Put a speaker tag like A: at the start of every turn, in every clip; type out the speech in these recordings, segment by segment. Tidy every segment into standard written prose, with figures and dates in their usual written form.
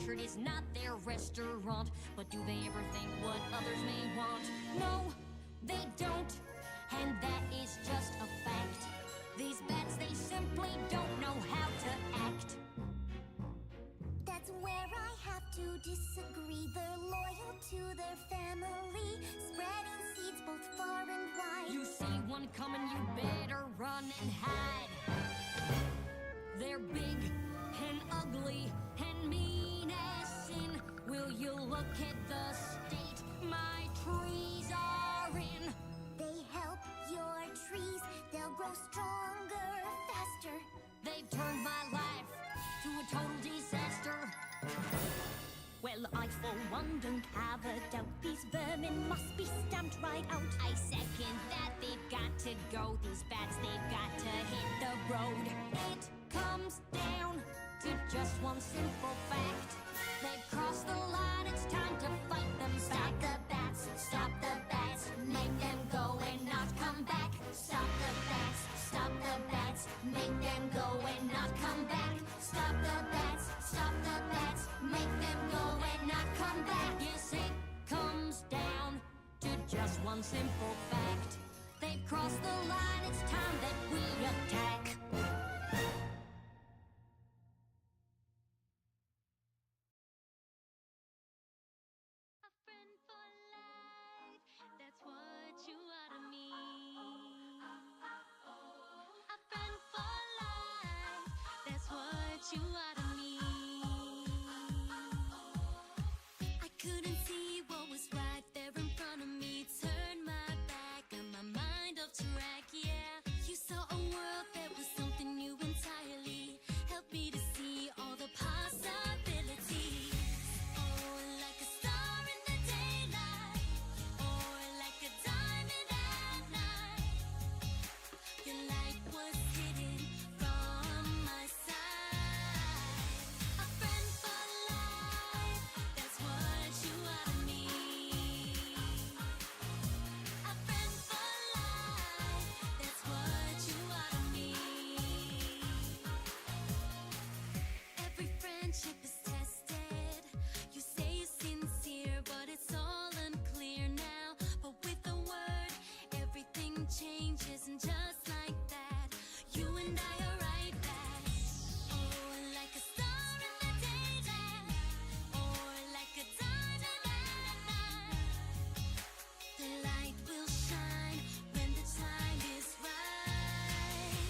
A: orchard is not their restaurant. But do they ever think what others may want? No, they don't, and that is just a fact. These bats, they simply don't know how to act.
B: That's where I have to disagree. They're loyal to their family, spreading seeds both far and wide.
A: You see one coming, you better run and hide. They're big and ugly and mean as sin. Will you look at the state my trees are in?
B: They help your trees, they'll grow stronger, faster.
A: They've turned my life to a total disaster.
C: Well, I for one don't have a doubt. These vermin must be stamped right out.
A: I second that. They've got to go. These bats, they've got to hit the road. It comes down to just one simple fact. They've crossed the line, it's time to fight them back.
B: Stop the bats, stop the bats, make them go and not come back. Stop the bats, make them go and not come back. Stop the bats, make them go and not come back.
A: Yes, it comes down to just one simple fact. They've crossed the line, it's time that we attack.
C: A friend for life, that's what you are to me. A friend for life, that's what you are to me. I couldn't see what was right there in front of me. Turned my back and my mind off track, yeah. You saw a world that was something new entirely. Helped me to see all the possibilities. Oh, like a star in the daylight, or like a diamond at night. Your light was hidden from my sight. A friend for life, that's what you are to me. A friend for life, that's what you are to me. Every friendship is tested. You say you're sincere, but it's all unclear now. But with a word, everything changes, and just like that, you and I are right back. Oh, like a star in the daytime, or like a diamond at night. The light will shine when the time is right.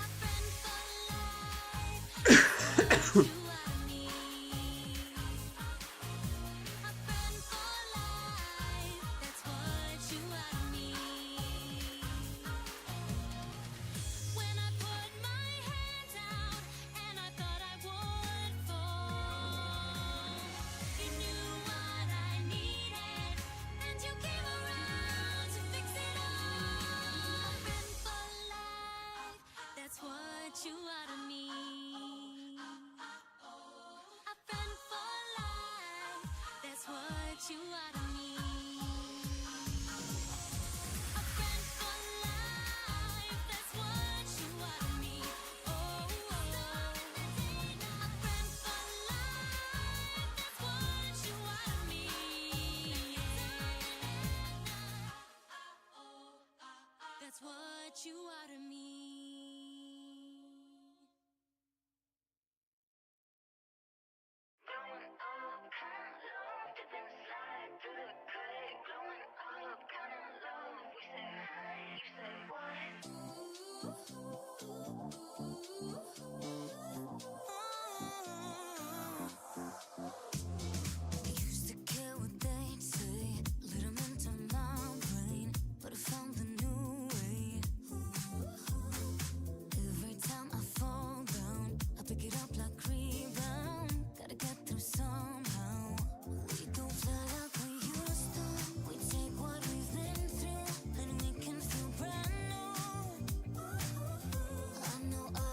C: A friend for life, that's what you are to me. A friend for life, that's what you are to me. When I put my hand out and I thought I would fall, you knew what I needed, and you came around to fix it all. A friend for life, that's what you are to me. A friend for life, that's what you are to me. A friend for life, that's what you are to me. Oh, a friend for life, that's what you are to me. That's what you are to me.
B: Blowing up, kinda low, dip inside through the cut. Blowing up, kinda low. We say hi, you say what? Used to care what they'd say, let 'em enter my brain, but I found a new way. Every time I fall down, I pick it up like rebound. Gotta get through somehow. We don't fly like we used to. We take what we've been through, and we can feel brand new. I know I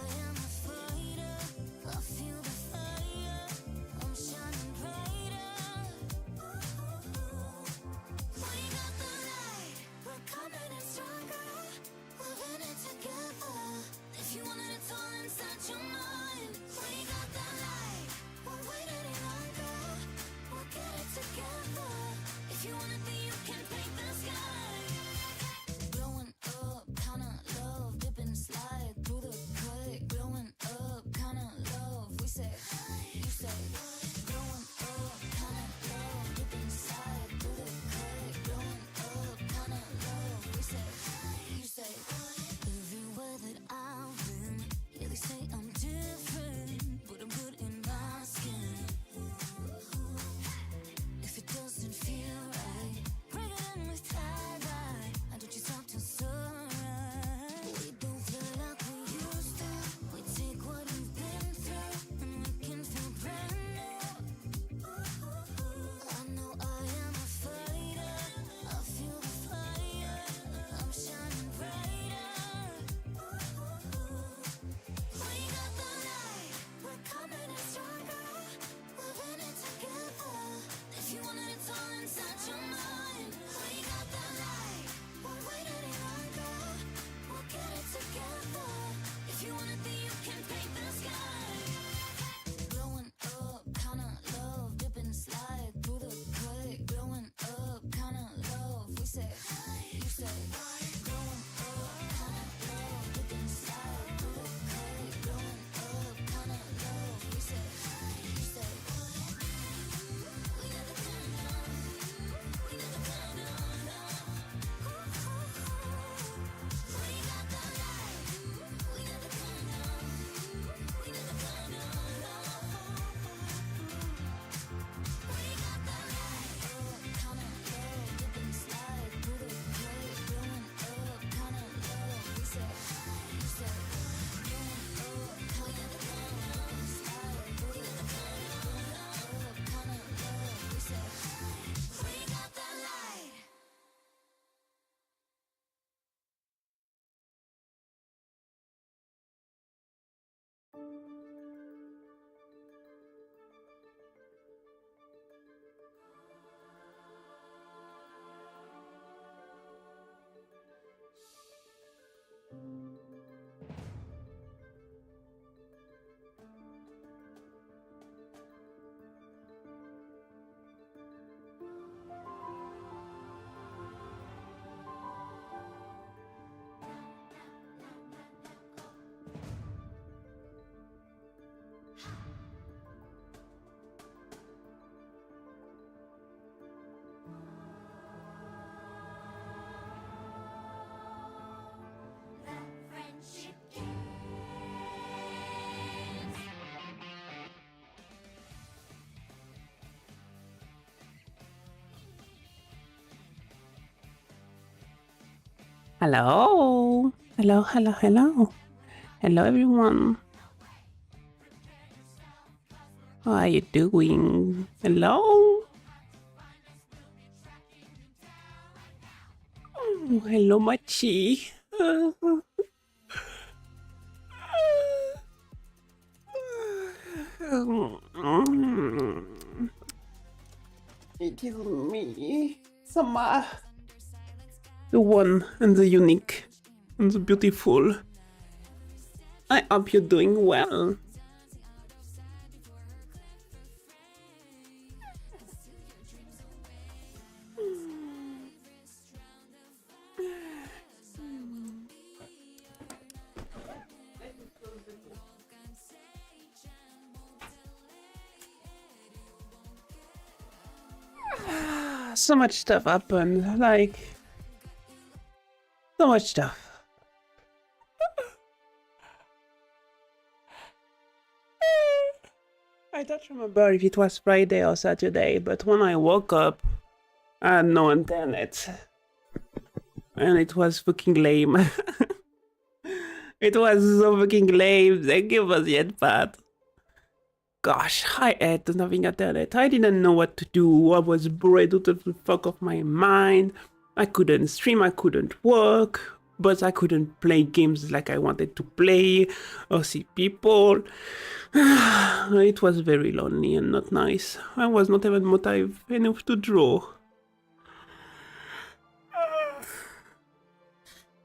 D: Hello. Hello, hello, hello. Hello, everyone. How are you doing? Hello. Oh, hello, Machi. It is me, Sama. The one and the unique and the beautiful. I hope you're doing well. So much stuff happened, like, so much stuff. I don't remember if it was Friday or Saturday, but when I woke up, I had no internet. And it was fucking lame. It was so fucking lame. Thank you for the part. Gosh, I had nothing internet. I didn't know what to do. I was bored out of the fuck of my mind. I couldn't stream, I couldn't work, but I couldn't play games like I wanted to play or see people. It was very lonely and not nice. I was not even motivated enough to draw.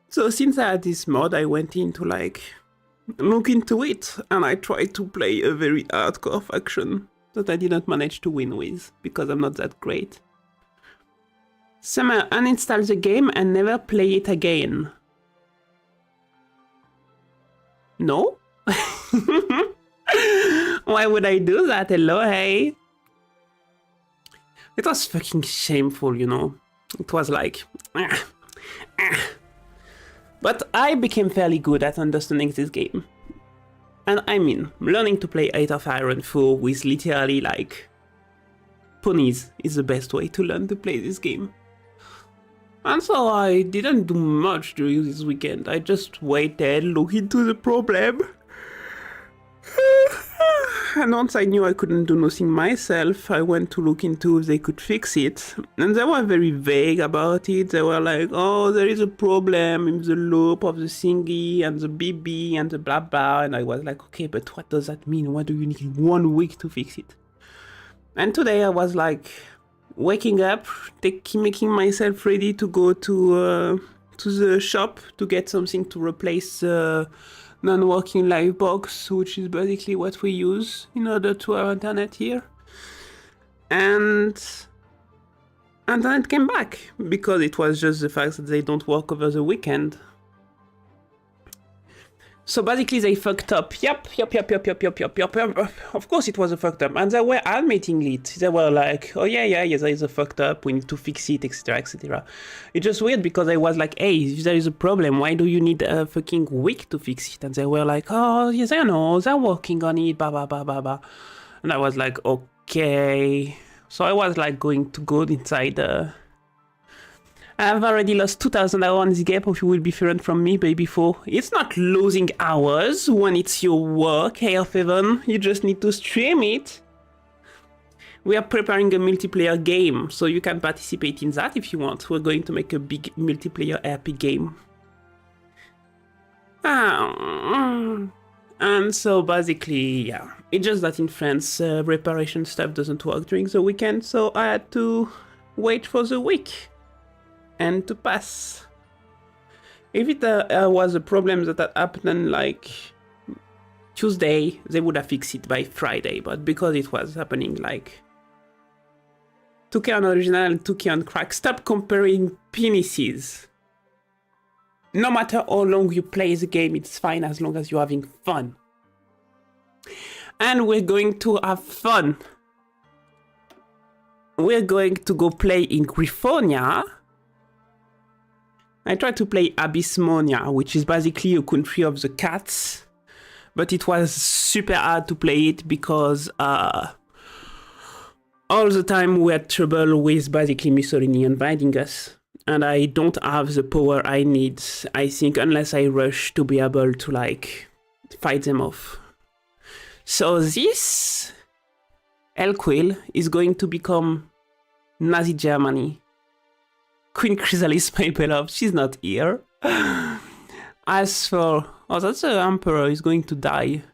D: So since I had this mod, I went into look into it, and I tried to play a very hardcore faction that I didn't manage to win with because I'm not that great. Summer, uninstall the game and never play it again. No? Why would I do that? Hello, hey? It was fucking shameful, you know. It was like... But I became fairly good at understanding this game. And I mean, learning to play 8 of Iron 4 with literally like ponies is the best way to learn to play this game. And so I didn't do much during this weekend. I just waited, looked into the problem. And once I knew I couldn't do nothing myself, I went to look into if they could fix it. And they were very vague about it. They were like, oh, there is a problem in the loop of the thingy and the BB and the blah blah. And I was like, okay, but what does that mean? Why do you need 1 week to fix it? And today I was like waking up, making myself ready to go to the shop to get something to replace the non-working live box, which is basically what we use in order to have internet here. And then it came back because it was just the fact that they don't work over the weekend. So basically they fucked up. Yep. Of course it was a fucked up. And they were admitting it. They were like, oh yeah, there is a fucked up, we need to fix it, etc, etc. It's just weird because I was like, hey, if there is a problem, why do you need a fucking week to fix it? And they were like, oh yes, I know, they're working on it, blah blah blah blah blah. And I was like, okay. So I was like going to go inside I've already lost 2,000 hours on this game, if you will be different from me, baby 4. It's not losing hours when it's your work, hey of heaven. You just need to stream it. We are preparing a multiplayer game, so you can participate in that if you want. We're going to make a big multiplayer RP game. And so basically, yeah. It's just that in France, reparation stuff doesn't work during the weekend, so I had to wait for the week and to pass. If it was a problem that had happened like Tuesday, they would have fixed it by Friday, but because it was happening like 2K on original and 2K on crack, stop comparing penises. No matter how long you play the game, it's fine as long as you're having fun. And we're going to have fun. We're going to go play in Griffonia. I tried to play Abyssmonia, which is basically a country of the cats, but it was super hard to play it because all the time we had trouble with basically Mussolini invading us. And I don't have the power I need, I think, unless I rush to be able to, like, fight them off. So this Elquill is going to become Nazi Germany. Queen Chrysalis, my beloved, she's not here. As for... Oh, that's the Emperor, is going to die.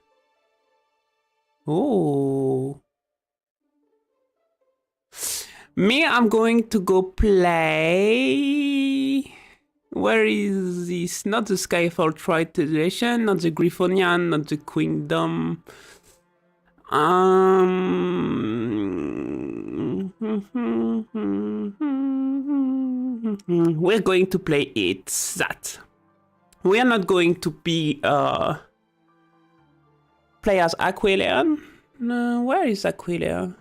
D: Oh... Me, I'm going to go play... Where is this? Not the Skyfall Tritation, not the Griffonian, not the Queendom. We're going to play it, that. We are not going to be play as Aquilian. No, where is Aquilia?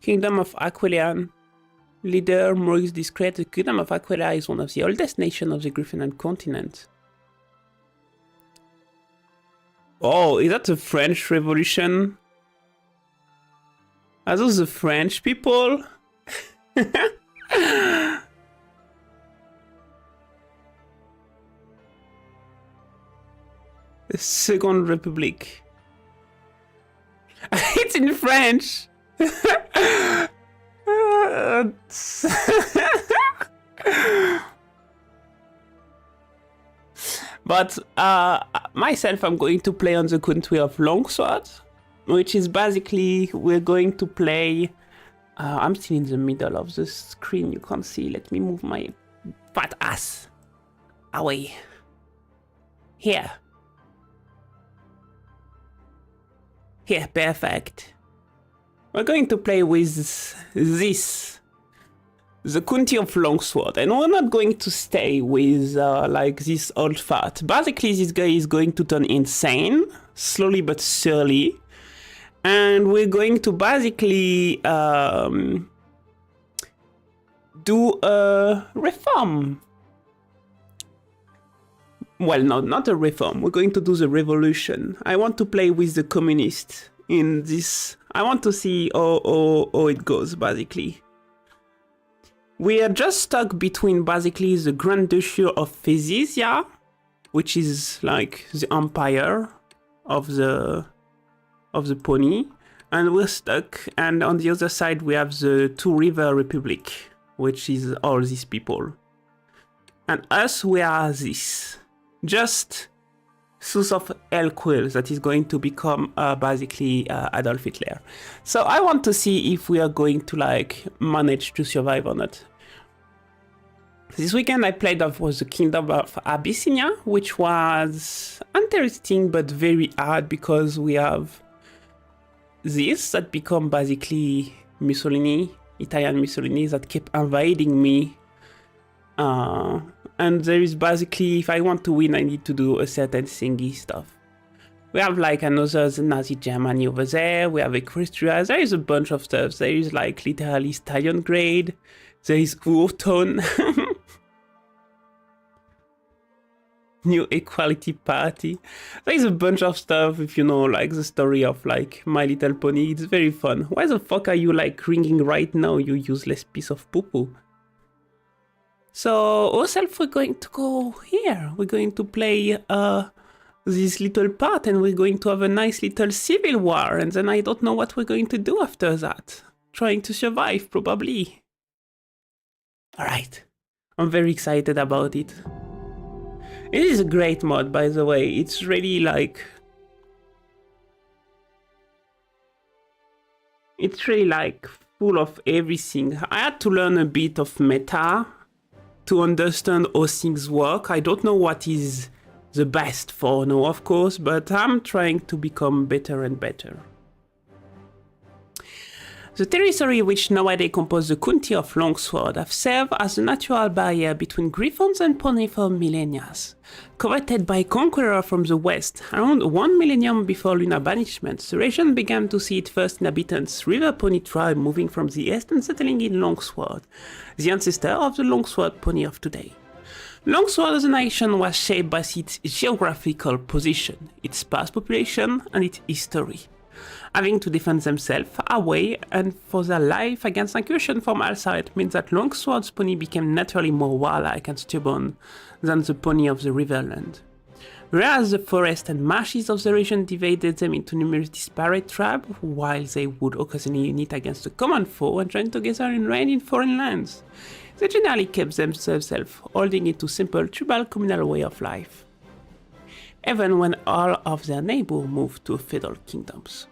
D: Kingdom of Aquilian. Leader Maurice Discret. The Kingdom of Aquilia is one of the oldest nations of the Griffonian continent. Oh, is that the French Revolution? Are those the French people? The Second Republic. It's in French! But myself, I'm going to play on the country of Longsword, which is basically we're going to play. I'm still in the middle of the screen. You can't see. Let me move my fat ass away. Here. Here, perfect. We're going to play with this, the County of Longsword, and we're not going to stay with like this old fart. Basically, this guy is going to turn insane, slowly but surely, and we're going to basically do a reform. Well, no, not a reform. We're going to do the revolution. I want to play with the communists in this. I want to see how it goes, basically. We are just stuck between, basically, the Grand Duchy of Physicia, which is like the empire of the pony, and we're stuck. And on the other side, we have the Two River Republic, which is all these people. And us, we are this. Just south of Elquill, that is going to become basically Adolf Hitler. So I want to see if we are going to like manage to survive or not. This weekend I played off was the Kingdom of Abyssinia, which was interesting but very hard because we have this that become basically Mussolini, Italian Mussolini, that kept invading me. And there is basically, if I want to win, I need to do a certain thingy stuff. We have like another Nazi Germany over there. We have Equestria. There is a bunch of stuff. There is like literally Stalingrad. There is Urton. New Equality Party. There is a bunch of stuff. If you know like the story of like My Little Pony, it's very fun. Why the fuck are you like ringing right now, you useless piece of poo-poo? So ourselves, we're going to go here. We're going to play this little part, and we're going to have a nice little civil war, and then I don't know what we're going to do after that. Trying to survive, probably. Alright. I'm very excited about it. It is a great mod, by the way. It's really like... It's really like full of everything. I had to learn a bit of meta to understand how things work. I don't know what is the best for now, of course, but I'm trying to become better and better. The territory which nowadays composes the County of Longsword have served as a natural barrier between Griffons and Pony for millennia. Coveted by conquerors from the west, around 1 millennium before lunar banishment, the region began to see its first inhabitants, River Pony tribe, moving from the east and settling in Longsword, the ancestor of the Longsword Pony of today. Longsword as a nation was shaped by its geographical position, its sparse population, and its history. Having to defend themselves away and for their life against incursion from all sides means that Longsword's pony became naturally more warlike and stubborn than the pony of the Riverland. Whereas the forests and marshes of the region divided them into numerous disparate tribes, while they would occasionally unite against a common foe and join together and reign in foreign lands, they generally kept themselves holding into simple tribal communal way of life, even when all of their neighbors moved to feudal kingdoms.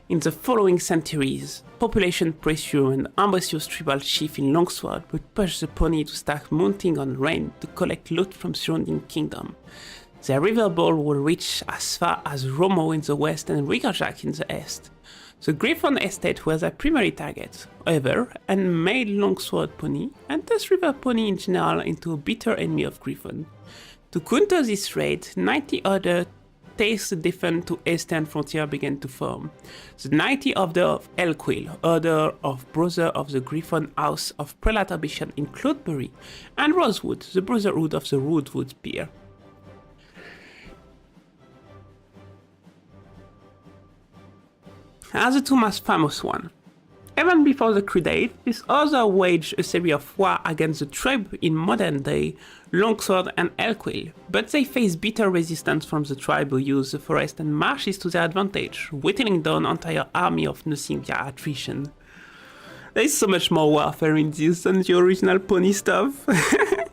D: In the following centuries, population pressure and ambitious tribal chiefs in Longsword would push the pony to start mounting on range to collect loot from surrounding kingdoms. Their river ball would reach as far as Romo in the west and Riggerjack in the east. The Griffon estate were their primary target, however, and made Longsword pony, and thus river pony in general, into a bitter enemy of Griffon. To counter this raid, 90 other tastes different to eastern frontier began to form. The 90 Order of Elquill, Order of Brother of the Griffon House of Prelator Bishop in Cloudberry, and Rosewood, the Brotherhood of the Rosewood Spear. As the two most famous ones. Even before the Crusade, this order waged a series of wars against the tribe in modern-day Longsword and Elquill, but they faced bitter resistance from the tribe who used the forest and marshes to their advantage, whittling down an entire army of nothing via attrition. There is so much more warfare in this than the original pony stuff.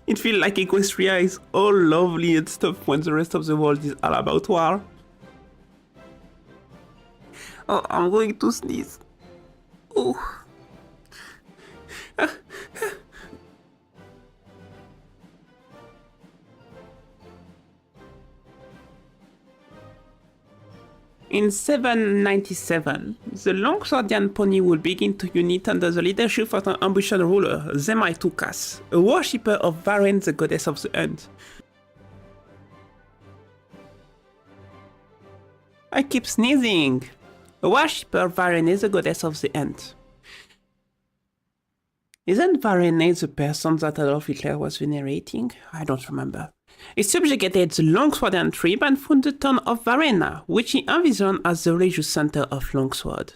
D: It feels like Equestria is all lovely and stuff when the rest of the world is all about war. Oh, I'm going to sneeze. Oh. In 797, the Longswordian pony will begin to unite under the leadership of an ambitious ruler, Zemaitukas, a worshipper of Varen, the goddess of the hunt. I keep sneezing! A worshipper of Varene, the goddess of the hunt. Isn't Varene the person that Adolf Hitler was venerating? I don't remember. He subjugated the Longswordian tribe and founded the town of Varena, which he envisioned as the religious center of Longsword.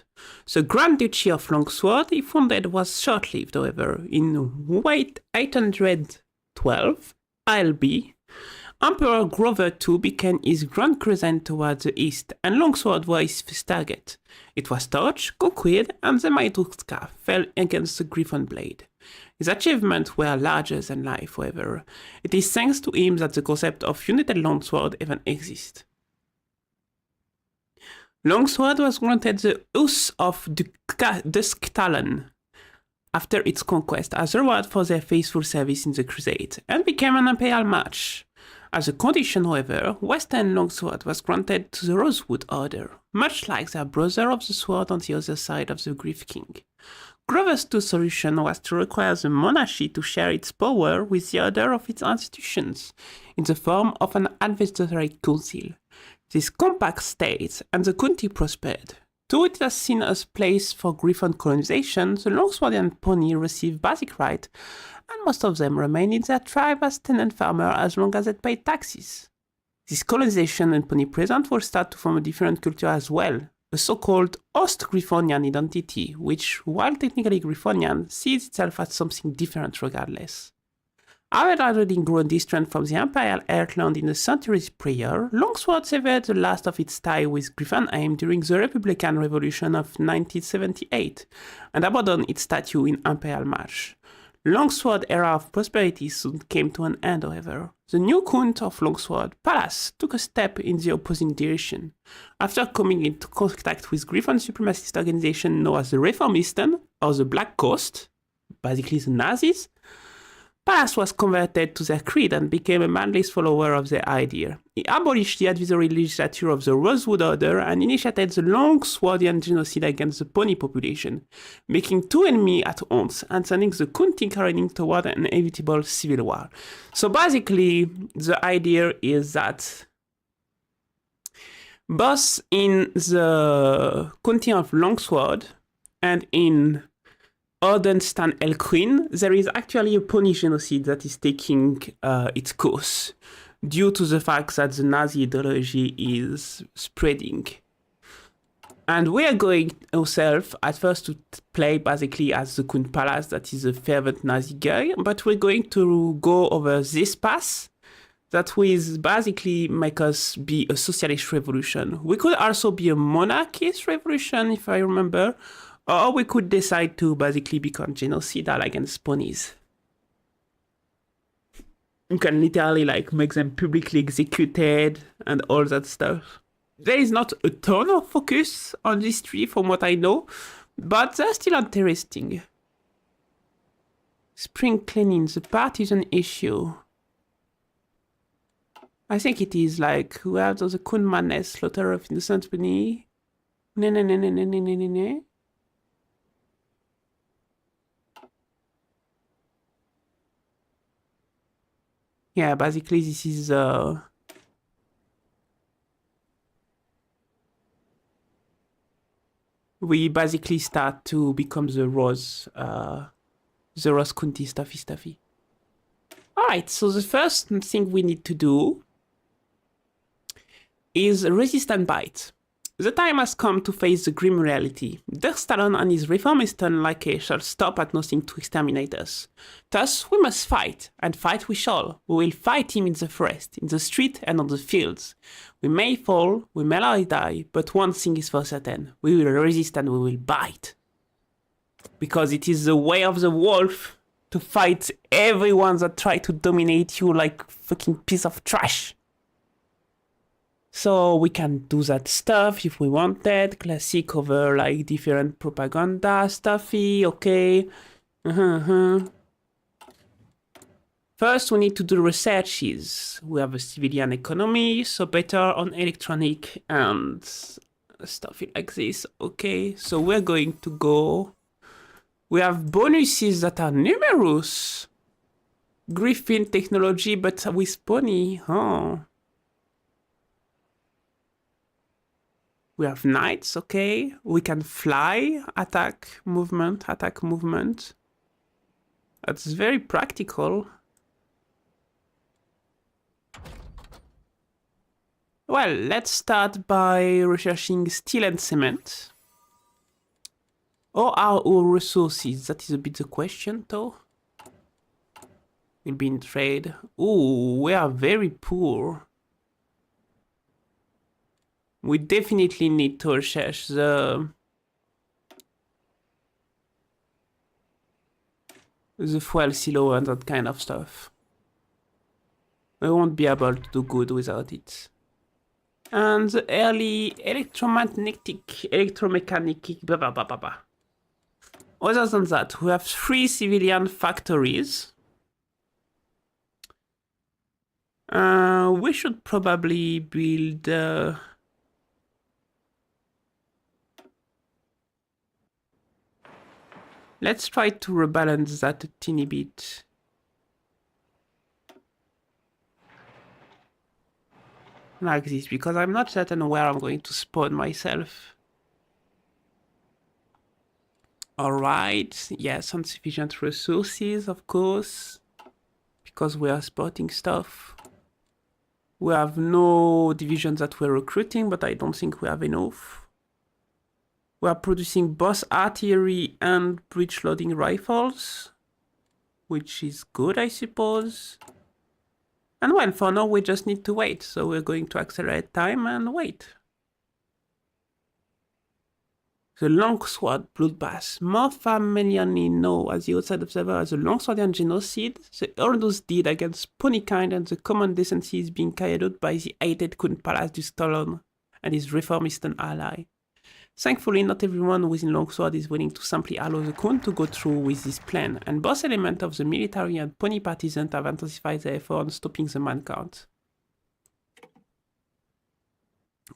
D: The Grand Duchy of Longsword he founded was short-lived, however. In 812, ILB, Emperor Grover II became his grand cousin towards the east, and Longsword was his target. It was torched, conquered, and the Maitruska fell against the Griffon blade. His achievements were larger than life, however. It is thanks to him that the concept of united Longsword even exists. Longsword was granted the House of Dusktalon after its conquest as a reward for their faithful service in the Crusade, and became an imperial march. As a condition, however, Western Longsword was granted to the Rosewood Order, much like their brother of the sword on the other side of the Griff King. Grover's II solution was to require the monarchy to share its power with the order of its institutions, in the form of an advisory council. This compact stayed, and the county prospered. Though it was seen as a place for Griffon colonization, the Longswordian pony received basic rights, and most of them remained in their tribe as tenant farmers as long as they paid taxes. This colonization and pony presence will start to form a different culture as well, a so-called Ost-Griffonian identity, which, while technically Griffonian, sees itself as something different regardless. Having already grown distant from the imperial heartland in the centuries prior, Longsword severed the last of its tie with Griffonheim during the Republican Revolution of 1978, and abandoned its statue in Imperial March. Longsword era of prosperity soon came to an end, however. The new Count of Longsword, Pallas, took a step in the opposing direction. After coming into contact with Griffon supremacist organization known as the Reformisten, or the Black Coast, basically the Nazis, Pallas was converted to their creed and became a manless follower of their idea. He abolished the advisory legislature of the Rosewood Order and initiated the Longswordian genocide against the pony population, making two enemies at once and sending the county careening toward an inevitable civil war. So basically, the idea is that both in the county of Longsword and in Ordenstan Elquin, there is actually a pony genocide that is taking its course due to the fact that the Nazi ideology is spreading. And we are going ourselves at first to play basically as the Kun Palace, that is a fervent Nazi guy, but we're going to go over this path that will basically make us be a socialist revolution. We could also be a monarchist revolution, if I remember, or we could decide to basically become genocidal against ponies. You can literally like make them publicly executed and all that stuff. There is not a ton of focus on this tree from what I know, but they're still interesting. Spring cleaning, the partisan issue. I think it is like, who have the Kun Madness, slaughter of innocent bunny. Ne. Yeah, basically this is we basically start to become the Rose Kunti stuffy. Alright, so the first thing we need to do is resist and bite. The time has come to face the grim reality. Der Stalin and his reformisten lackey shall stop at nothing to exterminate us. Thus, we must fight, and fight we shall. We will fight him in the forest, in the street, and on the fields. We may fall, we may die, but one thing is for certain. We will resist and we will bite. Because it is the way of the wolf to fight everyone that try to dominate you like fucking piece of trash. So we can do that stuff if we wanted. Classic over like different propaganda stuffy, okay. First we need to do researches. We have a civilian economy, so better on electronic and stuff like this, okay. So we're going to go. We have bonuses that are numerous. Griffin technology, but with pony, huh? We have knights, okay. We can fly, attack, movement. That's very practical. Well, let's start by researching steel and cement. Or are our resources? That is a bit the question, though. We'll be in trade. Ooh, we are very poor. We definitely need to research the fuel silo and that kind of stuff. We won't be able to do good without it. And the early electromechanic, blah, blah, blah, blah, blah. Other than that, we have 3 civilian factories. We should probably build... Let's try to rebalance that a teeny bit. Like this, because I'm not certain where I'm going to spawn myself. Alright, yes, insufficient resources, of course, because we are spotting stuff. We have no divisions that we're recruiting, but I don't think we have enough. We are producing both artillery and breech loading rifles, which is good, I suppose. And well, for now we just need to wait, so we're going to accelerate time and wait. The Longsword Bloodbath. More familiarly known as the outside observer as the Longswordian Genocide, the Ordus deed against ponykind and the common decency is being carried out by the hated Kun Palace du Stolon and his reformist ally. Thankfully, not everyone within Longsword is willing to simply allow the Kun to go through with this plan, and both elements of the military and pony partisans have intensified their effort on stopping the man count.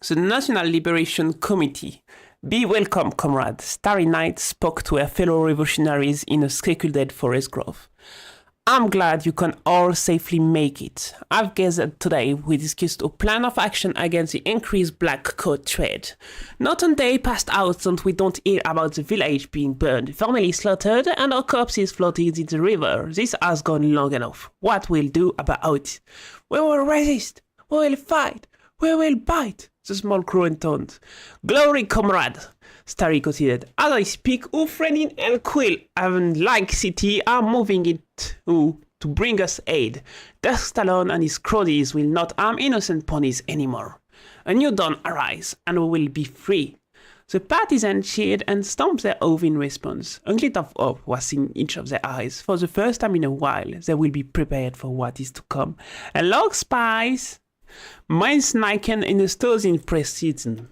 D: The National Liberation Committee. Be welcome, comrade. Starry Night spoke to her fellow revolutionaries in a secluded forest grove. I'm glad you can all safely make it. I've gathered today we discussed a plan of action against the increased black coat trade. Not a day passed out since we don't hear about the village being burned, formally slaughtered, and our corpses floated in the river. This has gone long enough. What we'll do about it? We will resist. We will fight. We will bite. The small crew intoned. Glory, comrade! Starry considered. As I speak, Wingfried and Quill, and like city, are moving it to bring us aid. Dusktalon and his cronies will not harm innocent ponies anymore. A new dawn arrives, and we will be free. The partisans cheered and stomped their oath in response. A glint of hope was in each of their eyes. For the first time in a while, they will be prepared for what is to come. Hello, spies! Mine's Niken in the stores in precision.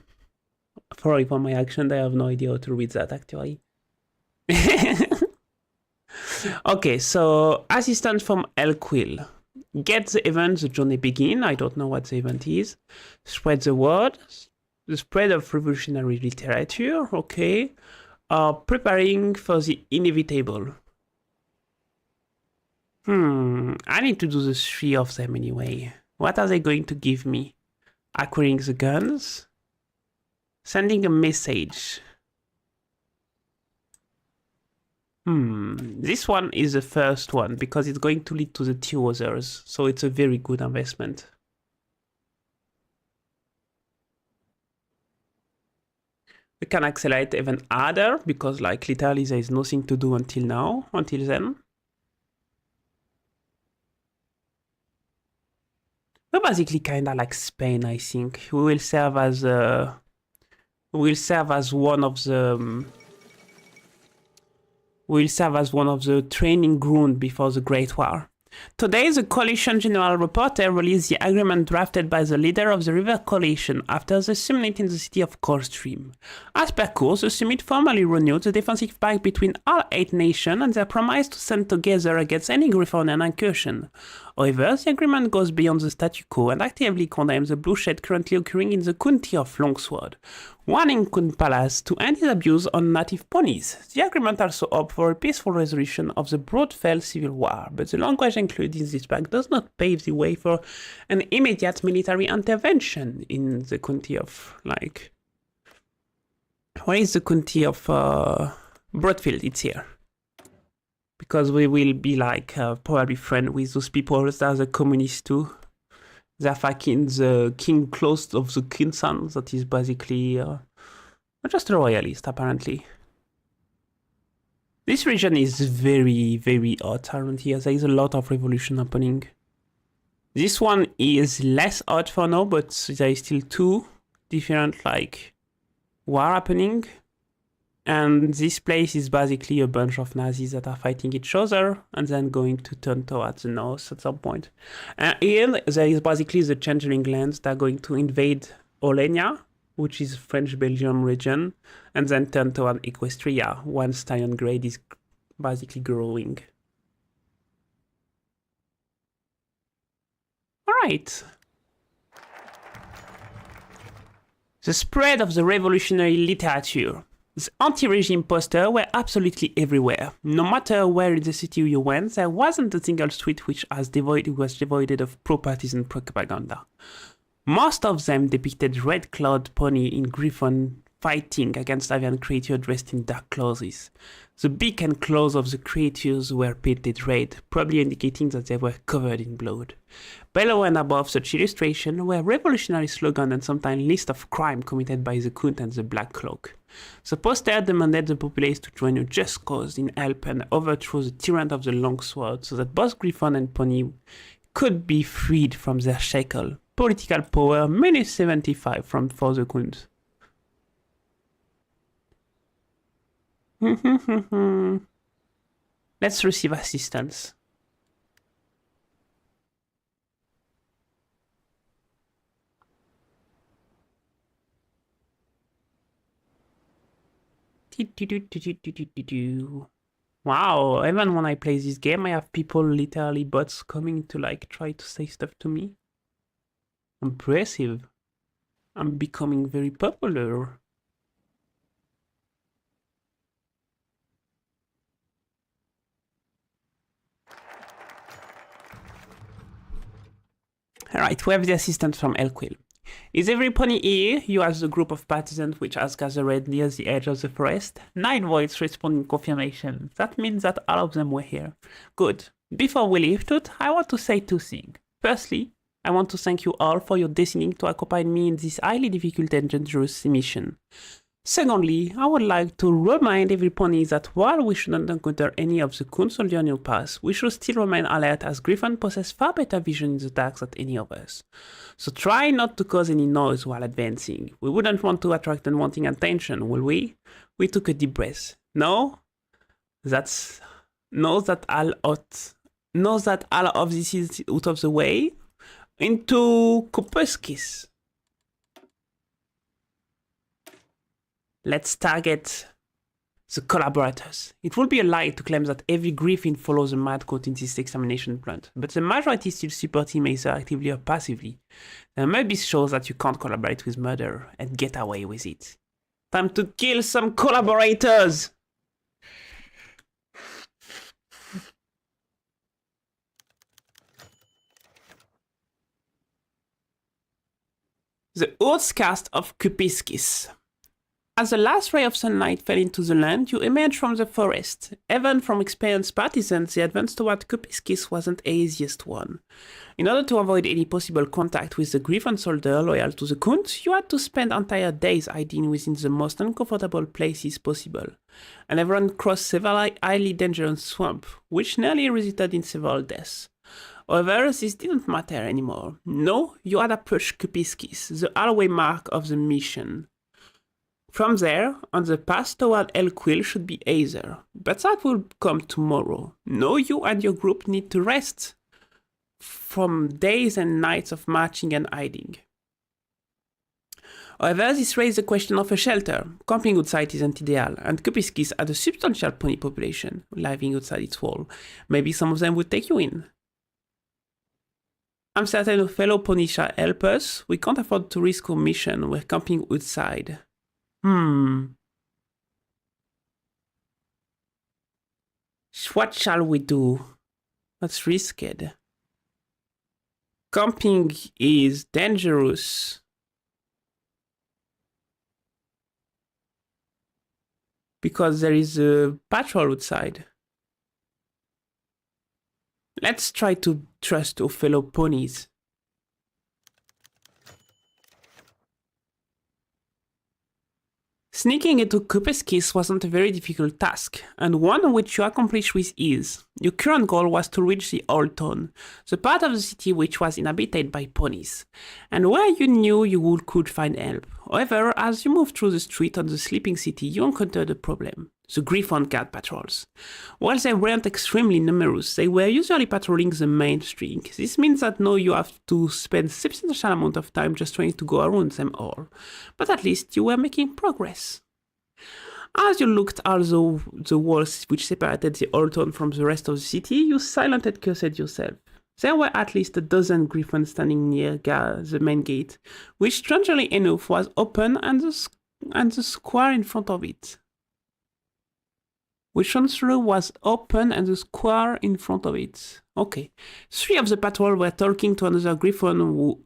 D: Sorry for my accent, I have no idea how to read that actually. Okay, so assistant from El Quill. Get the event, the journey begin. I don't know what the event is. Spread the word. The spread of revolutionary literature. Okay. Preparing for the inevitable. I need to do the 3 of them anyway. What are they going to give me? Acquiring the guns. Sending a message. This one is the first one because it's going to lead to the 2 others, so it's a very good investment. We can accelerate even harder because like literally there is nothing to do until now, until then. We're basically kind of like Spain, I think. We will serve as one of the training ground before the Great War. Today, the Coalition General Reporter released the agreement drafted by the leader of the River Coalition after the summit in the city of Coldstream. As per course, the summit formally renewed the defensive pact between all 8 nations and their promise to stand together against any Griffonian incursion. However, the agreement goes beyond the statu quo and actively condemns the bloodshed currently occurring in the county of Longsword, warning Kun Palace to end its abuse on native ponies. The agreement also hoped for a peaceful resolution of the Broadfell civil war, but the language included in this pact does not pave the way for an immediate military intervention in the county of, like... Where is the county of Broadfield? It's here. Because we will be like probably friends with those people that are the communists too. They're fucking the king close of the Kinsan, that is basically just a royalist apparently. This region is very, very hot around here. There is a lot of revolution happening. This one is less hot for now, but there is still 2 different like war happening. And this place is basically a bunch of Nazis that are fighting each other and then going to turn towards the north at some point. And here there is basically the Changeling lands that are going to invade Olenia, which is French-Belgium region, and then turn toward Equestria once Stallion Grade is basically growing. Alright. The spread of the revolutionary literature. The anti-regime posters were absolutely everywhere. No matter where in the city you went, there wasn't a single street which was devoid of pro-partisan propaganda. Most of them depicted red-clawed pony in Griffon fighting against avian creatures dressed in dark clothes. The beak and claws of the creatures were painted red, probably indicating that they were covered in blood. Below and above such illustration were revolutionary slogans and sometimes lists of crimes committed by the Count and the Black Cloak. The poster demanded the populace to join a just cause in help and overthrow the tyrant of the Longsword so that both Griffon and Pony could be freed from their shackle. Political power, minus 75 for the Count. Let's receive assistance. Wow, even when I play this game, I have people, literally bots, coming to like try to say stuff to me. Impressive. I'm becoming very popular. Alright, we have the assistant from Elquil. Is every pony here? You ask the group of partisans which has gathered near the edge of the forest. 9 voices respond in confirmation. That means that all of them were here. Good. Before we leave Tut, I want to say 2 things. Firstly, I want to thank you all for your deciding to accompany me in this highly difficult and dangerous mission. Secondly, I would like to remind every pony that while we shouldn't encounter any of the coon soldiers on your path, we should still remain alert as Griffon possess far better vision in the dark than any of us. So try not to cause any noise while advancing. We wouldn't want to attract unwanted attention, will we? We took a deep breath. Know that all of this is out of the way. Into Kupuskis. Let's target the collaborators. It would be a lie to claim that every Griffin follows a mad code in this extermination plan, but the majority still support him either actively or passively. There may be shows that you can't collaborate with murder and get away with it. Time to kill some collaborators! The Outcast of Kupiskis. As the last ray of sunlight fell into the land, you emerged from the forest. Even from experienced partisans, the advance toward Kupiskis wasn't the easiest one. In order to avoid any possible contact with the Griffon soldier loyal to the Kunt, you had to spend entire days hiding within the most uncomfortable places possible. And everyone crossed several highly dangerous swamps, which nearly resulted in several deaths. However, this didn't matter anymore. No, you had approached Kupiskis, the halfway mark of the mission. From there, on the path toward Elquil should be Aether, but that will come tomorrow. No, you and your group need to rest from days and nights of marching and hiding. However, this raises the question of a shelter. Camping outside isn't ideal, and Kupiskis had a substantial pony population living outside its wall. Maybe some of them would take you in. I'm certain a fellow pony shall help us. We can't afford to risk our mission. We're camping outside. What shall we do? Let's risk it. Camping is dangerous. Because there is a patrol outside. Let's try to trust our fellow ponies. Sneaking into Kupiskis wasn't a very difficult task, and one which you accomplished with ease. Your current goal was to reach the Old Town, the part of the city which was inhabited by ponies, and where you knew you could find help. However, as you moved through the street of the sleeping city, you encountered a problem. The Griffon Guard patrols. While they weren't extremely numerous, they were usually patrolling the main street. This means that now you have to spend a substantial amount of time just trying to go around them all. But at least you were making progress. As you looked at the walls which separated the Old Town from the rest of the city, you silently cursed yourself. There were at least a dozen Griffons standing near the main gate, which strangely enough was open and the square in front of it. Which answer was open and the square in front of it. Okay. 3 of the patrol were talking to another Griffon who,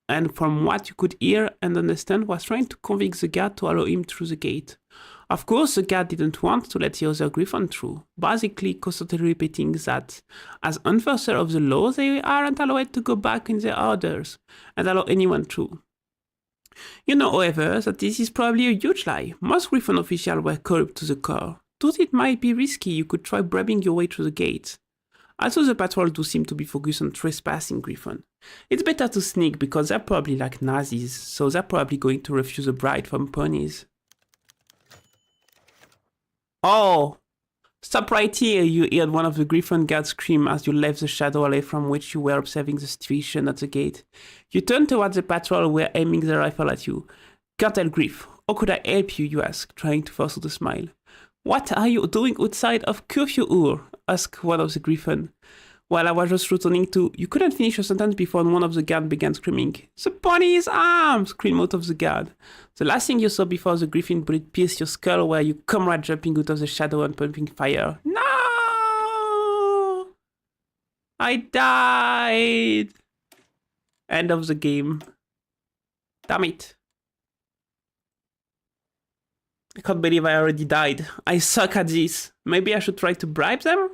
D: and from what you could hear and understand, was trying to convince the guard to allow him through the gate. Of course, the guard didn't want to let the other Griffon through, basically constantly repeating that, as enforcer of the law, they aren't allowed to go back in their orders and allow anyone through. You know, however, that this is probably a huge lie. Most Griffon officials were corrupt to the core. Thought it might be risky, you could try bribing your way through the gate. Also, the patrol do seem to be focused on trespassing Griffon. It's better to sneak because they're probably like Nazis, so they're probably going to refuse a bribe from ponies. Oh! Stop right here, you heard one of the Griffon guards scream as you left the shadow alley from which you were observing the situation at the gate. You turned towards the patrol who were aiming their rifle at you. Colonel Griff, how could I help you, you asked, trying to force a smile. What are you doing outside of curfew hour? Asked one of the Griffon. While I was just returning to, you couldn't finish your sentence before one of the guards began screaming. The pony is armed! Screamed out of the guard. The last thing you saw before the Griffin bullet pierced your skull were your comrade jumping out of the shadow and pumping fire. No! I died! End of the game. Damn it. I can't believe I already died. I suck at this. Maybe I should try to bribe them?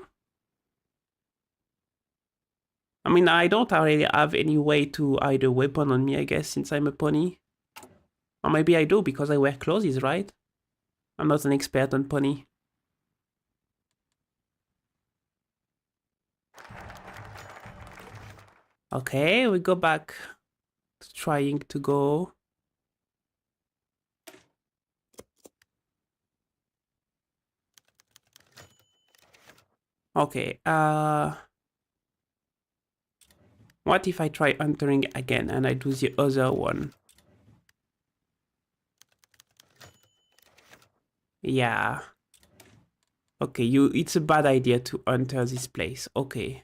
D: I mean, I don't really have any way to hide a weapon on me, I guess, since I'm a pony. Or maybe I do, because I wear clothes, right? I'm not an expert on pony. Okay, we go back to trying to go. Okay, what if I try entering again and I do the other one? Yeah. Okay, it's a bad idea to enter this place. Okay.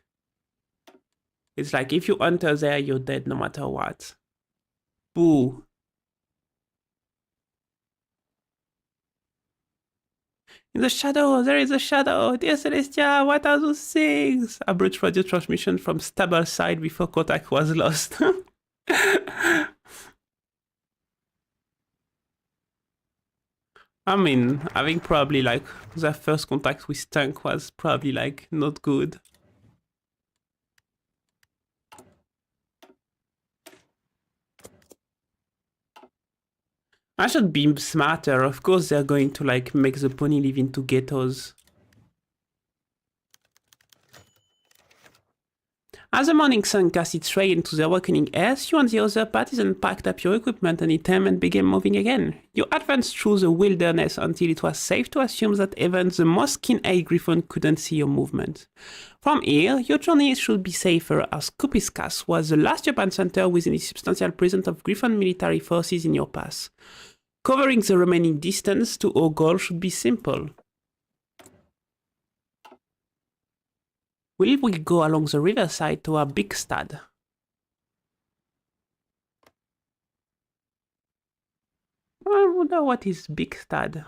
D: It's like if you enter there, you're dead no matter what. Boo. In the shadow, there is a shadow. Dear Celestia, what are those things? A brute radio transmission from stable side before contact was lost. I mean, having probably like the first contact with Tank was probably like not good. I should be smarter. Of course, they're going to like make the pony live into ghettos. As the morning sun cast its ray into the awakening airs, you and the other partisans packed up your equipment and item and began moving again. You advanced through the wilderness until it was safe to assume that even the most keen-eyed griffon couldn't see your movement. From here, your journey should be safer, as Kupiskas was the last urban center within the substantial presence of griffon military forces in your path. Covering the remaining distance to our goal should be simple. Will we go along the riverside to our Beakolini? I wonder what is Beakolini.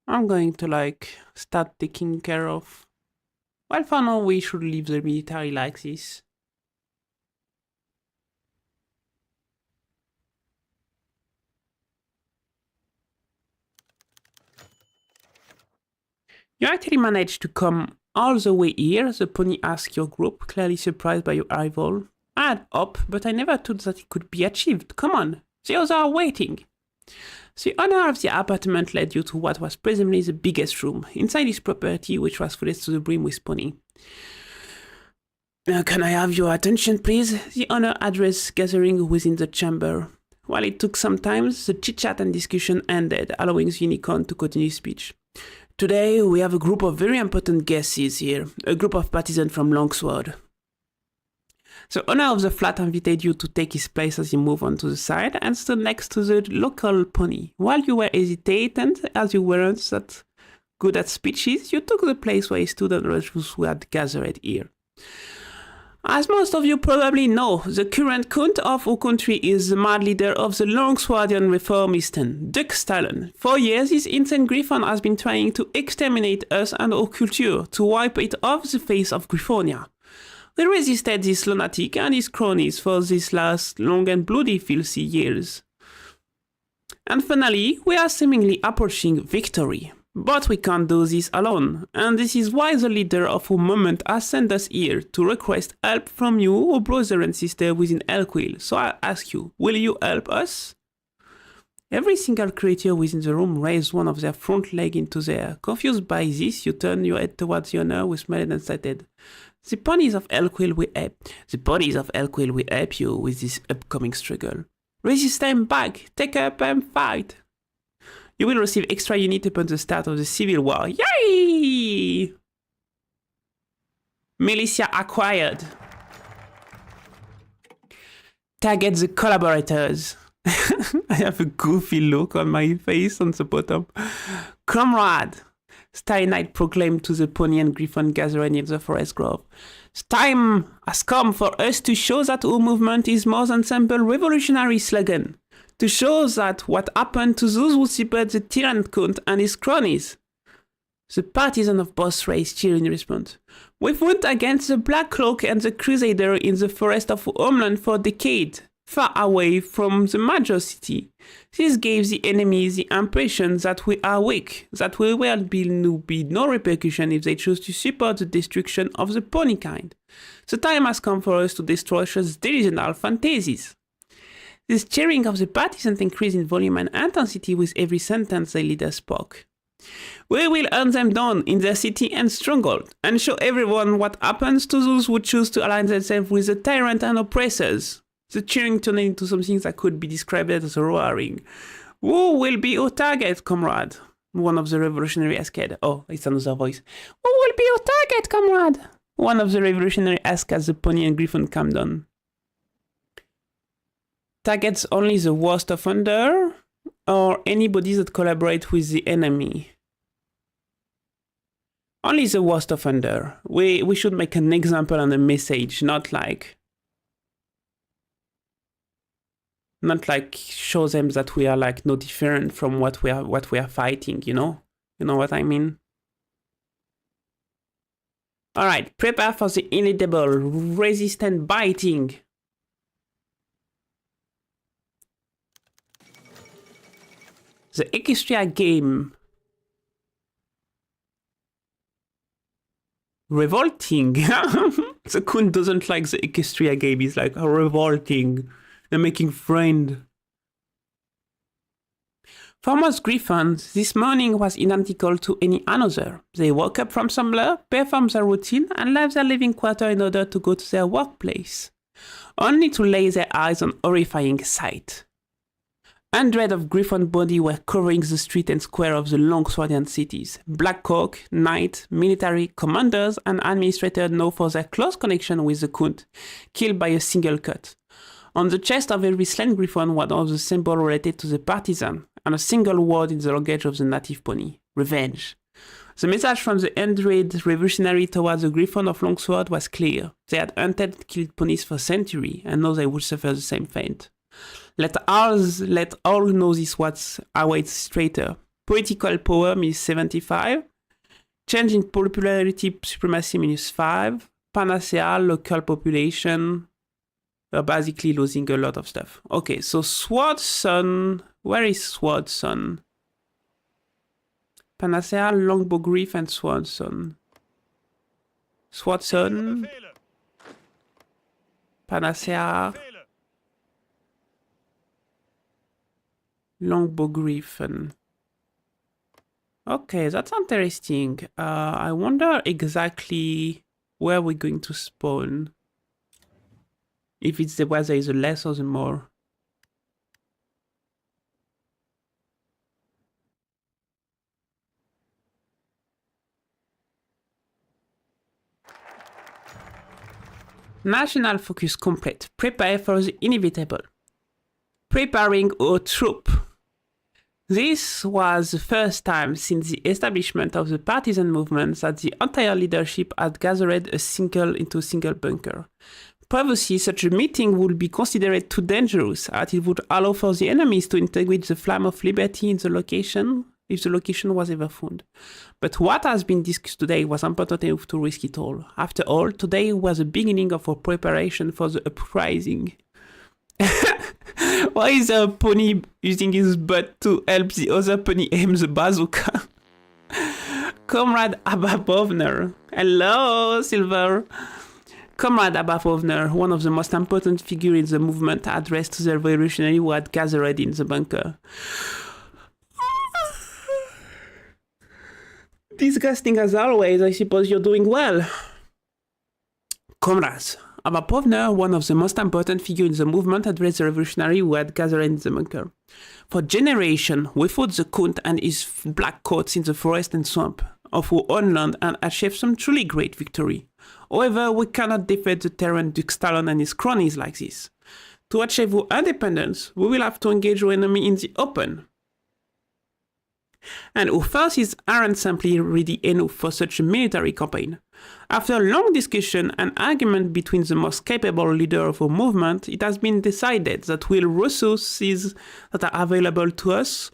D: I'm going to like start taking care of. Well, for now we should leave the military like this. You actually managed to come all the way here, the pony asked your group, clearly surprised by your arrival. I had hope, but I never thought that it could be achieved. Come on, the others are waiting. The owner of the apartment led you to what was presumably the biggest room, inside his property, which was full to the brim with pony. Can I have your attention, please? The owner addressed gathering within the chamber. While it took some time, the chit-chat and discussion ended, allowing the unicorn to continue speech. Today, we have a group of very important guests here, a group of partisans from Longsword. The owner of the flat invited you to take his place as you move on to the side and stood next to the local pony. While you were hesitant, as you weren't that good at speeches, you took the place where he stood and those who had gathered here. As most of you probably know, the current count of our country is the mad leader of the Longswordian Reformisten, Duck Stalin. For years, this insane griffon has been trying to exterminate us and our culture, to wipe it off the face of Griffonia. We resisted this lunatic and his cronies for these last long and bloody filthy years. And finally, we are seemingly approaching victory. But we can't do this alone, and this is why the leader of our movement has sent us here to request help from you, our brother and sister within Elkwill. So I ask you, will you help us? Every single creature within the room raised one of their front legs into the air. Confused by this, you turn your head towards the owner who smiled and stated, The ponies of Elkwill will help you with this upcoming struggle. Resist them back, take up and fight. You will receive extra unit upon the start of the Civil War. Yay! Militia acquired. Target the collaborators. I have a goofy look on my face on the bottom. Comrade, Starry Night proclaimed to the pony and griffon gathering in the forest grove. Time has come for us to show that our movement is more than simple revolutionary slogan. To show that what happened to those who supported the tyrant count and his cronies. The partisans of both races cheer in response. We fought against the Black Cloak and the Crusader in the forest of homeland for decades, far away from the major city. This gave the enemy the impression that we are weak, that there will be no repercussion if they choose to support the destruction of the pony kind. The time has come for us to destroy such delusional fantasies. This cheering of the partisans increased in volume and intensity with every sentence the leader spoke. We will hunt them down in their city and stronghold, and show everyone what happens to those who choose to align themselves with the tyrant and oppressors. The cheering turned into something that could be described as roaring. Who will be our target, comrade? One of the revolutionaries asked. Oh, it's another voice. Who will be our target, comrade? One of the revolutionaries asked as the pony and griffin calmed down. Targets only the worst offender, or anybody that collaborates with the enemy? Only the worst offender. We should make an example and a message, not like show them that we are like no different from what we are fighting, you know? You know what I mean? Alright, prepare for the inedible, resistant biting. The Equestria game. Revolting. The Kun doesn't like the Equestria game. He's like, revolting. They're making friend. For most griffins, this morning was identical to any another. They woke up from slumber, performed their routine, and left their living quarter in order to go to their workplace, only to lay their eyes on horrifying sight. Hundreds of griffin bodies were covering the street and square of the Longswordian cities. Black Hawk, knights, military, commanders, and administrators known for their close connection with the Count, killed by a single cut. On the chest of every slain griffin was the symbol related to the partisan, and a single word in the language of the native pony: revenge. The message from the hundred revolutionary towards the griffin of Longsword was clear. They had hunted and killed ponies for centuries, and now they would suffer the same fate. Let all know this what awaits traitor. Political power minus 75. Change in popularity supremacy minus 5. Panacea, local population. We're basically losing a lot of stuff. Okay, so Swordson. Where is Swordson? Panacea, Longbow Grief, and Swordson. Swordson. Panacea. Longbow Griffin. Okay, that's interesting. I wonder exactly where we're going to spawn. If it's the where there is the less or the more. National focus complete. Prepare for the inevitable. Preparing our troop. This was the first time since the establishment of the partisan movement that the entire leadership had gathered into a single bunker. Previously, such a meeting would be considered too dangerous, as it would allow for the enemies to integrate the flame of liberty in the location, if the location was ever found. But what has been discussed today was important enough to risk it all. After all, today was the beginning of our preparation for the uprising. Why is a pony using his butt to help the other pony aim the bazooka? Comrade Ababovner. Hello, Silver. Comrade Ababovner, one of the most important figures in the movement, addressed to the revolutionary who had gathered in the bunker. Disgusting as always, I suppose you're doing well. Comrades, Ababovner, one of the most important figures in the movement, addressed the revolutionary who had gathered in the bunker. For generations, we fought the Count and his black coats in the forest and swamp of our own land and achieved some truly great victory. However, we cannot defeat the tyrant Duke Stallon and his cronies like this. To achieve our independence, we will have to engage our enemy in the open. And our forces aren't simply ready enough for such a military campaign. After a long discussion and argument between the most capable leader of our movement, it has been decided that with resources that are available to us,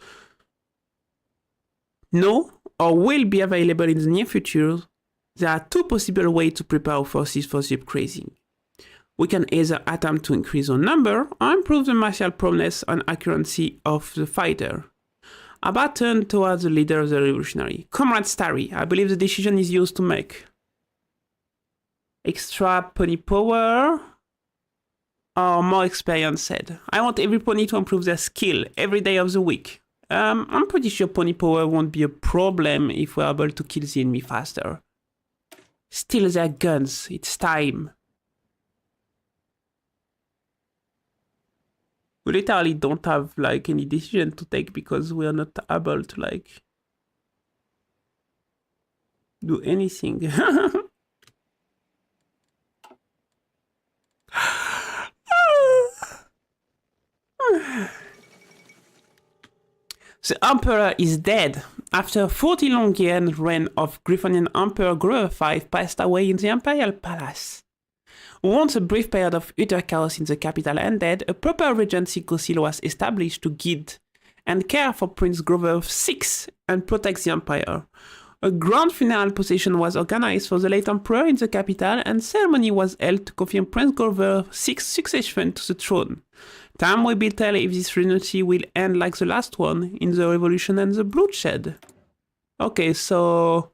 D: no, or will be available in the near future, there are two possible ways to prepare our forces for the upgrading. We can either attempt to increase our number or improve the martial prowess and accuracy of the fighter. Abba turned towards the leader of the revolutionary. Comrade Starry, I believe the decision is yours to make. Extra pony power or more experience said. I want every pony to improve their skill every day of the week. I'm pretty sure pony power won't be a problem if we're able to kill the enemy faster. Steal their guns, it's time. We literally don't have like any decision to take because we are not able to like do anything. The Emperor is dead. After 40 long years reign of Griffonian Emperor Grover V passed away in the Imperial Palace. Once a brief period of utter chaos in the capital ended, a proper regency council was established to guide and care for Prince Grover VI and protect the empire. A grand funeral procession was organized for the late emperor in the capital, and ceremony was held to confirm Prince Grover VI's succession to the throne. Time will be tell if this regency will end like the last one, in the revolution and the bloodshed. Okay, so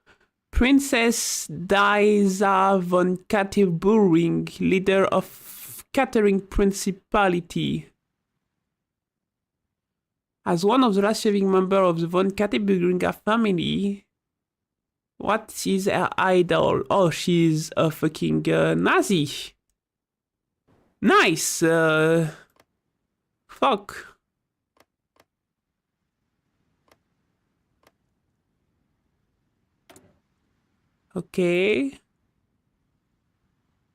D: Princess Daisa von Katerinburg, leader of Katerinburg Principality. As one of the last surviving members of the von Katerinburg family, what is her idol? Oh, she's a fucking Nazi. Nice. Fuck. Okay.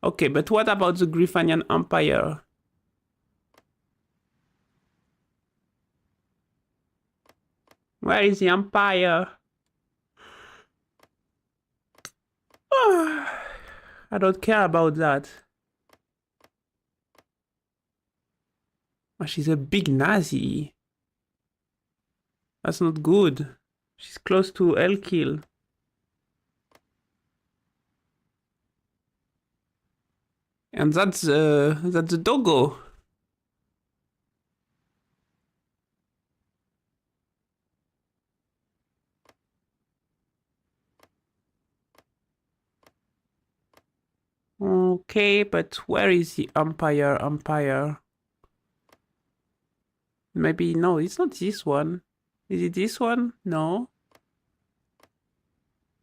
D: Okay, but what about the Griffonian Empire? Where is the Empire? I don't care about that. Oh, she's a big Nazi. That's not good. She's close to Hellkill. And that's the doggo. Okay, but where is the Empire? Maybe, no, it's not this one. Is it this one? No.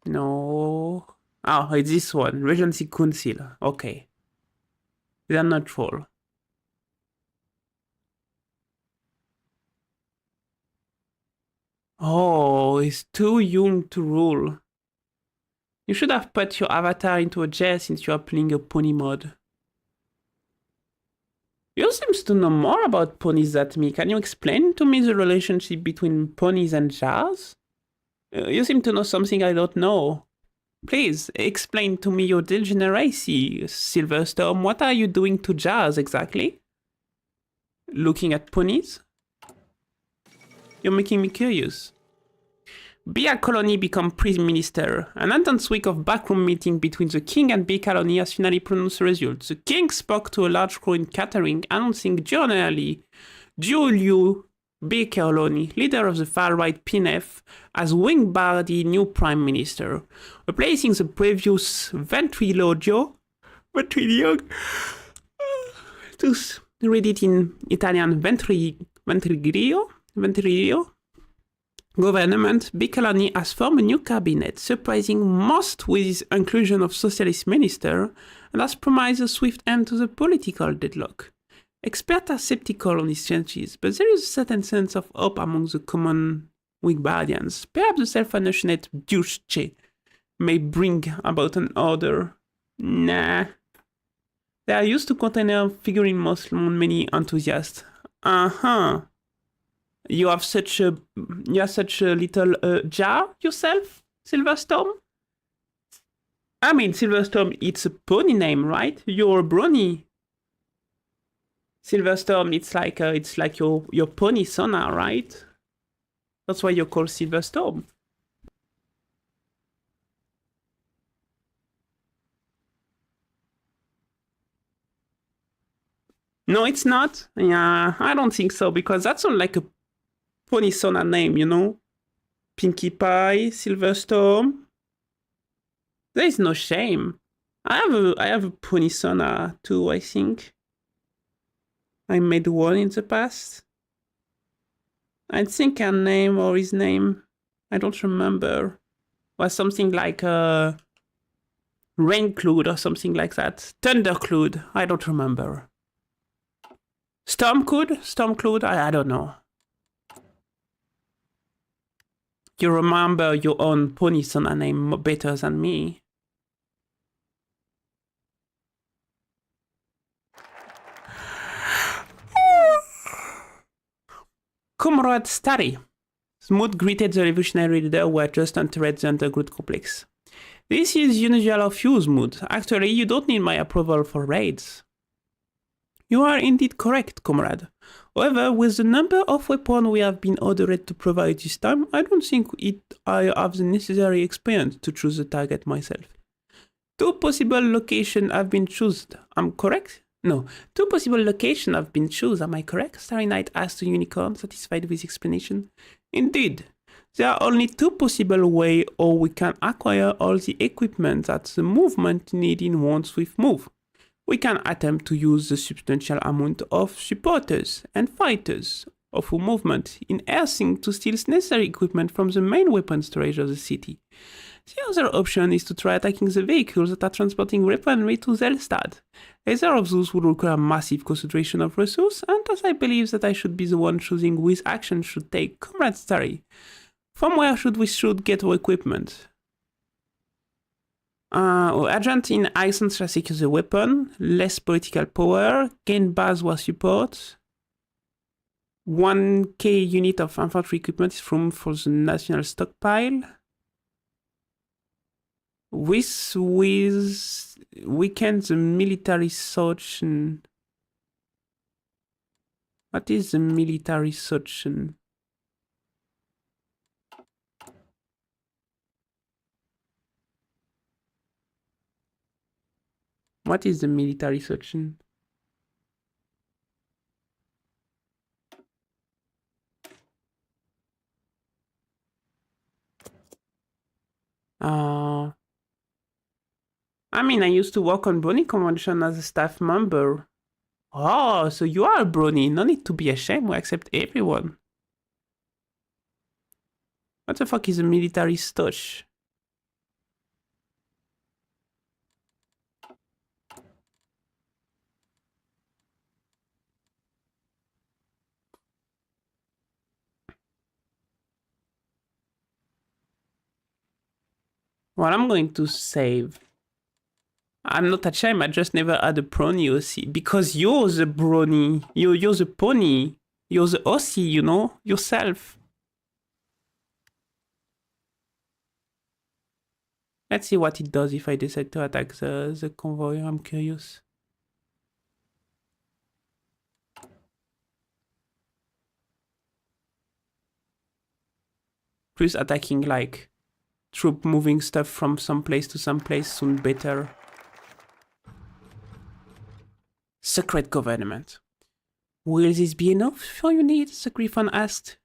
D: No. Oh, it's this one. Regency Council. Okay. They're not troll. Oh, he's too young to rule. You should have put your avatar into a jail since you are playing a pony mod. You seem to know more about ponies than me. Can you explain to me the relationship between ponies and jars? You seem to know something I don't know. Please, explain to me your degeneracy, Silverstorm. What are you doing to jars exactly? Looking at ponies? You're making me curious. Beakolini become Prime Minister. An intense week of backroom meeting between the King and Beakolini has finally pronounced the results. The King spoke to a large crowd in Katerinburg, announcing journally Giulio Beakolini, leader of the far-right PNF, as Wingfried new Prime Minister, replacing the previous Ventriloquio, to read it in Italian, Ventriloquio, government. Beakolini has formed a new cabinet, surprising most with his inclusion of socialist minister, and has promised a swift end to the political deadlock. Experts are skeptical on his chances, but there is a certain sense of hope among the common Wingbardians. Perhaps the self-announced Duce may bring about an order. Nah. They are used to container figuring most many enthusiasts. You have such a little jar yourself, Silverstorm? I mean, Silverstorm, it's a pony name, right? You're a brony. Silverstorm, it's like your pony Sona, right? That's why you're called Silverstorm. No, it's not. Yeah, I don't think so, because that sounds like a pony sauna name, you know? Pinkie Pie, Silverstorm. There is no shame. I have a pony sauna too, I think. I made one in the past. I think her name or his name, I don't remember, was something like Raincloud or something like that. Thundercloud, I don't remember. Stormcloud, I don't know. You remember your own pony sauna name better than me. Comrade Starry. Smoot greeted the revolutionary leader who had just entered the underground complex. This is unusual of you, Smoot. Actually, you don't need my approval for raids. You are indeed correct, comrade. However, with the number of weapons we have been ordered to provide this time, I don't think I have the necessary experience to choose the target myself. 2 possible locations have been chosen. I'm correct? No. 2 possible locations have been chosen. Am I correct? Starry Night asked the unicorn, satisfied with explanation. Indeed. There are only 2 possible ways or we can acquire all the equipment that the movement needs in one swift move. We can attempt to use the substantial amount of supporters and fighters of our movement in airsing to steal necessary equipment from the main weapon storage of the city. The other option is to try attacking the vehicles that are transporting weaponry to Zelstad. Either of those would require massive concentration of resources, and as I believe that I should be the one choosing which action should take, Comrade Starry, from where should we get our equipment? Our agent in Iceland shall secure the weapon, less political power, gain base war support, 1k unit of infantry equipment is room for the national stockpile. With weaken the military search. What is the military search? What is the military search? I mean, I used to work on Brony Convention as a staff member. Oh, so you are a Brony. No need to be ashamed. We accept everyone. What the fuck is a military stouch? Well, I'm going to save. I'm not ashamed, I just never had a brony OC. Because you're the brony. You're the pony. You're the OC, you know? Yourself. Let's see what it does if I decide to attack the convoy. I'm curious. Plus attacking like troop moving stuff from some place to some place soon better. Secret government. Will this be enough for your needs? The Griffon asked.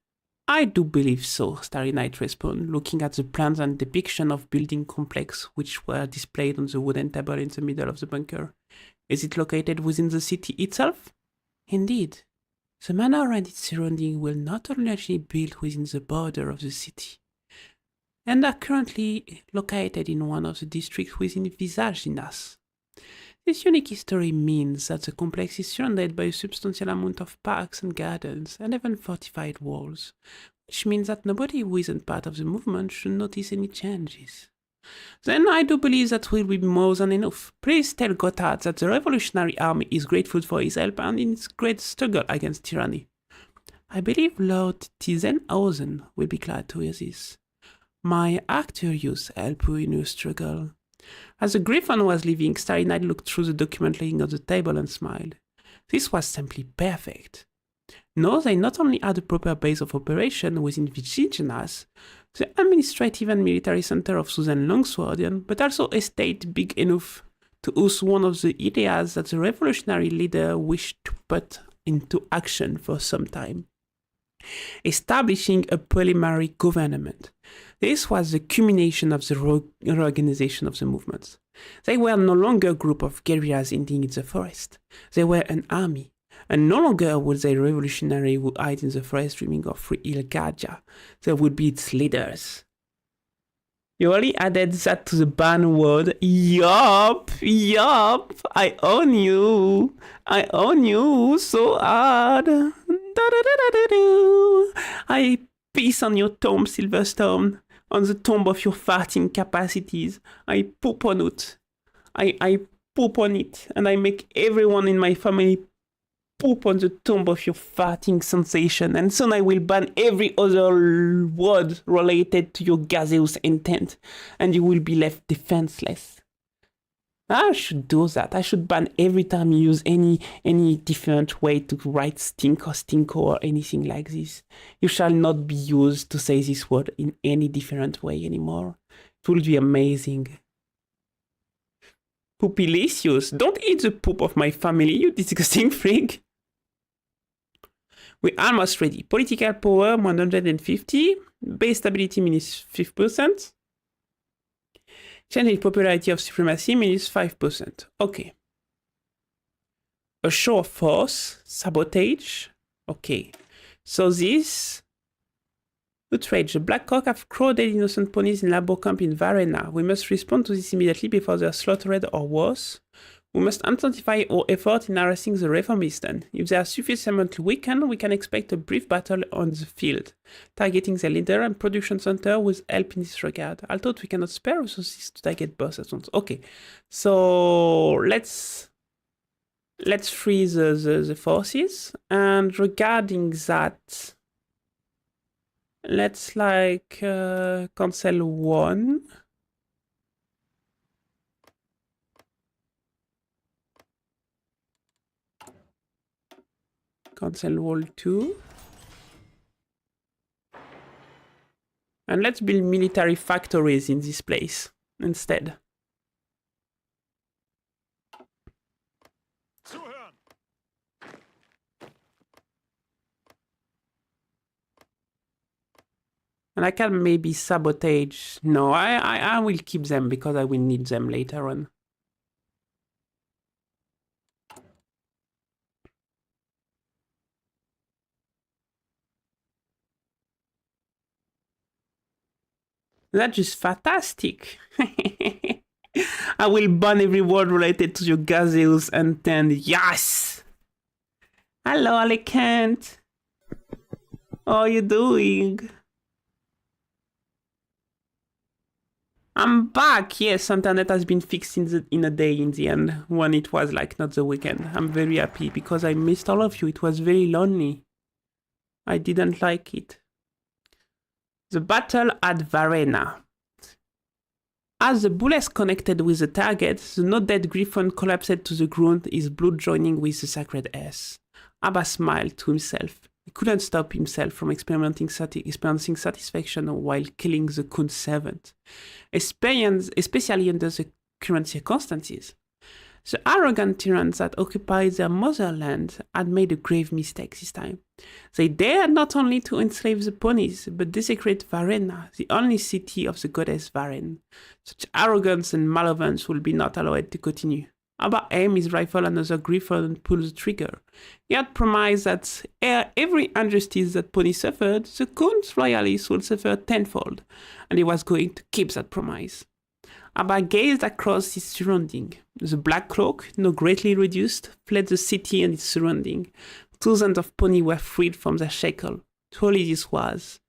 D: I do believe so, Starry Night responded, looking at the plans and depiction of building complex which were displayed on the wooden table in the middle of the bunker. Is it located within the city itself? Indeed. The manor and its surrounding will not only be built within the border of the city, and are currently located in one of the districts within Visaginas. This unique history means that the complex is surrounded by a substantial amount of parks and gardens, and even fortified walls, which means that nobody who isn't part of the movement should notice any changes. Then I do believe that will be more than enough. Please tell Gotthard that the Revolutionary Army is grateful for his help and in its great struggle against tyranny. I believe Lord Tizenhausen will be glad to hear this. My actual use help you in your struggle. As the Griffon was leaving, Starry Night looked through the document laying on the table and smiled. This was simply perfect. Now they not only had a proper base of operation within Vigiginas, the administrative and military center of Susan Longswordian, but also a state big enough to host one of the ideas that the revolutionary leader wished to put into action for some time: establishing a parliamentary government. This was the culmination of the reorganization of the movements. They were no longer a group of guerrillas hiding in the forest. They were an army. And no longer would they revolutionary who hide in the forest dreaming of free Ilgaja. They would be its leaders. You only added that to the ban word. Yup, I own you. I own you so hard. I piss on your tomb, Silverstone, on the tomb of your farting capacities. I poop on it. I poop on it, and I make everyone in my family poop on the tomb of your farting sensation, and soon I will ban every other word related to your gaseous intent, and you will be left defenseless. I should do that. I should ban every time you use any different way to write stinko or anything like this. You shall not be used to say this word in any different way anymore. It will be amazing. Poopilicious. Don't eat the poop of my family, you disgusting freak. We're almost ready. Political power, 150. Base stability, minus 5%. Change in popularity of supremacy, minus 5%. Okay. A show of force, sabotage. Okay. So this outrage. The Black Cock have crowded innocent ponies in labor camp in Varena. We must respond to this immediately before they are slaughtered or worse. We must intensify our effort in harassing the reformists then. If they are sufficiently weakened, we can expect a brief battle on the field. Targeting the leader and production center will help in this regard. I thought we cannot spare resources to target both at once. Okay, so let's free the forces. And regarding that, let's like cancel one. Cancel wall 2. And let's build military factories in this place instead. And I can maybe sabotage. No, I will keep them because I will need them later on. That's just fantastic. I will ban every word related to your gaseous intent. Yes! Hello, Alicant. How are you doing? I'm back. Yes, internet has been fixed in a day in the end, when it was like not the weekend. I'm very happy because I missed all of you. It was very lonely. I didn't like it. The battle at Varena. As the bullets connected with the target, the not-dead griffin collapsed to the ground, his blood joining with the sacred S. Abba smiled to himself. He couldn't stop himself from experiencing satisfaction while killing the Khun's servant, especially under the current circumstances. The arrogant tyrants that occupied their motherland had made a grave mistake this time. They dared not only to enslave the ponies, but desecrate Varena, the only city of the goddess Varen. Such arrogance and malevolence will be not allowed to continue. Abba aimed his rifle at another griffin and pulled the trigger. He had promised that every injustice that pony suffered, the Khun's loyalists would suffer tenfold, and he was going to keep that promise. Abba gazed across his surrounding. The Black Cloak, now greatly reduced, fled the city and its surrounding. Thousands of ponies were freed from their shackle. Truly this was.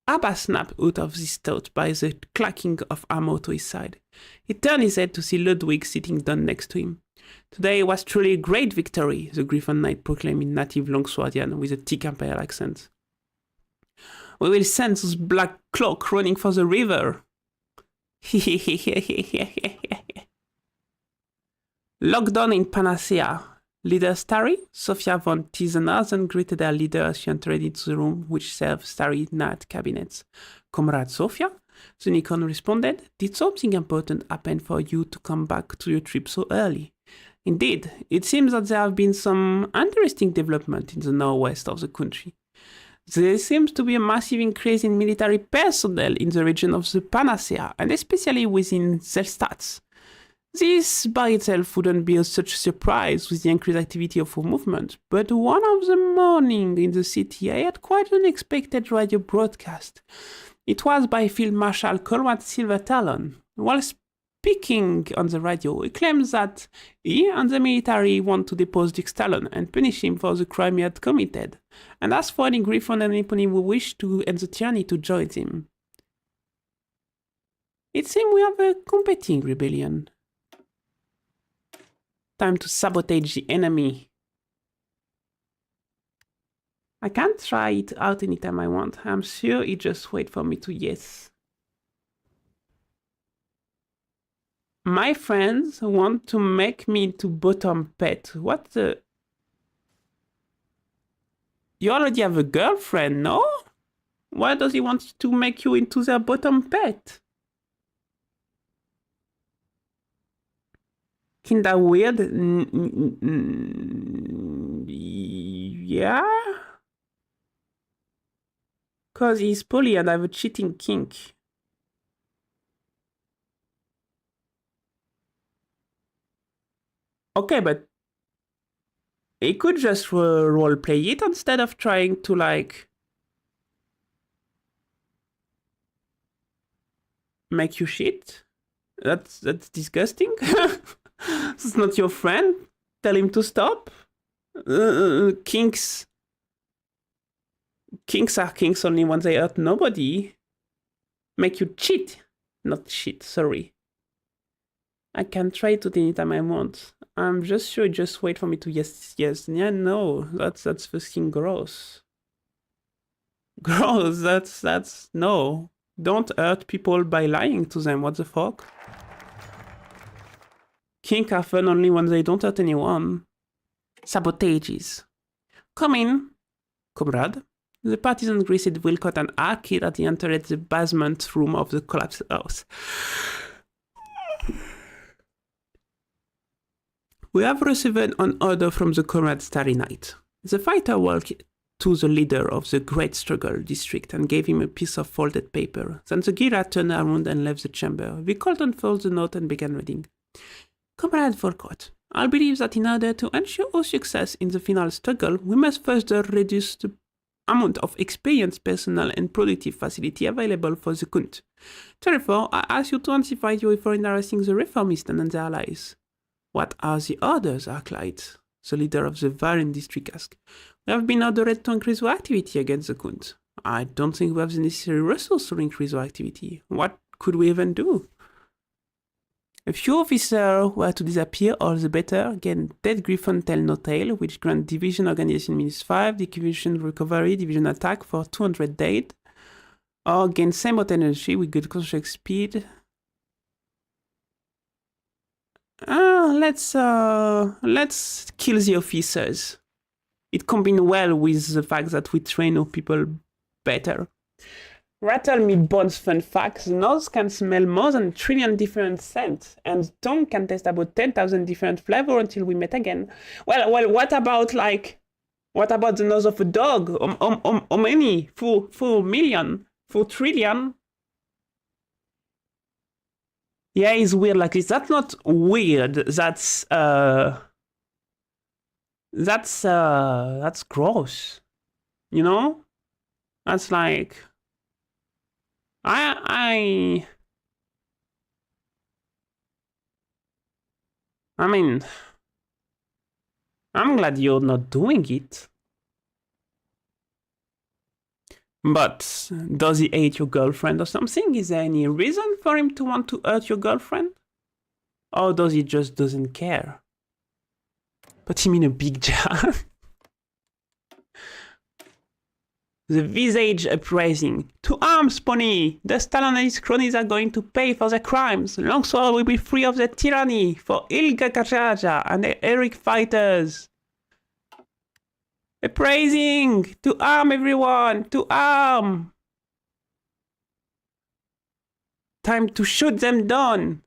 D: Abba snapped out of this thought by the clacking of armor to his side. He turned his head to see Ludwig sitting down next to him. Today was truly a great victory, the Griffin Knight proclaimed in native Longswordian with a thick Imperial accent. We will send those Black Cloak running for the river. Lockdown in Panacea. Leader Starry, Sophia von Tiesenhausen greeted her leader as she entered into the room which served Starry night cabinets. Comrade Sophia, The Nikon responded, "Did something important happen for you to come back to your trip so early?" Indeed, it seems that there have been some interesting development in the northwest of the country. There seems to be a massive increase in military personnel in the region of the Panacea, and especially within Zelstadt. This by itself wouldn't be such a surprise with the increased activity of our movement, but one of the morning in the city I had quite an unexpected radio broadcast. It was by Field Marshal Conrad Silvertalon. While speaking on the radio, he claims that he and the military want to depose Dick Stallone and punish him for the crime he had committed, and ask for any Griffon and anybody who wish to end the tyranny to join him. It seems we have a competing rebellion. Time to sabotage the enemy. I can try it out anytime I want. I'm sure he just wait for me to yes. My friends want to make me into bottom pet. What the? You already have a girlfriend, no? Why does he want to make you into their bottom pet? Kinda weird. Yeah? Cause he's poly and I have a cheating kink. Okay, but he could just roleplay it instead of trying to like make you shit. That's disgusting. It's not your friend. Tell him to stop. Kinks are kinks only when they hurt nobody. Make you cheat, not shit. Sorry. I can try it anytime I want. I'm just sure. Just wait for me to yes. Yeah, no. That's fucking gross. Gross. That's no. Don't hurt people by lying to them. What the fuck? Kink are fun only when they don't hurt anyone. Sabotages. Come in, comrade. The partisan greased Wilcott and Arcade at the entered the basement room of the collapsed house. We have received an order from the comrade Starry Night. The fighter walked to the leader of the Great Struggle district and gave him a piece of folded paper. Then the Gira turned around and left the chamber. Wilcott unfolded the note and began reading. Comrade Volcott, I believe that in order to ensure our success in the final struggle, we must further reduce the amount of experienced personnel and productive facility available for the Kunt. Therefore, I ask you to intensify your effort in harassing the reformists and their allies. What are the orders, Arclight? The leader of the Varen district asked. We have been ordered to increase our activity against the Kunt. I don't think we have the necessary resources to increase our activity. What could we even do? A few officers were to disappear, all the better. Again, Dead Griffon Tell No Tale, which grant Division Organization -5, Division Recovery, Division Attack for 200 dead. Or gain same amount energy with good construction speed. Let's kill the officers. It combines well with the fact that we train our people better. Rattle me bones fun facts. The nose can smell more than 1 trillion different scents, and the tongue can taste about 10,000 different flavors until we meet again. Well, what about the nose of a dog? How many? 4 million? 4 trillion? Yeah, it's weird like this. That's not weird. That's gross. You know? That's like I mean, I'm glad you're not doing it. But does he hate your girlfriend or something? Is there any reason for him to want to hurt your girlfriend? Or does he just doesn't care? Put him in a big jar. The visage uprising. To arms, Pony! The Stalin and his cronies are going to pay for their crimes. Longsword will be free of their tyranny for Ilga Kachaja and their heroic fighters. Uprising! To arm, everyone! To arm! time to shoot them down.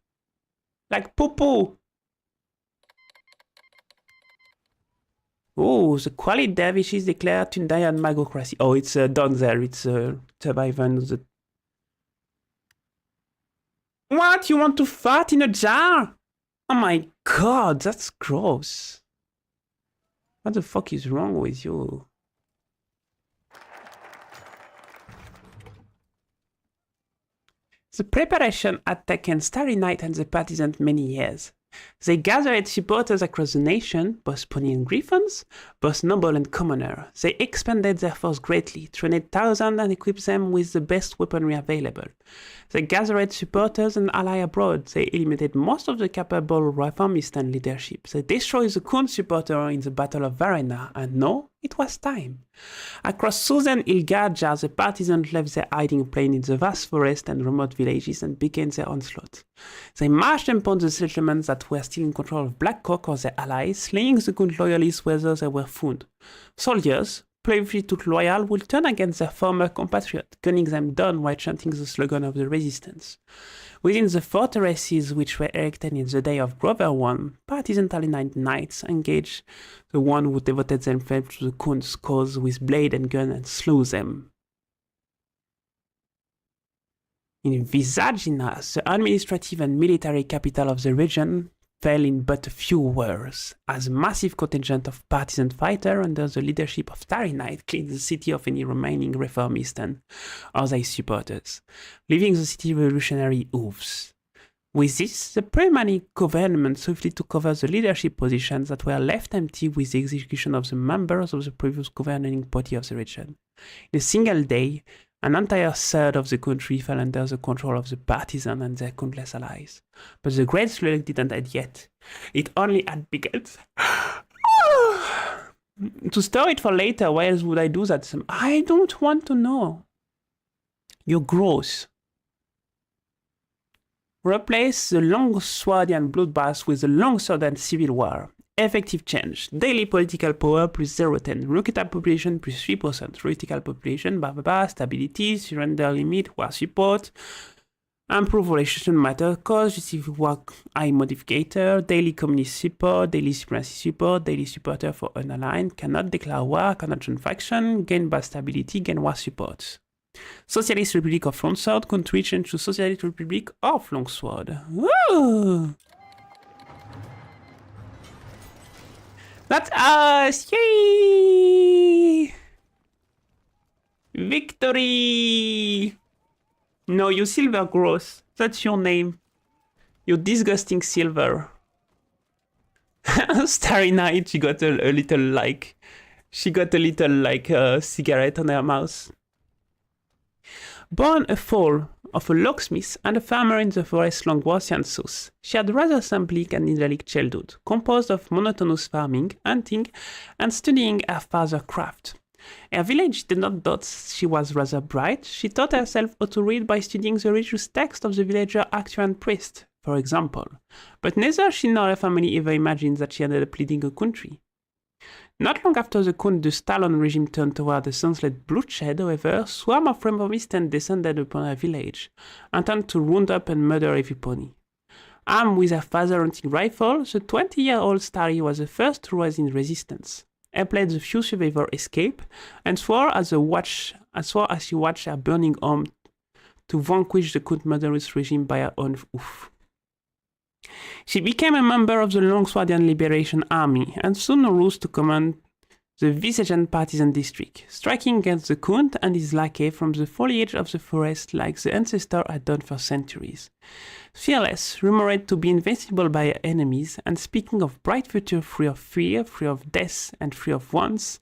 D: Like poo-poo. Oh, the quality dervish is declared to die on magocracy. Oh, it's down there. It's surviving the... What? You want to fart in a jar? Oh my god, that's gross. What the fuck is wrong with you? The preparation had taken Starry Night and the partisans many years. They gathered supporters across the nation, both pony and griffons, both noble and commoner. They expanded their force greatly, trained thousands and equipped them with the best weaponry available. They gathered supporters and allies abroad. They eliminated most of the capable reformist and leadership. They destroyed the Khund supporter in the Battle of Varena, and now it was time. Across southern Ilgadja, the partisans left their hiding place in the vast forest and remote villages and began their onslaught. They marched upon the settlements that were still in control of Blackcock or their allies, slaying the Khund loyalists whether they were found. Soldiers, bravely to loyal, would turn against their former compatriots, gunning them down while chanting the slogan of the resistance. Within the fortresses which were erected in the day of Grover I, partisan Talinite knights engaged the one who devoted themselves to the Khund's cause with blade and gun and slew them. In Visagina, the administrative and military capital of the region, fell in but a few hours, as a massive contingent of partisan fighters under the leadership of Starry Night cleared the city of any remaining reformists and other supporters, leaving the city revolutionary hooves. With this, the pre-Mani government swiftly took over the leadership positions that were left empty with the execution of the members of the previous governing body of the region. In a single day, an entire third of the country fell under the control of the partisans and their countless allies. But the great slaughter didn't end yet. It only had begun. To store it for later, why else would I do that? I don't want to know. You're gross. Replace the long Swardian bloodbath with the long Southern Civil War. Effective change. Daily political power plus 0.10. Local population plus 3%. Political population, blah blah blah. Stability, surrender limit, war support. Improve relationship matter cause, justice work high modificator, daily communist support, daily supremacy support, daily supporter for unaligned, cannot declare war, cannot join faction, gain bad stability, gain war support. Socialist Republic of Longsword, country change to Socialist Republic of Longsword. Woo! That's us! Yay! Victory! No, you Silver Gross. That's your name. You disgusting Silver. Starry Night, she got a little like... She got a little like cigarette on her mouth. Born a foal of a locksmith and a farmer in the forest Longworthian South, she had rather simplistic and idyllic childhood, composed of monotonous farming, hunting, and studying her father's craft. Her village did not doubt she was rather bright. She taught herself how to read by studying the religious text of the villager Arcturian priest, for example. But neither she nor her family ever imagined that she ended up leading a country. Not long after the Khund de Stalon regime turned toward the sunset bloodshed, however, a swarm of reformists descended upon her village, intent to round up and murder every pony. Armed with her father's hunting rifle, the 20-year-old Starry was the first to rise in resistance. Her played the few survivors escape, and swore as she watched her burning home to vanquish the Khund murderous regime by her own hoof. She became a member of the Longswardian Liberation Army and soon rose to command the Visagian partisan district, striking against the Khund and his lackey from the foliage of the forest like the ancestor had done for centuries. Fearless, rumored to be invincible by her enemies, and speaking of bright future free of fear, free of death, and free of wants,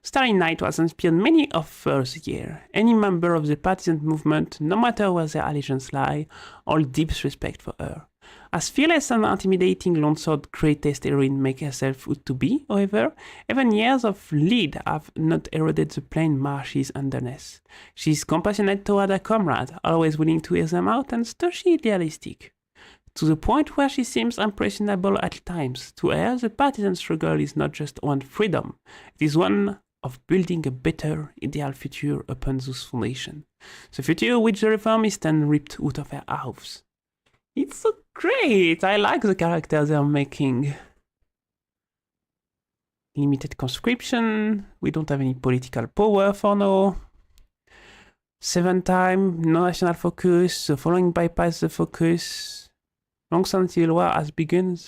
D: Starry Night was inspired many of her years. Any member of the partisan movement, no matter where their allegiance lie, all deep respect for her. As fearless and intimidating Longsword's greatest heroine make herself out to be, however, even years of lead have not eroded the plain marshes underneath. She is compassionate toward her comrades, always willing to hear them out and staunchly idealistic. To the point where she seems impressionable at times. To her, the partisan struggle is not just one freedom, it is one of building a better ideal future upon those foundations. The future which the reformists stand ripped out of their house. It's so great! I like the characters they're making. Limited conscription. We don't have any political power for now. 7 time, no national focus. The following bypass the focus. Long-standing civil war has begun.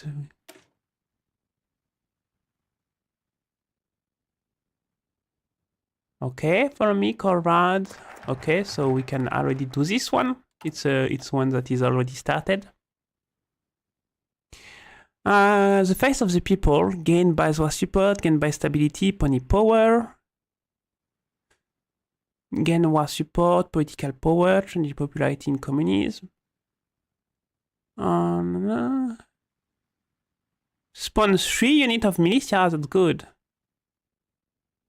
D: Okay, follow me, Conrad. Okay, so we can already do this one. It's one that is already started. The face of the people, gained by their support, gained by stability, pony power. Gain war support, political power, change popularity in communism. Spawn 3 units of militia, that's good.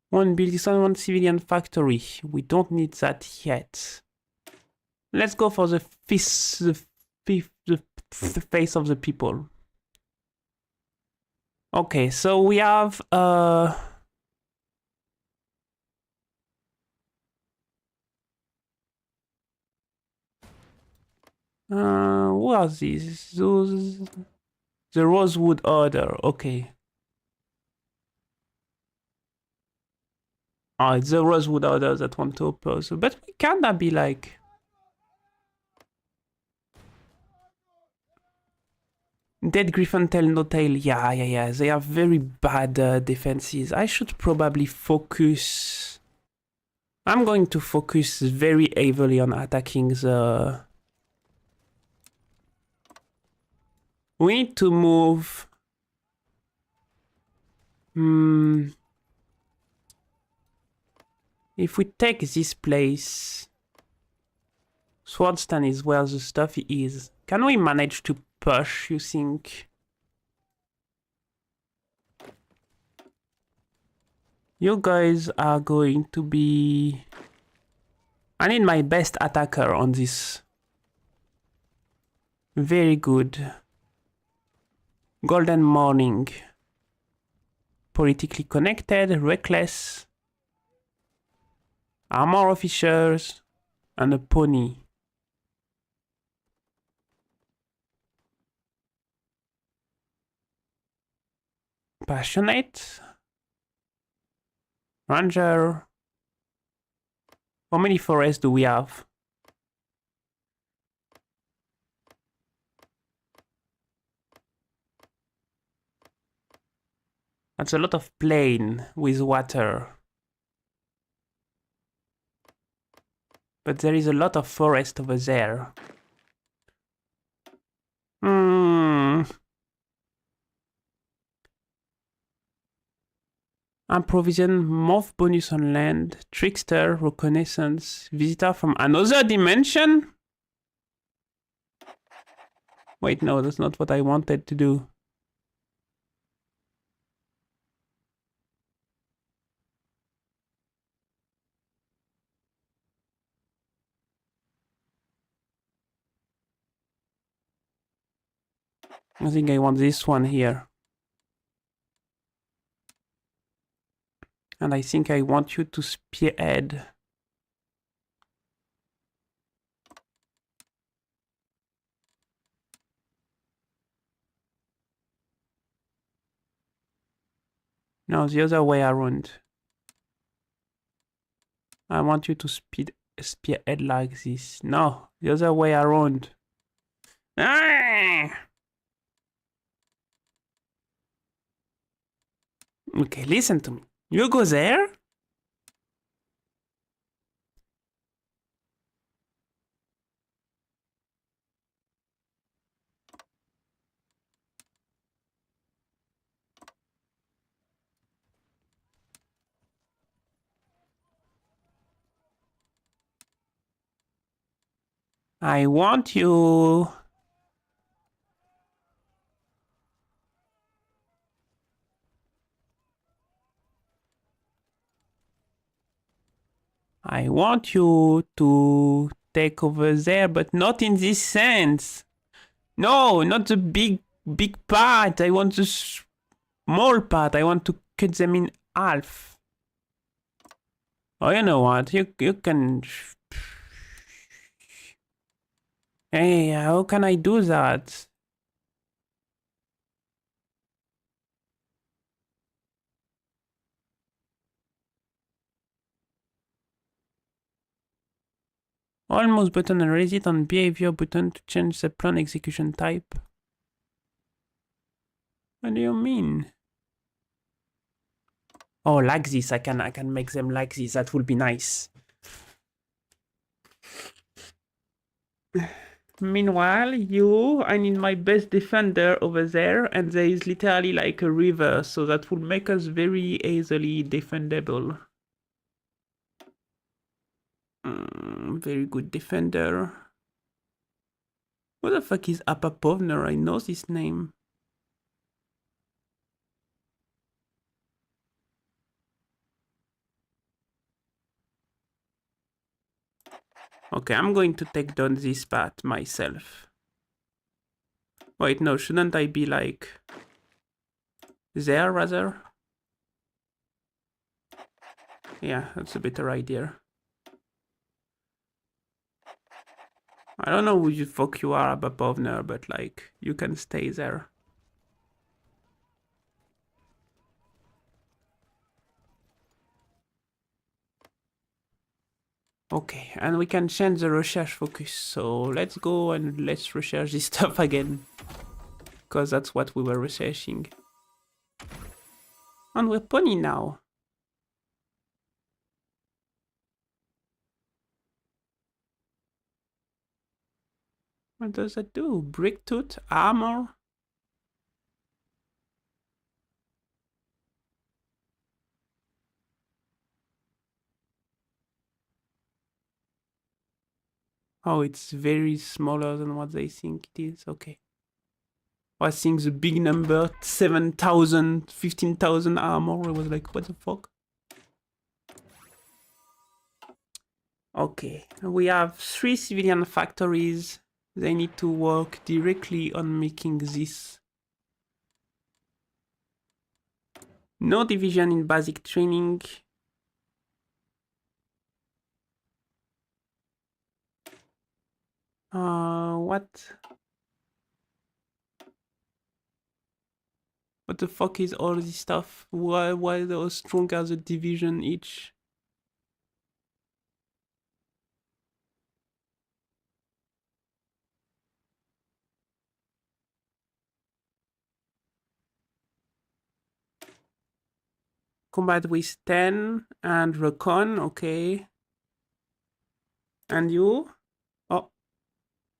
D: One building, one civilian factory. We don't need that yet. Let's go for the face of the people. Okay, so we have who are these? Those, the Rosewood Order. Okay. Oh, it's the Rosewood Order that want to oppose. But can that be like? Dead Griffin Tail, no tail. Yeah. They have very bad defenses. I should probably focus. I'm going to focus very heavily on attacking the. We need to move. If we take this place, Swordstand is where the stuff is. Can we manage to push, you think? You guys are going to be... I need my best attacker on this. Very good. Golden Morning. Politically connected, reckless. Armor officers. And a pony. Passionate. Ranger. How many forests do we have? That's a lot of plain with water. But there is a lot of forest over there. Provision, morph bonus on land, trickster, reconnaissance, visitor from another dimension? Wait, no, that's not what I wanted to do. I think I want this one here. And I think I want you to spearhead. No, the other way around. I want you to spearhead like this. No, the other way around. Ah! Okay, listen to me. You go there. I want you. I want you to take over there, but not in this sense. No, not the big part. I want the small part. I want to cut them in half. Oh, you know what? You can... Hey, how can I do that? Almost button and raise it on behavior button to change the plan execution type. What do you mean? Oh, like this. I can make them like this. That would be nice. Meanwhile, I need my best defender over there, and there is literally like a river, so that will make us very easily defendable. Very good defender. What the fuck is Apapovner? I know this name. Okay, I'm going to take down this part myself. Wait, no, shouldn't I be like there rather? Yeah, that's a better idea. I don't know who the fuck you are, Abapovner, but like, you can stay there. Okay, and we can change the research focus, so let's go and let's research this stuff again. Because that's what we were researching. And we're pony now. What does that do? Brick tooth, armor? Oh, it's very smaller than what they think it is. Okay. I think the big number, 7,000, 15,000 armor. I was like, what the fuck? Okay, we have 3 civilian factories. They need to work directly on making this. No division in basic training. What? What the fuck is all this stuff? Why those strong as a division each? Combat with 10 and recon, okay. And you? Oh,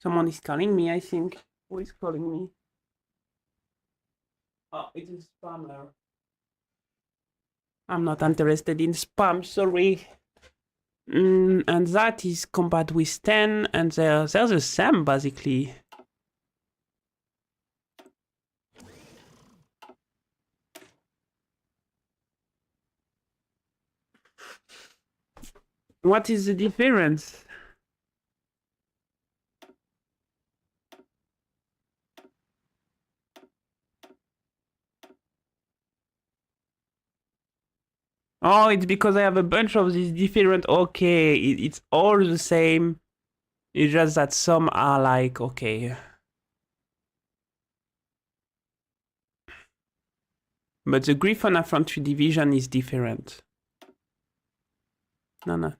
D: someone is calling me, I think. Who is calling me? Oh, it is spammer. I'm not interested in spam, sorry. And that is combat with 10, and there's the same, basically. What is the difference? Oh, it's because I have a bunch of these different... Okay, it's all the same. It's just that some are like, okay. But the Griffon Infantry Division is different. No.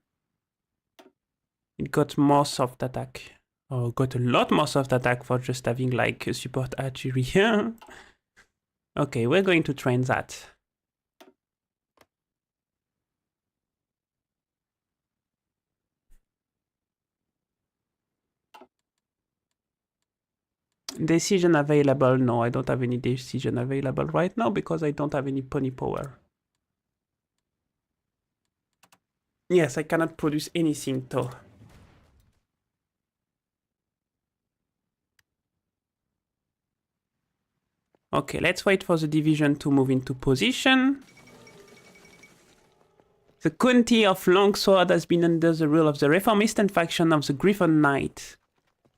D: It got more soft attack. Oh, got a lot more soft attack for just having like a support archery. Okay, we're going to train that. Decision available? No, I don't have any decision available right now because I don't have any pony power. Yes, I cannot produce anything though. Okay, let's wait for the division to move into position. The county of Longsword has been under the rule of the Reformist faction of the Griffon Knight.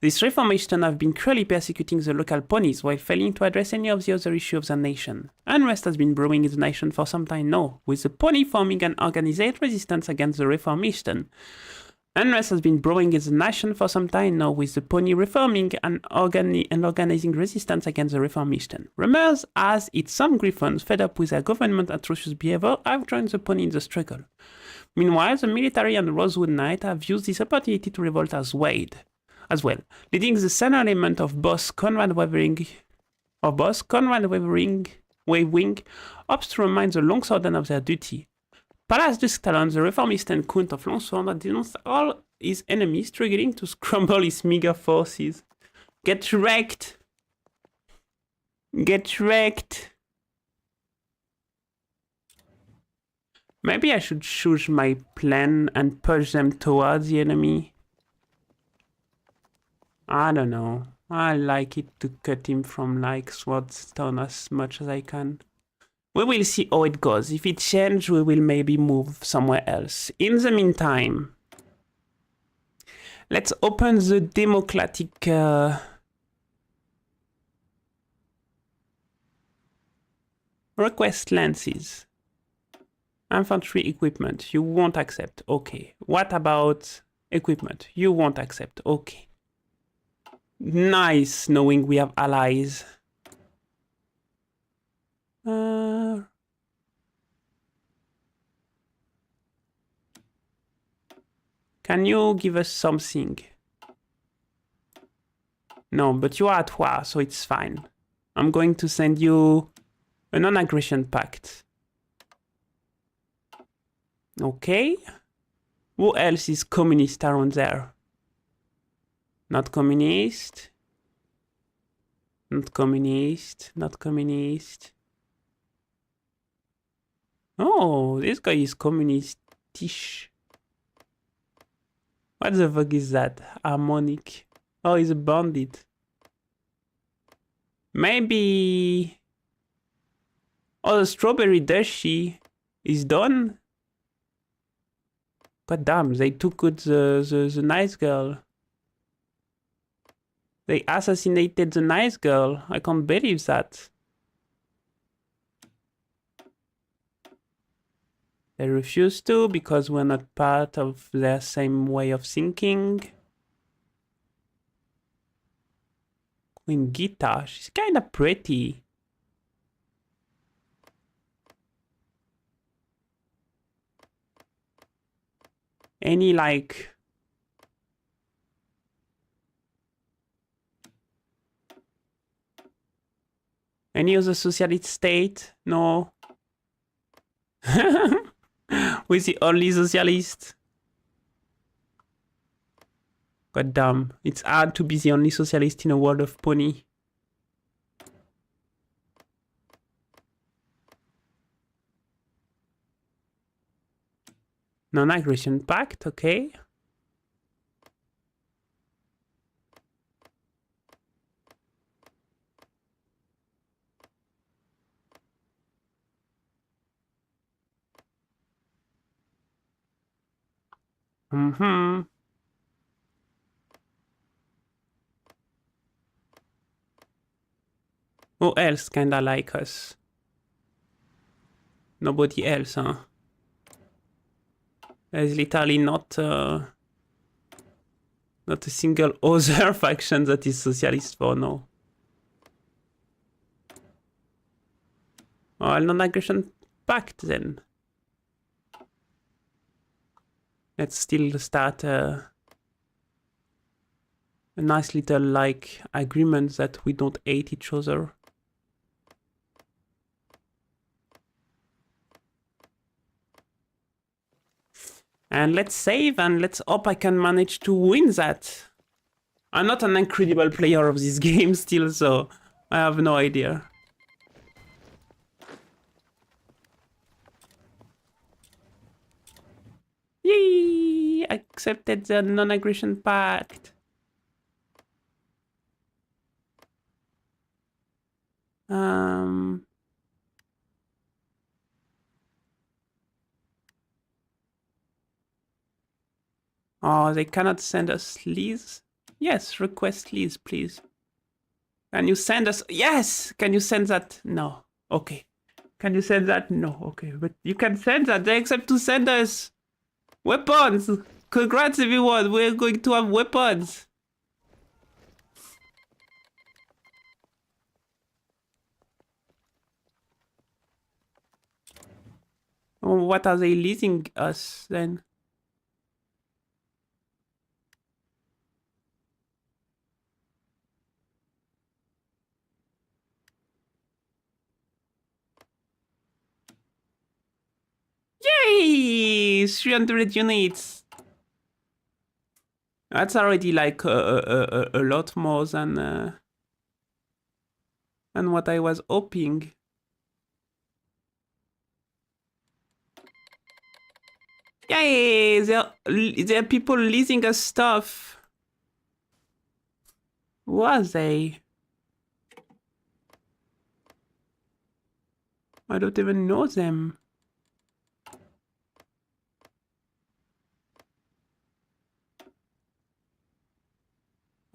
D: These reformations have been cruelly persecuting the local ponies while failing to address any of the other issues of the nation. Unrest has been brewing in the nation for some time now, with the pony forming an organized resistance against the reformation. Unrest has been brewing in the nation for some time now, with the pony reforming and organizing resistance against the reformation. Rumors has it some griffons, fed up with their government's atrocious behavior, have joined the pony in the struggle. Meanwhile, the military and the Rosewood Knight have used this opportunity to revolt as well, leading the center element of boss Conrad Wavering hopes to remind the Longsworden of their duty. Palace Dusktalon, the reformist and Count of Longsword, denounced all his enemies, struggling to scramble his meager forces. Get wrecked! Get wrecked! Maybe I should choose my plan and push them towards the enemy. I don't know. I like it to cut him from like Swordstone as much as I can. We will see how it goes. If it changes, we will maybe move somewhere else. In the meantime, let's open the democratic request lances. Infantry equipment, you won't accept. Okay. What about equipment? You won't accept. Okay. Nice knowing we have allies. Can you give us something? No, but you are at war, so it's fine. I'm going to send you a non-aggression pact. Okay. Who else is communist around there? Not communist. Not communist. Not communist. Oh, this guy is communist-ish. What the fuck is that? Harmonic. Oh, he's a bandit. Maybe... Oh, the strawberry duchy is done? God damn, they took out the nice girl. They assassinated the nice girl. I can't believe that. They refuse to because we're not part of their same way of thinking. Queen Gita, she's kinda pretty. Any like... Any other socialist state? No. We're the only socialist. God damn, it's hard to be the only socialist in a world of pony. Non-aggression pact, okay. Mm-hmm. Who else kinda like us? Nobody else, huh? There's literally not a single other faction that is socialist for now. Oh, non-aggression pact then. Let's still start a nice little like agreement that we don't hate each other. And let's save and let's hope I can manage to win that. I'm not an incredible player of this game still, so I have no idea. Yay! Accepted the non-aggression pact. Oh, they cannot send us leads. Yes, request lease, please. Can you send us? Yes! Can you send that? No. Okay. Can you send that? No. Okay. But you can send that. They accept to send us weapons. Congrats, everyone. We're going to have weapons. Oh, what are they leasing us then? Yay! 300 units. That's already like a lot more than what I was hoping. Yay! There are people leasing us stuff. Who are they? I don't even know them.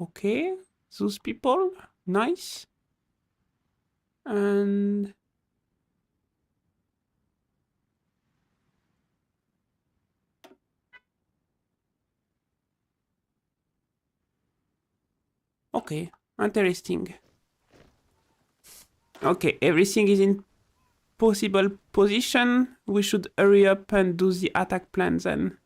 D: Okay, those people, nice. And okay, interesting. Okay, everything is in possible position. We should hurry up and do the attack plan then.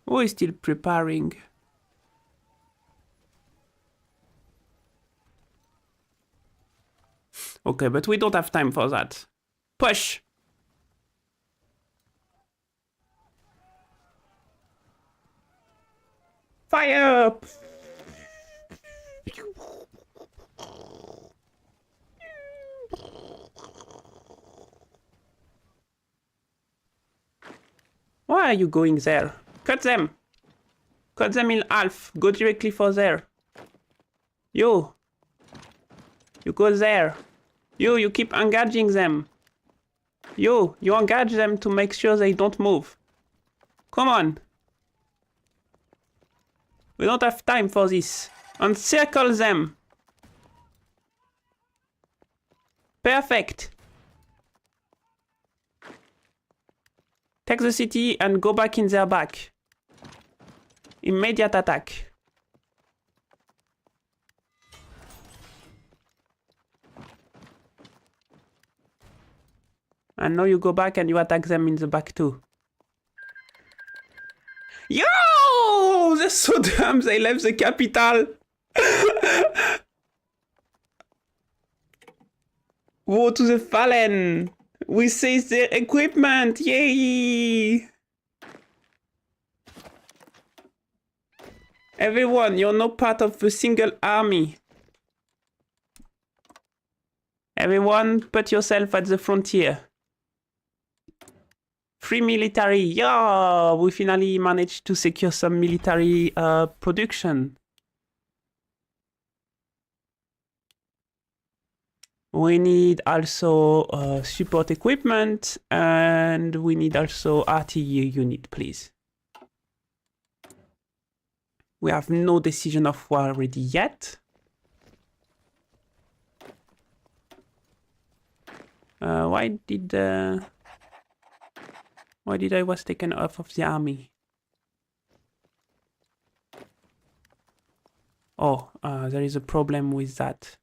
D: Who is still preparing? Okay, but we don't have time for that. Push! Fire! Why are you going there? Cut them! Cut them in half. Go directly for there. You! You go there. You keep engaging them. You engage them to make sure they don't move. Come on. We don't have time for this. Encircle them. Perfect. Take the city and go back in their back. Immediate attack. And now you go back and you attack them in the back too. Yo! They're so dumb, they left the capital. Woe to the fallen. We seized their equipment. Yay! Everyone, you're not part of a single army. Everyone, put yourself at the frontier. Free military. Yeah, we finally managed to secure some military production. We need also support equipment, and we need also artillery unit, please. We have no decision of war ready yet. Why did I was taken off of the army? Oh, there is a problem with that.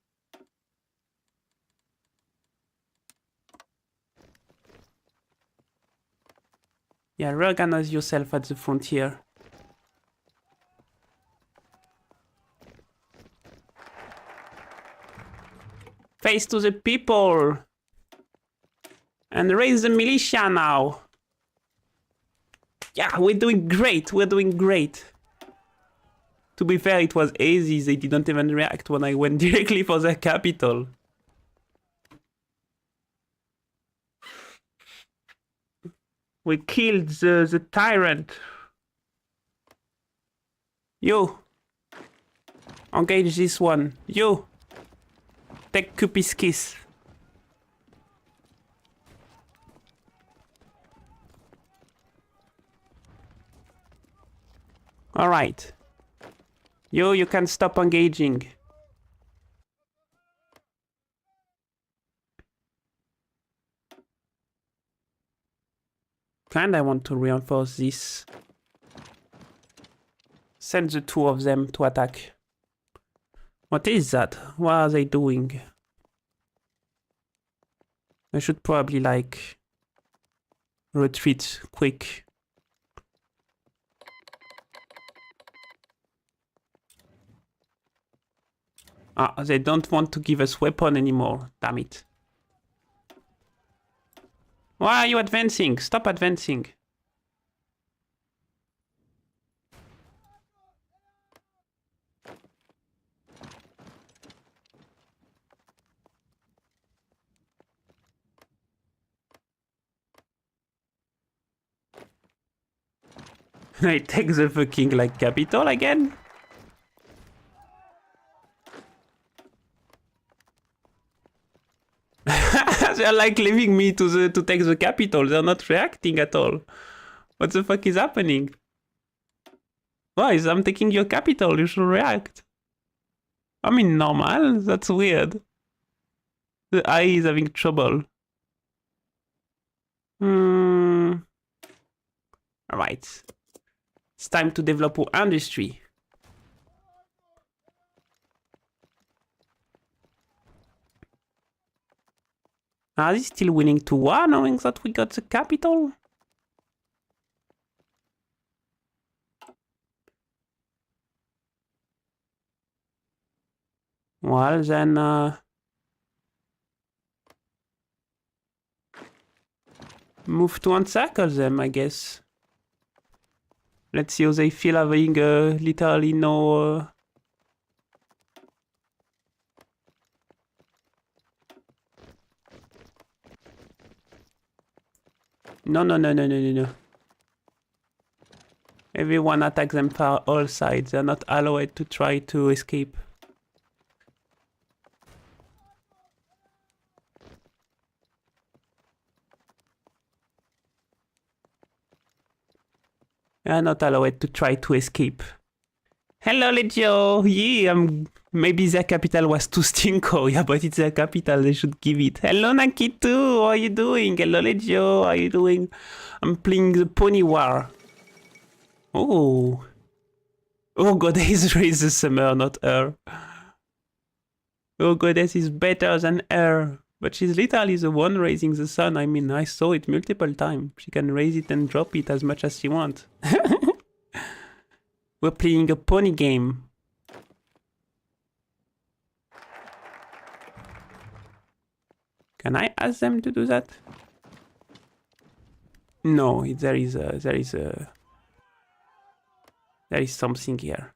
D: Yeah, reorganize yourself at the frontier. Face to the people! And raise the militia now! Yeah, we're doing great, we're doing great. To be fair, it was easy, they didn't even react when I went directly for their capital. We killed the tyrant. You! Engage this one. You! Take Cupid's kiss. Alright. You can stop engaging. And I want to reinforce this. Send the two of them to attack. What is that? What are they doing? I should probably like retreat quick. Ah, they don't want to give us weapon anymore. Damn it. Why are you advancing? Stop advancing. I take the fucking like capital again? They're like leaving me to take the capital. They're not reacting at all. What the fuck is happening? Why is I'm taking your capital? You should react. I mean normal. That's weird. The eye is having trouble. Alright. It's time to develop our industry. Are they still willing to war knowing that we got the capital? Well, then, move to encircle them, I guess. Let's see how they feel having literally no... No. Everyone attack them from all sides. They're not allowed to try to escape. They're not allowed to try to escape. Hello, Legio! Yeah, maybe their capital was too stinko. Yeah, but it's their capital, they should give it. Hello, Nakitu! How are you doing? Hello, Legio! How are you doing? I'm playing the Pony War. Oh. Oh, Goddess raised the summer, not her. Oh, Goddess is better than her. But she's literally the one raising the sun. I mean, I saw it multiple times. She can raise it and drop it as much as she wants. We're playing a pony game. Can I ask them to do that? No, there is something here.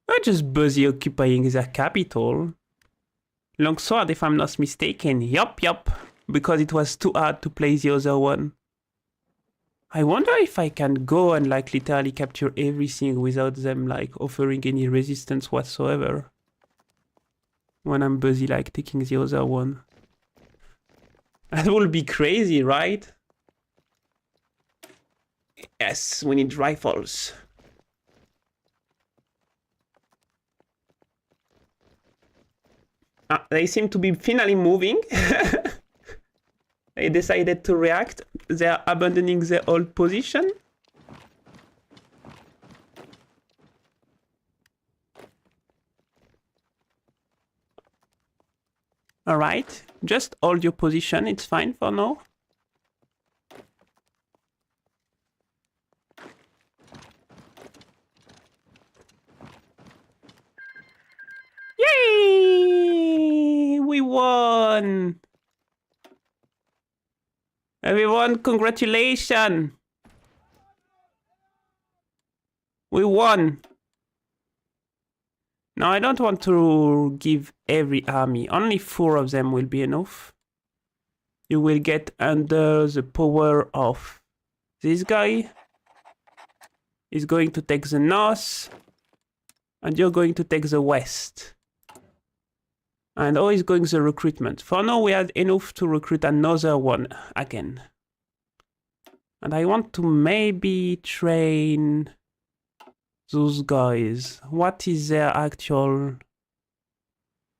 D: We're just busy occupying their capital. Longsword, if I'm not mistaken. Yup. Because it was too hard to play the other one. I wonder if I can go and like literally capture everything without them like offering any resistance whatsoever. When I'm busy like taking the other one. That will be crazy, right? Yes, we need rifles. They seem to be finally moving. They decided to react. They are abandoning their old position. Alright, just hold your position, it's fine for now. Yay! We won! Everyone, congratulations! We won! Now, I don't want to give every army. Only 4 of them will be enough. You will get under the power of this guy. He's going to take the north. And you're going to take the west. And how is going the recruitment? For now, we had enough to recruit another one again. And I want to maybe train those guys. What is their actual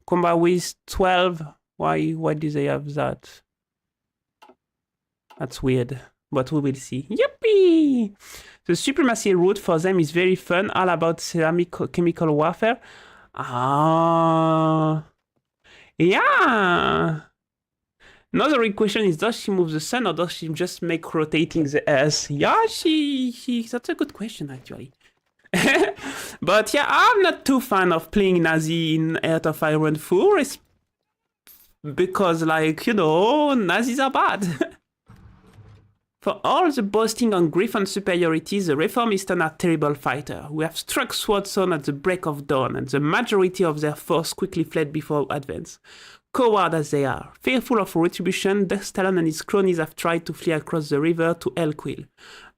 D: combat with 12? Why do they have that? That's weird, but we will see. Yippee! The supremacy route for them is very fun, all about ceramic chemical warfare. Ah, yeah. Another question is, does she move the sun or does she just make rotating the earth? Yeah, that's a good question actually. But yeah, I'm not too fan of playing Nazi in Earth of Iron 4 because, like, you know, Nazis are bad. For all the boasting on Griffon superiority, the Reformists are terrible fighter. We have struck Swordson at the break of dawn, and the majority of their force quickly fled before advance. Coward as they are, fearful of retribution, Dustalon and his cronies have tried to flee across the river to Elquil.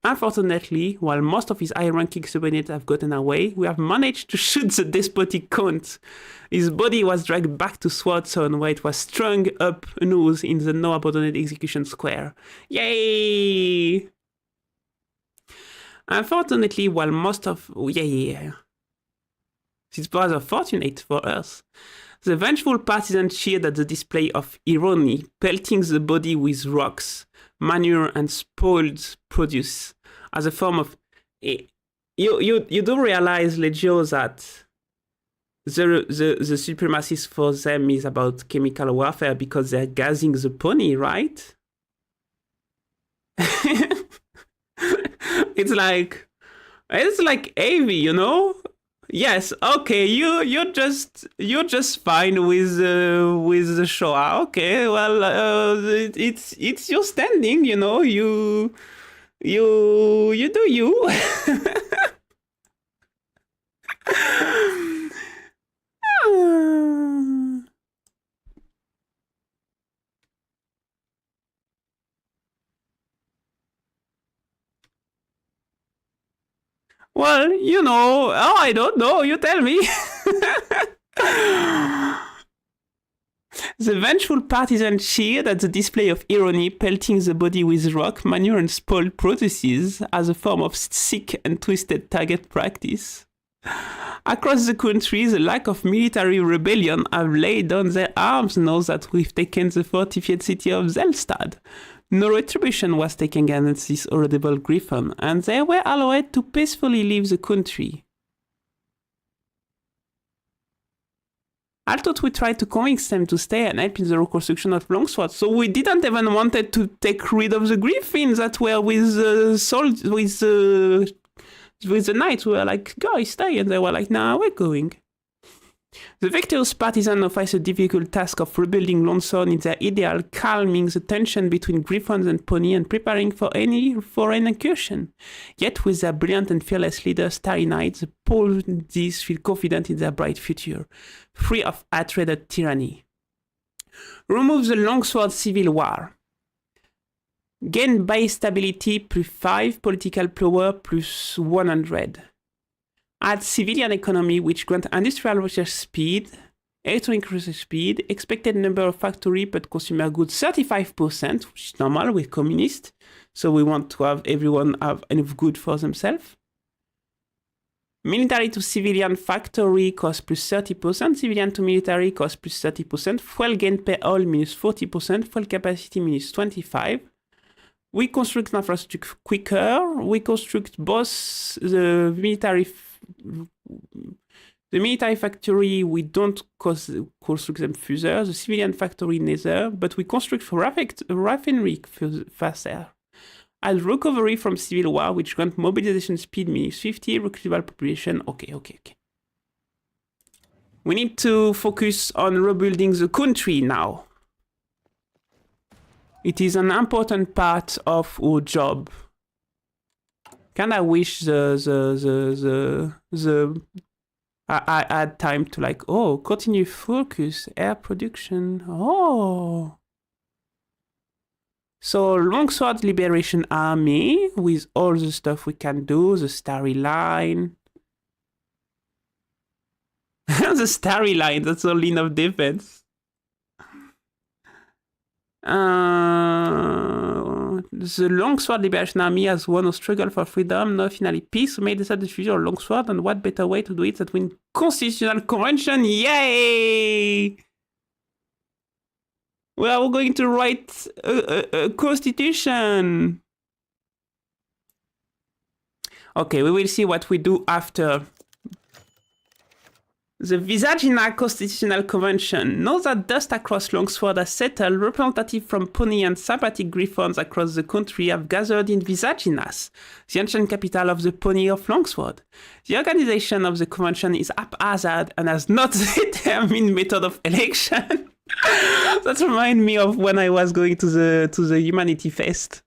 D: Unfortunately, while most of his high-ranking subordinates have gotten away, we have managed to shoot the despotic Count. His body was dragged back to Swordson, where it was strung up a noose in the now-abandoned execution square. Yay! Unfortunately, while most of... This was fortunate for us. The vengeful partisans cheered at the display of irony, pelting the body with rocks, manure and spoiled produce as a form of... You do realize, Legio, that the supremacies for them is about chemical warfare because they're gassing the pony, right? It's like AV, you know? Yes, okay, you're just fine with the Shoah. Okay, well, it's your standing, you know. You do you. Well, you know, I don't know, you tell me. The vengeful partisan cheered at the display of irony, pelting the body with rock, manure and spoiled produces as a form of sick and twisted target practice. Across the country, the lack of military rebellion have laid down their arms now that we've taken the fortified city of Zelstad. No retribution was taken against this horrible griffon, and they were allowed to peacefully leave the country. I thought we tried to convince them to stay and help in the reconstruction of Longsword, so we didn't even wanted to take rid of the griffins that were with the knights. We were like, guys, stay, and they were like, nah, we're going. The victorious partisans face a difficult task of rebuilding Longsword in their ideal, calming the tension between griffons and pony and preparing for any foreign incursion. Yet with their brilliant and fearless leader, Starry Knight, the Pawnees feel confident in their bright future, free of hatred and tyranny. Remove the Longsword Civil War. Gain base stability plus 5, political power plus 100. Add civilian economy, which grant industrial research speed, electronic research speed, expected number of factory but consumer goods 35%, which is normal with communists. So we want to have everyone have enough good for themselves. Military to civilian factory cost plus 30%, civilian to military cost plus 30%, fuel gain per all minus 40%, fuel capacity minus 25%. We construct infrastructure quicker, we construct both the military factory, we don't construct them further, the civilian factory neither, but we construct for refinery faster. Add recovery from civil war, which grant mobilization speed minus 50, recruitable population, okay. We need to focus on rebuilding the country now. It is an important part of our job. Kinda wish I had time to like, oh, continue focus, air production, oh. So Longsword Liberation Army with all the stuff we can do, the Starry Line. The Starry Line, that's all enough defense. The Longsword Liberation Army has won a struggle for freedom, now finally peace. We may decide the future of Longsword, and what better way to do it than win Constitutional Convention? Yay! We are going to write a constitution. Okay, we will see what we do after. The Visagina Constitutional Convention. Now that dust across Longsword has settled, representatives from Pony and sympathetic Griffons across the country have gathered in Visaginas, the ancient capital of the Pony of Longsword. The organization of the convention is haphazard and has not determined method of election. That reminds me of when I was going to the Humanity Fest.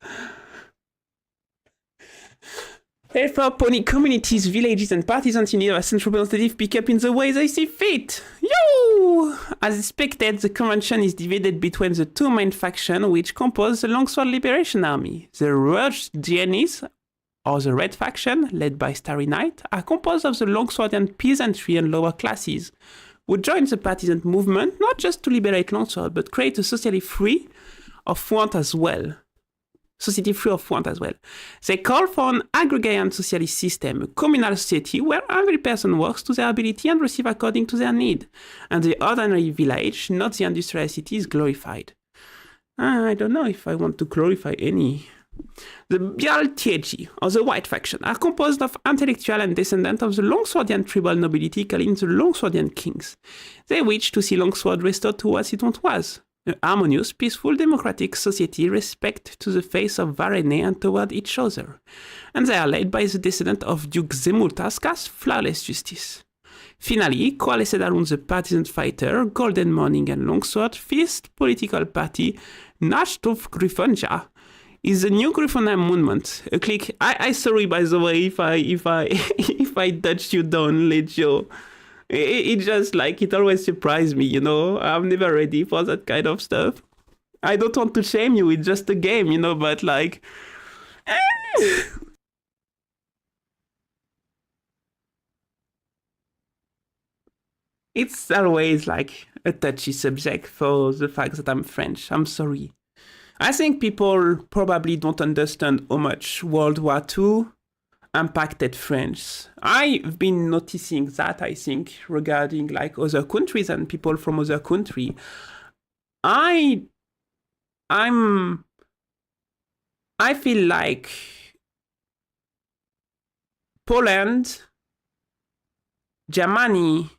D: Therefore, pony communities, villages, and partisans in need of a central representative pick up in the way they see fit. Yo! As expected, the convention is divided between the two main factions which compose the Longsword Liberation Army. The Orgies, or the Red faction, led by Starry Knight, are composed of the Longswordian peasantry and lower classes, who join the partisan movement not just to liberate Longsword, but create a society free of want as well. Society free of want as well. They call for an agrarian socialist system, a communal society where every person works to their ability and receives according to their need, and the ordinary village, not the industrial city, is glorified. I don't know if I want to glorify any. The Beakolini, or the White faction, are composed of intellectual and descendants of the Longswordian tribal nobility calling the Longswordian kings. They wish to see Longsword restored to what it once was. A harmonious, peaceful, democratic society respect to the face of Varenne and toward each other, and they are led by the descendant of Duke Zemultaska's flawless justice. Finally, coalesced around the partisan fighter, Golden Morning and Longsword, fierce political party, Nashtov Griffonja, is the new Griffon movement. A click. I sorry by the way if I touched you down, Legio. It just like, it always surprised me, you know. I'm never ready for that kind of stuff. I don't want to shame you, it's just a game, you know, but like... It's always like a touchy subject for the fact that I'm French. I'm sorry. I think people probably don't understand how much World War II impacted French. I've been noticing that, I think, regarding like other countries and people from other countries. I feel like Poland, Germany,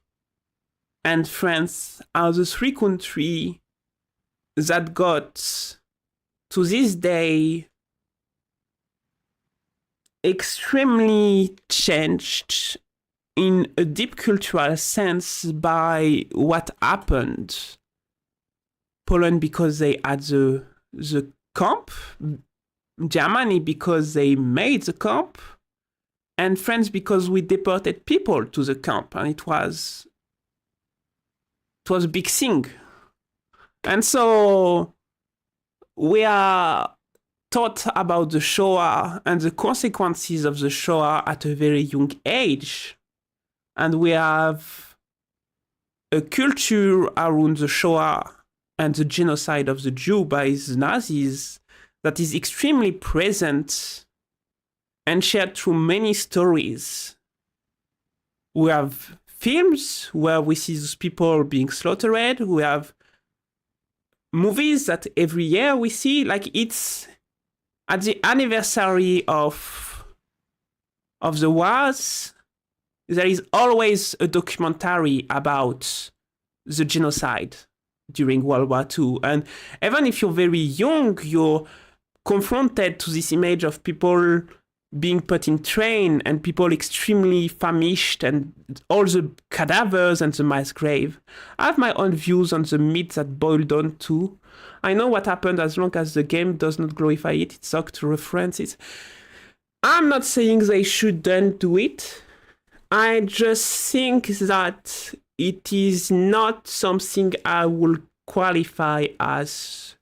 D: and France are the three countries that got, to this day, extremely changed in a deep cultural sense by what happened. Poland because they had the camp, Germany because they made the camp, and France because we deported people to the camp, and it was a big thing. And so we are taught about the Shoah and the consequences of the Shoah at a very young age. And we have a culture around the Shoah and the genocide of the Jew by the Nazis that is extremely present and shared through many stories. We have films where we see those people being slaughtered. We have movies that every year we see, like it's at the anniversary of the wars, there is always a documentary about the genocide during World War II. And even if you're very young, you're confronted to this image of people being put in train and people extremely famished and all the cadavers and the mass grave. I have my own views on the myth that boil down to. I know what happened as long as the game does not glorify it. It sucks to reference it. I'm not saying they shouldn't do it. I just think that it is not something I will qualify as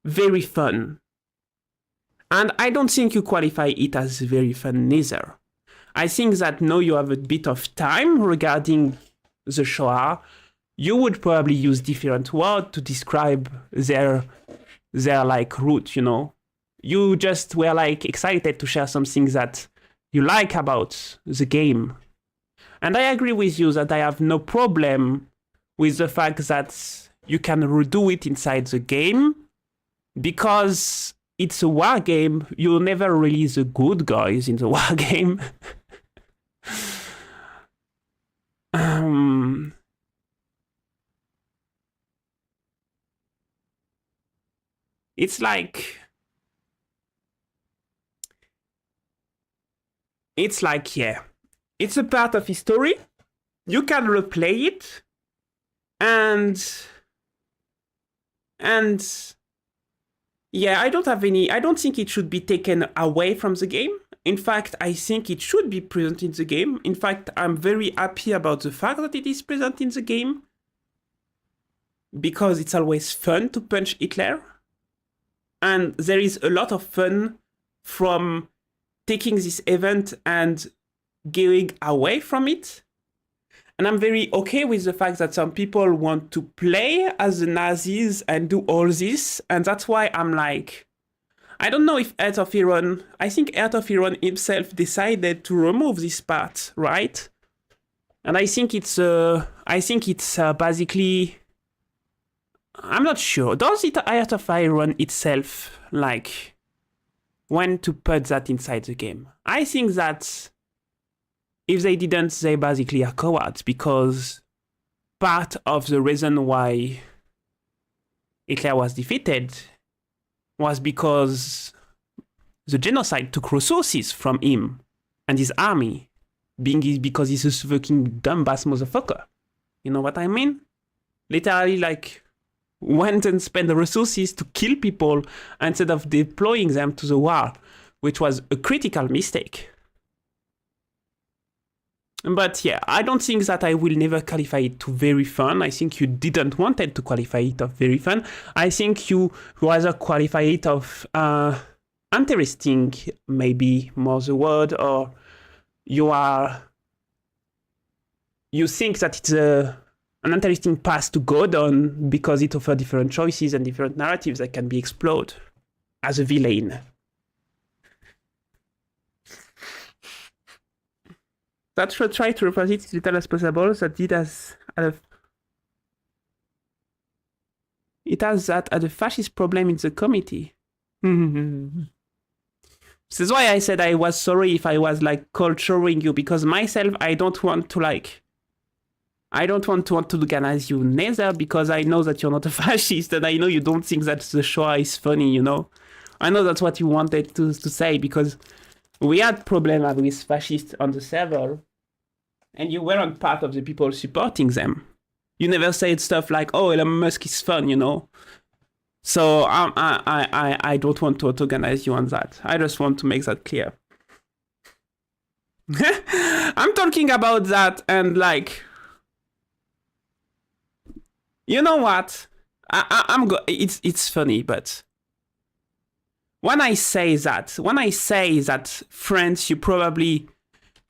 D: very fun. And I don't think you qualify it as very fun neither. I think that now you have a bit of time regarding the Shoah. you would probably use different words to describe their like route, you know. You just were like excited to share something that you like about the game. And I agree with you that I have no problem with the fact that you can redo it inside the game, because it's a war game. You're never really the good guys in the war game. It's like, yeah, it's a part of history. You can replay it, and yeah, I don't think it should be taken away from the game. In fact, I think it should be present in the game. In fact, I'm very happy about the fact that it is present in the game, because it's always fun to punch Hitler. And there is a lot of fun from taking this event and going away from it. And I'm very okay with the fact that some people want to play as the Nazis and do all this. And that's why I'm like, I don't know if Heart of Iron, I think Heart of Iron himself decided to remove this part, right? And I think it's basically, I'm not sure. Does it Heart of Iron itself like want to put that inside the game? I think that if they didn't, they basically are cowards, because part of the reason why Hitler was defeated was because the genocide took resources from him and his army, because he's a fucking dumbass motherfucker. You know what I mean? Literally, like, went and spent the resources to kill people instead of deploying them to the war, which was a critical mistake. But yeah, I don't think that I will never qualify it to very fun. I think you didn't want it to qualify it of very fun. I think you rather qualify it of interesting, maybe more the word, or you think that it's an interesting path to go down because it offers different choices and different narratives that can be explored as a villain. That should try to represent it as little as possible. That it has that as a fascist problem in the committee. This is why I said I was sorry if I was like culturing you, because myself I don't want to organize you neither, because I know that you're not a fascist, and I know you don't think that the Shoah is funny, you know. I know that's what you wanted to say, because we had problems with fascists on the server, and you weren't part of the people supporting them. You never said stuff like, "Oh, Elon Musk is fun," you know. So I don't want to organize you on that. I just want to make that clear. I'm talking about that, and like, you know what? It's funny, but when I say that France, you probably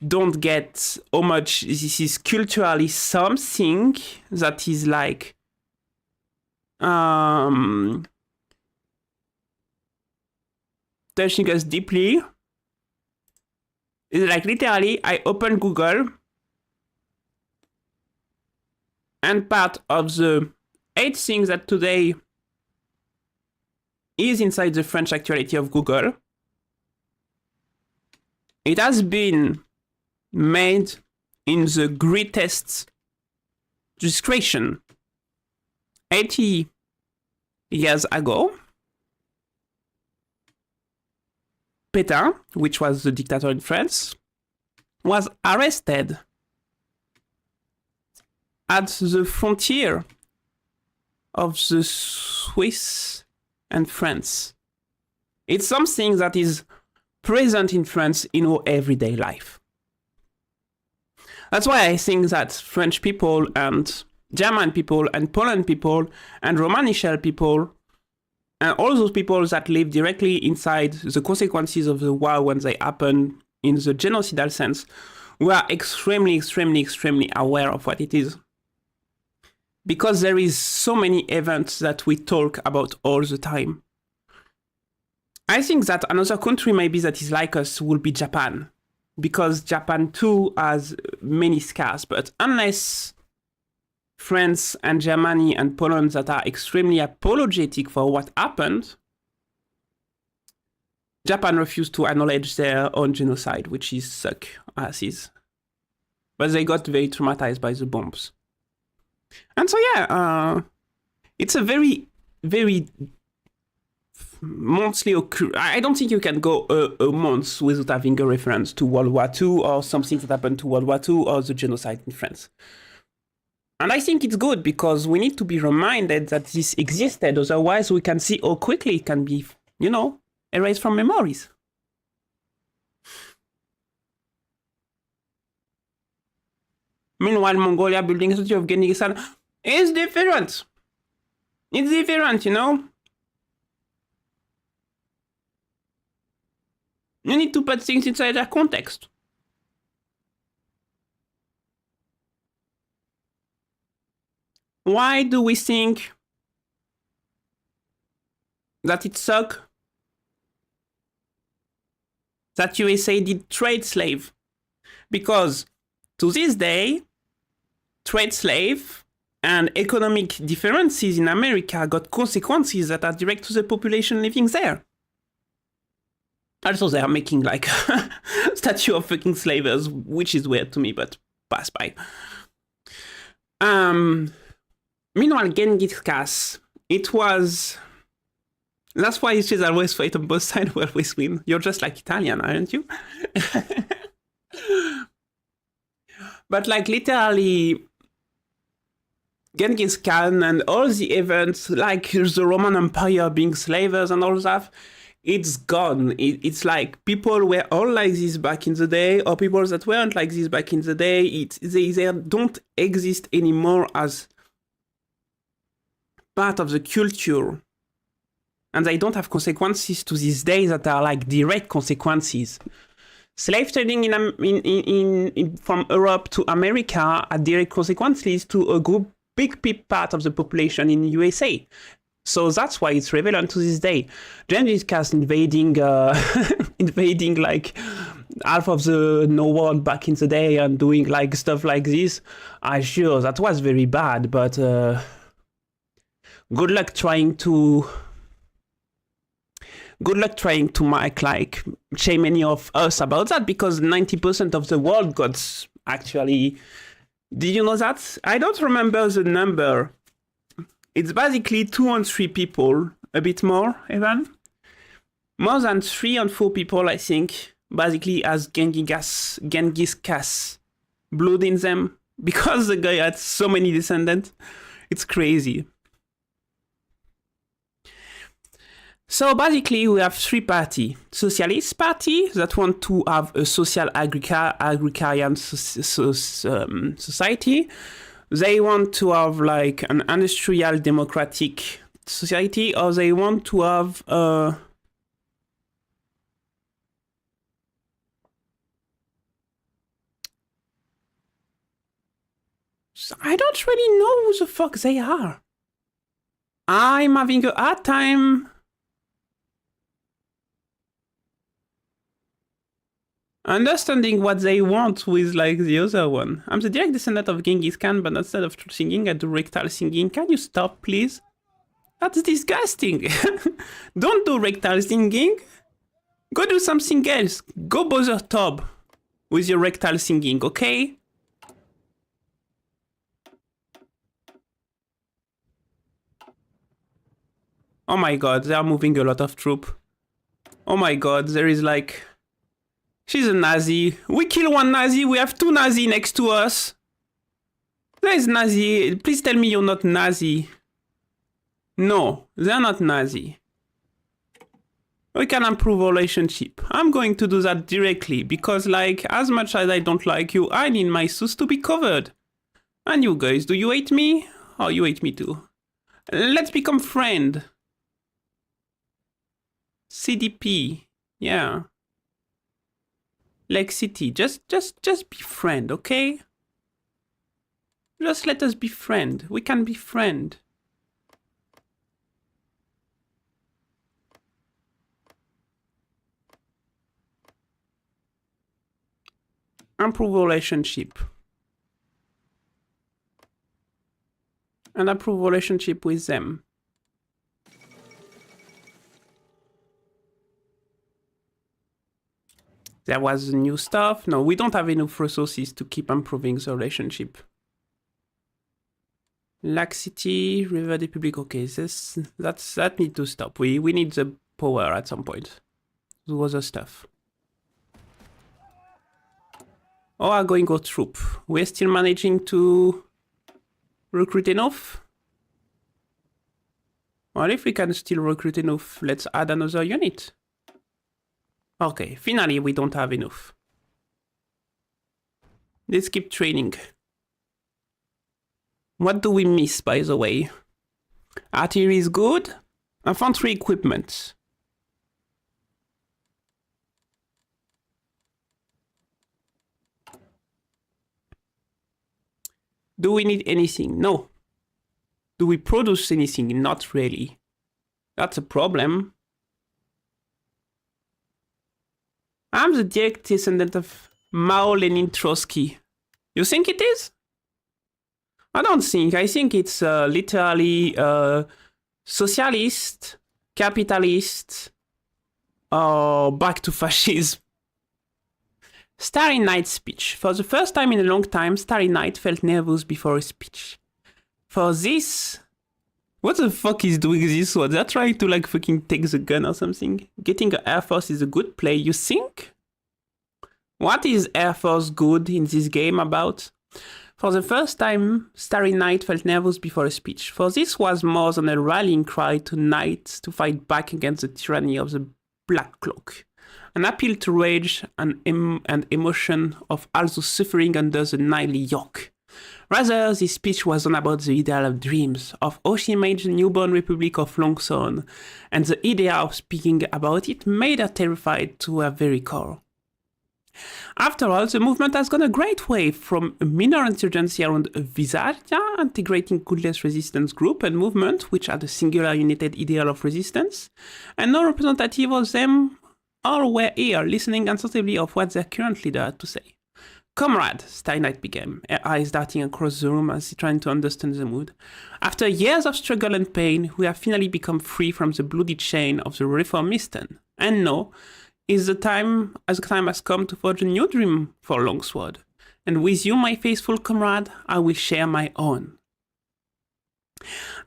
D: don't get how much this is culturally something that is like touching us deeply. It's like literally I open Google, and part of the 8 things that today is inside the French actuality of Google, it has been made in the greatest discretion 80 years ago. Pétain, which was the dictator in France, was arrested at the frontier of the Swiss and France. It's something that is present in France in our everyday life. That's why I think that French people and German people and Poland people and Romanishel people and all those people that live directly inside the consequences of the war when they happen in the genocidal sense, we are extremely, extremely, extremely aware of what it is. because there is so many events that we talk about all the time. I think that another country maybe that is like us will be Japan, because Japan too has many scars, but unless France and Germany and Poland that are extremely apologetic for what happened, Japan refused to acknowledge their own genocide, which is suck asses. But they got very traumatized by the bombs. And so yeah, it's a very, very monthly occur. I don't think you can go a month without having a reference to World War II or something that happened to World War II or the genocide in France. And I think it's good because we need to be reminded that this existed. Otherwise, we can see how quickly it can be, erased from memories. Meanwhile, Mongolia building a statue of Genghis Khan is different. It's different, You need to put things inside their context. Why do we think that it sucks that USA did trade slave? Because to this day, trade slave and economic differences in America got consequences that are direct to the population living there. Also, they are making like statue of fucking slavers, which is weird to me, but pass by. Meanwhile, Genghis Khan, it was... That's why you should always fight on both sides, will always win. You're just like Italian, aren't you? But like literally, Genghis Khan and all the events, like the Roman Empire being slavers and all that, it's gone. It's like people were all like this back in the day, or people that weren't like this back in the day. They don't exist anymore as part of the culture. And they don't have consequences to this day that are like direct consequences. Slave trading from Europe to America had direct consequences to a big part of the population in USA. So that's why it's relevant to this day. Genghis Khan invading like half of the known world back in the day and doing like stuff like this. Sure, that was very bad, but good luck trying to like shame any of us about that, because 90% of the world got actually. Did you know that? I don't remember the number. It's basically 2 or 3 people, a bit more, even. More than 3 or 4 people, I think, basically has Genghis Khan blood in them, because the guy had so many descendants. It's crazy. So basically, we have 3 parties. Socialist party that want to have a social agrarian society. They want to have like an industrial democratic society, or they want to have I don't really know who the fuck they are. I'm having a hard time understanding what they want with like the other one. I'm the direct descendant of Genghis Khan, but instead of singing, I do rectal singing. Can you stop, please? That's disgusting. Don't do rectal singing. Go do something else. Go bother Tob with your rectal singing, okay? Oh my god, they are moving a lot of troop. Oh my god, there is like... She's a Nazi. We kill one Nazi, we have 2 Nazi next to us. There is Nazi. Please tell me you're not Nazi. No, they're not Nazi. We can improve our relationship. I'm going to do that directly, because like, as much as I don't like you, I need my sus to be covered. And you guys, do you hate me? Oh, you hate me too. Let's become friend. CDP. Yeah. Lake City. Just be friend, okay? Just let us be friend. We can be friend. Improve relationship. And improve relationship with them. There was new stuff. No, we don't have enough resources to keep improving the relationship. Laxity, River de Public. Okay, that need to stop. We need the power at some point. The other stuff. Oh, going go troop. We're still managing to recruit enough. Well, if we can still recruit enough, let's add another unit. Okay, finally we don't have enough. Let's keep training. What do we miss, by the way? Artillery is good. Infantry equipment. Do we need anything? No. Do we produce anything? Not really. That's a problem. I'm the direct descendant of Mao, Lenin, Trotsky. You think it is? I don't think. I think it's literally socialist, capitalist, or back to fascism. Starry Night speech. For the first time in a long time, Starry Night felt nervous before a speech. For this... What the fuck is doing this one? They're trying to like fucking take the gun or something. Getting an Air Force is a good play, you think? What is Air Force good in this game about? For the first time, Starry Night felt nervous before a speech. For this was more than a rallying cry to knights to fight back against the tyranny of the Black Cloak. An appeal to rage and emotion of also suffering under the knightly yoke. Rather, this speech was not about the ideal of dreams, of how she made the newborn Republic of Longthorn, and the idea of speaking about it made her terrified to her very core. After all, the movement has gone a great way from a minor insurgency around Visalia, integrating Goodless resistance group and movement, which had a singular united ideal of resistance, and no representative of them all were here, listening attentively of what their current leader had to say. Comrade, Starry Night began, her eyes darting across the room as he tried to understand the mood. After years of struggle and pain, we have finally become free from the bloody chain of the reformisten. And now, the time has come to forge a new dream for Longsword. And with you, my faithful comrade, I will share my own.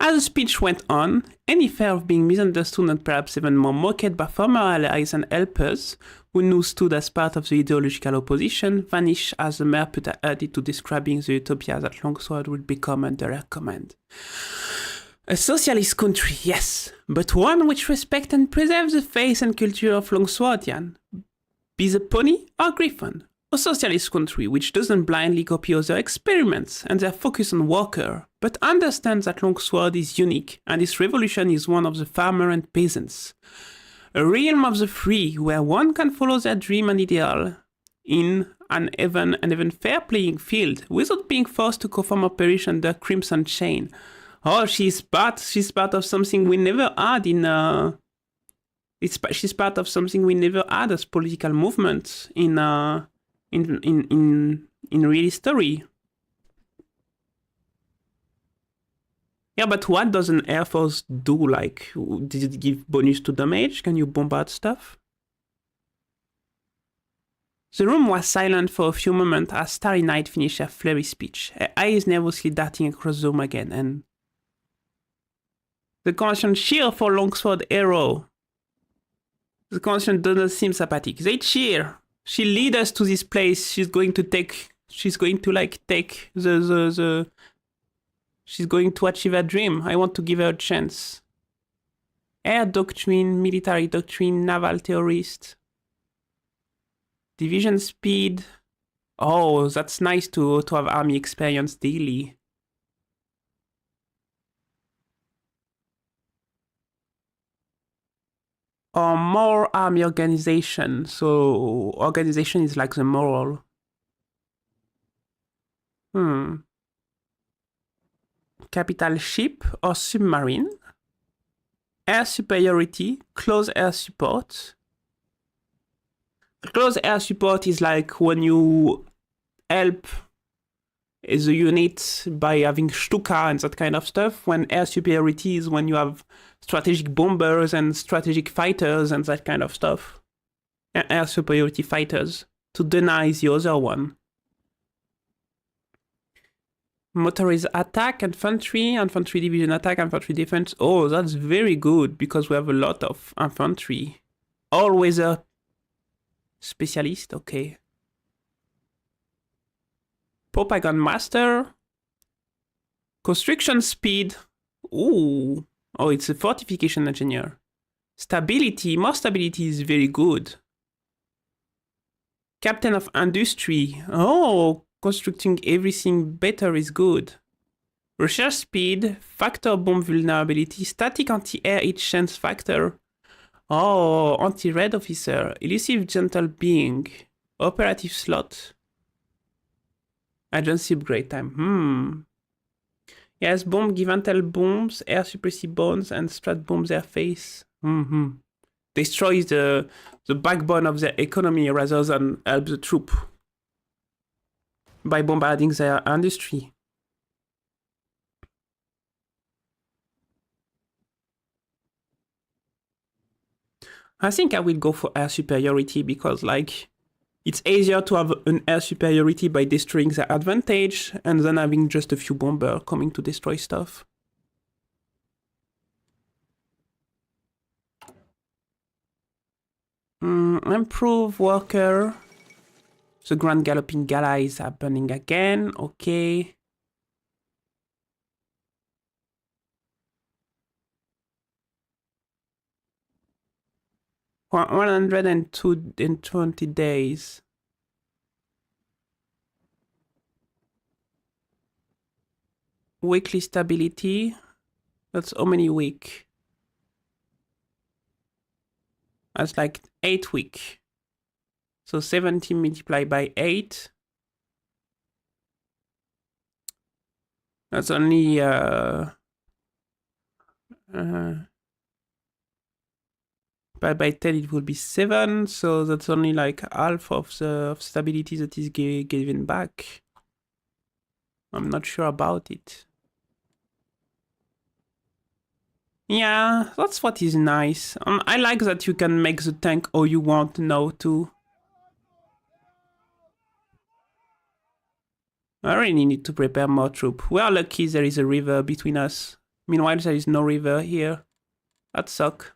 D: As the speech went on, any fear of being misunderstood and perhaps even more mocked by former allies and helpers, who now stood as part of the ideological opposition, vanished as the mayor put her head to describing the utopia that Longsword would become under her command. A socialist country, yes, but one which respects and preserves the faith and culture of Longswordian. Be the pony or griffon. A socialist country which doesn't blindly copy other experiments and their focus on worker, but understands that Longsword is unique and this revolution is one of the farmer and peasants. A realm of the free where one can follow their dream and ideal in an even fair playing field without being forced to conform or perish under crimson chain. Oh, she's part of something we never had in she's part of something we never had as political movement in real history. Yeah, but what does an Air Force do? Like, did it give bonus to damage? Can you bombard stuff? The room was silent for a few moments as Starry Night finished her flurry speech, her eyes nervously darting across the room again, and the convention cheer for Longsword hero. The convention doesn't seem sympathetic. They cheer. She lead us to this place. She's going to achieve her dream. I want to give her a chance. Air doctrine, military doctrine, naval terrorist. Division speed. Oh, that's nice to have army experience daily. Or more army organization. So organization is like the moral. capital ship or submarine. Air superiority, close air support. Close air support is like when you help the unit by having Stuka and that kind of stuff. When air superiority is when you have strategic bombers and strategic fighters and that kind of stuff. Air superiority fighters to deny the other one. Motorized attack, infantry division attack, infantry defense. Oh, that's very good because we have a lot of infantry. All-weather specialist, okay. Propaganda master. Construction speed. Ooh. Oh, it's a fortification engineer. Stability, more stability is very good. Captain of industry. Oh, constructing everything better is good. Research speed, factor bomb vulnerability, static anti-air hit chance factor. Oh, anti-red officer, elusive gentle being, operative slot. Agency upgrade time. Yes, bomb give intel bombs, air suppressive bombs, and strat bombs their face. Destroys the backbone of their economy rather than help the troop by bombarding their industry. I think I will go for air superiority because, like, it's easier to have an air superiority by destroying their advantage and then having just a few bombers coming to destroy stuff. Improve worker. The Grand Galloping Gala is happening again. Okay. For 120 days. Weekly stability. That's how many weeks? That's like 8 weeks. So 70 multiplied by 8. That's only by 10 it will be 7. So that's only like half of the stability that is given back. I'm not sure about it. Yeah, that's what is nice. I like that you can make the tank all you want now too. I really need to prepare more troops. We are lucky there is a river between us. Meanwhile, there is no river here. That sucks.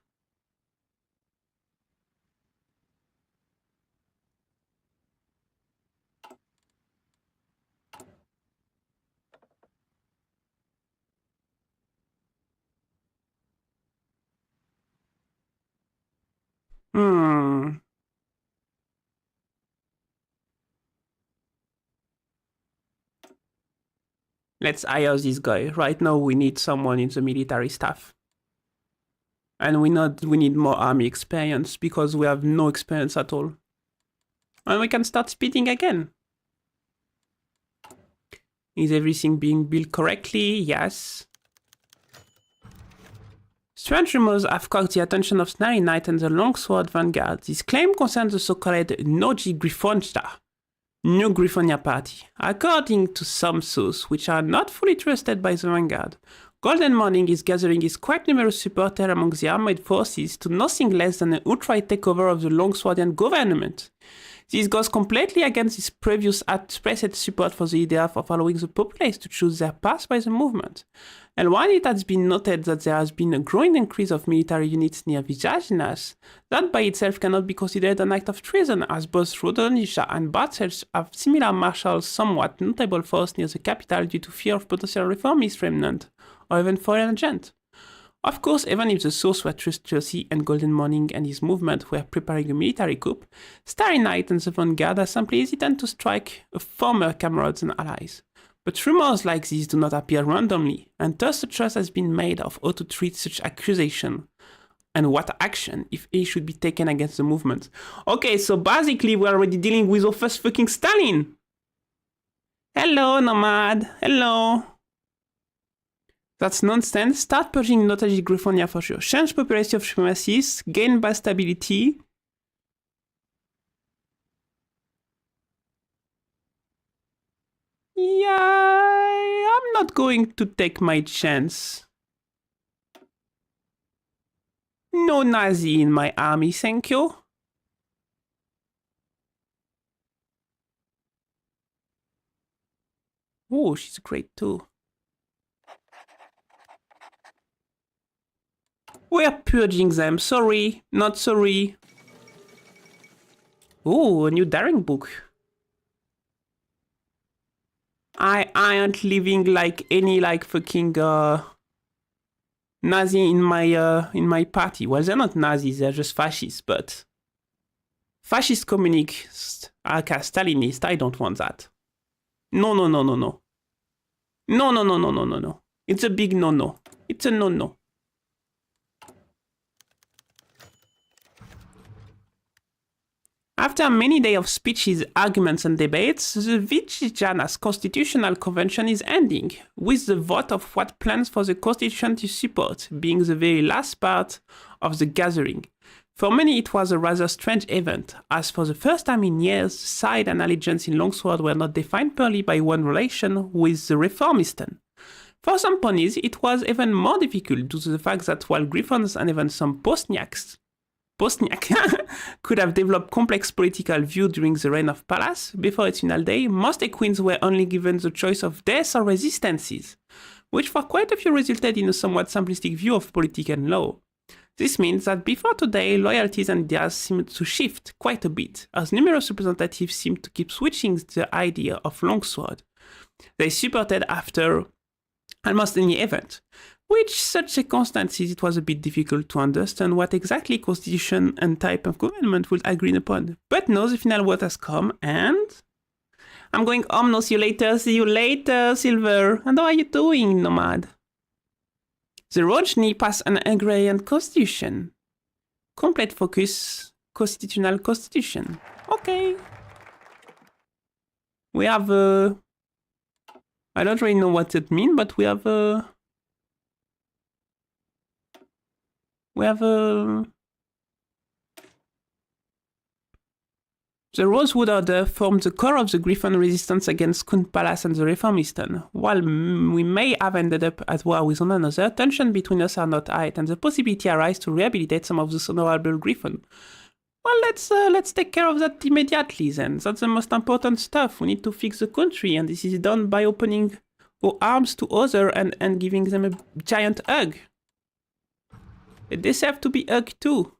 D: Let's hire this guy. Right now we need someone in the military staff. And we need more army experience because we have no experience at all. And we can start speeding again. Is everything being built correctly? Yes. Strange rumors have caught the attention of Starry Night and the Longsword Vanguard. This claim concerns the so-called Noji Griffonsta, New Griffonia Party. According to some sources, which are not fully trusted by the Vanguard, Golden Morning is gathering his quite numerous supporters among the armed forces to nothing less than an outright takeover of the Longswordian government. This goes completely against his previous expressed support for the idea of allowing the populace to choose their path by the movement. And while it has been noted that there has been a growing increase of military units near Vijajinas, that by itself cannot be considered an act of treason, as both Rodonisha and Bartels have similar marshals somewhat notable force near the capital due to fear of potential reformist remnant, or even foreign agent. Of course, even if the source were trustworthy and Golden Morning and his movement were preparing a military coup, Starry Night and the Vanguard are simply hesitant to strike former comrades and allies. But rumors like these do not appear randomly, and thus the choice has been made of how to treat such accusation and what action, if any, should be taken against the movement. Okay, so basically we're already dealing with our first fucking Stalin. Hello, Nomad. Hello. That's nonsense. Start purging notagic Griffonia for sure. Change popularity of supremacists. Gain base stability. Yeah, I'm not going to take my chance. No Nazi in my army, thank you. Oh, she's great too. We're purging them. Sorry, not sorry. Oh, a new daring book. I ain't living like any like fucking Nazi in my party. Well, they're not Nazis, they're just fascists, but fascist communist, aka Stalinist, I don't want that. No, no, no, no, no. No, no, no, no, no, no, no. It's a big no-no. It's a no-no. After many days of speeches, arguments, and debates, the Vijayana's Constitutional Convention is ending, with the vote of what plans for the Constitution to support being the very last part of the gathering. For many, it was a rather strange event, as for the first time in years, side and allegiance in Longsword were not defined purely by one relation with the Reformisten. For some ponies, it was even more difficult due to the fact that while Griffons and even some Bosniak could have developed complex political view during the reign of Pallas, before its final day, most Equines were only given the choice of death or resistances, which for quite a few resulted in a somewhat simplistic view of politics and law. This means that before today, loyalties and ideas seem to shift quite a bit, as numerous representatives seem to keep switching the idea of longsword. They supported after almost any event, which such circumstances it was a bit difficult to understand what exactly constitution and type of government would agree upon. But no, the final word has come, and I'm going home. No, see you later, Silver. And how are you doing, Nomad? The Rojni pass an agrarian constitution. Complete focus, constitutional constitution. Okay. We have a... I don't really know what it means, but we have a... The Rosewood Order formed the core of the Griffon resistance against Count Pallas and the Reformisten. While we may have ended up at war with one another, tension between us are not high, and the possibility arises to rehabilitate some of the honorable Griffon. Well, let's take care of that immediately then. That's the most important stuff. We need to fix the country, and this is done by opening our arms to others and giving them a giant hug. They deserve to be hugged too.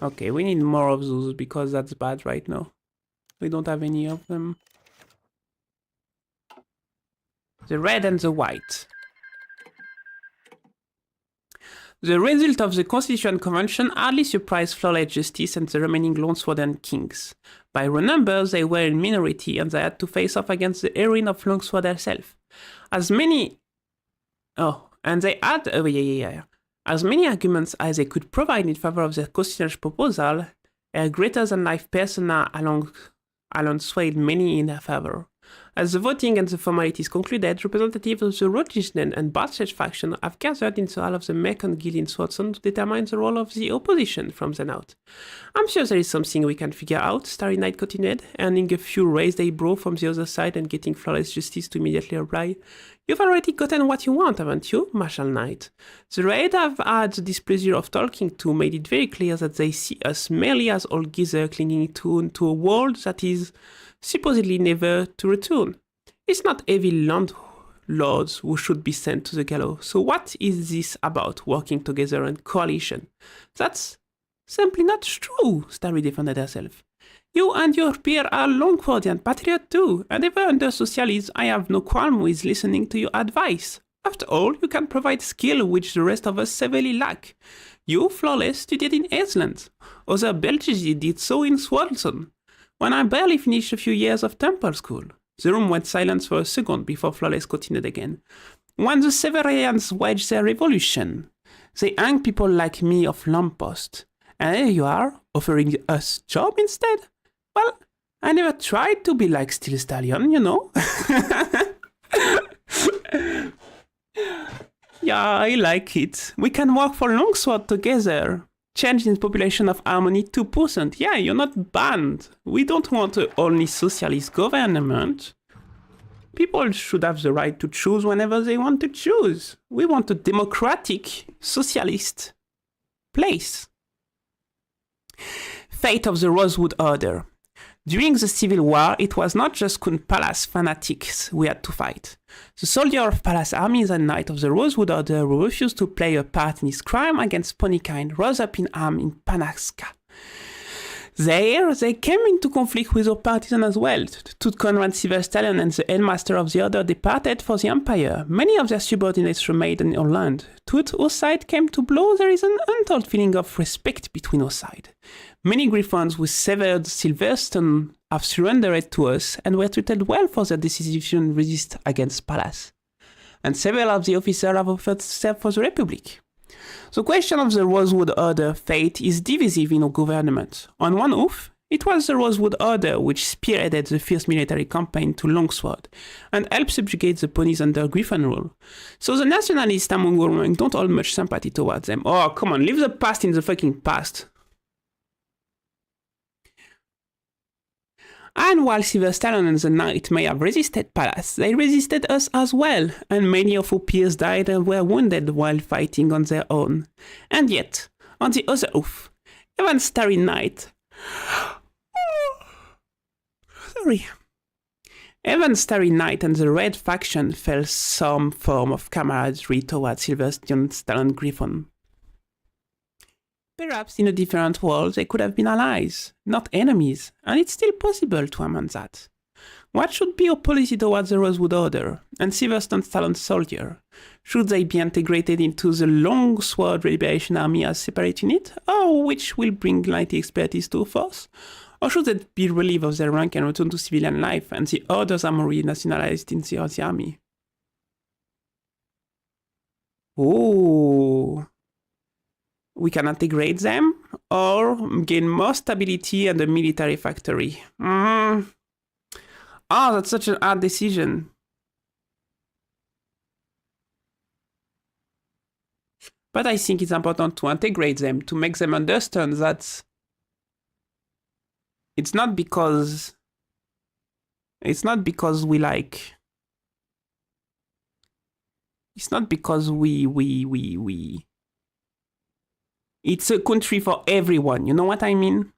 D: Okay, we need more of those because that's bad right now. We don't have any of them. The red and the white. The result of the Constitution Convention hardly surprised Flawless Justice and the remaining Longswordian kings. By raw numbers, they were in minority and they had to face off against the heroine of Longsword herself. As many arguments as they could provide in favor of their constitutional proposal, a greater-than-life persona swayed many in their favor. As the voting and the formalities concluded, representatives of the Rogisnen and Bartsch faction have gathered in the hall of the Mekon Guild in Swartzen to determine the role of the opposition from then out. I'm sure there is something we can figure out, Starry Knight continued, earning a few raised eyebrows from the other side and getting Flawless Justice to immediately reply. You've already gotten what you want, haven't you, Marshal Knight? The raid I've had the displeasure of talking to made it very clear that they see us merely as old geezer clinging to a world that is supposedly never to return. It's not evil landlords who should be sent to the gallows. So what is this about working together and coalition? That's simply not true, Starry defended herself. You and your peer are Longfordian patriot too, and ever under socialism I have no qualm with listening to your advice. After all, you can provide skill which the rest of us severely lack. You, Flawless, studied in Iceland. Other Belgians did so in Swartzen, when I barely finished a few years of temple school. The room went silent for a second before Flawless continued again. When the Severians waged their revolution, they hung people like me off lampposts. And here you are, offering us job instead? Well, I never tried to be like Steel Stallion, you know? Yeah, I like it. We can work for Longsword together. Change in population of Harmony 2%. Yeah, you're not banned. We don't want a only socialist government. People should have the right to choose whenever they want to choose. We want a democratic, socialist place. Fate of the Rosewood Order. During the Civil War, it was not just Kun Palace fanatics we had to fight. The soldier of Palace armies and knight of the Rosewood Order who refused to play a part in his crime against Ponykind rose up in arms in Panaska. There, they came into conflict with our partisan as well. Tut Conrad Silver Stallion and the headmaster of the order departed for the Empire. Many of their subordinates remained in our land. Tut, our side came to blow. There is an untold feeling of respect between our side. Many Griffons who severed Silverstone have surrendered to us and were treated well for their decision to resist against Palace. And several of the officers have offered to serve for the Republic. The question of the Rosewood Order fate is divisive in our government. On one oath, it was the Rosewood Order which spearheaded the fierce military campaign to Longsword and helped subjugate the ponies under Griffon rule. So the nationalists among government don't hold much sympathy towards them. Oh, come on, leave the past in the fucking past. And while Silver Stallion and the Knight may have resisted Palace, they resisted us as well, and many of our peers died and were wounded while fighting on their own. And yet, on the other oath, even Starry Knight... Even Starry Knight and the Red Faction felt some form of camaraderie towards Silver Stallion Griffon. Perhaps in a different world they could have been allies, not enemies, and it's still possible to amend that. What should be our policy towards the Rosewood Order and Silverstone Stallion Soldier? Should they be integrated into the Longsword Liberation Army as separate unit, or which will bring mighty expertise to a force? Or should they be relieved of their rank and return to civilian life and the Order's armory nationalized in the army? Oh... We can integrate them or gain more stability and a military factory. Oh, that's such an hard decision. But I think it's important to integrate them, to make them understand that it's not because we like... It's not because we... It's a country for everyone, you know what I mean?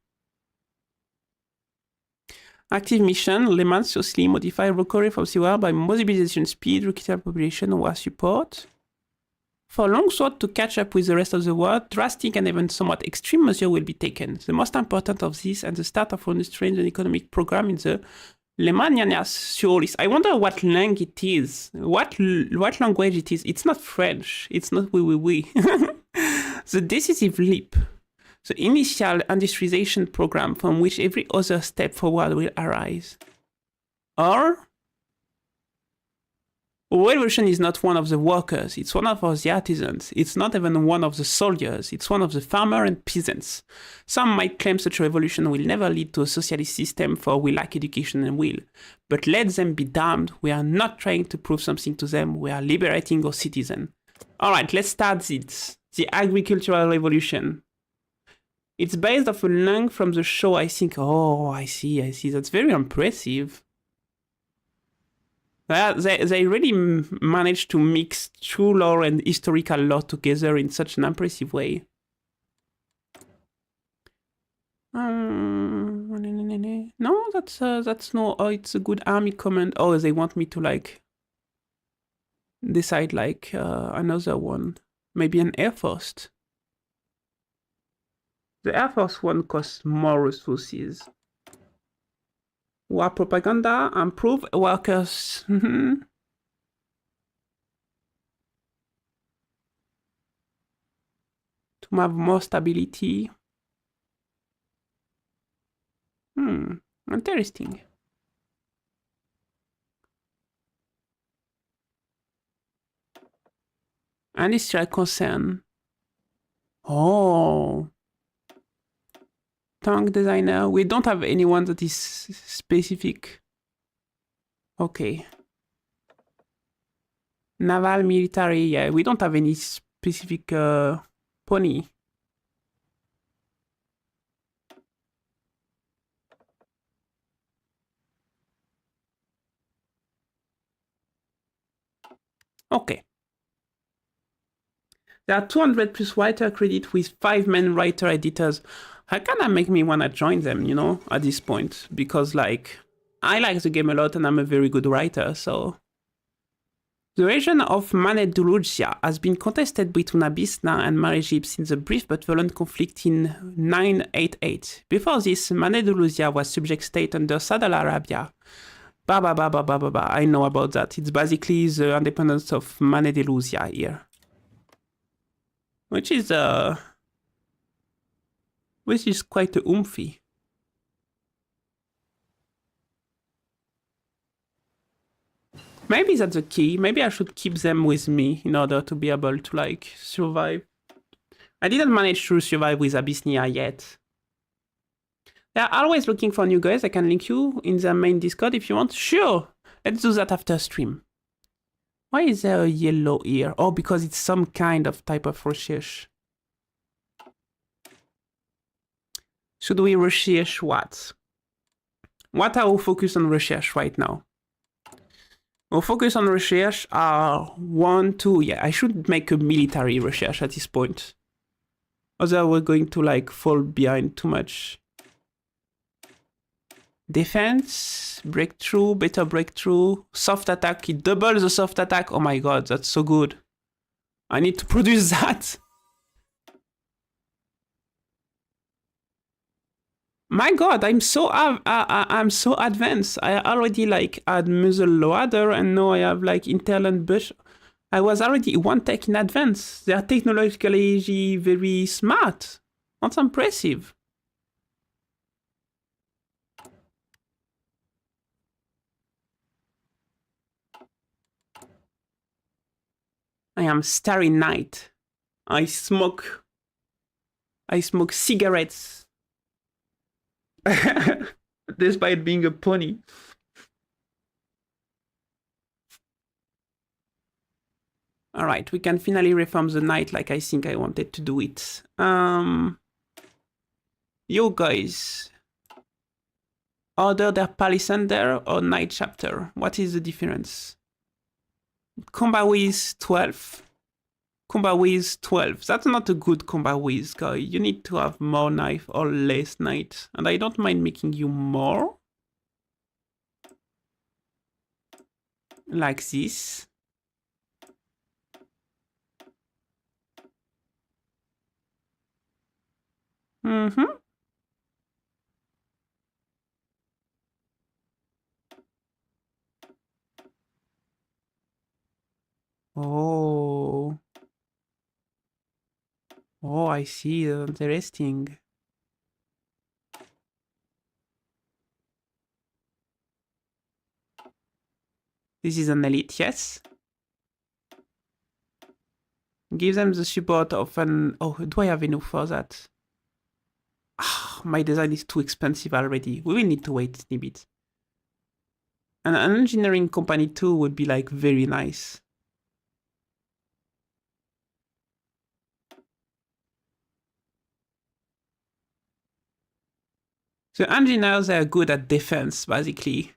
D: Active mission, Lemans socially modify recovery from CWR by mobilization speed, recruitment population, war support. For Longsword to catch up with the rest of the world, drastic and even somewhat extreme measures will be taken. The most important of these and the start of a strange and economic program in the Lemanianas Surlis. I wonder what language it is. What language it is. It's not French. It's not oui. The decisive leap. The initial industrialization program from which every other step forward will arise. Or revolution is not one of the workers, it's one of the artisans, it's not even one of the soldiers, it's one of the farmers and peasants. Some might claim such a revolution will never lead to a socialist system, for we lack education and will. But let them be damned, we are not trying to prove something to them, we are liberating our citizens. Alright, let's start this. The agricultural revolution. It's based off a link from the show, I think. Oh, I see, that's very impressive. They really managed to mix true lore and historical lore together in such an impressive way. No, that's no. Oh, it's a good army command. Oh, they want me to like decide like another one, maybe an air force. The air force one costs more resources. War propaganda, improve workers. To have more stability. Interesting. Industrial concern. Oh. Tank designer. We don't have anyone that is specific. Okay. Naval, military. Yeah, we don't have any specific pony. Okay. There are 200 plus writer credit with 5 main writer editors. That kind of make me want to join them, you know, at this point. Because, like, I like the game a lot and I'm a very good writer, so... The region of Manedulugia has been contested between Abyssina and Marejib since a brief but violent conflict in 988. Before this, Manedulugia was subject state under Saudi Arabia. I know about that. It's basically the independence of Manedulugia here. Which is quite a oomphy. Maybe that's the key. Maybe I should keep them with me in order to be able to, like, survive. I didn't manage to survive with Abyssinia yet. They're always looking for new guys. I can link you in their main Discord if you want. Sure! Let's do that after stream. Why is there a yellow here? Oh, because it's some kind of type of research. Should we research what? What are our focus on research right now? Our focus on research are 1, 2. Yeah, I should make a military research at this point. Otherwise, we're going to, like, fall behind too much. Defense, breakthrough, better breakthrough, soft attack. It doubles the soft attack. Oh my god, that's so good. I need to produce that. My god, I'm so advanced. I already, like, had muzzle loader and now I have, like, intel and bush. I was already one tech in advance. They are technologically very smart. That's impressive. I am Starry Night. I smoke cigarettes. Despite being a pony. Alright, we can finally reform the night like I think I wanted to do it. You guys. Order their Palisander or Night Chapter? What is the difference? Combat with 12. Combat with 12. That's not a good combat with, guy. You need to have more knife or less knight. And I don't mind making you more. Like this. Oh. Oh, I see. Interesting. This is an elite, yes. Give them the support of an... Oh, do I have enough for that? Ah, my design is too expensive already. We will need to wait a bit. And an engineering company too would be, like, very nice. The engineers are good at defense, basically.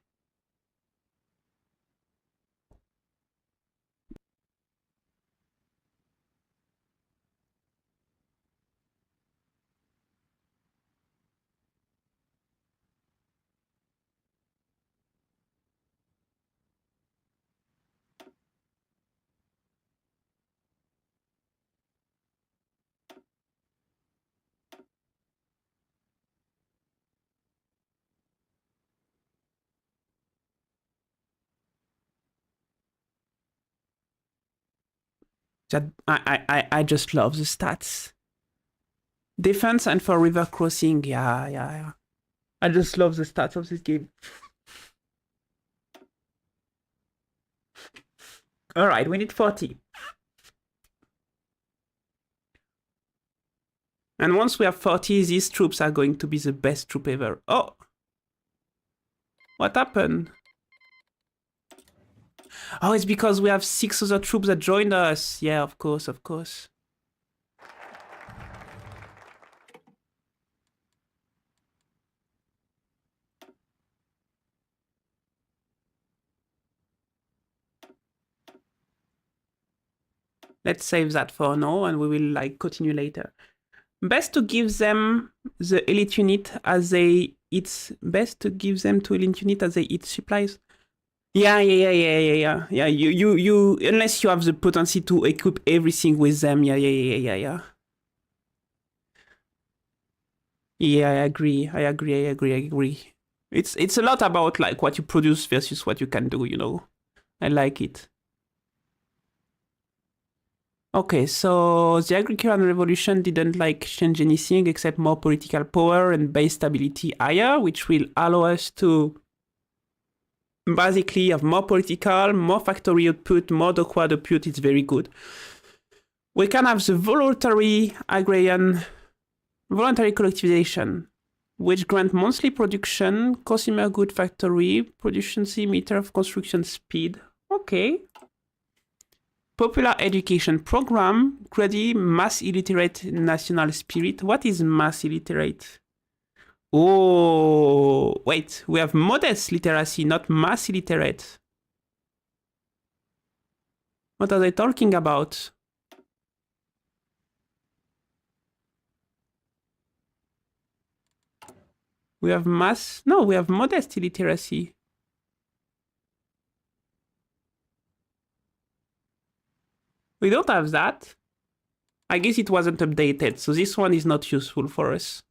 D: I just love the stats. Defense and for river crossing, yeah. I just love the stats of this game. Alright, we need 40. And once we have 40, these troops are going to be the best troop ever. Oh! What happened? Oh, it's because we have 6 other troops that joined us. Yeah, of course, of course. Let's save that for now and we will like continue later. Best to give them the elite unit as they eat. Best to give them to elite unit as they eat supplies. Yeah. You unless you have the potency to equip everything with them. Yeah. Yeah, I agree. It's a lot about like what you produce versus what you can do, you know. I like it. Okay, so the Agricultural Revolution didn't like change anything except more political power and base stability higher, which will allow us to basically have more political, more factory output, more dockward output. It's very good. We can have the voluntary collectivization, which grant monthly production, consumer good factory, production meter of construction speed. Okay. Popular education program, gradually mass illiterate national spirit. What is mass illiterate? Oh, wait, we have modest literacy, not mass illiterate. What are they talking about? We have we have modest illiteracy. We don't have that. I guess it wasn't updated, so this one is not useful for us.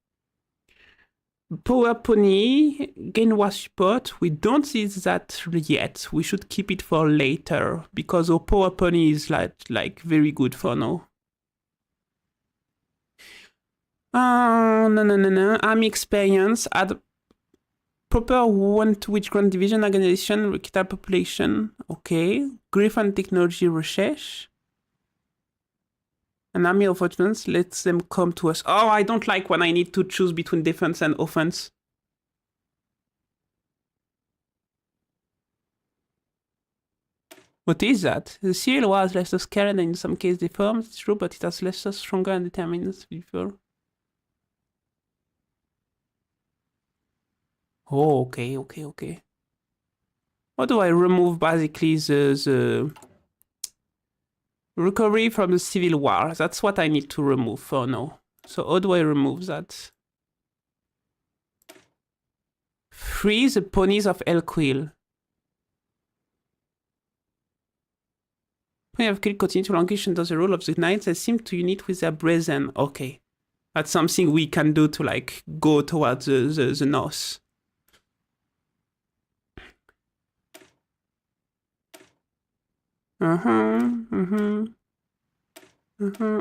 D: Power Pony, gain war support. We don't see that yet. We should keep it for later, because our Power Pony is like very good for now. No. Army experience. Add proper one to which grand division organization, capital population. Okay. Griffin technology research. An army of veterans lets them come to us. Oh, I don't like when I need to choose between defense and offense. What is that? The seal was less scared and in some cases deformed. It's true, but it has less stronger and determined before. Oh, okay. How do I remove basically the recovery from the civil war? That's what I need to remove for now. So how do I remove that? Free the ponies of Elquil. Pony of Kill continue to languish under the rule of the knights and seem to unite with their brethren. Okay. That's something we can do to like go towards the north.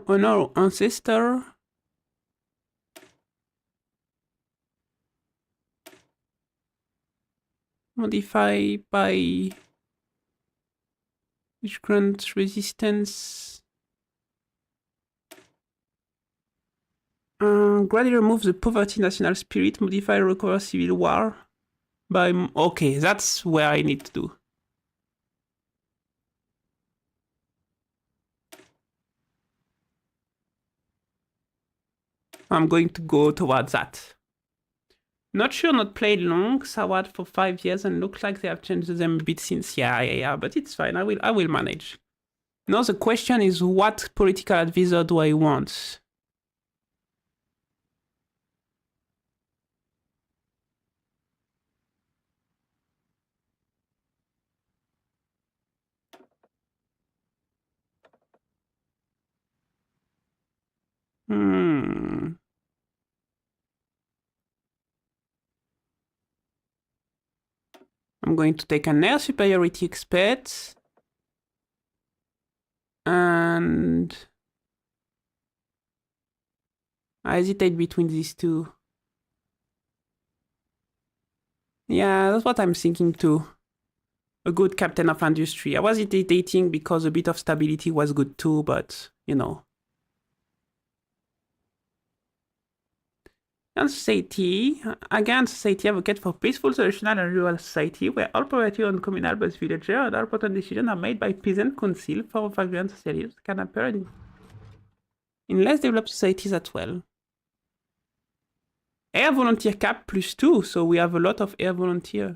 D: Honor ancestor. Modify by which grants resistance. Gradually remove the poverty national spirit. Modify recover civil war. By okay, that's where I need to do. I'm going to go towards that. Not sure, not played long. Sawad for 5 years and looks like they have changed them a bit since. Yeah, but it's fine. I will manage. Now the question is, what political advisor do I want? I'm going to take an air superiority expert. And I hesitate between these two. Yeah, that's what I'm thinking too. A good captain of industry. I was hesitating because a bit of stability was good too, but you know. And society, again, society advocate for peaceful solution and a rural society where all poverty on communal base villager and all important decisions are made by peasant council for vagrant socialism can happen in less developed societies as well. Air volunteer cap +2, so we have a lot of air volunteer.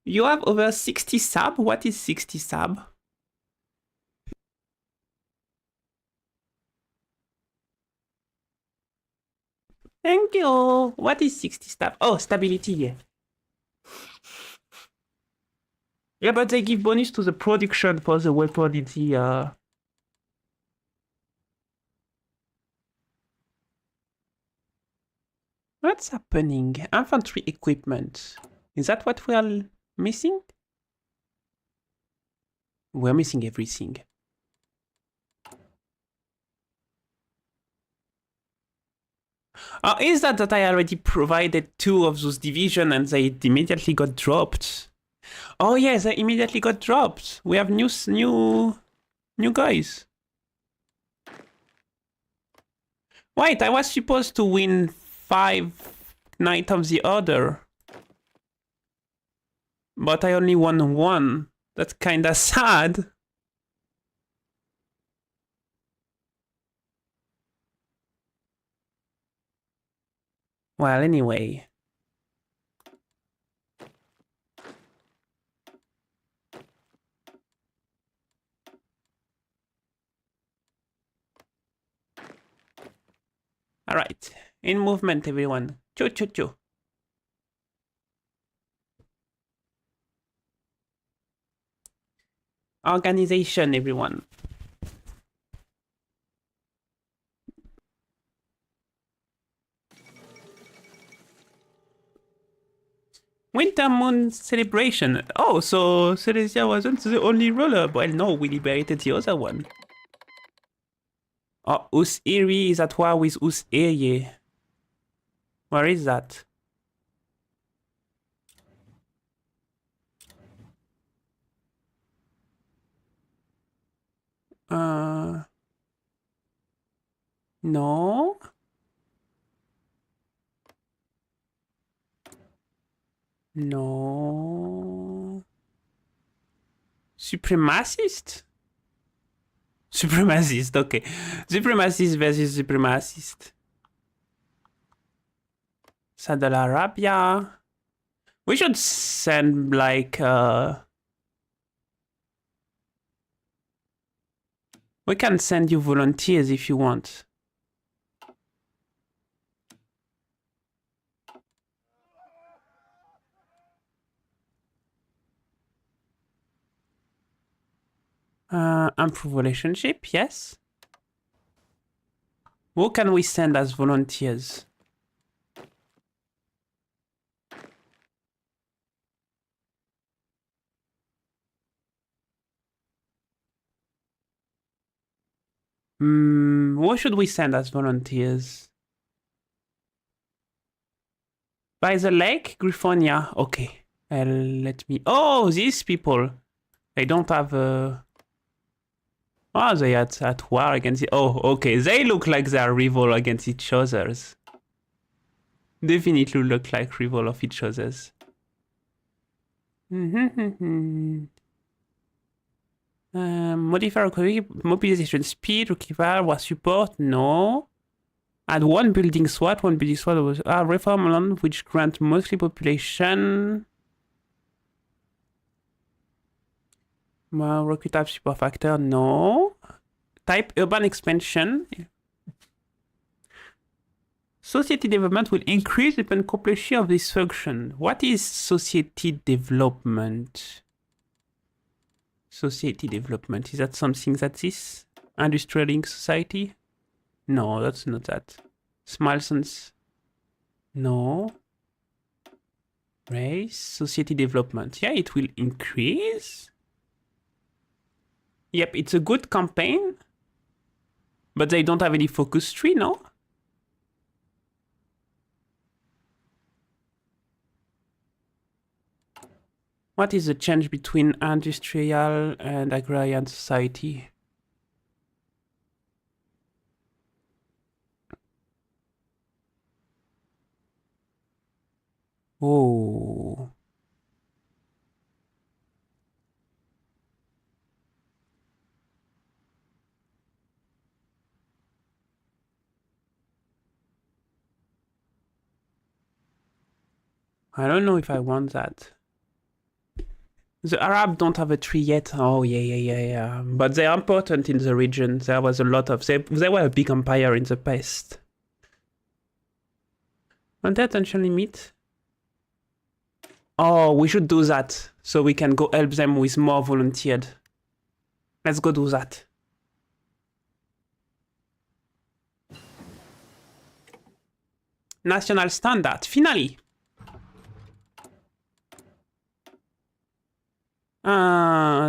D: You have over 60 sub? What is 60 sub? Thank you. What is 60 stab? Oh, stability, yeah. Yeah, but they give bonus to the production for the weapon in the What's happening? Infantry equipment. Is that what we are missing? We're missing everything. Is that I already provided 2 of those divisions and they immediately got dropped? Oh yes, they immediately got dropped. We have new guys. Wait, I was supposed to win 5 Knight of the Order. But I only won 1. That's kinda sad. Well, anyway. Alright, in movement everyone. Choo choo choo. Organization everyone. Winter Moon celebration. Oh, so Celestia wasn't the only ruler. Well, no, we liberated the other one. Oh, Us-Iri is at war with Us-Eye. Where is that? No. No. Supremacist? Supremacist, okay. Supremacist versus supremacist. Saddle Arabia. We should send like we can send you volunteers if you want. Improve relationship, yes. Who can we send as volunteers? What should we send as volunteers? By the lake, Griffonia. Okay. Let me. Oh, these people. They don't have a. Oh, they are at war against it. Oh, okay. They look like they are rival against each other's. Definitely look like rival of each other's. Modify mobilization speed, require war support, no. Add 1 building SWAT, 1 building SWAT was reform land which grant mostly population. Recruit type support factor, no. Type urban expansion. Society development will increase upon completion of this function. What is society development? Society development, is that something that is? Industrial society? No, that's not that. Smilesons? No. Race? Society development. Yeah, it will increase. Yep, it's a good campaign. But they don't have any focus tree, no? What is the change between industrial and agrarian society? Oh. I don't know if I want that. The Arabs don't have a tree yet. Oh, yeah. But they're important in the region. There was a lot of... They were a big empire in the past. Want that attention limit? Oh, we should do that. So we can go help them with more volunteered. Let's go do that. National standard. Finally.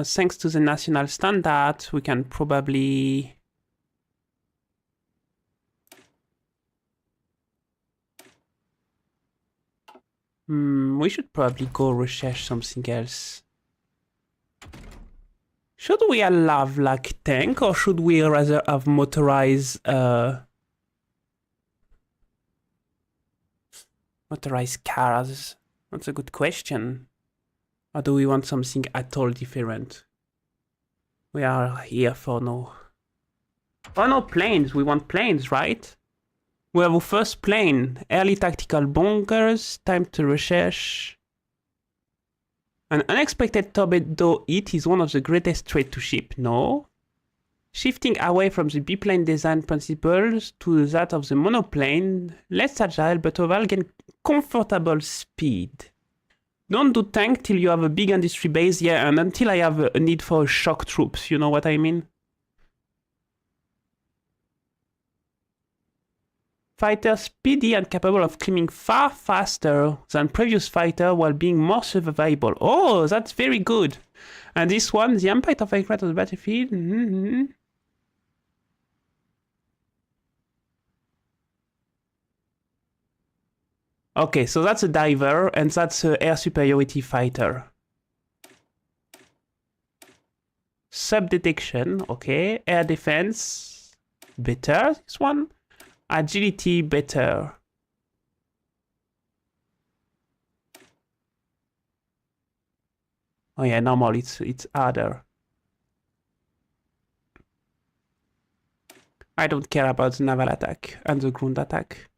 D: Thanks to the national standard, we can probably... we should probably go research something else. Should we allow like tank, or should we rather have motorized cars? That's a good question. Or do we want something at all different? We are here for no... Oh no, planes. We want planes, right? We have our first plane. Early tactical bunkers. Time to research. An unexpected torpedo hit is one of the greatest threats to ship. No. Shifting away from the biplane design principles to that of the monoplane. Less agile, but overall gain comfortable speed. Don't do tank till you have a big industry base, yeah, and until I have a need for shock troops, you know what I mean? Fighter speedy and capable of climbing far faster than previous fighter while being more survivable. Oh, that's very good. And this one, the impact of aircraft on the battlefield. Okay, so that's a diver, and that's an air superiority fighter. Sub-detection, okay. Air defense, better, this one. Agility, better. Oh yeah, normal, it's harder. I don't care about the naval attack and the ground attack.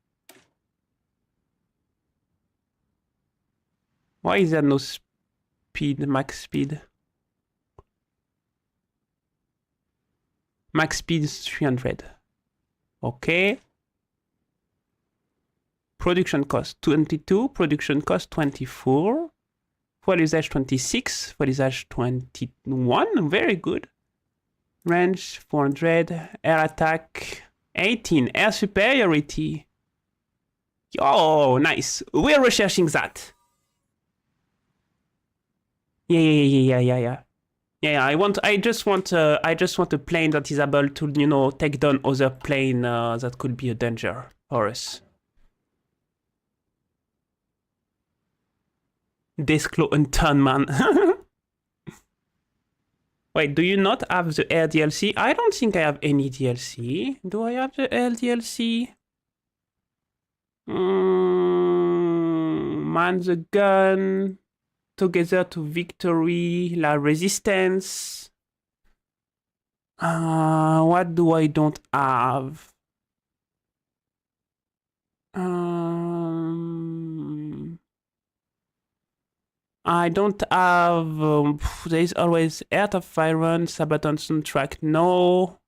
D: Why is there no speed, max speed? Max speed is 300. Okay. Production cost 22, production cost 24. Fuel usage 26, fuel usage 21, very good. Range 400, air attack 18, air superiority. Oh, nice. We're researching that. Yeah. I just want a plane that is able to, you know, take down other plane that could be a danger for us. Desclo and Tunman. Wait, do you not have the air DLC? I don't think I have any DLC. Do I have the air DLC? Man the gun. Together to victory, la resistance. What do I don't have? I don't have. There is always Earth of Iron, Sabaton soundtrack. No.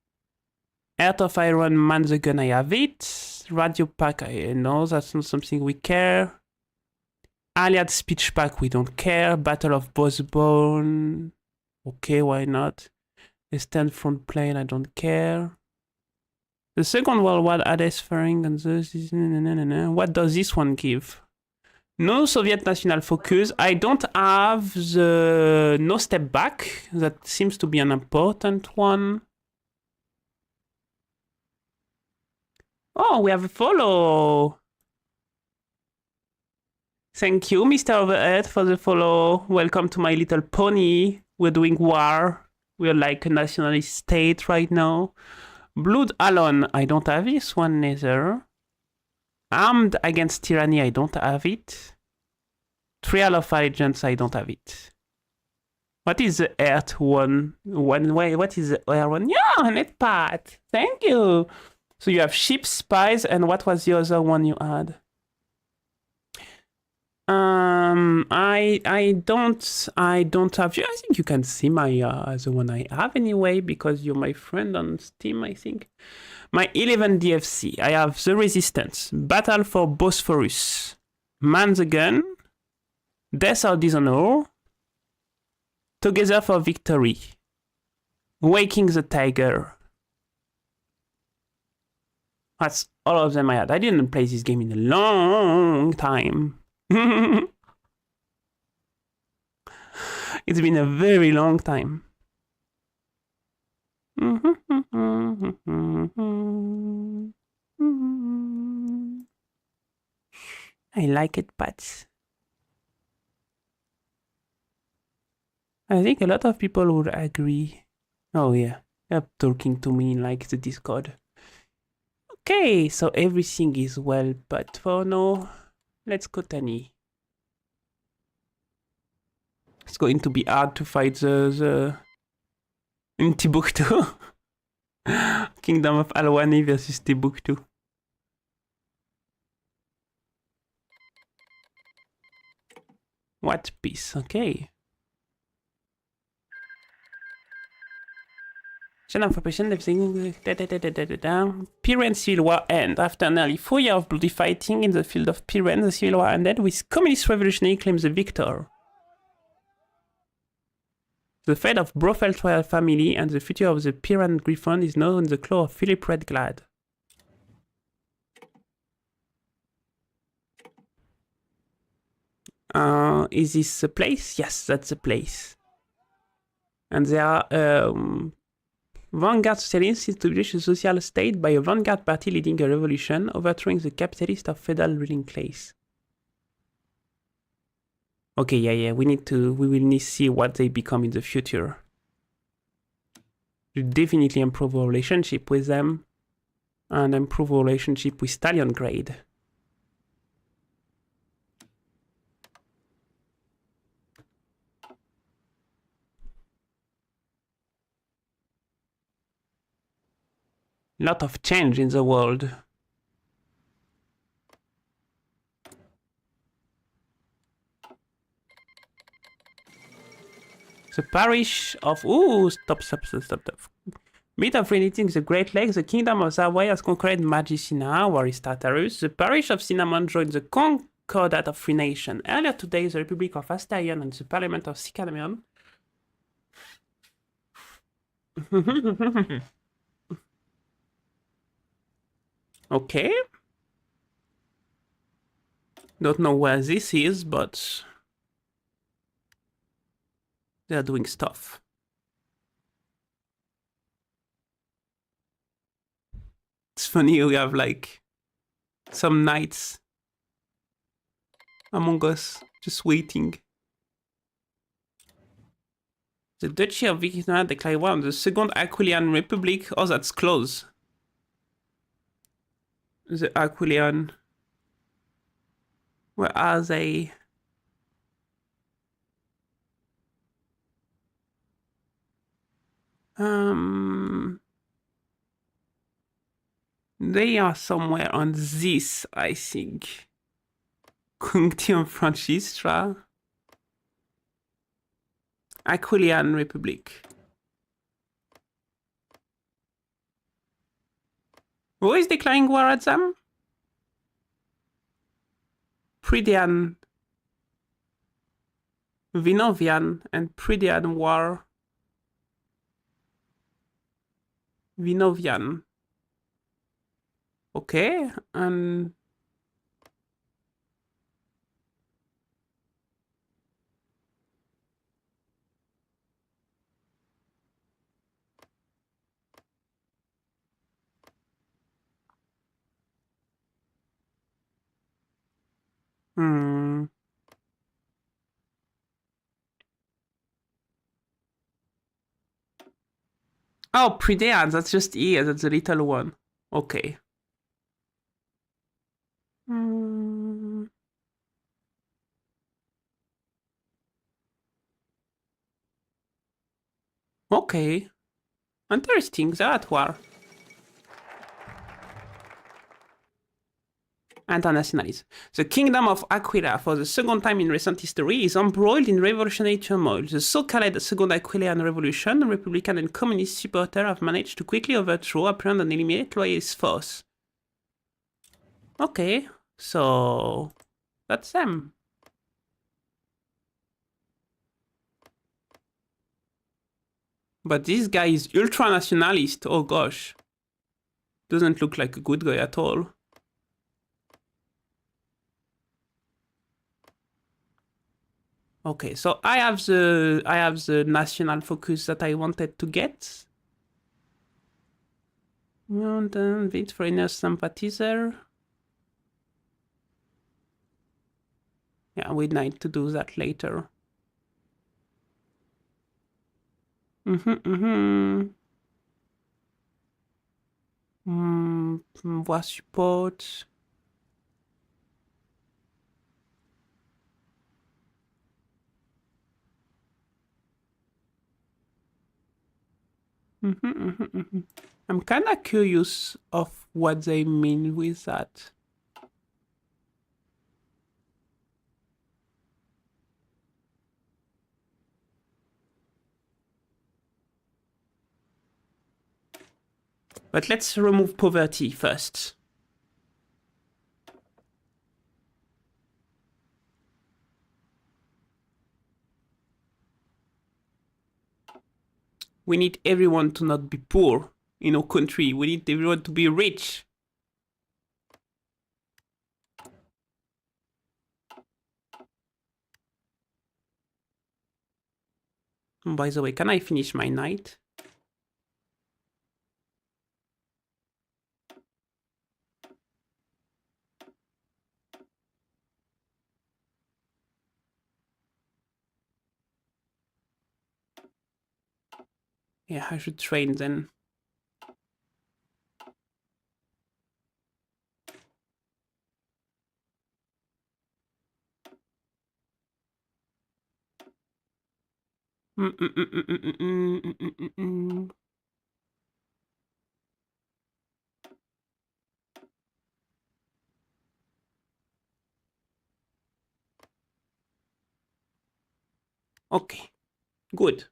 D: Earth of Iron, Man the gun. I have it. Radio pack. I know that's not something we care. Allied speech pack, we don't care. Battle of Bossbone. Okay, why not? Eastern front plane, I don't care. The Second World War Hades firing on this. What does this one give? No Soviet national focus. I don't have the no step back. That seems to be an important one. Oh, we have a follow. Thank you, Mr. Overhead, for the follow. Welcome to My Little Pony. We're doing war. We're like a nationalist state right now. Blood Alone. I don't have this one neither. Armed Against Tyranny. I don't have it. Trial of Allegiance. I don't have it. What is the Earth one? One way. What is the air one? Yeah, NetPat. Thank you. So you have Ships, Spies, and what was the other one you had? I don't have you. I think you can see my the one I have anyway because you're my friend on Steam. I think my 11 DFC. I have The Resistance, Battle for Bosphorus, Man the Gun, Death or Dishonor, Together for Victory, Waking the Tiger. That's all of them I had. I didn't play this game in a long time. It's been a very long time. I like it, but I think a lot of people would agree. Oh yeah, you're talking to me like the Discord. Okay, so everything is well, but for now, let's go Tani. It's going to be hard to fight the in Timbuktu. Kingdom of Alwani versus Timbuktu. What peace? Okay. Pyrenean Civil War end. After nearly 4 years of bloody fighting in the field of Pyrenees, the Civil War ended with Communist Revolutionary claims the victor. The fate of Brofeld royal family and the future of the Pyrenean Griffon is now in the claw of Philip Redglad. Is this a place? Yes, that's a place. And there are vanguard socialists establish a social state by a vanguard party leading a revolution, overthrowing the capitalist or feudal ruling class. Okay, yeah, we will need to see what they become in the future. We definitely improve our relationship with them and improve our relationship with Stalingrad. Lot of change in the world. The parish of... Ooh, stop. Bit of relating the Great Lakes, the kingdom of Zawai has conquered Magicina, where is Tartarus. The parish of Cinnamon joined the Concordat of Free Nation. Earlier today, the Republic of Astarion and the Parliament of Sycamore. Okay. Don't know where this is, but they're doing stuff. It's funny, we have like some knights among us just waiting. The Duchy of Victoria declared war on the Second Aquilian Republic. Oh, that's close. The Aquilian. Where are they? They are somewhere on this, I think. Contium Francistra. Aquilian Republic. Who is declaring war at them? Pridian, Vinovian, and Pridian war. Vinovian. Okay, and Oh, Pridea, that's just here. That's the little one. Okay. Hmm. Okay. Interesting. They're at war. Internationalism. The kingdom of Aquila, for the second time in recent history, is embroiled in revolutionary turmoil. The so-called Second Aquilean Revolution, Republican and Communist supporters have managed to quickly overthrow, apprehend, and eliminate loyalist force. Okay, so that's them. But this guy is ultra-nationalist. Oh gosh. Doesn't look like a good guy at all. Okay, so I have the national focus that I wanted to get. And then wait for inner sympathizer. Yeah, we need to do that later. Voir support. I'm kind of curious of what they mean with that. But let's remove poverty first. We need everyone to not be poor in our country. We need everyone to be rich. By the way, can I finish my night? Yeah, I should train then. Okay, good.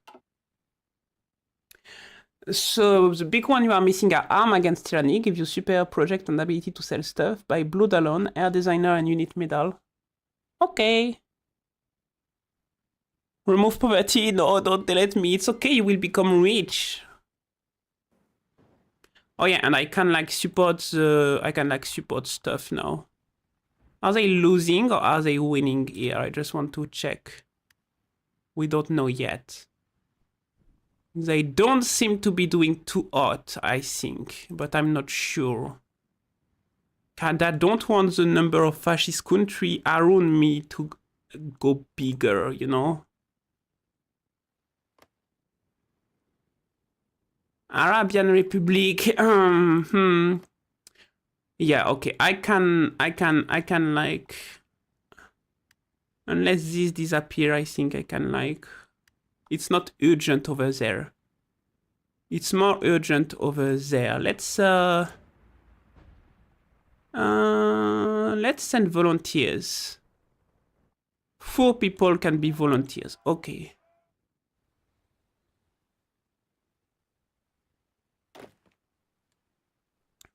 D: So the big one you are missing are Arm Against Tyranny, give you superior project and ability to sell stuff. By Blood Alone, Air Designer and Unit Medal. Okay. Remove poverty. No, don't delete me. It's okay, you will become rich. Oh yeah, and I can like support support stuff now. Are they losing or are they winning here? I just want to check. We don't know yet. They don't seem to be doing too hot, I think, but I'm not sure. And I don't want the number of fascist countries around me to go bigger, you know? Arabian Republic, Yeah, okay, I can like, unless these disappear, I think I can like, it's not urgent over there. It's more urgent over there. Let's send volunteers. 4 people can be volunteers. Okay.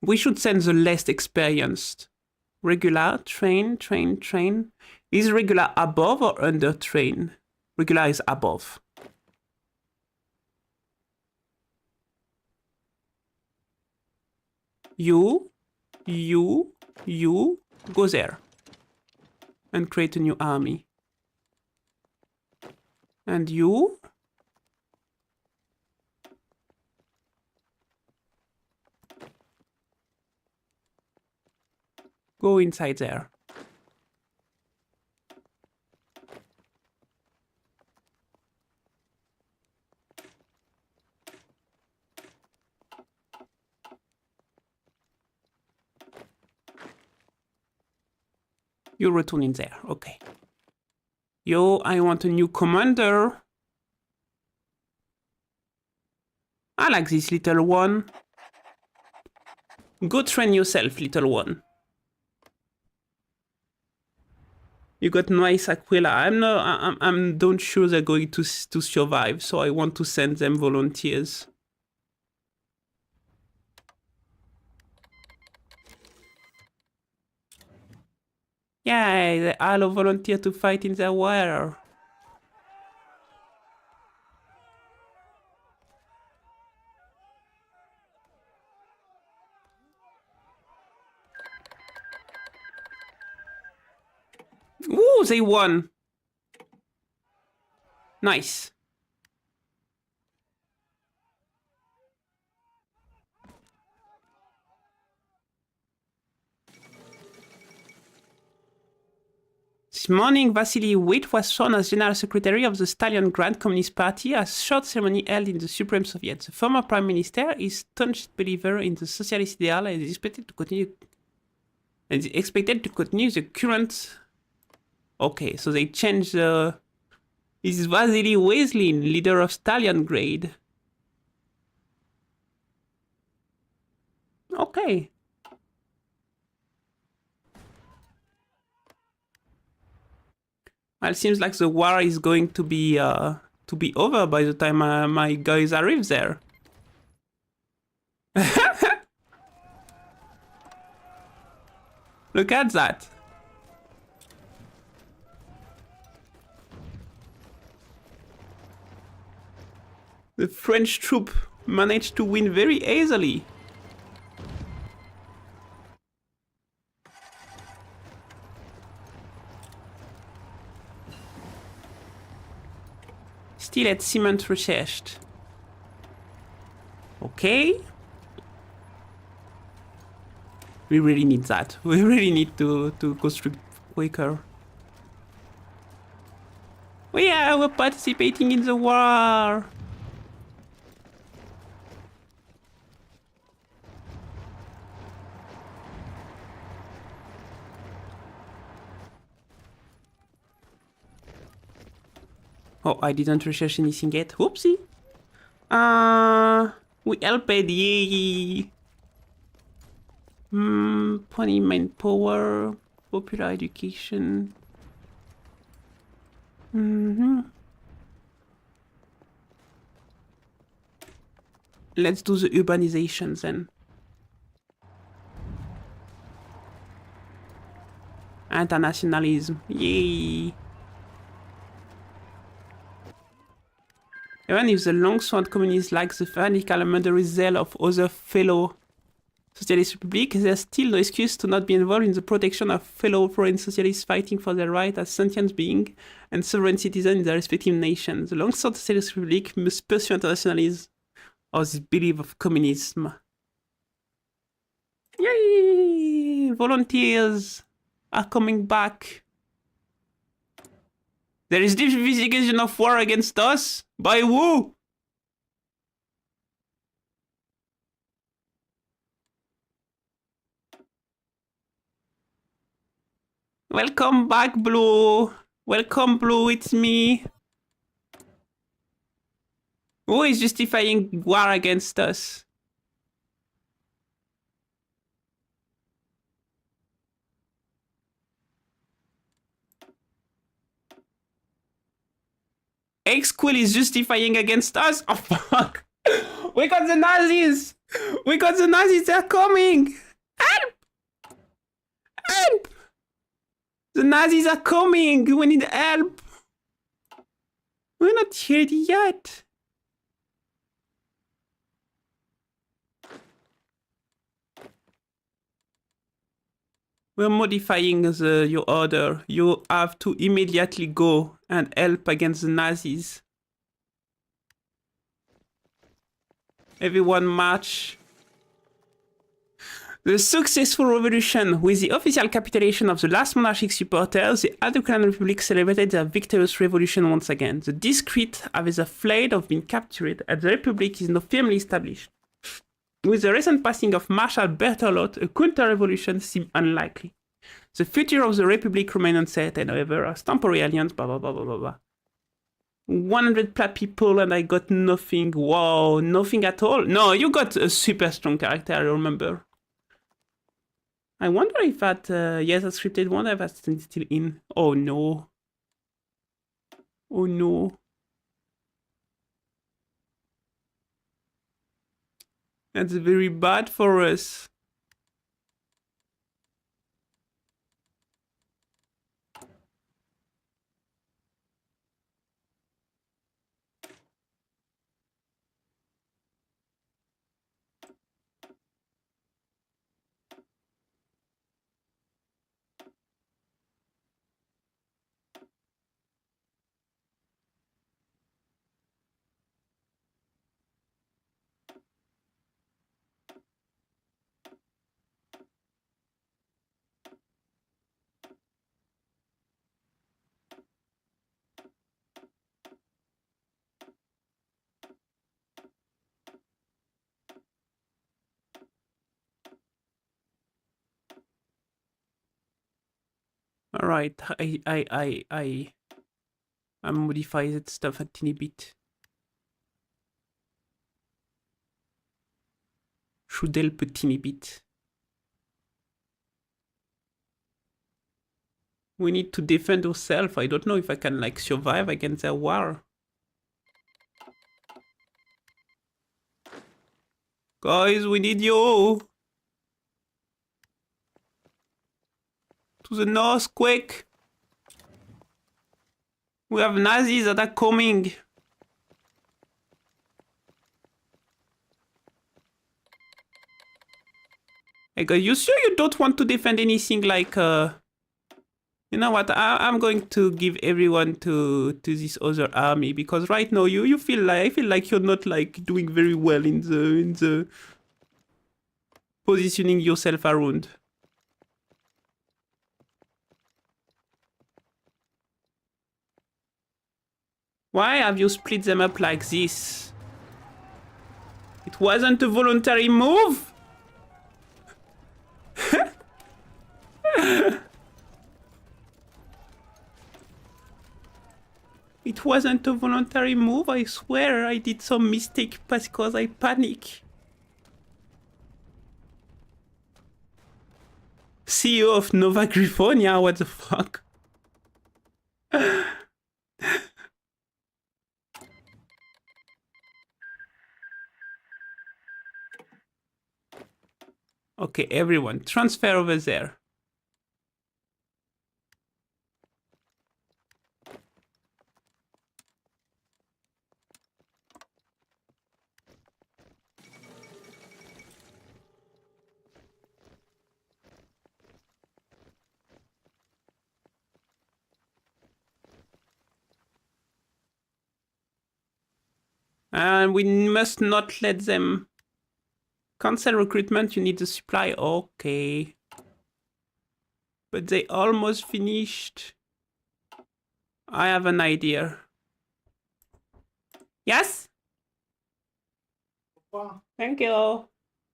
D: We should send the less experienced. Regular, train. Is regular above or under train? Regular is above. You go there and create a new army. And you go inside there. You return in there. Okay. Yo, I want a new commander. I like this little one. Go train yourself, little one. You got nice Aquila. I'm don't sure they're going to survive, so I want to send them volunteers. Yeah, they all volunteer to fight in the war. Ooh, they won. Nice. This morning, Vasily Witt was sworn as General Secretary of the Stalin Grand Communist Party, a short ceremony held in the Supreme Soviet. The former Prime Minister is staunch believer in the socialist ideal and is expected to continue the current. Okay, so they changed the. This is Vasily Waislin, leader of Stalingrad. Okay. Well, it seems like the war is going to be over by the time my guys arrive there. Look at that. The French troop managed to win very easily. Still at cement researched. Okay. We really need that. We really need to construct quicker. We're participating in the war. Oh, I didn't research anything yet. Whoopsie. We helped, yay. 20 manpower, popular education. Let's do the urbanization then. Internationalism, yay. Even if the long-sword communists like the fanatical and murderous zeal of other fellow socialist republics, there's still no excuse to not be involved in the protection of fellow foreign socialists fighting for their right as sentient beings and sovereign citizens in their respective nations. The long-sword socialist republic must pursue internationalism or this belief of communism. Yay! Volunteers are coming back. There is deep investigation of war against us? By who? Welcome back, Blue. Welcome, Blue, it's me. Who is justifying war against us? X-Quill is justifying against us? Oh, fuck. We got the Nazis! We got the Nazis, they're coming! Help! Help! The Nazis are coming! We need help! We're not ready yet. We're modifying your order. You have to immediately go and help against the Nazis. Everyone march. The successful revolution, with the official capitulation of the last monarchic supporters, the Aldocan Republic celebrated their victorious revolution once again. The discreet have the flag of been captured, and the Republic is now firmly established. With the recent passing of Marshal Berthelot, a counter-revolution seemed unlikely. The future of the Republic remains uncertain, however, as temporary alliance, blah, blah, blah, blah, blah, blah. 100 plat people and I got nothing. Wow, nothing at all. No, you got a super strong character, I remember. I wonder if that, yes, that scripted one, if that's still in. Oh no. Oh no. That's very bad for us. All right, I modify that stuff a teeny bit. Should help a teeny bit. We need to defend ourselves. I don't know if I can like survive against a war. Guys, we need you. To the north, quick. We have Nazis that are coming. Hey guys, you sure you don't want to defend anything like you know what? I'm going to give everyone to this other army because right now you feel like I feel like you're not like doing very well in the positioning yourself around. Why have you split them up like this? It wasn't a voluntary move? It wasn't a voluntary move, I swear. I did some mistake because I panic. CEO of Nova Griffonia, what the fuck? Okay, everyone, transfer over there. And we must not let them cancel recruitment. You need the supply. Okay. But they almost finished. I have an idea. Yes? Thank you.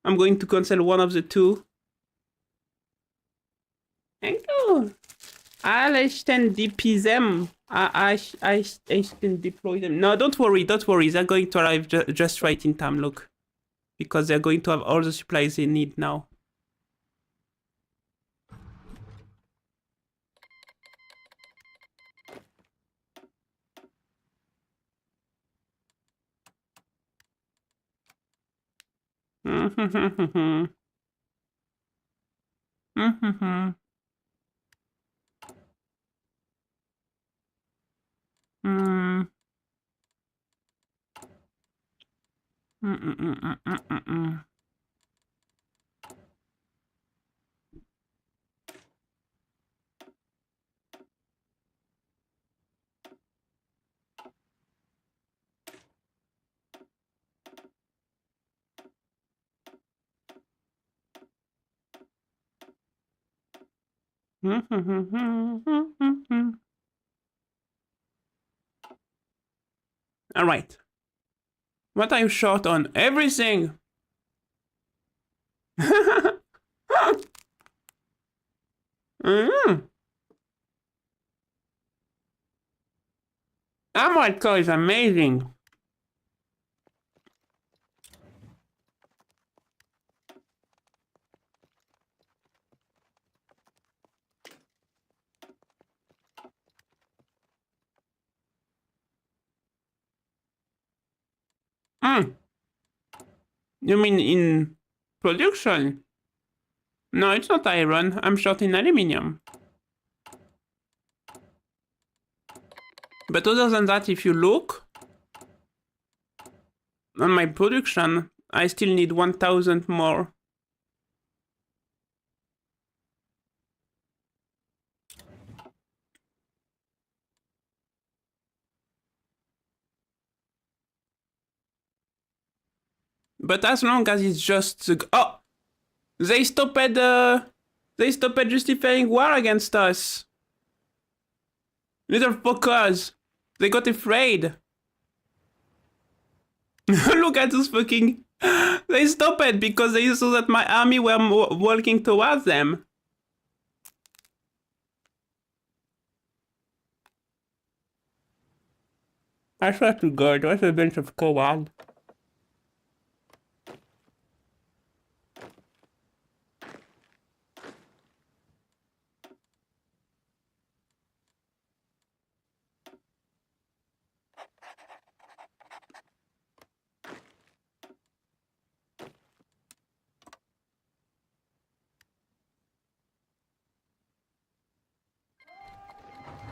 D: I'm going to cancel one of the two. Thank you. I'll extend DP them. I can deploy them. No, don't worry, don't worry. They're going to arrive just right in time, look. Because they're going to have all the supplies they need now. All right. What are you short on? Everything. Mm. Emerald core is amazing. Mm. You mean in production? No, it's not iron. I'm short in aluminium. But other than that, if you look on my production, I still need 1000 more. But as long as it's just... Oh! They stopped justifying war against us. Little fuckers. They got afraid. Look at those fucking... They stopped it because they saw that my army were walking towards them. I swear to God, what a bunch of cowards.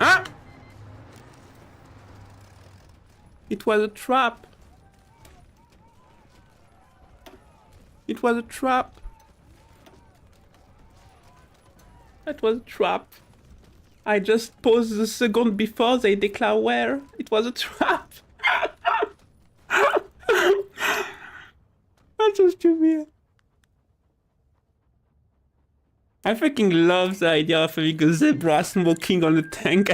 D: Ah! It was a trap. It was a trap. That was a trap. I just paused the second before they declare war. It was a trap. That's so stupid. I fucking love the idea of having a zebra smoking on a tank.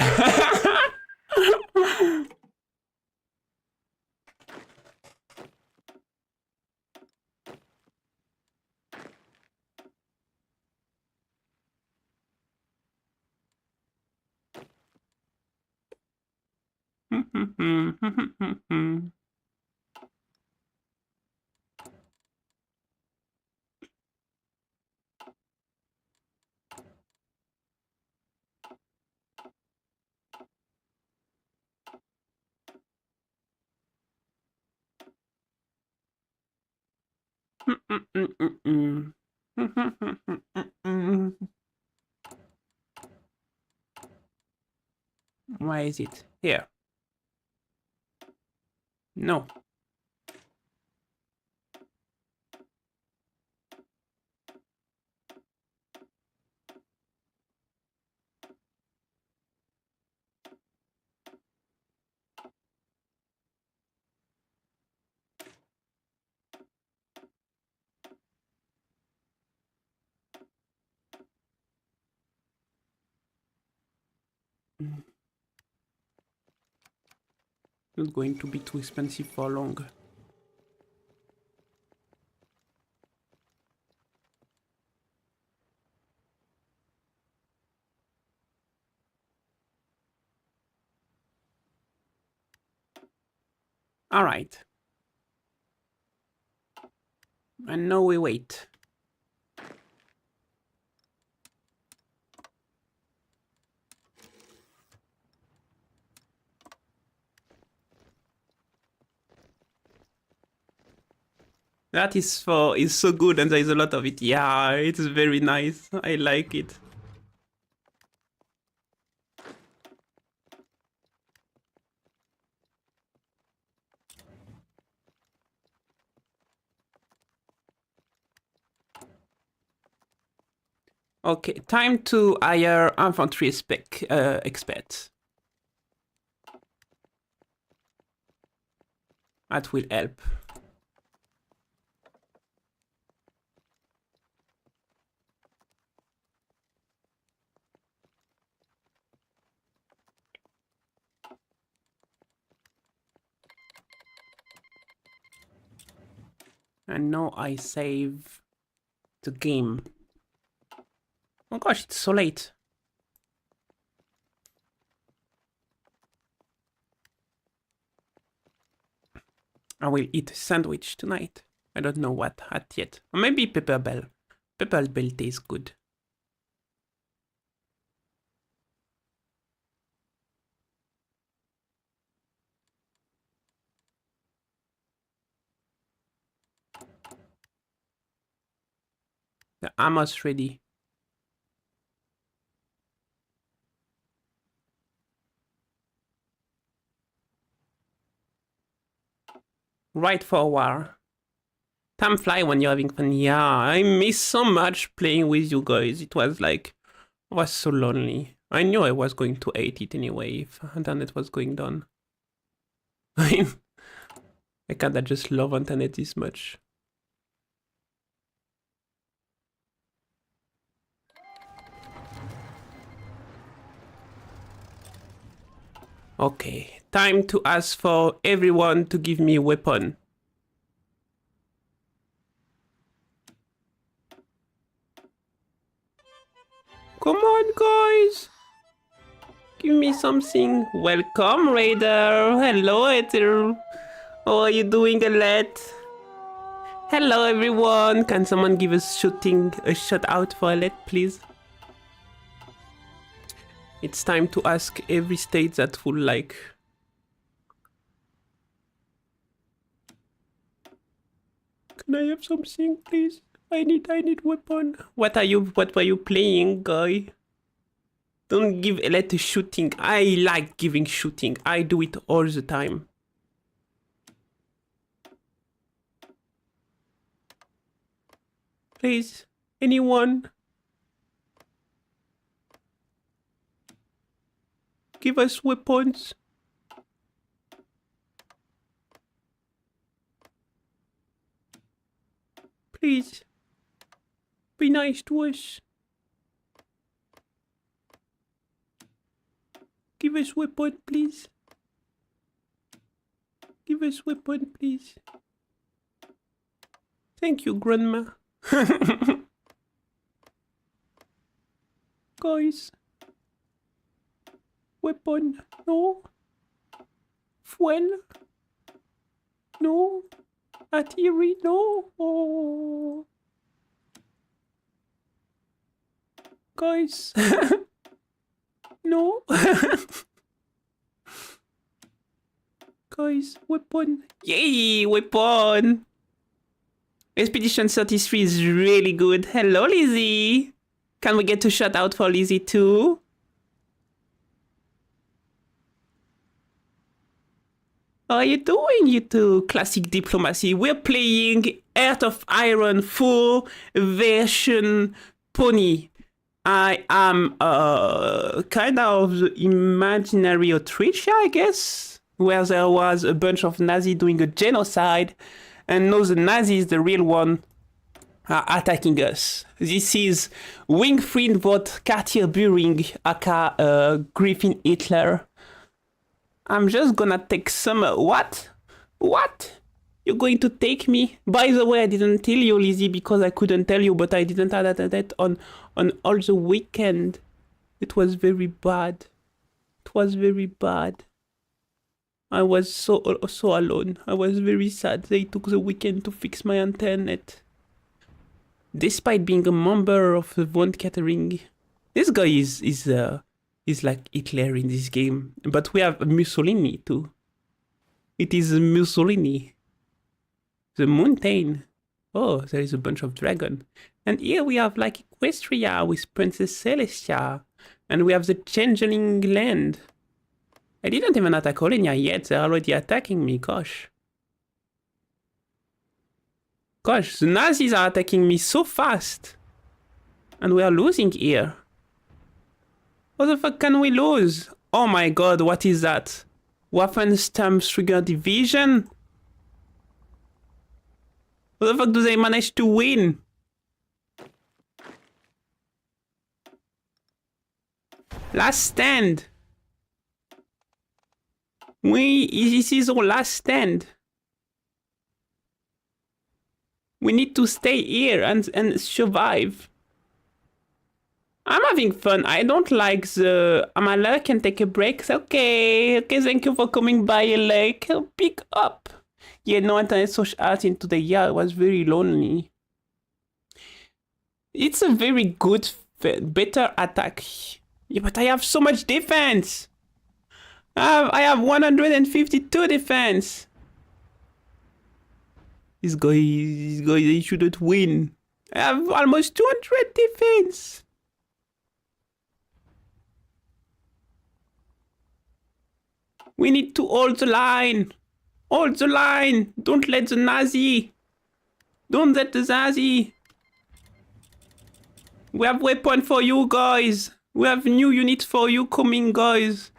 D: Why is it here? No. Not going to be too expensive for long. All right. And now we wait. That is so good and there is a lot of it. Yeah, it's very nice. I like it. Okay, time to hire infantry experts. That will help. And now I save the game. Oh gosh, it's so late. I will eat a sandwich tonight. I don't know what at yet. Or maybe pepper bell. Pepper bell tastes good. The almost ready. Right for a while. Time fly when you're having fun. Yeah, I miss so much playing with you guys. It was like, I was so lonely. I knew I was going to hate it anyway if internet was going down. I mean, I kinda just love internet this much. Okay, time to ask for everyone to give me a weapon. Come on, guys. Give me something. Welcome, Raider. Hello, Ether. How are you doing, Alette? Hello, everyone. Can someone give us a shout out for Alette, please? It's time to ask every state that would like. Can I have something, please? I need weapon. What were you playing, guy? Don't give Alette a shooting. I like giving shooting. I do it all the time. Please, anyone? Give us weapons. Please. Be nice to us. Give us weapon, please. Give us weapon, please. Thank you, Grandma. Guys. Weapon, no. Fuel, no. Artillery, no. Oh. Guys. No. Guys, weapon. Yay, weapon. Expedition 33 is really good. Hello, Lizzie. Can we get a shout out for Lizzie too? How are you doing, you two? Classic diplomacy. We're playing Heart of Iron 4 version Pony. I am kind of the imaginary Autricia, I guess, where there was a bunch of Nazis doing a genocide, and now the Nazis, the real one, are attacking us. This is Wingfried vs. Katerinburg, aka Griffin Hitler. I'm just gonna take some... What? What? You're going to take me? By the way, I didn't tell you, Lizzie, because I couldn't tell you, but I didn't have that on all the weekend. It was very bad. It was very bad. I was so alone. I was very sad. They took the weekend to fix my internet. Despite being a member of the Von Catering. This guy is like Hitler in this game. But we have Mussolini too. It is Mussolini. The mountain. Oh, there is a bunch of dragon. And here we have like Equestria with Princess Celestia. And we have the Changeling Land. I didn't even attack Olenia yet. They're already attacking me. Gosh. Gosh, the Nazis are attacking me so fast. And we are losing here. What the fuck can we lose? Oh my god, what is that? Waffensturmtrigger Division? How the fuck do they manage to win? Last stand. This is our last stand. We need to stay here and survive. I'm having fun. I don't like the... Amala can take a break. Okay, thank you for coming by, like. Pick up. Yeah, no internet social outing today. Yeah, it was very lonely. It's a very good, better attack. Yeah, but I have so much defense. I have 152 defense. This guy, he shouldn't win. I have almost 200 defense. We need to hold the line. Hold the line. Don't let the Nazi. Don't let the Nazi. We have weapon for you guys. We have new units for you coming, guys.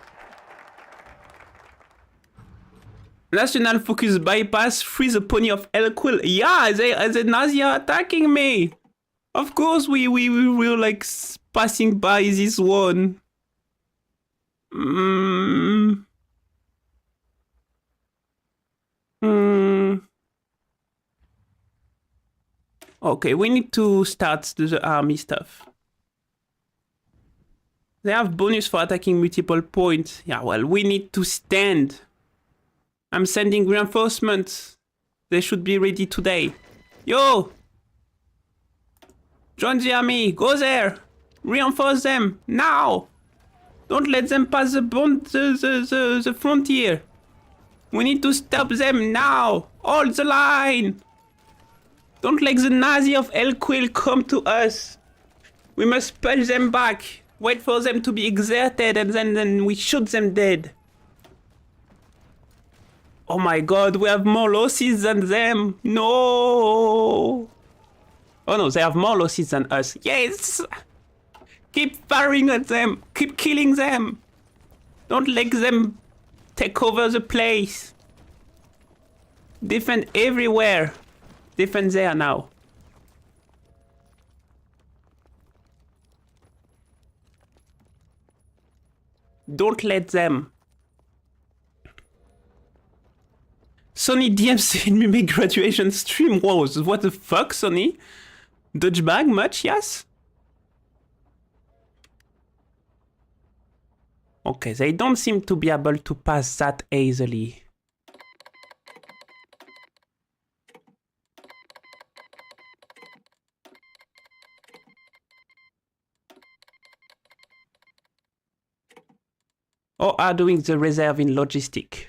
D: National focus bypass, free the pony of Elquil. Yeah, the Nazi are attacking me. Of course, we will like passing by this one. Okay, we need to start the army stuff. They have bonus for attacking multiple points. Yeah, well, we need to stand. I'm sending reinforcements. They should be ready today. Yo! Join the army. Go there. Reinforce them. Now! Don't let them pass the frontier. We need to stop them now. Hold the line. Don't let the Nazi of Elquil come to us. We must push them back. Wait for them to be exerted and then we shoot them dead. Oh my god, we have more losses than them. No. Oh no, they have more losses than us. Yes. Keep firing at them. Keep killing them. Don't let them take over the place. Defend everywhere. Defend there now. Don't let them. Sony DMs in me graduation stream. Whoa, what the fuck, Sony? Dodge bag much, yes? Okay, they don't seem to be able to pass that easily. Or are doing the reserve in logistic.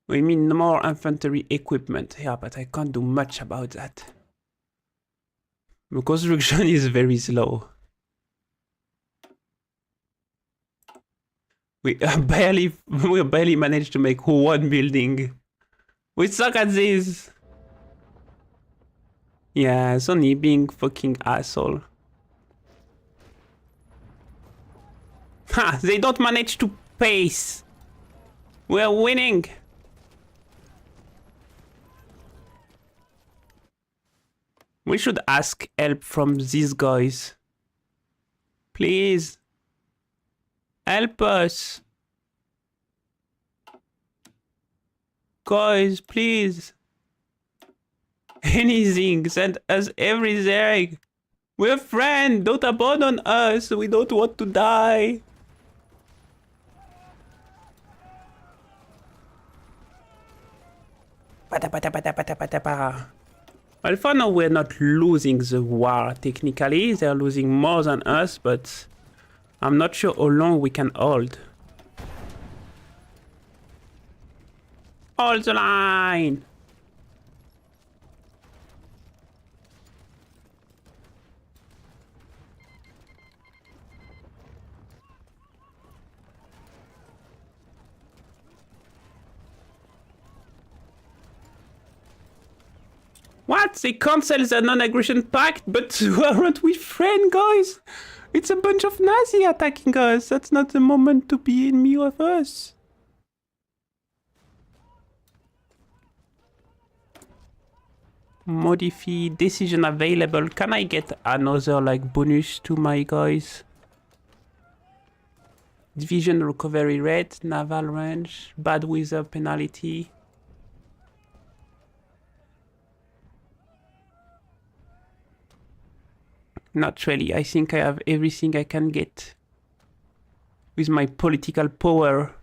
D: We mean more infantry equipment. Yeah, but I can't do much about that. The construction is very slow. We barely managed to make one building. We suck at this. Yeah, Sony being fucking asshole. Ha! They don't manage to pace. We're winning. We should ask help from these guys. Please. Help us. Guys, please. Anything. Send us everything. We're friends. Don't abandon us. We don't want to die. Well, for now, we're not losing the war, technically. They're losing more than us, but I'm not sure how long we can hold. Hold the line! What? They cancel the non-aggression pact, but aren't we friends, guys? It's a bunch of Nazi attacking us. That's not the moment to be enemy of us. Modify decision available. Can I get another like bonus to my guys? Division recovery rate, naval range, bad weather penalty. Not really. I think I have everything I can get with my political power.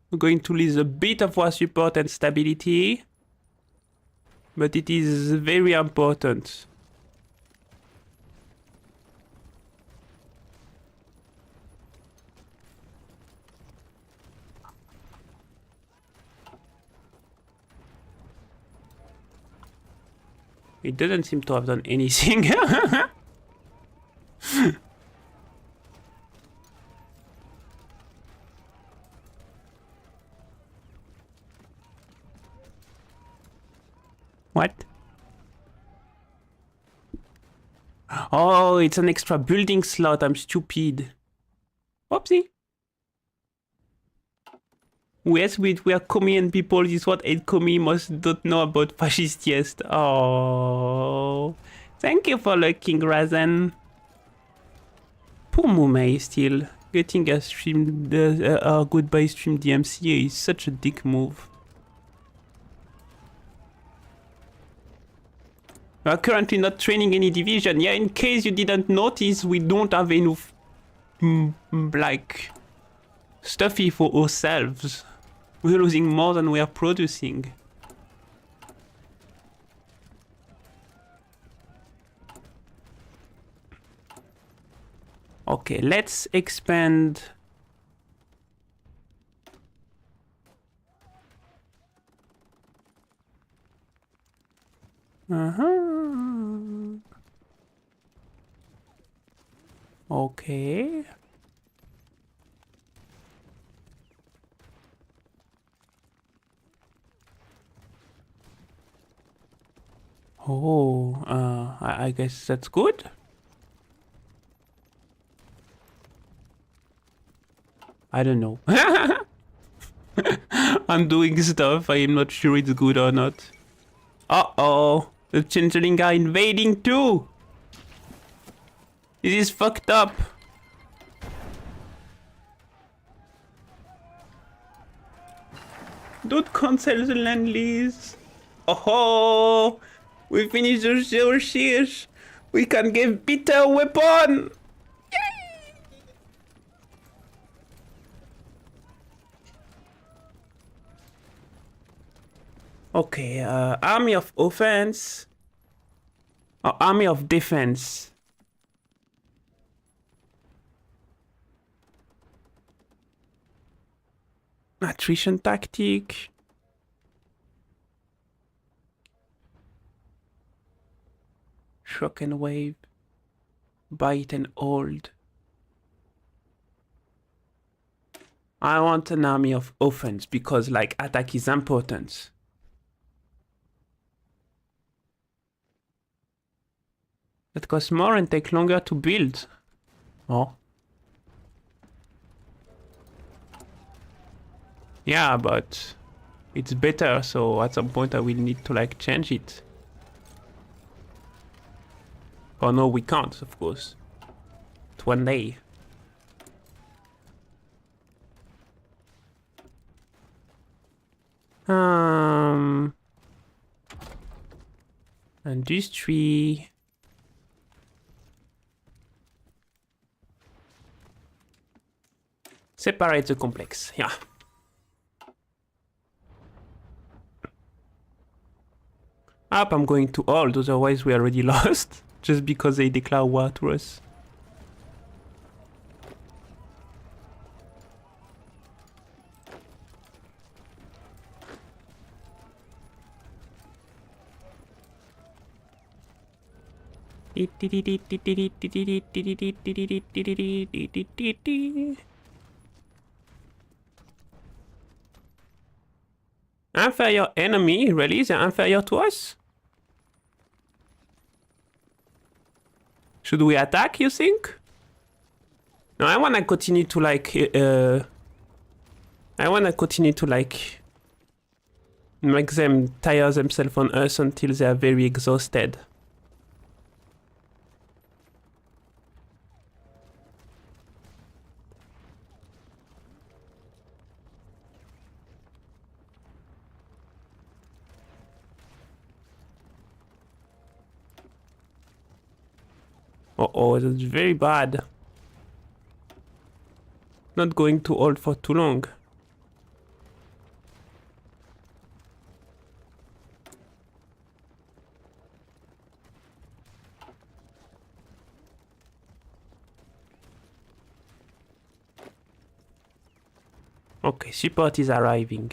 D: We're going to lose a bit of war support and stability, but it is very important. It doesn't seem to have done anything. What? Oh, it's an extra building slot. I'm stupid. Oopsie. Yes, we are Korean people. This is what 8 Komi must not know about fascist yes. Oh. Thank you for looking, Razen. Poor Mumei still. Getting a stream, goodbye stream DMCA is such a dick move. We are currently not training any division. Yeah, in case you didn't notice, we don't have enough, like, stuffy for ourselves. We're losing more than we are producing. Okay, let's expand. Okay. Oh, I guess that's good. I don't know. I'm doing stuff. I am not sure it's good or not. Uh-oh. The changeling are invading too. This is fucked up. Don't cancel the land lease. Oh, we finished the research. We can give better weapon. Yay! Okay, army of offense. Or army of defense. Attrition tactic. Shock and wave. Bite and hold. I want an army of offense because, like, attack is important. That costs more and take longer to build. Oh. Yeah, but it's better, so at some point I will need to, like, change it. Oh no, we can't, of course. It's one day. Industry. Separate the complex, yeah. Up, I'm going to hold, otherwise we already lost. Just because they declare war to us. Inferior enemy? Really? They're inferior to us? Should we attack, you think? No, I wanna continue to, like, Make them tire themselves on us until they are very exhausted. Uh-oh, that's very bad. Not going to hold for too long. Okay, support is arriving.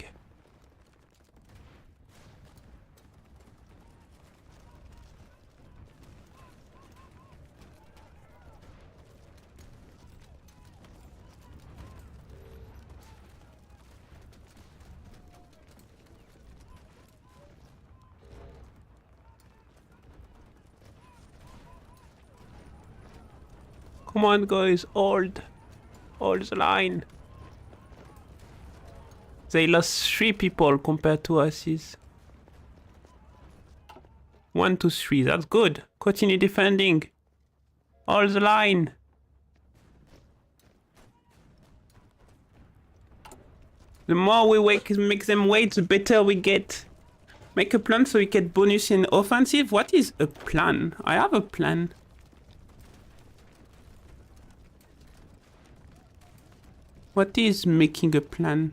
D: Come on, guys, hold the line. They lost 3 people compared to us. 1 to 3, that's good. Continue defending. Hold the line. The more we make them wait, the better we get. Make a plan so we get bonus in offensive. What is a plan? I have a plan. What is making a plan?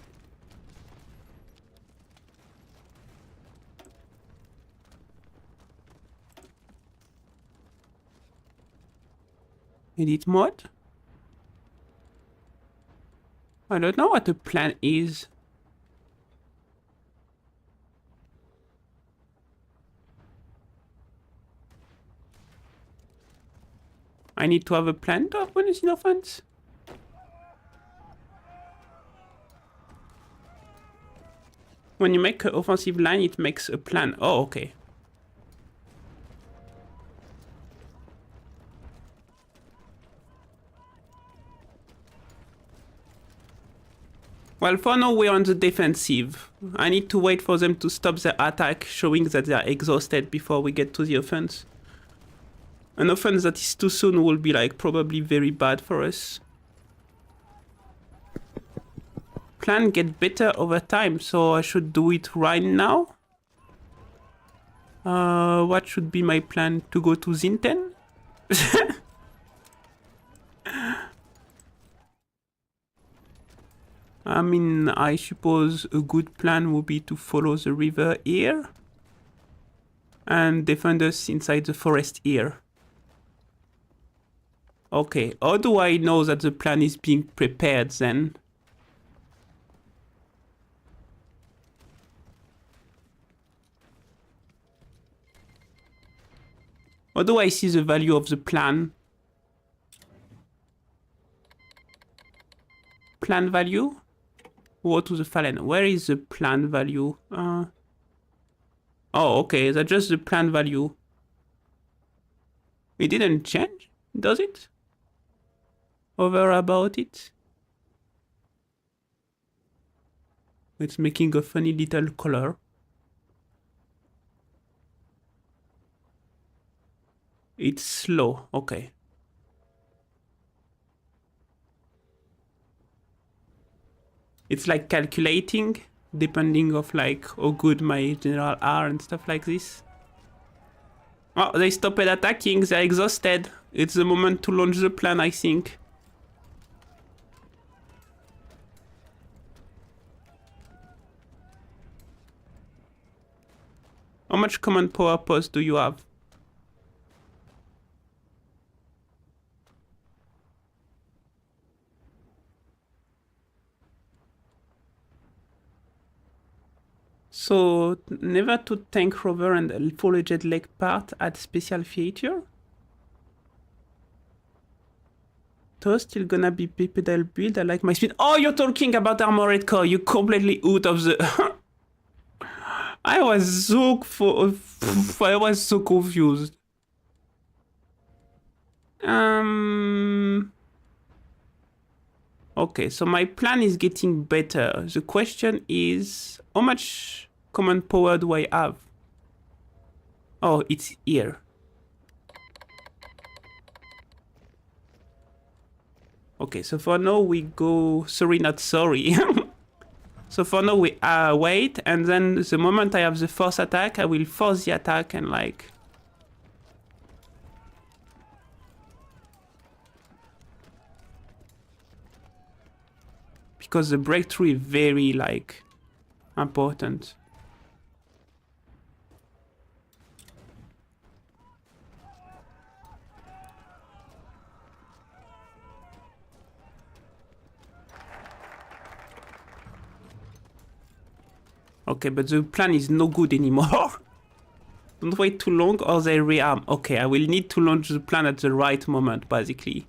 D: Edit mode? I don't know what a plan is. I need to have a plan to have bonus in offense? When you make an offensive line, it makes a plan. Oh, okay. Well, for now we're on the defensive. I need to wait for them to stop their attack, showing that they are exhausted before we get to the offense. An offense that is too soon will be like probably very bad for us. Plan get better over time, so I should do it right now. What should be my plan? To go to Zinten? I mean, I suppose a good plan would be to follow the river here and defend us inside the forest here. Okay, how do I know that the plan is being prepared then? How do I see the value of the plan? Plan value? Go to the Fallen. Where is the plan value? Oh, okay, that's just the plan value. It didn't change, does it? Over about it? It's making a funny little color. It's slow, okay. It's like calculating, depending of like how good my general are and stuff like this. Oh, they stopped attacking, they're exhausted. It's the moment to launch the plan, I think. How much command power post do you have? So, never to tank rover and full-edged leg part add special feature? Toast still gonna be bipedal build, I like my speed. Oh, you're talking about armored core, you completely out of the... I was so confused. Okay, so my plan is getting better. The question is, how much command power do I have? Oh, it's here. Okay, so for now we go... Sorry, not sorry. So for now we wait, and then the moment I have the force attack, I will force the attack and like... Because the breakthrough is very like important. Okay, but the plan is no good anymore. Don't wait too long or they rearm. Okay, I will need to launch the plan at the right moment, basically.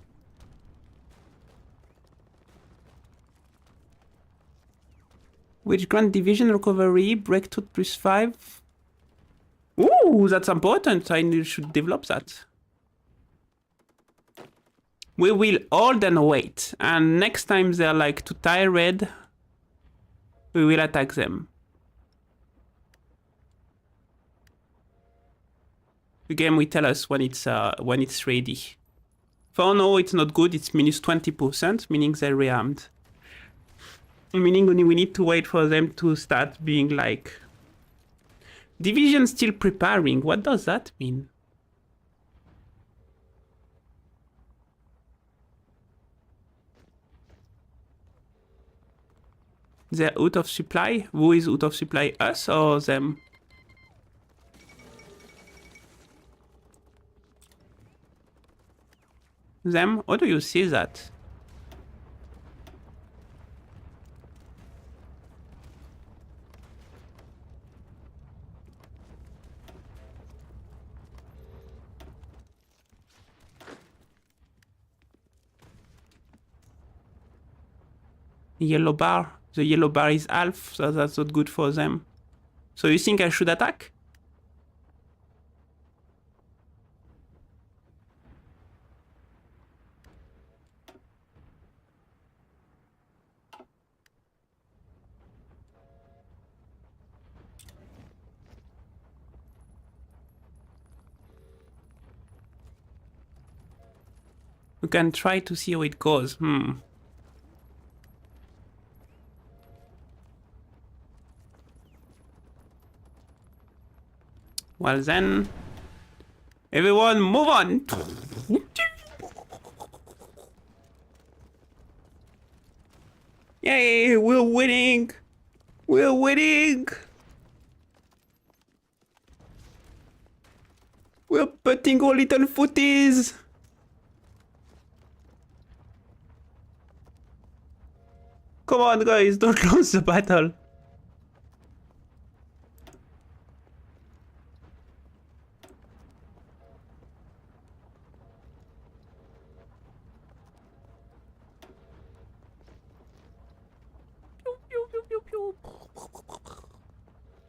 D: Which grant division recovery, breakthrough +5. Ooh, that's important. I should develop that. We will hold and wait. And next time they're like too tired, we will attack them. The game will tell us when it's ready. For now, it's not good. It's -20%, meaning they're rearmed. Meaning only we need to wait for them to start being like... Division still preparing. What does that mean? They're out of supply? Who is out of supply? Us or them? Them? How do you see that? Yellow bar. The yellow bar is half, so that's not good for them. So you think I should attack? We can try to see how it goes. Well then, everyone move on. Yay, we're winning. We're winning. We're putting our little footies. Come on guys, don't lose the battle.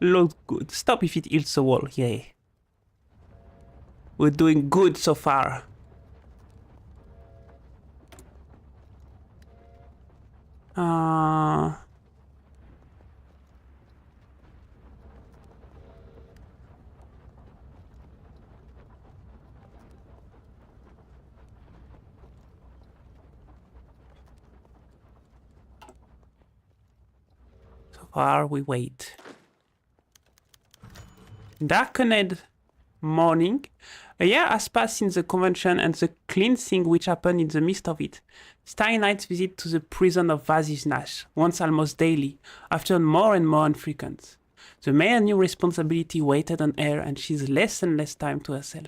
D: Looks good. Stop if it hits the wall. Yay. We're doing good so far. So far we wait. Darkened morning. A year has passed since the convention and the cleansing which happened in the midst of it. Starry Night's visit to the prison of Vazisnash, once almost daily, after more and more infrequent. The mayor's new responsibility waited on her and she's less and less time to herself,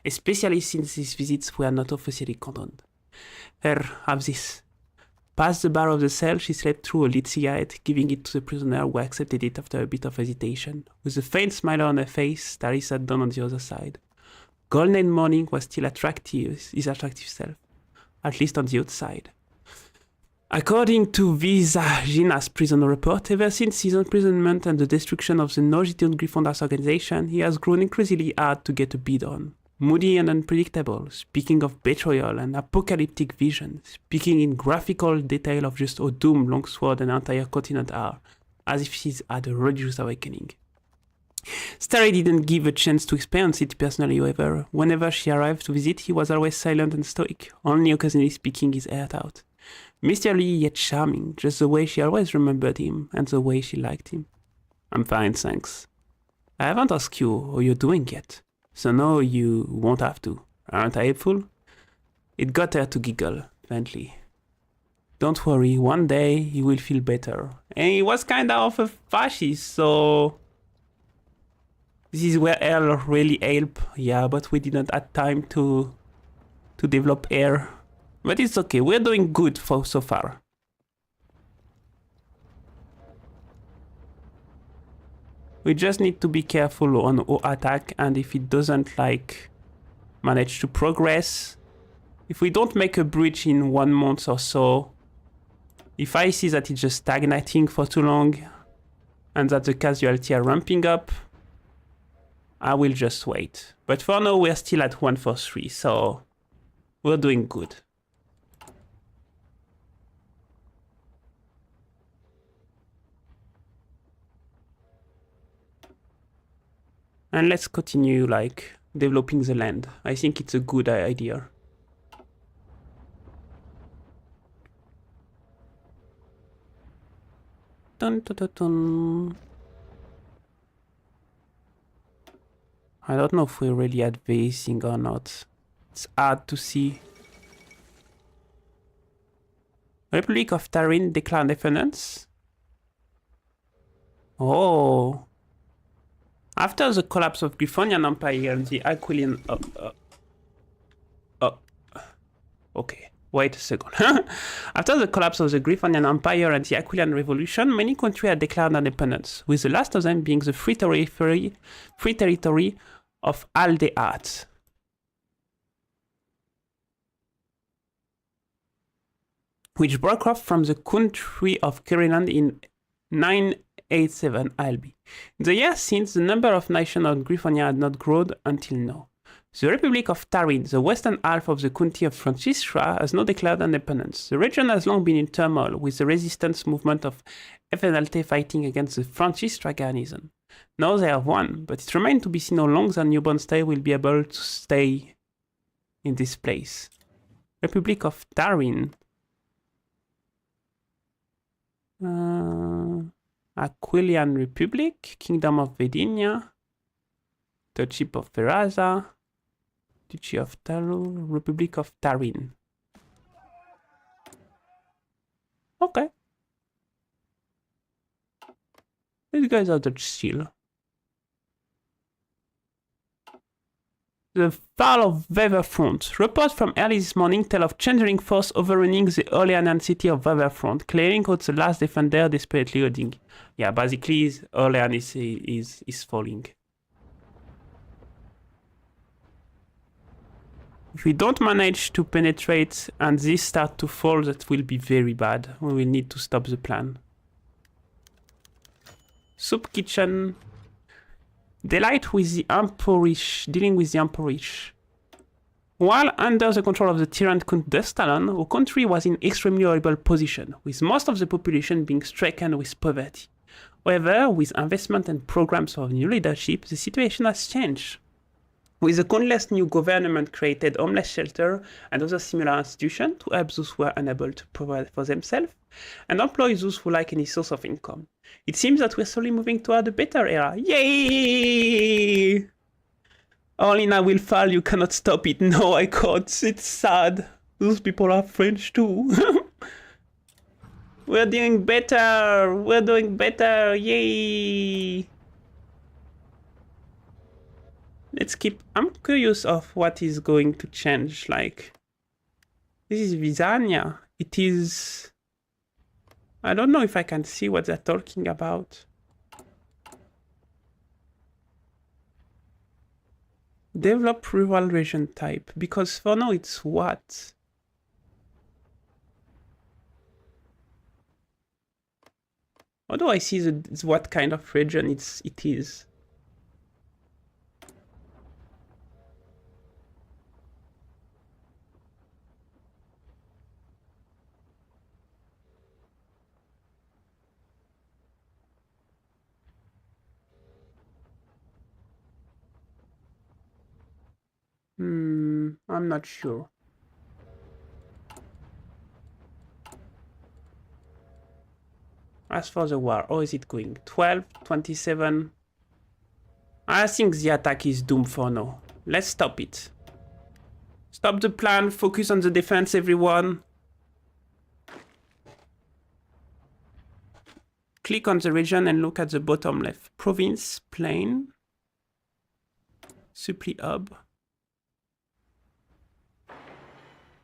D: especially since these visits were not officially condoned. Her, have this. Past the bar of the cell, she slept through a lit cigarette, giving it to the prisoner who accepted it after a bit of hesitation. With a faint smile on her face, Starry sat down on the other side. Golden Morning was still attractive, his attractive self, at least on the outside. According to Vizagina's prison report, ever since his imprisonment and the destruction of the Norwegian Gryffindor's organization, he has grown increasingly hard to get a beat on. Moody and unpredictable, speaking of betrayal and apocalyptic visions, speaking in graphical detail of just how doomed Longsword and the entire continent are. as if she's had a religious awakening. Starry didn't give a chance to experience it personally, however. Whenever she arrived to visit, he was always silent and stoic, only occasionally speaking his heart out. Mysteriously yet charming, just the way she always remembered him, and the way she liked him. I'm fine, thanks. I haven't asked you how you're doing yet, so no, you won't have to. Aren't I helpful? It got her to giggle, faintly. Don't worry, one day he will feel better. And he was kind of a fascist, so... This is where air really help. Yeah, but we didn't have time to develop air. But it's okay, we're doing good for so far. We just need to be careful on our attack, and if it doesn't like manage to progress, if we don't make a breach in 1 month or so, if I see that it's just stagnating for too long and that the casualty are ramping up, I will just wait. But for now, we're still at 143, so we're doing good. And let's continue like developing the land. I think it's a good idea. Dun, dun, dun, dun. I don't know if we're really advancing or not. It's hard to see. Republic of Tarin declared independence. Oh. After the collapse of Griffonian Empire and the Aquilian... Okay, wait a second. After the collapse of the Griffonian Empire and the Aquilian Revolution, many countries had declared independence, with the last of them being the free territory of Aldeat. Which broke off from the country of Kiriland in 987 ALB. In the years since, the number of nations of Griffonia had not grown until now. The Republic of Tarin, the western half of the county of Francistra, has now declared independence. The region has long been in turmoil, with the resistance movement of Efenalte fighting against the Francistra garrison. Now they have won, but it remains to be seen how long the newborn state will be able to stay in this place. Republic of Tarin. Aquilian Republic, Kingdom of Vedinia, Duchy of Veraza, Duchy of Taru, Republic of Tarin. Okay. These guys are Dutch still. The fall of Weverfront. Reports from early this morning tell of changeling force overrunning the Orleanian city of Weverfront, clearing out the last defender desperately holding. Yeah, basically, Orleans is falling. If we don't manage to penetrate and this start to fall, that will be very bad. We will need to stop the plan. Soup kitchen. Delight with the Emporish, dealing with the Emporish. While under the control of the tyrant Count Dustalon, our country was in extremely horrible position, with most of the population being stricken with poverty. However, with investment and programs of new leadership, the situation has changed. With the countless new government created homeless shelter and other similar institutions to help those who are unable to provide for themselves, and employ those who lack any source of income. It seems that we're slowly moving toward a better era. Yay! Orlina will fall, you cannot stop it. No, I can't. It's sad. Those people are French too. We're doing better. We're doing better. Yay! Let's keep... I'm curious of what is going to change. Like, this is Visania. It is... I don't know if I can see what they're talking about. Develop rural region type, because for now it's what? How do I see what kind of region it is? I'm not sure. As for the war, how is it going? 12, 27. I think the attack is doomed for now. Let's stop it. Stop the plan, focus on the defense, everyone. Click on the region and look at the bottom left. Province, plain, supply hub.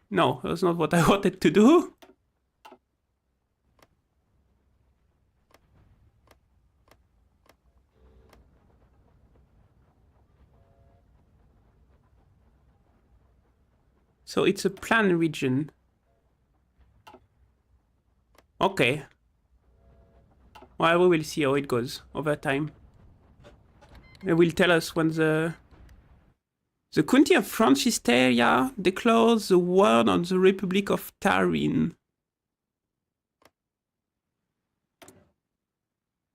D: No, that's not what I wanted to do. So it's a plan region. Okay. Well, we will see how it goes over time. It will tell us when the County of Francisteria declares the war on the Republic of Tarin.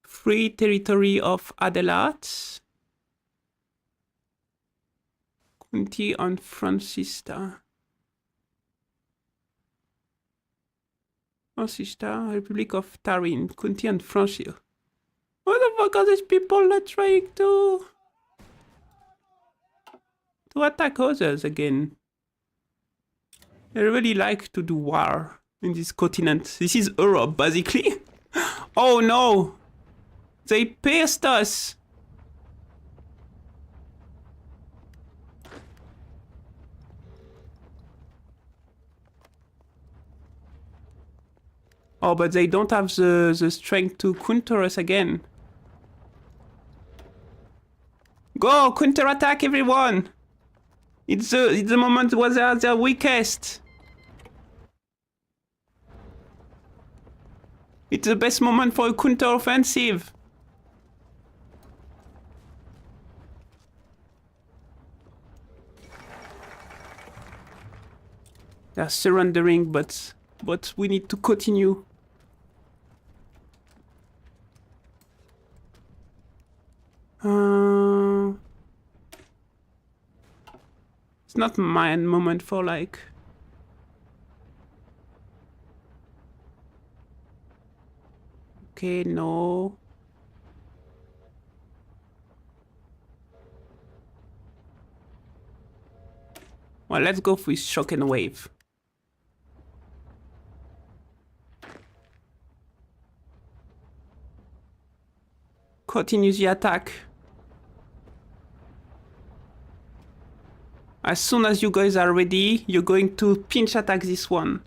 D: Free territory of Adelat. County on Francista. Francista, Republic of Tarin, County on Francia. What the fuck are these people that trying to attack others again? They really like to do war in this continent. This is Europe, basically. Oh no! They pierced us! Oh, but they don't have the strength to counter us again. Go! Counter-attack, everyone! It's the moment where they are their weakest. It's the best moment for a counter-offensive. They're surrendering, but we need to continue. It's not my moment for like... Okay, no. Well, let's go with shock and wave. Continue the attack. As soon as you guys are ready, you're going to pinch attack this one.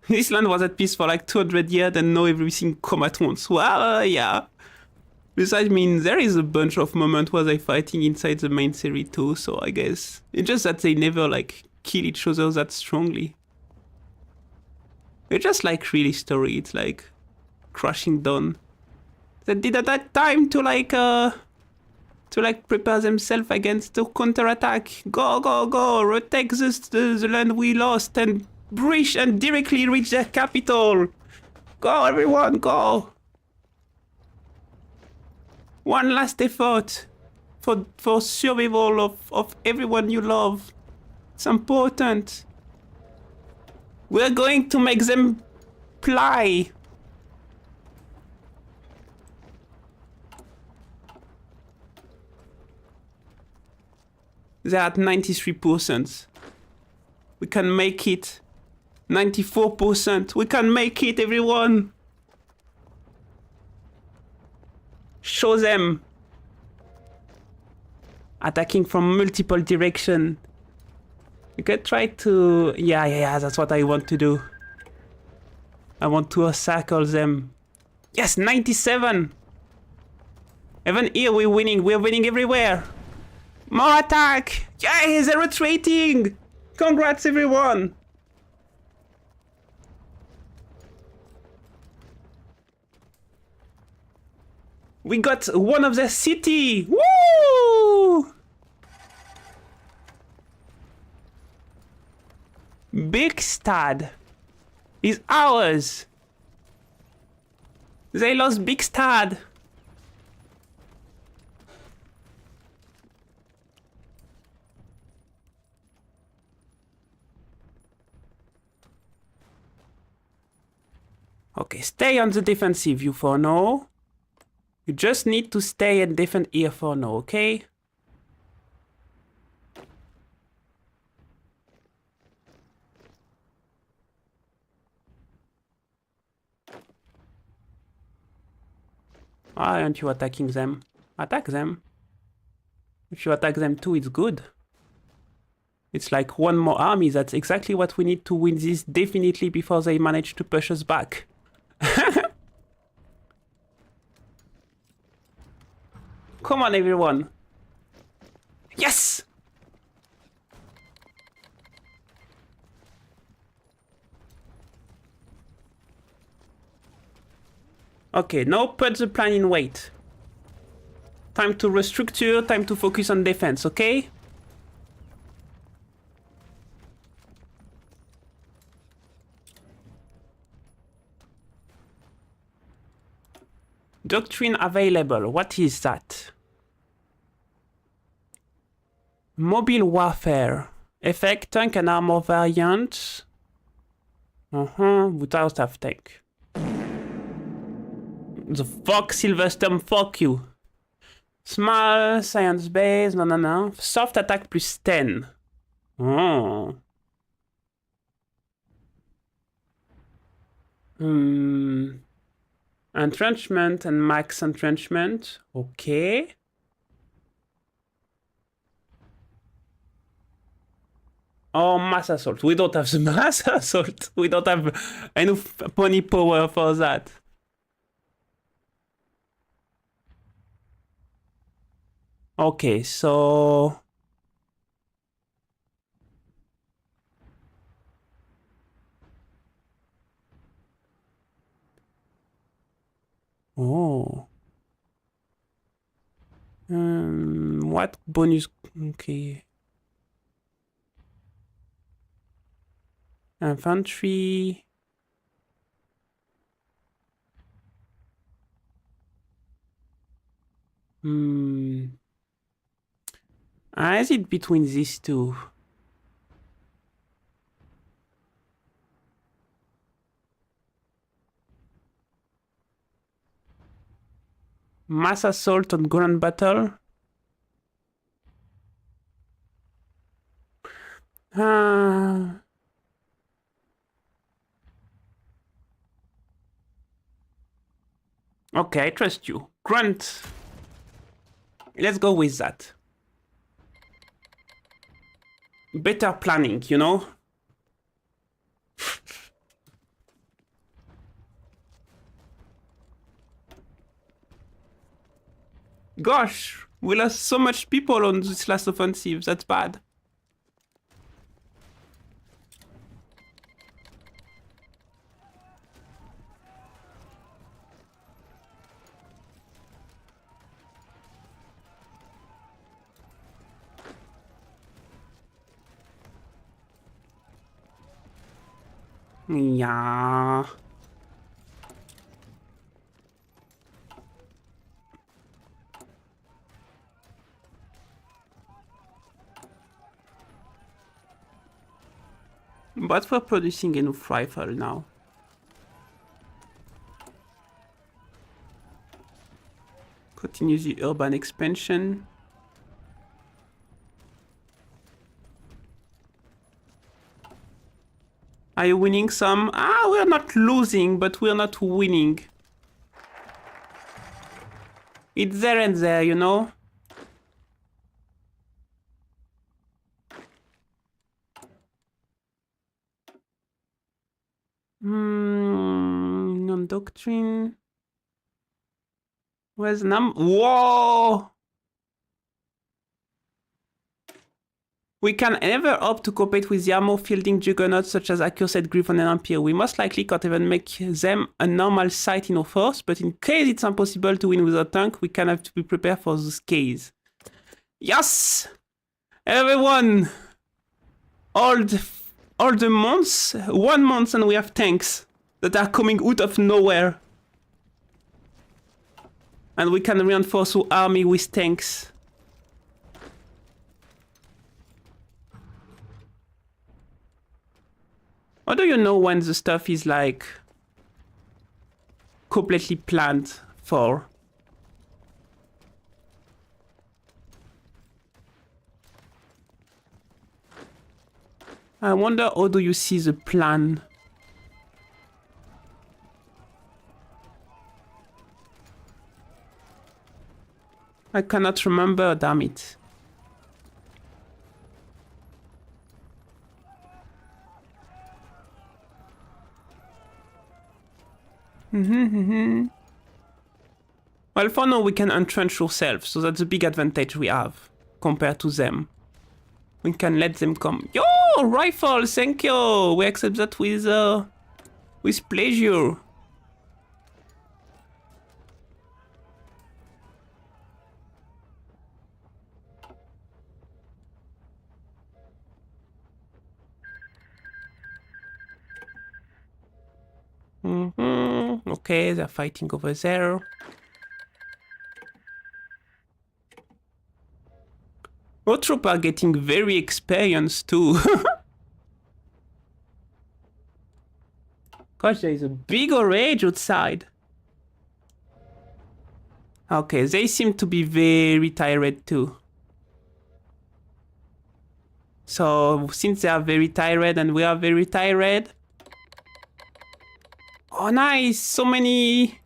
D: This land was at peace for like 200 years and now everything come at once. Well, yeah. Besides, I mean, there is a bunch of moments where they're fighting inside the main series too, so I guess. It's just that they never like kill each other that strongly. It's just like really story, it's like crashing down. They did at that time to like prepare themselves against the counterattack. Go, go, go! Retake the land we lost and breach and directly reach their capital. Go, everyone, go! One last effort for survival of everyone you love. It's important. We're going to make them fly. They're at 93%. We can make it. 94%. We can make it, everyone. Show them. Attacking from multiple directions. You can try to... Yeah, that's what I want to do. I want to circle them. Yes, 97! Even here we're winning everywhere. More attack! Yay, they're retreating! Congrats, everyone! We got one of the city! Woo! Bigstad is ours! They lost Bigstad! Okay, stay on the defensive, you for now. You just need to stay and defend here for now, okay? Why aren't you attacking them? Attack them. If you attack them too, it's good. It's like one more army. That's exactly what we need to win this definitely before they manage to push us back. Come on, everyone. Yes! Okay, now put the plan in wait. Time to restructure, time to focus on defense, okay? Doctrine available, what is that? Mobile warfare. Effect, tank and armor variant. Without have tank. The fuck, Silverstorm, fuck you. Small, science base, no. Soft attack plus 10. Oh. Entrenchment and max entrenchment. Okay. Oh, mass assault. We don't have the mass assault. We don't have enough pony power for that. Okay, so... Oh. What bonus? Okay. Infantry. Is it between these two? Mass assault on ground battle. Okay, I trust you. Grunt. Let's go with that. Better planning, you know? Gosh, we lost so much people on this last offensive. That's bad. Yeah. But we're producing enough rifle now. Continue the urban expansion. Are you winning some? We're not losing, but we're not winning. It's there and there, you know? Non-doctrine. Where's Whoa! We can never hope to compete with the armor-fielding juggernauts such as Accursed, Griffon, and Empire. We most likely can't even make them a normal sight in our force, but in case it's impossible to win with a tank, we can have to be prepared for this case. Yes! Everyone! All the months, 1 month, and we have tanks that are coming out of nowhere. And we can reinforce our army with tanks. How do you know when the stuff is like completely planned for. I wonder how do you see the plan? I cannot remember, damn it. Well, for now we can entrench ourselves, so that's a big advantage we have compared to them. We can let them come. Yo, rifle, thank you. We accept that with pleasure. Okay, they're fighting over there. Our troops are getting very experienced too. Gosh, there is a big rage outside. Okay, they seem to be very tired too. So, since they are very tired and we are very tired... Oh, nice! So many...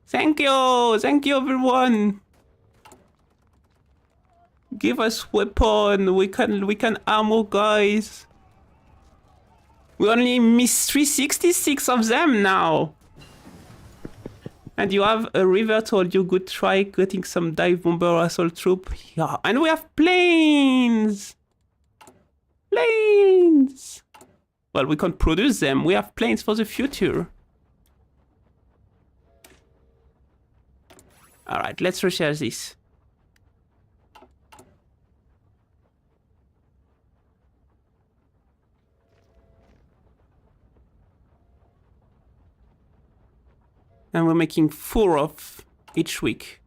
D: Thank you everyone! Give us weapon, we can armor guys. We only miss 366 of them now. And you have a river told you good try getting some dive bomber assault troop. Yeah, and we have planes! Planes! Well, we can't produce them. We have planes for the future. Alright, let's research this. And we're making 4 of each week.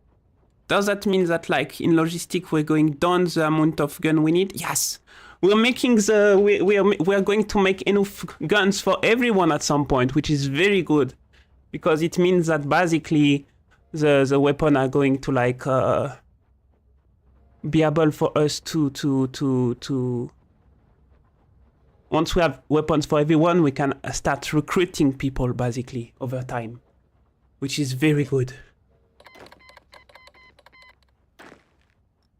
D: Does that mean that, like, in logistic we're going down the amount of gun we need? Yes! We're making we are going to make enough guns for everyone at some point, which is very good. Because it means that basically the weapon are going to, like, be able for us to... Once we have weapons for everyone, we can start recruiting people, basically, over time. Which is very good.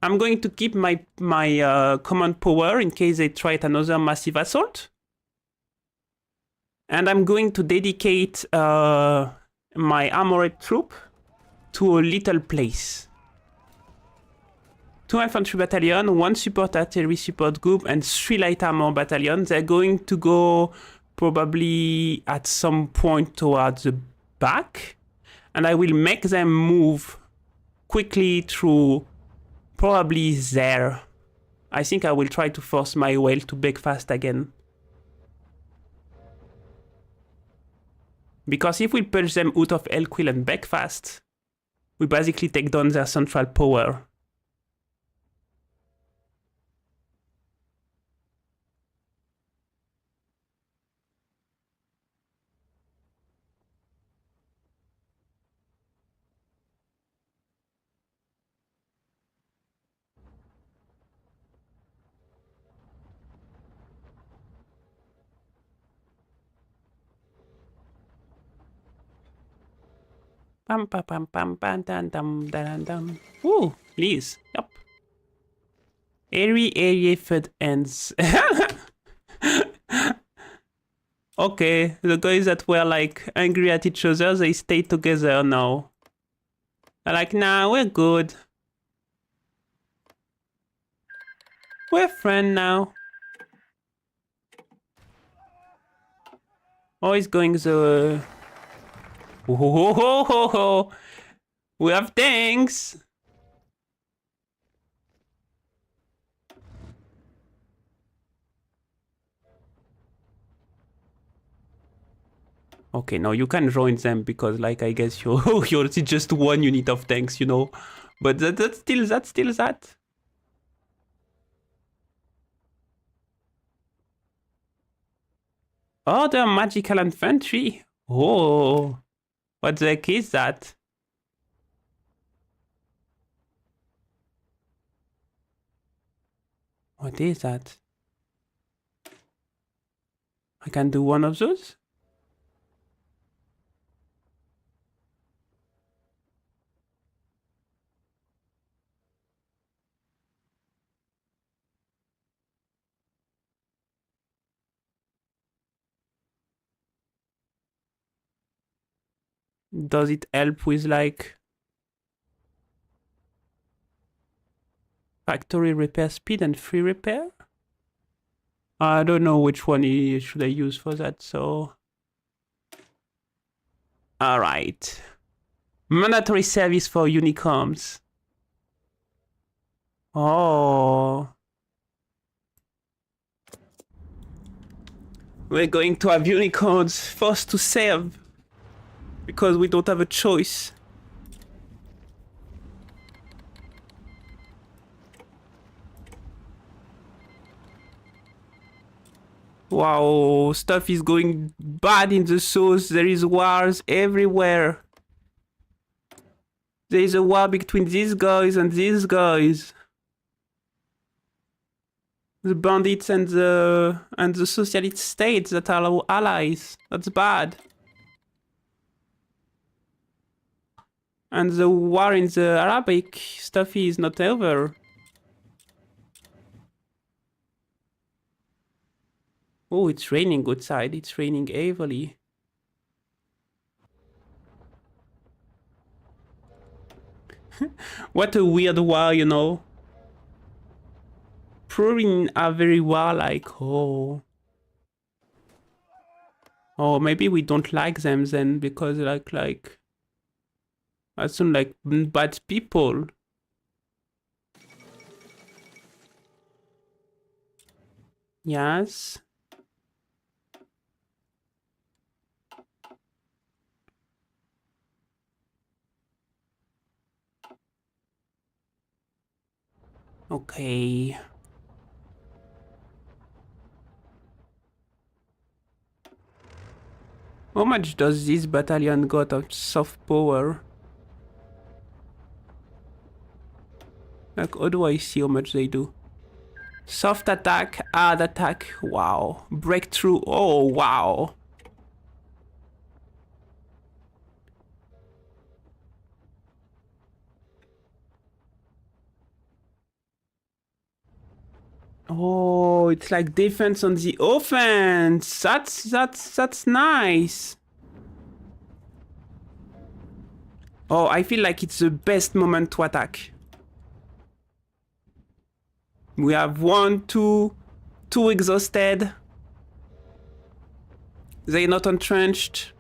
D: I'm going to keep my command power in case they try another massive assault. And I'm going to dedicate my armored troop to a little place. 2 infantry battalion, 1 support artillery support group, and 3 light armor battalions. They're going to go probably at some point towards the back. And I will make them move quickly through probably there. I think I will try to force my whale to break fast again. Because if we push them out of Elquil and back fast, we basically take down their central power. Pam pam pam pam pam dum dum dum dum. Ooh, please. Yep. Area fed ends. Okay, the guys that were like angry at each other, they stay together now. They're like, nah, we're good. We're friends now. Always going the... Ho ho ho ho ho! We have tanks! Okay, now you can join them because, like, I guess you're just 1 unit of tanks, you know. But that's still that. Oh, they're magical infantry. Oh, what the heck is that? What is that? I can do one of those? Does it help with like factory repair speed and free repair? I don't know which one should I use for that, so... Alright. Mandatory service for unicorns. Oh. We're going to have unicorns forced to serve. Because we don't have a choice. Wow, stuff is going bad in the south. There is wars everywhere. There is a war between these guys and these guys. The bandits and the socialist states that are our allies. That's bad. And the war in the Arabic stuff is not over. Oh, it's raining outside. It's raining heavily. What a weird war, you know. Prurin are very warlike. Oh. Oh, maybe we don't like them then because like I sound like bad people. Yes. Okay. How much does this battalion got of soft power? Like, how do I see how much they do? Soft attack, hard attack, wow. Breakthrough, oh wow. Oh, it's like defense on the offense. That's nice. Oh, I feel like it's the best moment to attack. We have two exhausted. They're not entrenched.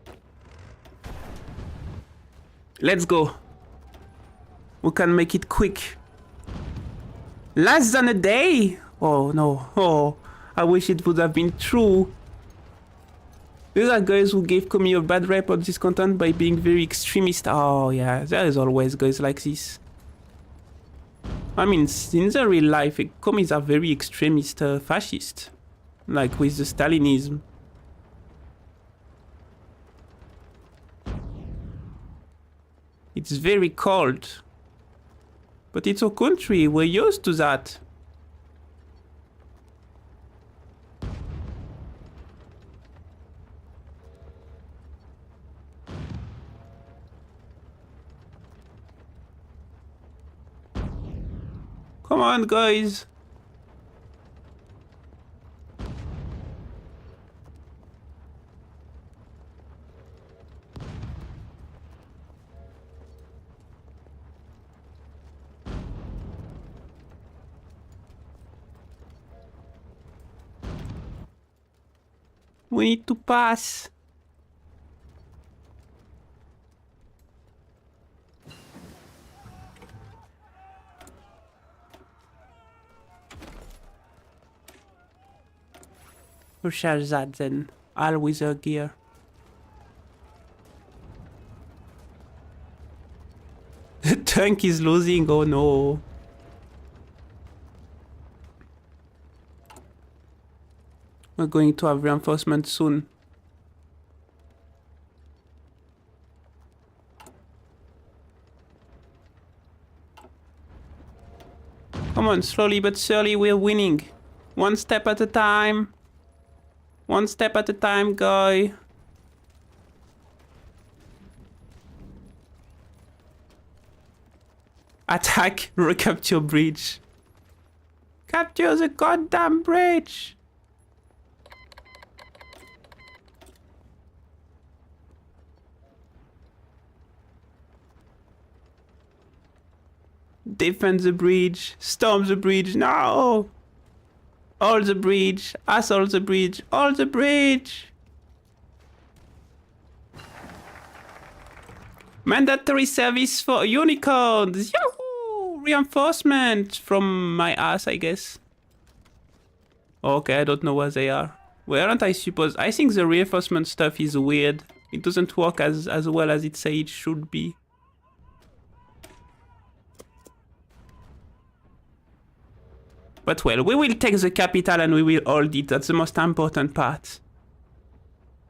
D: Let's go. We can make it quick. Less than a day? Oh no, oh, I wish it would have been true. These are guys who gave Komi a bad rep on this content by being very extremist. Oh yeah, there is always guys like this. I mean, in the real life, Komis are very extremist fascist. Like with the Stalinism. It's very cold. But it's our country, we're used to that. Come on, guys. We need to pass. Recharge that then. All wizard gear. The tank is losing, oh no. We're going to have reinforcements soon. Come on, slowly but surely we're winning. One step at a time. One step at a time, guy. Attack, recapture bridge. Capture the goddamn bridge. Defend the bridge. Storm the bridge. No. All the bridge. Assault the bridge. All the bridge. Mandatory service for unicorns. Yahoo! Reinforcement from my ass, I guess. Okay, I don't know where they are. Where aren't I supposed? I think the reinforcement stuff is weird. It doesn't work as well as it say it should be. But well, we will take the capital and we will hold it. That's the most important part.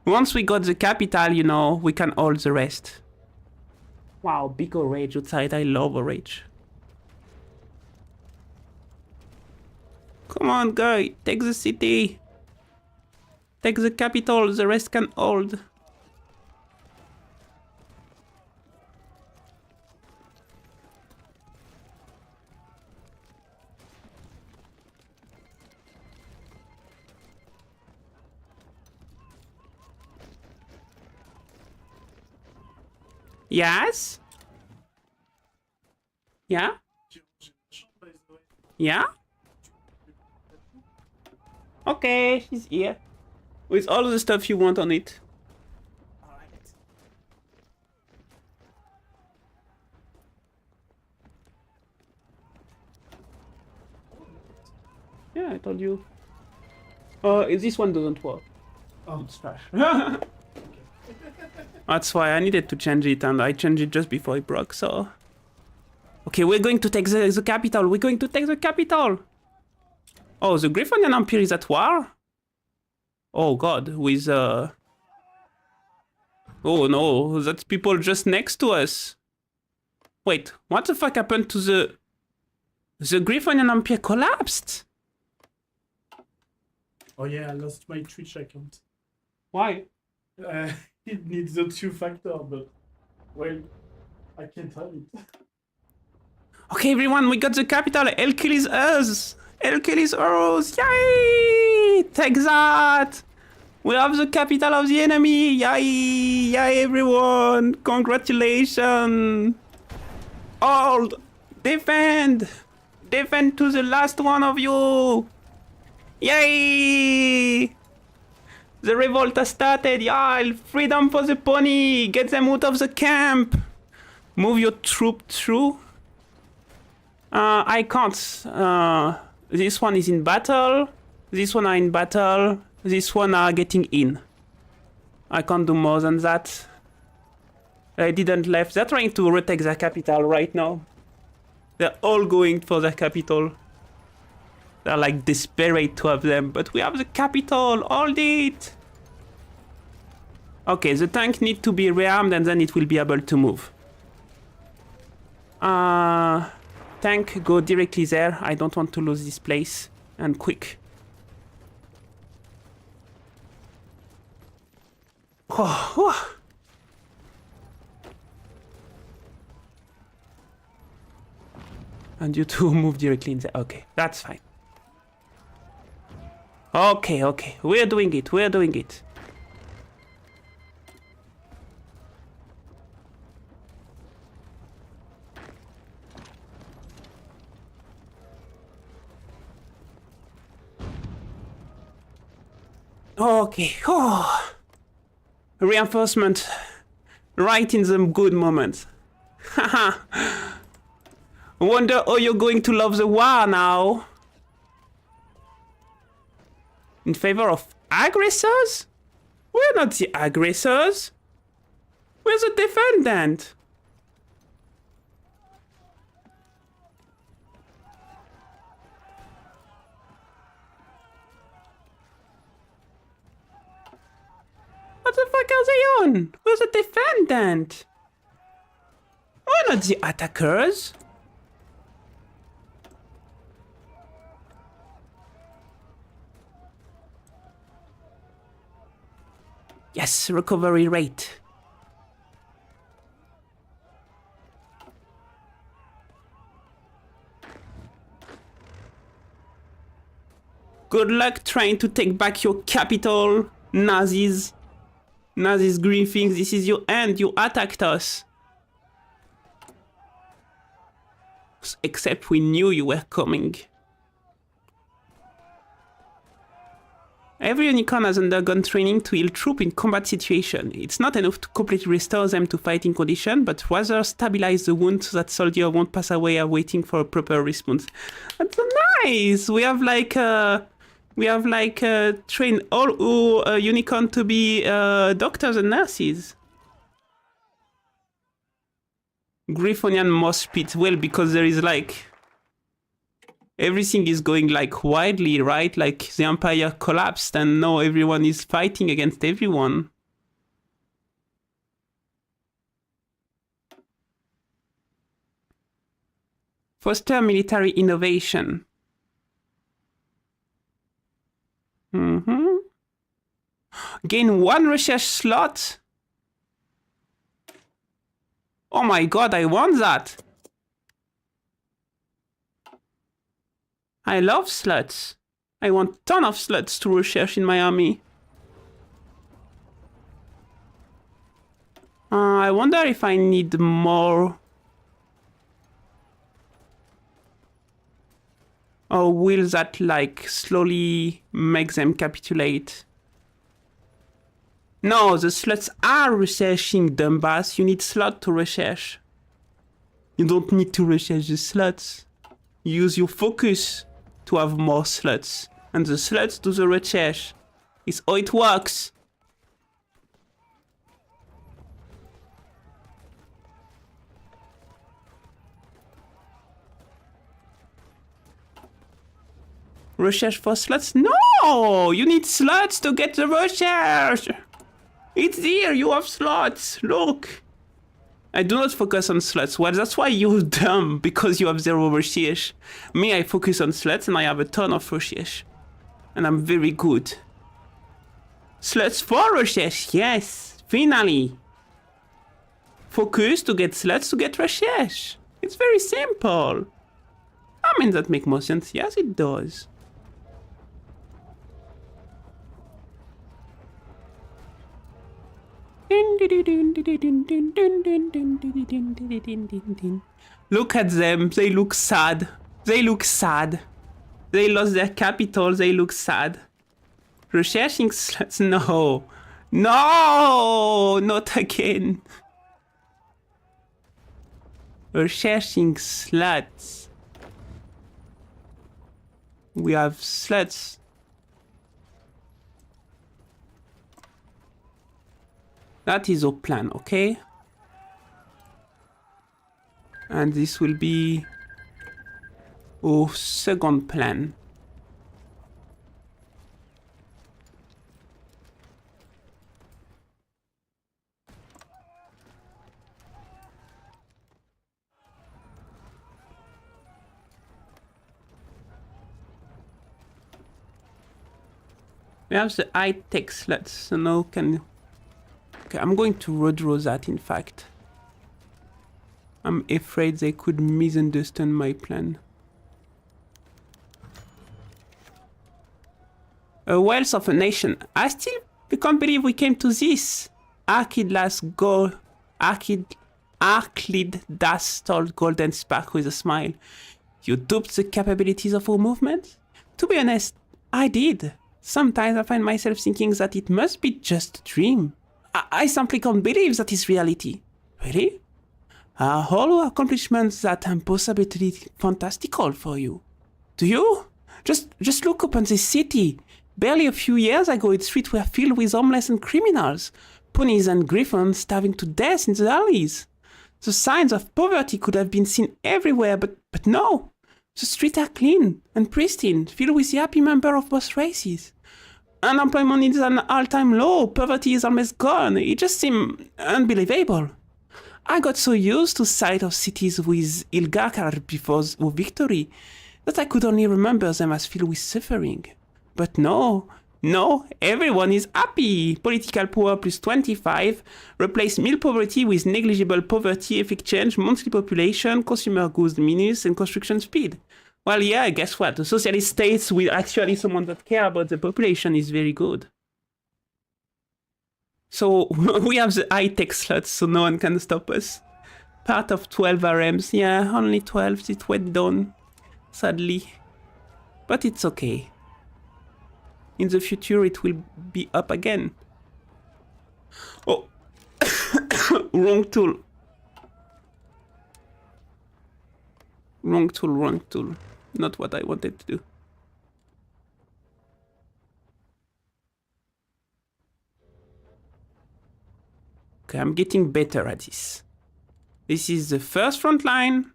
D: Once we got the capital, you know, we can hold the rest. Wow, big rage outside. I love rage. Come on, guy. Take the city. Take the capital. The rest can hold. Yes? Yeah? Yeah? Okay, she's here. With all the stuff you want on it. Yeah, I told you. This one doesn't work. Oh, it's trash. That's why I needed to change it, and I changed it just before it broke, so... Okay, we're going to take the capital. We're going to take the capital. Oh, the Griffonian Empire is at war? Oh god, with Oh no, that's people just next to us. Wait, what the fuck happened to the... The Griffonian Empire collapsed?
E: Oh yeah, I lost my Twitch account.
D: Why?
E: It needs a two-factor, but... Well, I can't have it.
D: Okay, everyone, we got the capital. Elkill is us. Elkill is ours. Yay! Take that. We have the capital of the enemy. Yay! Yay, everyone. Congratulations. Hold. Defend. Defend to the last one of you. Yay! The revolt has started. Yay! Freedom for the pony. Get them out of the camp. Move your troop through. I can't. This one is in battle. This one are in battle. This one are getting in. I can't do more than that. I didn't left. They're trying to retake their capital right now. They're all going for their capital. They're like desperate to have them, but we have the capital. Hold it. Okay, the tank need to be rearmed and then it will be able to move. Tank, go directly there. I don't want to lose this place. And quick. Oh. And you two move directly in there. Okay, that's fine. Okay, okay. We're doing it. We're doing it. Okay. Oh. Reinforcement. Right in the good moment. Haha. Wonder how you're going to love the war now. In favor of aggressors? We're not the aggressors. We're the defendant. What the fuck are they on? We're the defendant. We're not the attackers. Yes, recovery rate. Good luck trying to take back your capital, Nazis. Nazis, green things, this is your end. You attacked us. Except we knew you were coming. Every unicorn has undergone training to heal troop in combat situation. It's not enough to completely restore them to fighting condition, but rather stabilize the wound so that soldier won't pass away waiting for a proper response. That's so nice! We have trained all our unicorn to be doctors and nurses. Griffonian moss pit. Well, because there is like... everything is going like widely, right? Like the empire collapsed and now everyone is fighting against everyone. Foster military innovation. Gain 1 research slot. Oh my god, I want that. I love slots. I want a ton of slots to research in my army. I wonder if I need more. Or will that like slowly make them capitulate? No, the slots are researching, dumbass. You need slot to research. You don't need to research the slots. Use your focus to have more slots. And the slots do the research. It's how it works. Research for slots? No! You need slots to get the research! It's here, you have slots, look! I do not focus on slots. Well, that's why you're dumb, because you have 0 research. Me, I focus on slots and I have a ton of research. And I'm very good. Slots for research, yes! Finally! Focus to get slots to get research. It's very simple. I mean, that makes more sense. Yes, it does. Look at them, they look sad. They look sad. They lost their capital, they look sad. Researching slots? No. No! Not again. Researching slots. We have slots. That is our plan, okay? And this will be our second plan. We have the high-tech slots, so now can... Okay, I'm going to redraw that, in fact. I'm afraid they could misunderstand my plan. A wealth of a nation. I still can't believe we came to this. Archidlas told Golden Spark with a smile. You duped the capabilities of our movement? To be honest, I did. Sometimes I find myself thinking that it must be just a dream. I simply can't believe that is reality. Really? All accomplishments that are possibly fantastical for you. Do you? Just look upon this city. Barely a few years ago, its streets were filled with homeless and criminals, ponies and griffins starving to death in the alleys. The signs of poverty could have been seen everywhere, but no. The streets are clean and pristine, filled with the happy members of both races. Unemployment is an all-time low, poverty is almost gone. It just seemed unbelievable. I got so used to sight of cities with Ilgakar before our victory that I could only remember them as filled with suffering. But no, No, everyone is happy. Political power plus 25. Replace meal poverty with negligible poverty, effect change, monthly population, consumer goods minus, and construction speed. Well, yeah, guess what? The socialist states with actually someone that care about the population is very good. So we have the high-tech slots, so no one can stop us. Part of 12 RMs. Yeah, only 12. It went down, sadly. But it's okay. In the future, it will be up again. Oh, wrong tool. Wrong tool, wrong tool. Not what I wanted to do. Okay, I'm getting better at this. This is the first front line.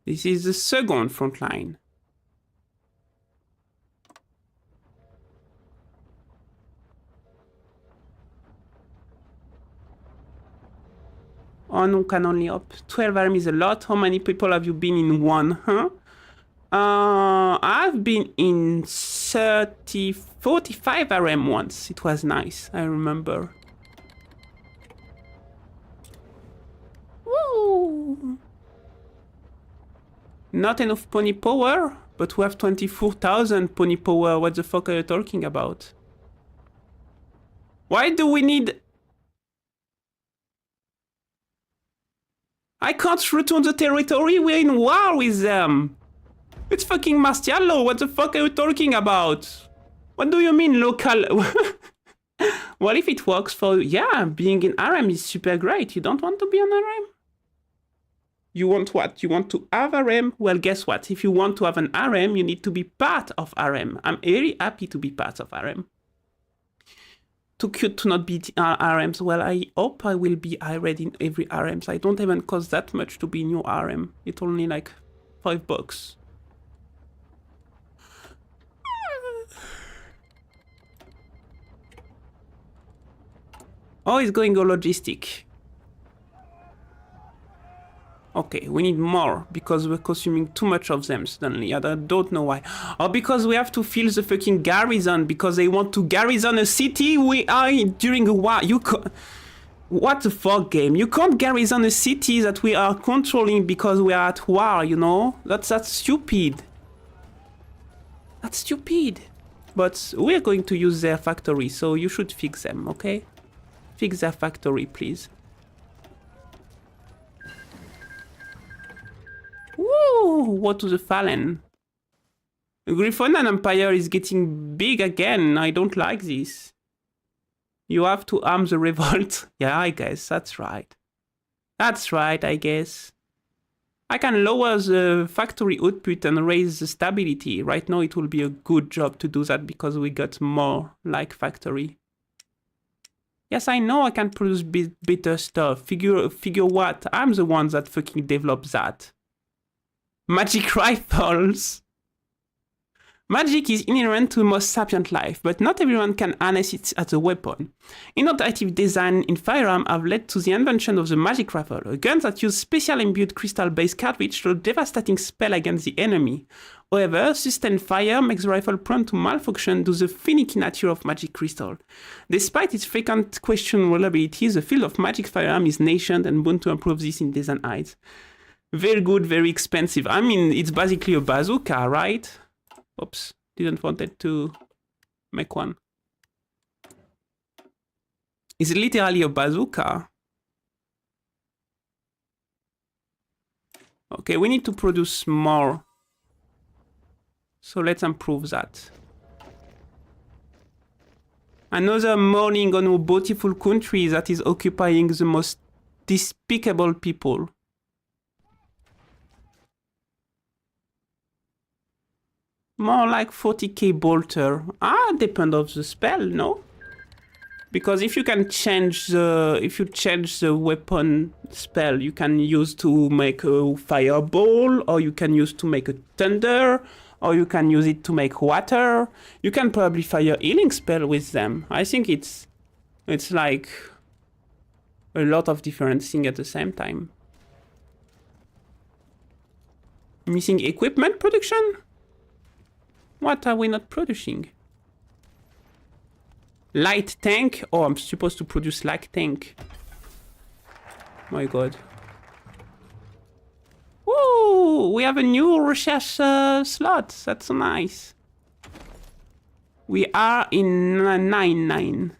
D: This is the second front line. Oh, no, can only up. 12 RM is a lot. How many people have you been in one, huh? I've been in 45 RM once. It was nice, I remember. Woo! Not enough pony power, but we have 24,000 pony power. What the fuck are you talking about? Why do we need... I can't return the territory, we're in war with them. It's fucking martial law, what the fuck are you talking about? What do you mean local? Well, if it works for you, yeah, being in RM is super great. You don't want to be on RM? You want what? You want to have RM? Well, guess what? If you want to have an RM, you need to be part of RM. I'm very happy to be part of RM. Too cute to not be RMs. Well, I hope I will be IRED in every RMs. I don't even cost that much to be new RM. It's only like $5. Oh, it's going all logistic. Okay, we need more because we're consuming too much of them suddenly. I don't know why. Or because we have to fill the fucking garrison because they want to garrison a city. We are during a war. What the fuck, game? You can't garrison a city that we are controlling because we are at war, you know? That's stupid. That's stupid. But we're going to use their factory, so you should fix them, okay? Fix their factory, please. Woo! What to the Fallen? The Griffon and Empire is getting big again. I don't like this. You have to arm the revolt. Yeah, I guess. That's right. That's right, I guess. I can lower the factory output and raise the stability. Right now it will be a good job to do that because we got more like factory. Yes, I know I can produce better stuff. Figure what? I'm the one that fucking developed that. Magic rifles. Magic is inherent to most sapient life, but not everyone can harness it as a weapon. Innovative design in firearm have led to the invention of the magic rifle, a gun that uses special imbued crystal-based cartridge to a devastating spell against the enemy. However, sustained fire makes the rifle prone to malfunction due to the finicky nature of magic crystal. Despite its frequent questioned reliability, the field of magic firearm is nascent and bound to improve this in design heights. Very good, very expensive. I mean, it's basically a bazooka, right? Oops, didn't want it to make one. It's literally a bazooka. Okay, we need to produce more. So let's improve that. Another morning on a beautiful country that is occupying the most despicable people. More like 40k bolter. Depend of the spell, no? Because if you can change the weapon spell, you can use to make a fireball, or you can use to make a thunder, or you can use it to make water. You can probably fire healing spell with them. I think it's like a lot of different things at the same time. Missing equipment production? What are we not producing? Light tank? Oh, I'm supposed to produce light tank. My god. Ooh, we have a new research slot. That's so nice. We are in 9-9.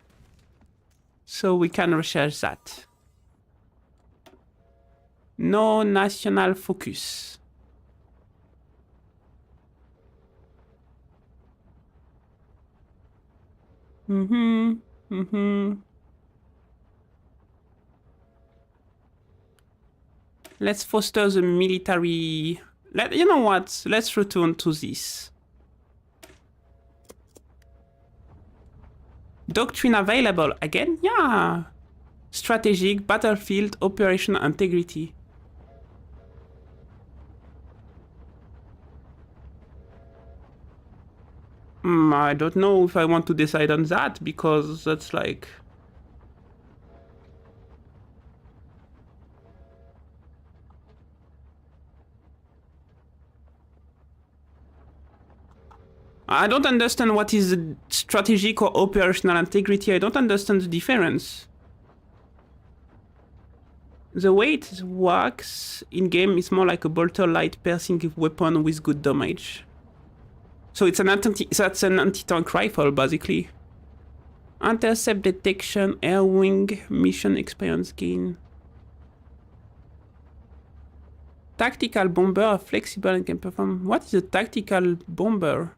D: So we can research that. No national focus. Let's foster the military. You know what? Let's return to this. Doctrine available again? Yeah. Strategic, battlefield, operational integrity. I don't know if I want to decide on that, because that's like... I don't understand what is strategic or operational integrity. I don't understand the difference. The way it works in-game is more like a bolter light piercing weapon with good damage. So it's an that's an anti-tank rifle, basically. Intercept detection, air wing, mission experience gain. Tactical bomber are flexible and can perform... What is a tactical bomber?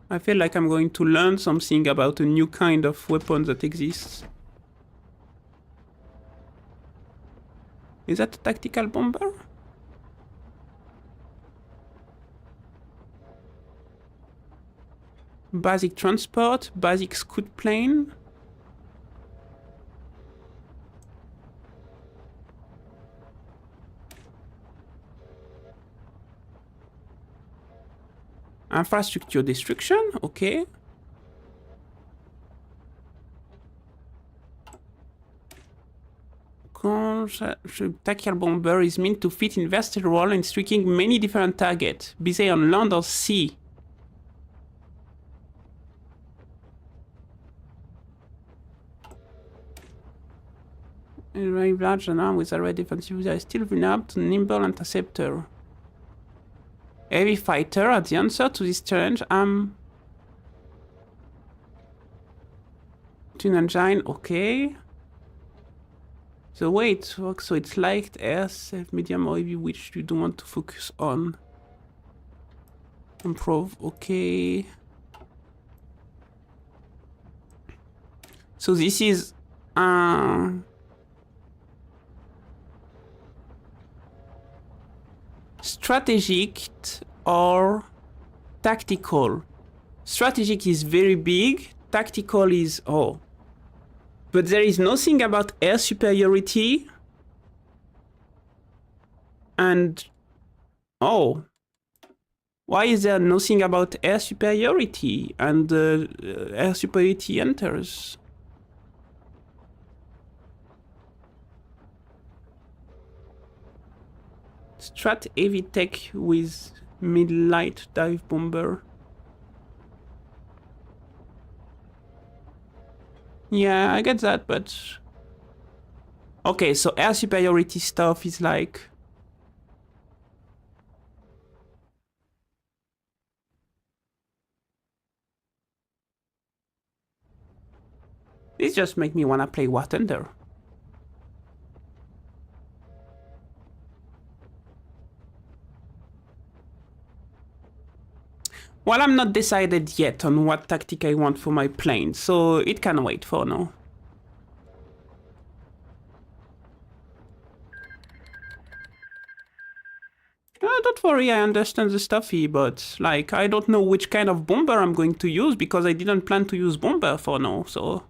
D: I feel like I'm going to learn something about a new kind of weapon that exists. Is that a tactical bomber? Basic transport, basic scout plane. Infrastructure destruction, okay. Tactical bomber is meant to fit in versatile role in striking many different targets, be they on land or sea. A very large and armed with a red defensive, they are still vulnerable to nimble interceptor. Heavy fighter are the answer to this challenge. Twin engine, okay. The way it works, so it's light, air, safe, medium, or heavy, which you don't want to focus on. Improve, okay. So this is strategic or tactical. Strategic is very big, tactical is but there is nothing about air superiority and why is there nothing about air superiority and air superiority enters? Strat heavy tech with mid-light dive bomber. Yeah, I get that, but... Okay, so air superiority stuff is like... This just make me wanna play War Thunder. Well, I'm not decided yet on what tactic I want for my plane, so it can wait for now. Don't worry, I understand the stuffy, but like, I don't know which kind of bomber I'm going to use because I didn't plan to use bomber for now, so...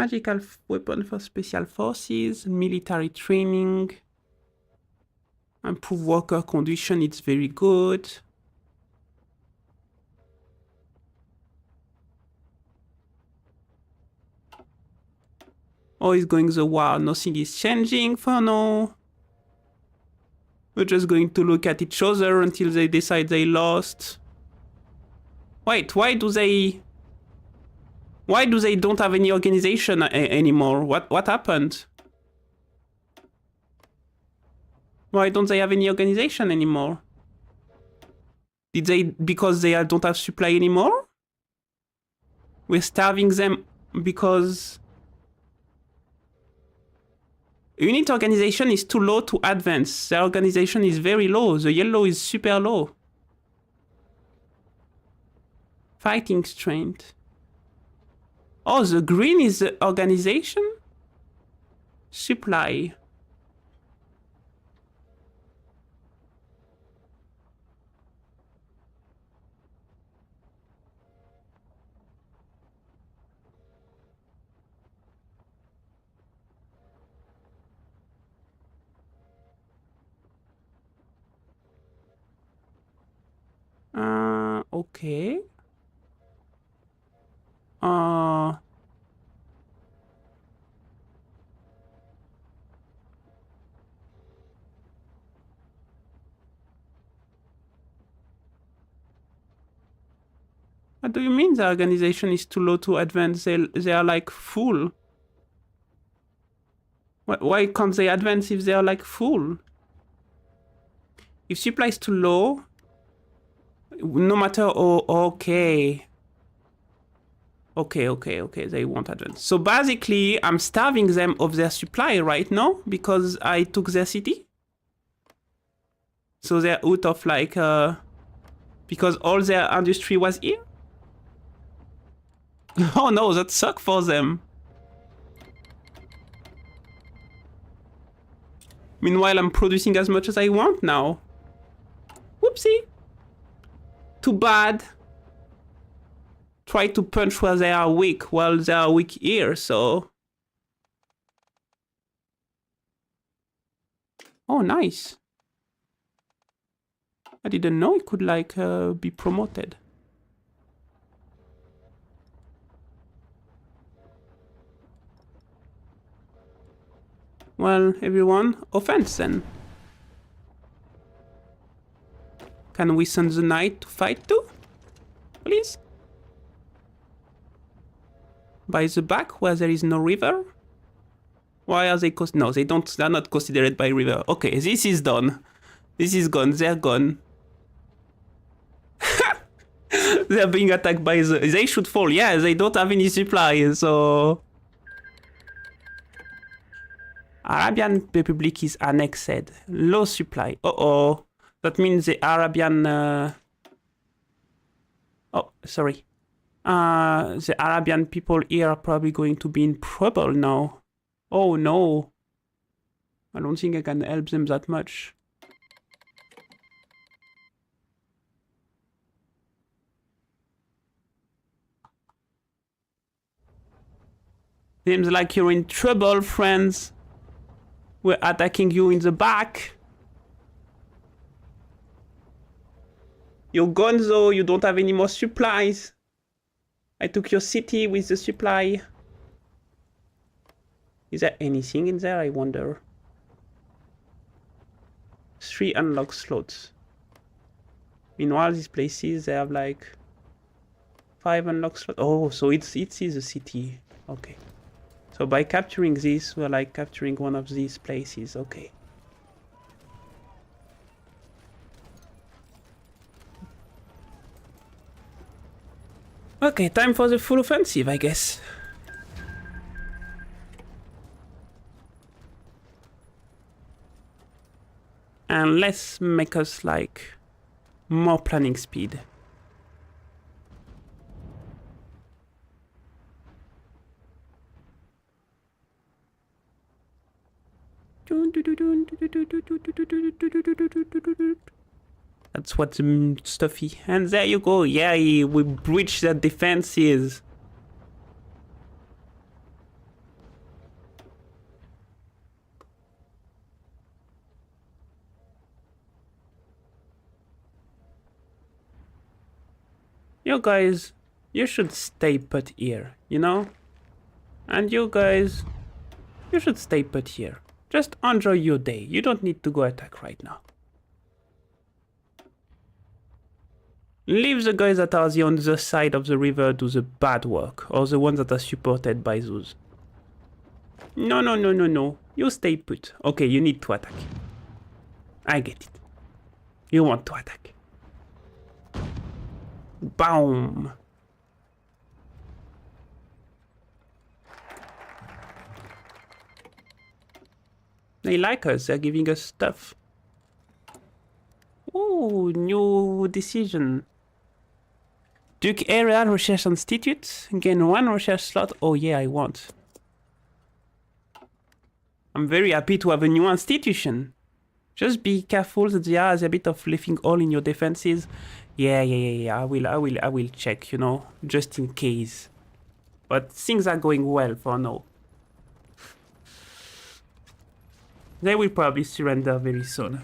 D: Magical weapon for special forces, military training. Improve worker condition, it's very good. Oh, it's going the war. Nothing is changing for now. We're just going to look at each other until they decide they lost. Wait, why do they don't have any organization anymore? What happened? Why don't they have any organization anymore? Did they, because they don't have supply anymore? We're starving them because unit organization is too low to advance. Their organization is very low. The yellow is super low. Fighting strength. Oh, the green is the organization? Supply. Okay. What do you mean the organization is too low to advance? They are like full. Why can't they advance if they are like full? If supply is too low, no matter, oh, okay. Okay, they won't advance. So basically, I'm starving them of their supply right now because I took their city. So they're out of like, because all their industry was here. Oh no, that sucks for them. Meanwhile, I'm producing as much as I want now. Whoopsie. Too bad. Try to punch where they are weak. Well, they are weak here, so... Oh, nice. I didn't know it could, like, be promoted. Well, everyone, offense then. Can we send the knight to fight too? Please? By the back where there is no river? Why are they no, they're not considered by river. Okay, this is done. This is gone, they're gone. They're being attacked by the... They should fall, yeah, they don't have any supply, so... Arabian Republic is annexed. Low supply. Uh-oh. That means the Arabian... Oh, sorry. The Arabian people here are probably going to be in trouble now. Oh no. I don't think I can help them that much. Seems like you're in trouble, friends. We're attacking you in the back. You're gone though, you don't have any more supplies. I took your city with the supply. Is there anything in there, I wonder? 3 unlock slots. Meanwhile, these places, they have like 5 unlock slots. Oh, so it is a city. Okay. So by capturing this, we're like capturing one of these places. Okay. Okay, time for the full offensive, I guess. And let's make us like more planning speed. That's what the stuffy. And there you go. Yeah, we breached their defenses. You guys, you should stay put here, you know? And you guys, you should stay put here. Just enjoy your day. You don't need to go attack right now. Leave the guys that are on the side of the river do the bad work, or the ones that are supported by those. No, no, no, no, no. You stay put. Okay, you need to attack. I get it. You want to attack. Boom. They like us. They're giving us stuff. Ooh, new decision. Duke Area Research Institute. Gain 1 research slot. Oh yeah, I want. I'm very happy to have a new institution. Just be careful that there is a bit of leaving all in your defenses. Yeah. I will check, you know, just in case. But things are going well for now. They will probably surrender very soon.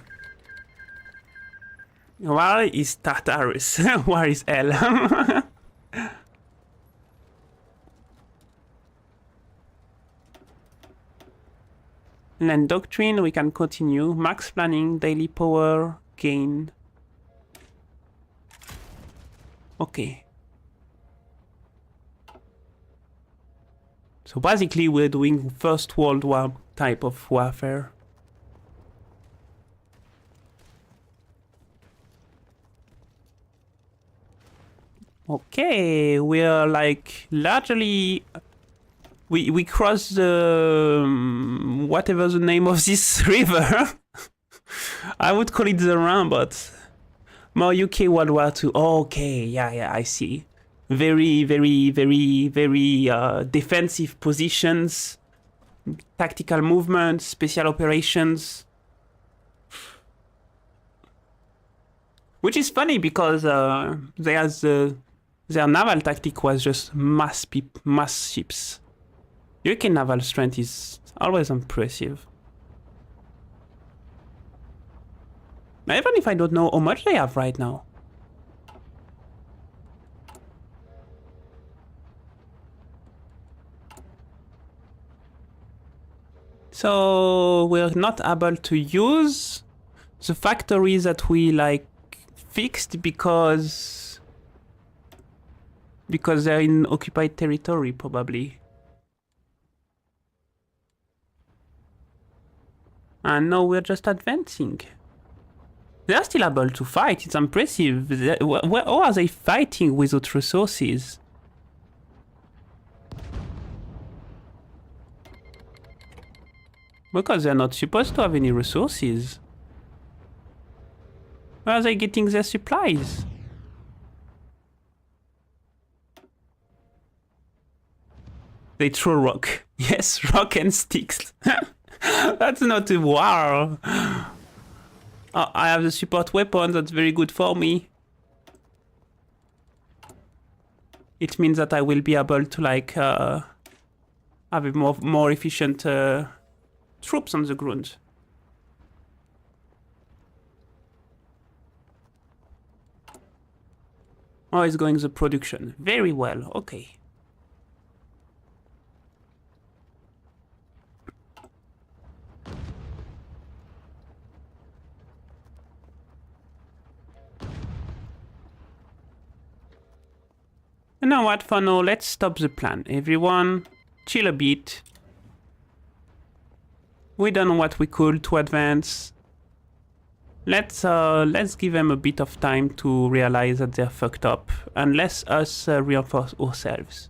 D: Where is Tartarus? Where is L? Land Doctrine, we can continue. Max Planning, Daily Power, Gain. Okay. So basically we're doing First World War type of warfare. Okay, we are like largely... We crossed the... whatever the name of this river. I would call it the Rhine, but... More UK World War II. Okay, yeah, I see. Very defensive positions. Tactical movements, special operations. Which is funny because their naval tactic was just mass ships. UK naval strength is always impressive. Even if I don't know how much they have right now. So we're not able to use the factories that we like fixed because they're in occupied territory probably. And now we're just advancing. They're still able to fight, it's impressive. How are they fighting without resources? Because they're not supposed to have any resources. Where are they getting their supplies? They throw rock. Yes, rock and sticks. That's not a war. Oh, I have the support weapon, that's very good for me. It means that I will be able to like have a more efficient troops on the ground. Oh, it's going the production. Very well, okay. You know what, for now, let's stop the plan. Everyone, chill a bit. We done what we could to advance. Let's give them a bit of time to realize that they're fucked up, and let us reinforce ourselves.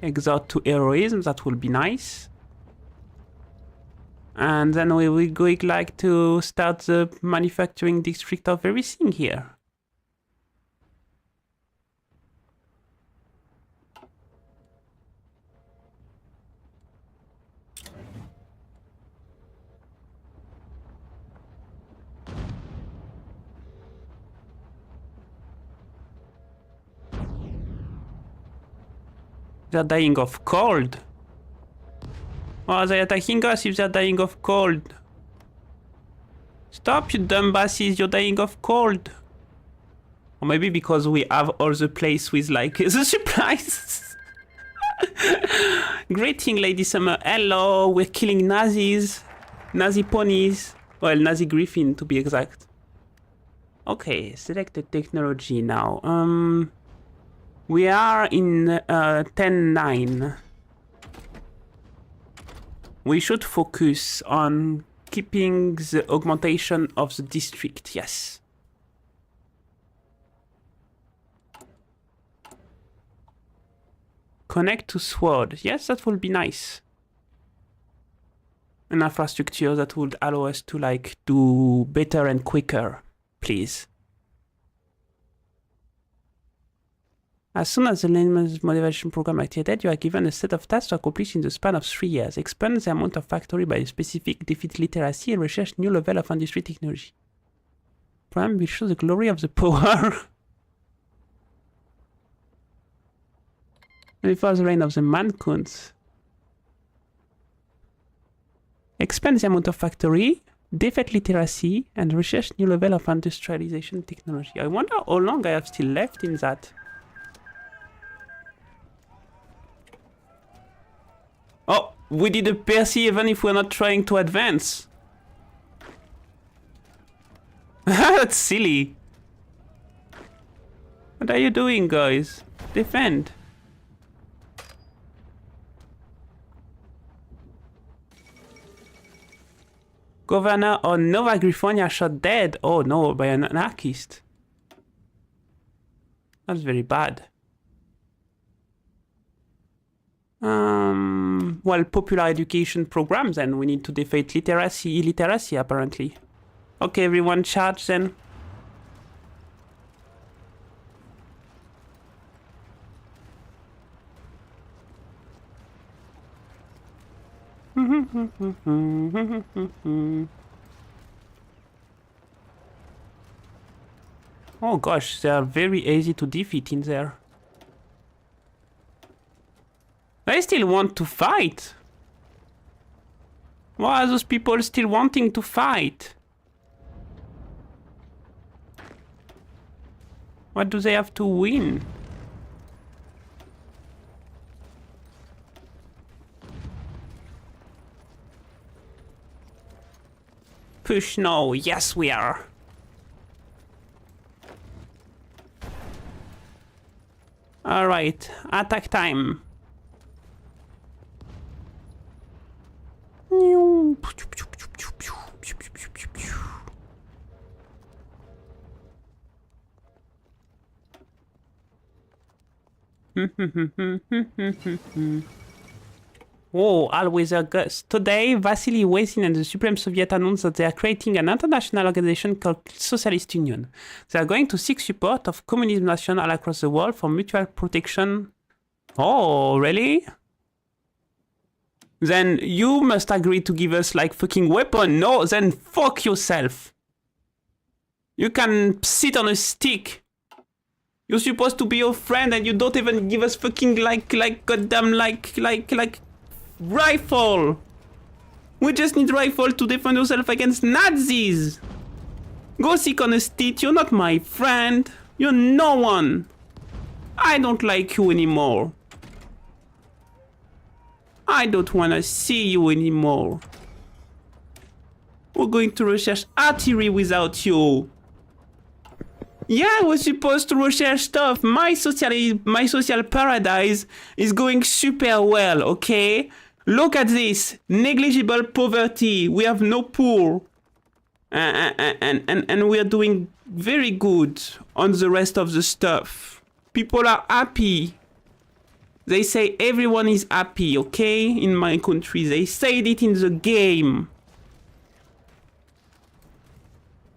D: Exhort to heroism, that will be nice. And then we will go like to start the manufacturing district of everything here. They're dying of cold. Why are they attacking us if they're dying of cold? Stop, you dumbasses, you're dying of cold. Or maybe because we have all the place with like the supplies. Greeting, Lady Summer. Hello, we're killing Nazis. Nazi ponies. Well, Nazi Griffin to be exact. Okay, select the technology now. We are in 10-9. We should focus on keeping the augmentation of the district, yes. Connect to Sword. Yes, that would be nice. An infrastructure that would allow us to like do better and quicker, please. As soon as the language motivation program activated, you are given a set of tasks to accomplish in the span of 3 years. Expand the amount of factory by a specific, defeat literacy, and research new level of industry technology. Program will show the glory of the power. Before the reign of the Mancoons. Expand the amount of factory, defeat literacy, and research new level of industrialization technology. I wonder how long I have still left in that. Oh, we did a Percy even if we're not trying to advance. That's silly. What are you doing, guys? Defend. Governor of Nova Griffonia shot dead. Oh no, by an anarchist. That's very bad. Well, popular education programs, and we need to defeat illiteracy apparently. Okay, everyone charge then. Oh gosh, they are very easy to defeat in there. They still want to fight. Why are those people still wanting to fight? What do they have to win? Push no. Yes, we are. All right, attack time. Oh, always a gust. Today, Vasily Wesin and the Supreme Soviet announced that they are creating an international organization called Socialist Union. They are going to seek support of communist nations all across the world for mutual protection. Oh, really? Then you must agree to give us like fucking weapon. No, then fuck yourself. You can sit on a stick. You're supposed to be your friend and you don't even give us fucking like goddamn like rifle. We just need rifle to defend yourself against Nazis. Go sit on a stick. You're not my friend. You're no one. I don't like you anymore. I don't wanna see you anymore. We're going to research artillery without you. Yeah, we're supposed to research stuff. My social paradise is going super well, okay? Look at this. Negligible poverty. We have no poor. And we are doing very good on the rest of the stuff. People are happy. They say everyone is happy, okay? In my country. They said it in the game.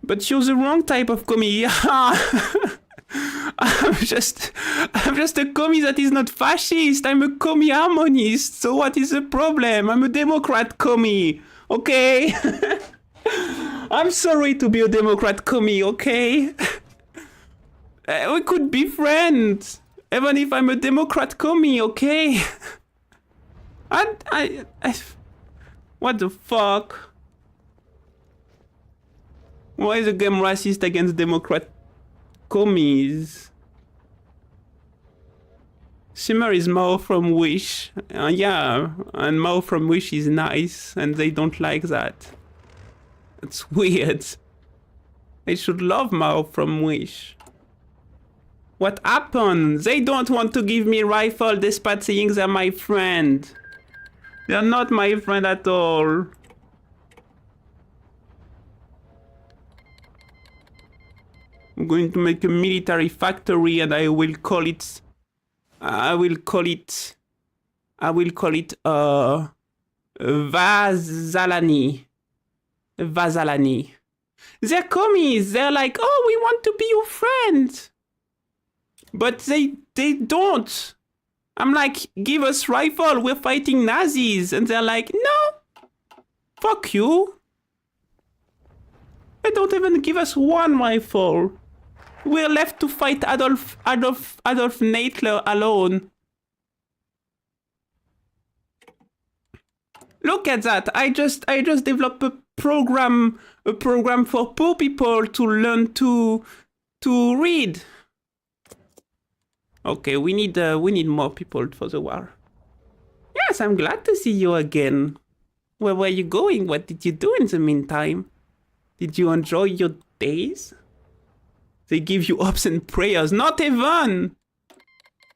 D: But you're the wrong type of commie. I'm just a commie that is not fascist. I'm a commie harmonist. So what is the problem? I'm a Democrat commie, okay? I'm sorry to be a Democrat commie, okay? We could be friends, even if I'm a Democrat commie, okay? I what the fuck? Why is the game racist against Democrat commies? Simmer is Mao from Wish. Yeah, and Mao from Wish is nice, and they don't like that. It's weird. They should love Mao from Wish. What happened? They don't want to give me rifle despite saying they're my friend. They're not my friend at all. I'm going to make a military factory and I will call it Vazalani. Vazalani. They're commies. They're like, oh, we want to be your friend. But they don't. I'm like, give us rifle. We're fighting Nazis. And they're like, no. Fuck you. They don't even give us one rifle. We're left to fight Adolf Hitler alone. Look at that. I just developed a program for poor people to learn to read. Okay, we need more people for the war. Yes, I'm glad to see you again. Where were you going? What did you do in the meantime? Did you enjoy your days? They give you hopes and prayers. Not even!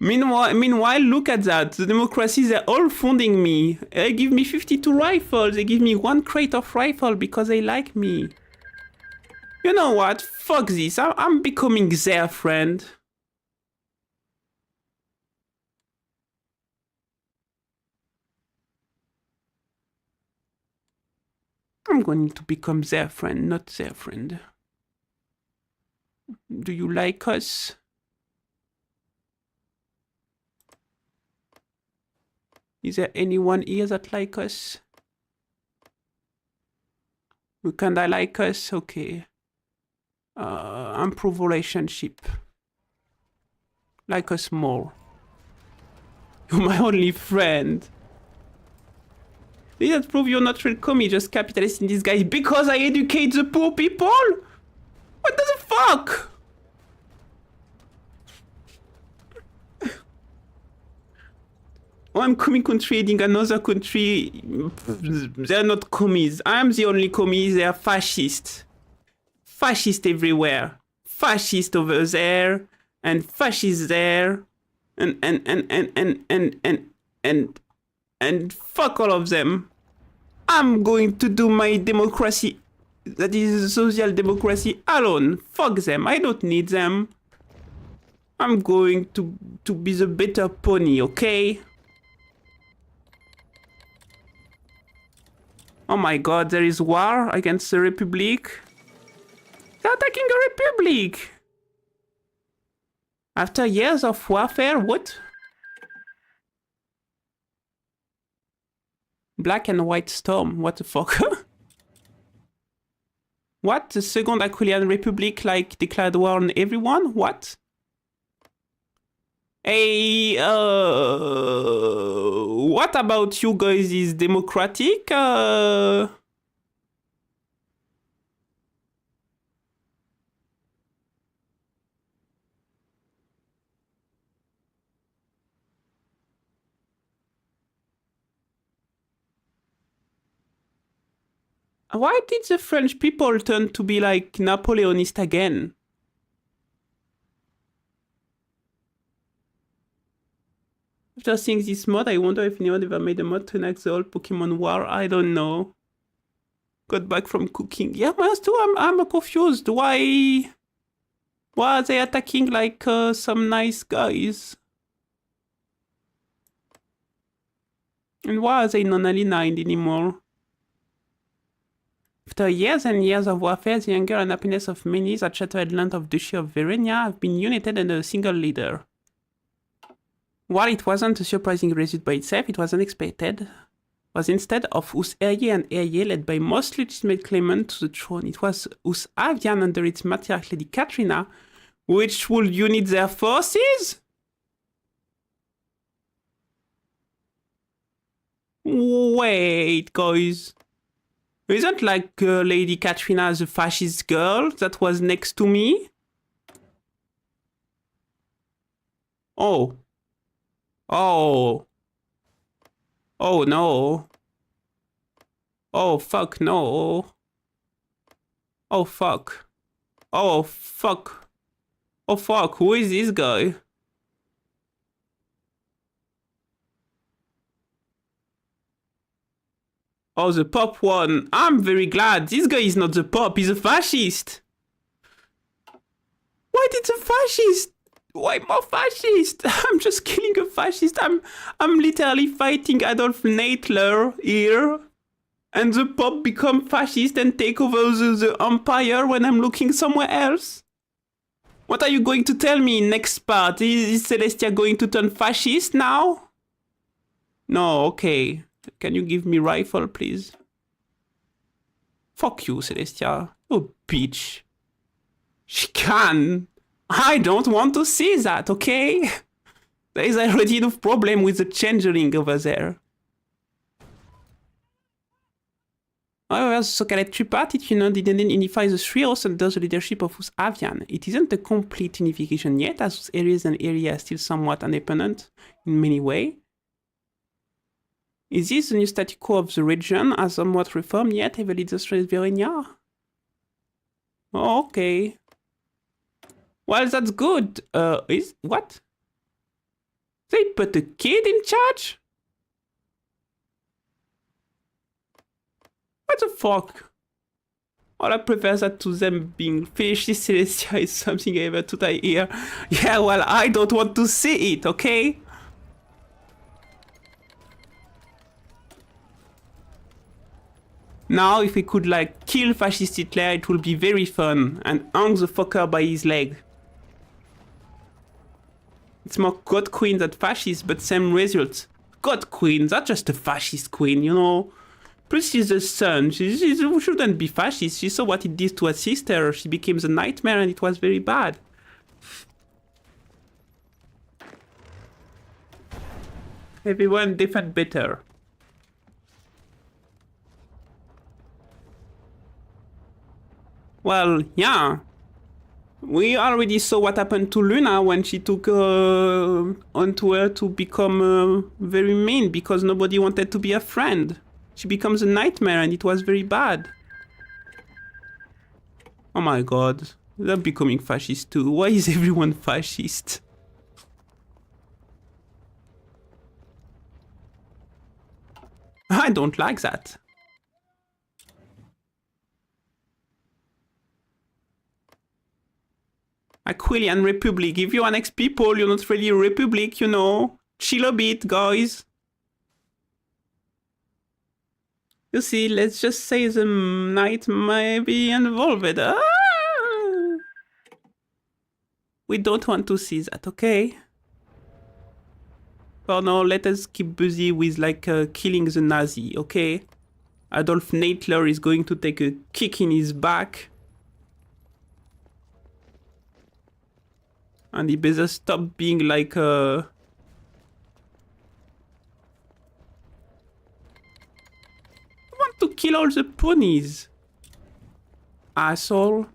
D: Meanwhile, look at that. The democracies are all funding me. They give me 52 rifles. They give me 1 crate of rifle because they like me. You know what? Fuck this. I'm becoming their friend. I'm going to become their friend, not their friend. Do you like us? Is there anyone here that like us? You kinda like us? Okay. Improve relationship. Like us more. You're my only friend. Did that prove you're not real commie, just capitalist in disguise because I educate the poor people? What the fuck? Oh, I'm coming country aiding another country. They're not commies. I'm the only commie. They're fascist. Fascist everywhere. Fascist over there. And fascist there. And fuck all of them. I'm going to do my democracy, that is social democracy, alone. Fuck them. I don't need them. I'm going to be the better pony, okay? Oh my god, there is war against the Republic. They're attacking the Republic! After years of warfare, what? Black and white storm, what the fuck? What? The Second Aquilian Republic, like, declared war on everyone? What? Hey, what about you guys is democratic? Why did the French people turn to be like Napoleonist again? After seeing this mod, I wonder if anyone ever made a mod to enact the whole Pokemon War. I don't know. Got back from cooking. Yeah, but still, I'm confused. Why are they attacking like some nice guys? And why are they non-aligned anymore? After years and years of warfare, the anger and happiness of many that shattered land of Duchy of Verenia have been united under a single leader. While it wasn't a surprising result by itself, it was unexpected. It was instead of Us Herye and Herye led by most legitimate claimant to the throne. It was Us Avian under its matriarch Lady Katrina, which would unite their forces? Wait, guys. Isn't like Lady Katrina the fascist girl that was next to me? Oh. Oh. Oh no. Oh fuck no. Oh fuck. Oh fuck. Oh fuck, who is this guy? Oh, the Pope one. I'm very glad. This guy is not the Pope, he's a fascist. Why did the fascist? Why more fascist? I'm just killing a fascist. I'm literally fighting Adolf Hitler here. And the Pope become fascist and take over the empire when I'm looking somewhere else? What are you going to tell me next part? Is Celestia going to turn fascist now? No, okay. Can you give me rifle, please? Fuck you, Celestia. Oh, bitch. She can. I don't want to see that, okay? There is already enough problem with the changeling over there. However, the Socalet Tripartite Union didn't unify the three hosts under the leadership of Avian. It isn't a complete unification yet, as areas and areas are still somewhat independent in many ways. Is this the new status quo of the region, as somewhat reformed yet heavily destroyed Verenia? Oh, okay. Well, that's good. Is what? They put a kid in charge? What the fuck? Well, I prefer that to them being finished. This Celestia is something I ever to hear. Yeah, well, I don't want to see it, okay? Now, if we could, like, kill Fascist Hitler, it would be very fun. And hang the fucker by his leg. It's more God Queen than Fascist, but same result. God Queen, that's just a Fascist Queen, you know? Plus, she's a son. She shouldn't be fascist. She saw what it did to her sister. She became the nightmare and it was very bad. Everyone defend better. Well, yeah. We already saw what happened to Luna when she took onto her to become very mean because nobody wanted to be a friend. She becomes a nightmare and it was very bad. Oh my god. They're becoming fascist too. Why is everyone fascist? I don't like that. Aquilian Republic. If you're an ex-people, you're not really a republic, you know. Chill a bit, guys. You see, let's just say the knight may be involved. Ah! We don't want to see that, okay? For now, let us keep busy with, like, killing the Nazi, okay? Adolf Hitler is going to take a kick in his back. And he better stop being like a... to kill all the ponies. Asshole.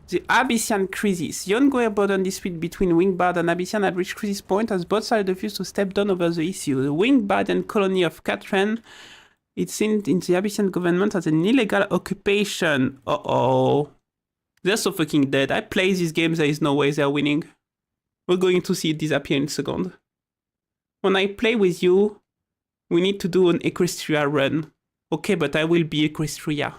D: The Abyssian crisis. The ongoing border dispute between Wingfried and Abyssian had reached crisis point as both sides refused to step down over the issue. The Wingfried colony of Katrin, it's in the Abyssian government as an illegal occupation. Uh-oh. They're so fucking dead. I play these games, there is no way they're winning. We're going to see it disappear in a second. When I play with you, we need to do an Equestria run. Okay, but I will be Equestria.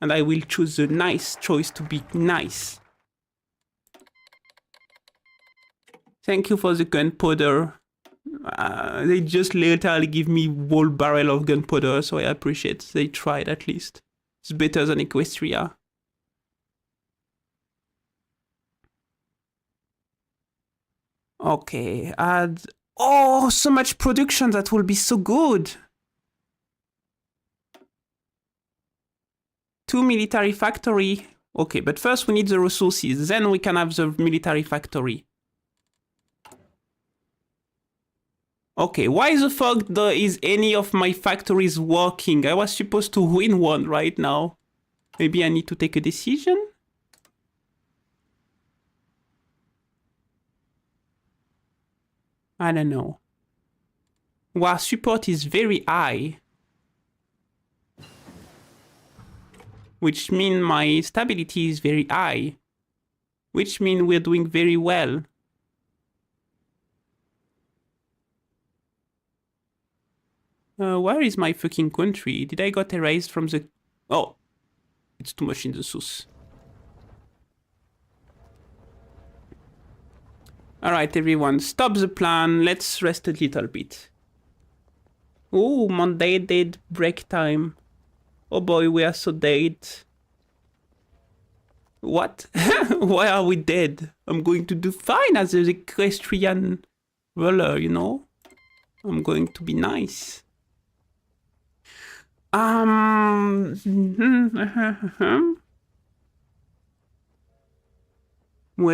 D: And I will choose the nice choice to be nice. Thank you for the gunpowder. They just literally give me whole barrel of gunpowder, so I appreciate they tried at least. It's better than Equestria. Okay, add... Oh, so much production, that will be so good. 2 military factory. Okay, but first we need the resources, then we can have the military factory. Okay, why the fuck is any of my factories working? I was supposed to win one right now. Maybe I need to take a decision? I don't know. War support is very high. Which means my stability is very high. Which means we're doing very well. Where is my fucking country? Did I got erased from the... Oh, it's too much in the sauce. Alright, everyone, stop the plan. Let's rest a little bit. Oh, Monday dead break time. Oh boy, we are so dead. What? Why are we dead? I'm going to do fine as an equestrian ruler, you know? I'm going to be nice. We're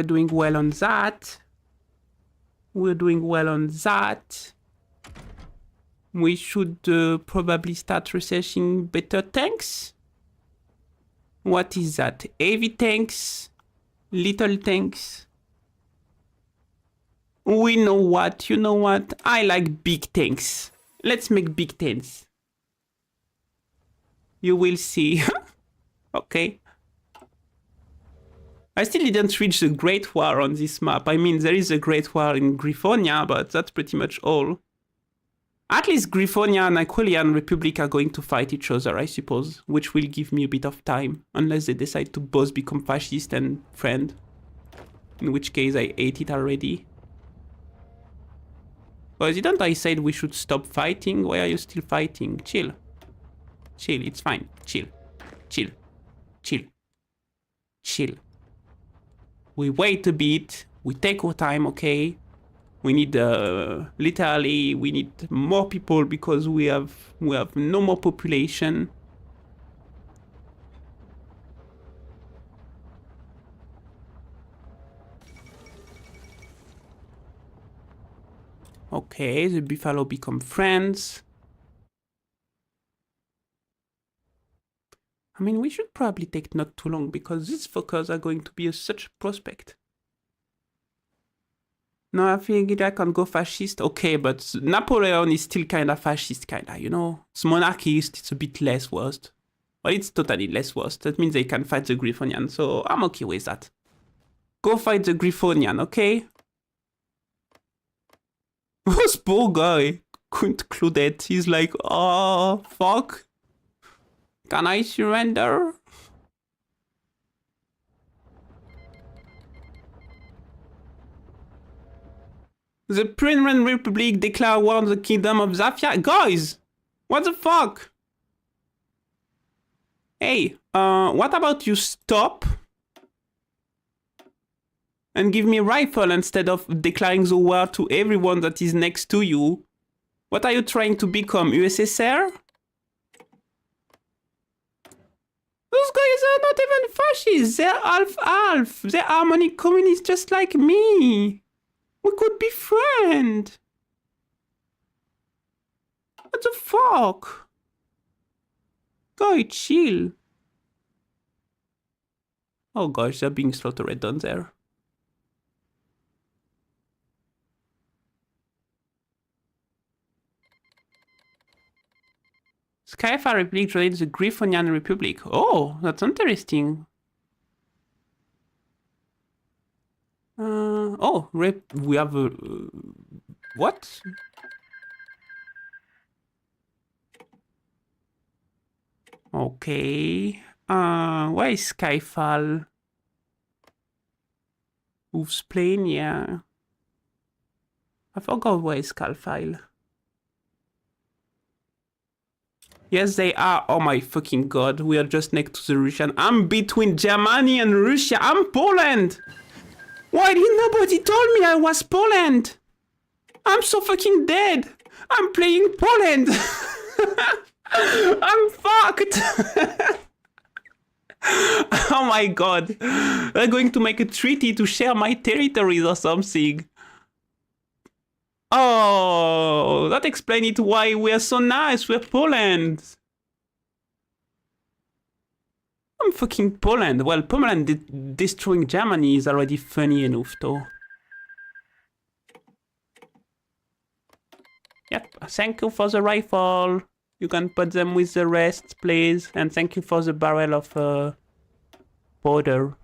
D: doing well on that. We're doing well on that. We should probably start researching better tanks. What is that? Heavy tanks? Little tanks? We know what, you know what? I like big tanks. Let's make big tanks. You will see. Okay. I still didn't reach the Great War on this map. I mean, there is a Great War in Griffonia, but that's pretty much all. At least Griffonia and Aquilian Republic are going to fight each other, I suppose, which will give me a bit of time, unless they decide to both become fascist and friend. In which case I hate it already. But didn't I say we should stop fighting? Why are you still fighting? Chill. Chill, it's fine. Chill. Chill. Chill. Chill. We wait a bit. We take our time, okay? We need, literally, we need more people because we have no more population. Okay, the buffalo become friends. I mean, we should probably take not too long because these fuckers are going to be such a prospect. No, I think I can go fascist. Okay, but Napoleon is still kind of fascist, you know? It's monarchist, it's a bit less worst. Well, it's totally less worst. That means they can fight the Griffonian, so I'm okay with that. Go fight the Griffonian, okay? This poor guy couldn't clue that. He's like, oh, fuck. Can I surrender? The Princeton Republic declare war on the Kingdom of Zafia. Guys, what the fuck? Hey, what about you stop and give me a rifle instead of declaring the war to everyone that is next to you? What are you trying to become, USSR? Those guys are not even fascists. They're half-half. They're harmonic communists just like me. We could be friends. What the fuck? Guy, chill. Oh gosh, they're being slaughtered down there. Skyfire Republic joins the Griffonian Republic. Oh, that's interesting. We have a... what? Okay. Where is Skyfall? Wolf's Plane, yeah. I forgot where is Skyfall. Yes, they are. Oh my fucking god. We are just next to the Russian. I'm between Germany and Russia. I'm Poland. Why did nobody told me I was Poland? I'm so fucking dead. I'm playing Poland. I'm fucked. Oh my god. They're going to make a treaty to share my territories or something. Oh, that explains it why we are so nice. We're Poland. I'm fucking Poland. Well, Poland destroying Germany is already funny enough, though. Yep, thank you for the rifle. You can put them with the rest, please. And thank you for the barrel of powder.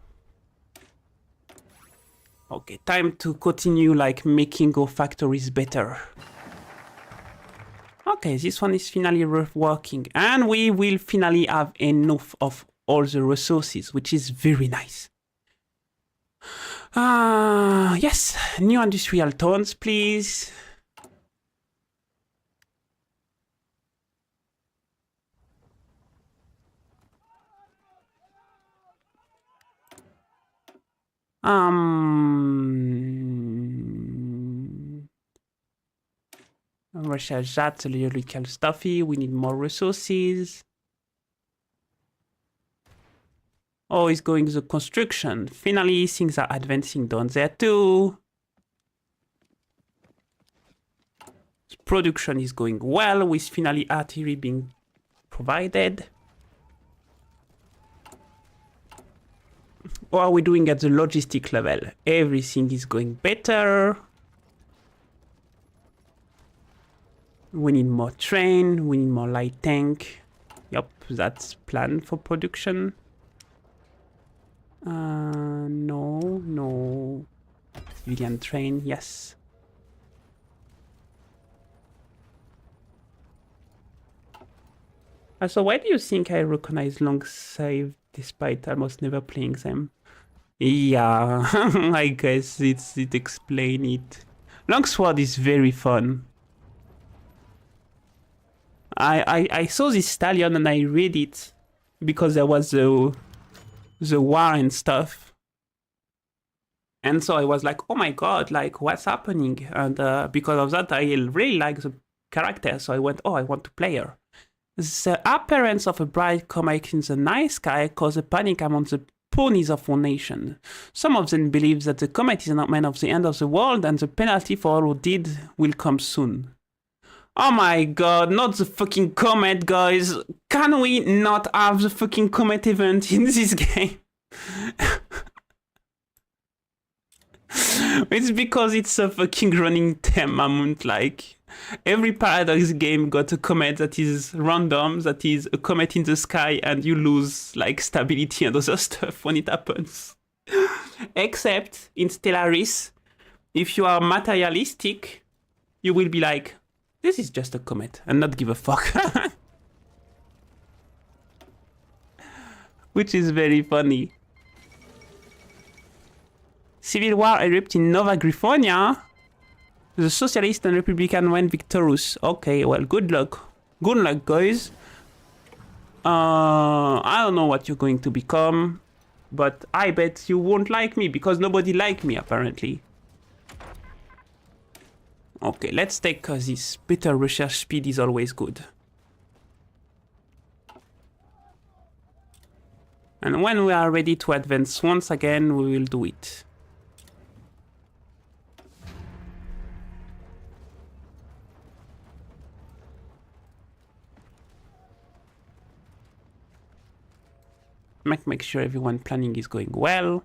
D: Okay, time to continue like making our factories better. Okay, this one is finally working. And we will finally have enough of all the resources, which is very nice. Yes, new industrial towns, please. Research that, the lyrical stuffy. We need more resources. Oh, it's going the construction. Finally, things are advancing down there too. Production is going well, with finally artillery being provided. What are we doing at the logistic level? Everything is going better. We need more train, we need more light tank. Yup, that's planned for production. No. Civilian train, yes. So why do you think I recognize long save despite almost never playing them? Yeah, I guess it explains it. Longsword is very fun. I saw this stallion and I read it because there was the war and stuff. And so I was like, oh my god, like what's happening? And because of that, I really like the character. So I went, oh, I want to play her. The appearance of a bright comet in the night sky caused a panic among the ponies of our nation. Some of them believe that the comet is not meant of the end of the world and the penalty for all who did will come soon. Oh my god, not the fucking comet, guys. Can we not have the fucking comet event in this game? It's because it's a fucking running theme, like... Every Paradox game got a comet that is random, that is a comet in the sky, and you lose, like, stability and other stuff when it happens. Except in Stellaris, if you are materialistic, you will be like, this is just a comet, and not give a fuck. Which is very funny. Civil war erupted in Nova Grifonia. The Socialist and Republican went victorious. Okay, well, good luck. Good luck, guys. I don't know what you're going to become, but I bet you won't like me, because nobody liked me, apparently. Okay, let's take this. Better research speed is always good. And when we are ready to advance once again, we will do it. Make sure everyone planning is going well.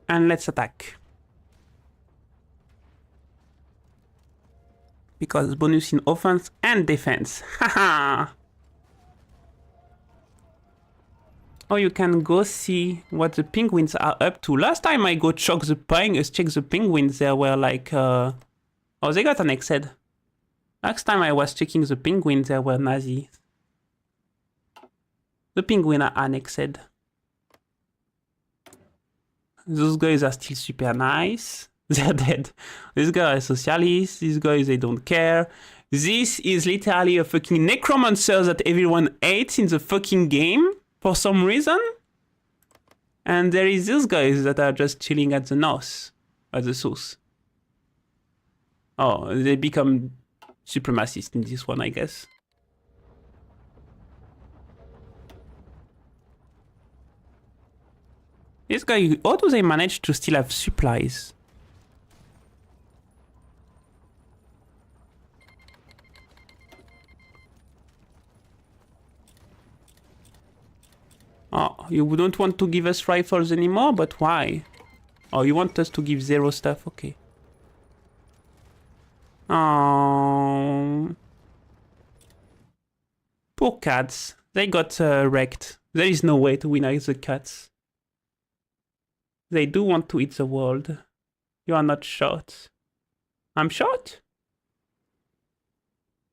D: And let's attack. Because bonus in offense and defense. Haha! Oh, you can go see what the penguins are up to. Last time I go check the penguins, they were like... Oh, they got annexed. Last time I was checking the penguins, they were Nazi. The penguins are annexed. Those guys are still super nice. They're dead. These guys are socialists. These guys, they don't care. This is literally a fucking necromancer that everyone hates in the fucking game for some reason. And there is these guys that are just chilling at the north, at the south. Oh, they become supremacist in this one, I guess. This guy, how do they manage to still have supplies? Oh, you don't want to give us rifles anymore, but why? Oh, you want us to give 0 stuff? Okay. Oh, poor cats. They got wrecked. There is no way to win against the cats. They do want to eat the world. You are not shot. I'm shot?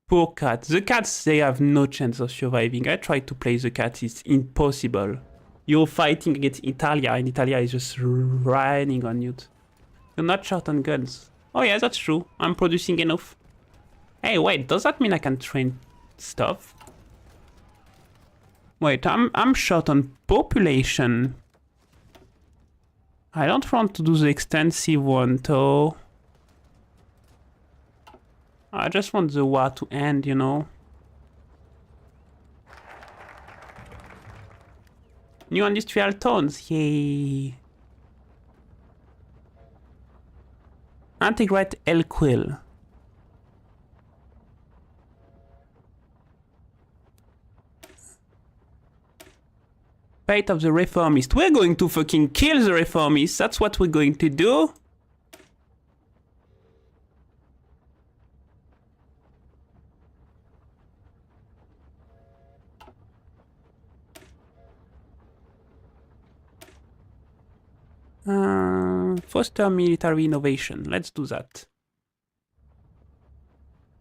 D: Poor cat. The cats, they have no chance of surviving. I tried to play the cat. It's impossible. You're fighting against Italia, and Italia is just raining on you. You're not short on guns. Oh yeah, that's true. I'm producing enough. Hey, wait, does that mean I can train stuff? Wait, I'm short on population. I don't want to do the extensive one, though. I just want the war to end, you know. New industrial tones, yay. Integrate L-Quill. Fate of the reformist. We're going to fucking kill the reformists. That's what we're going to do. Foster military innovation. Let's do that.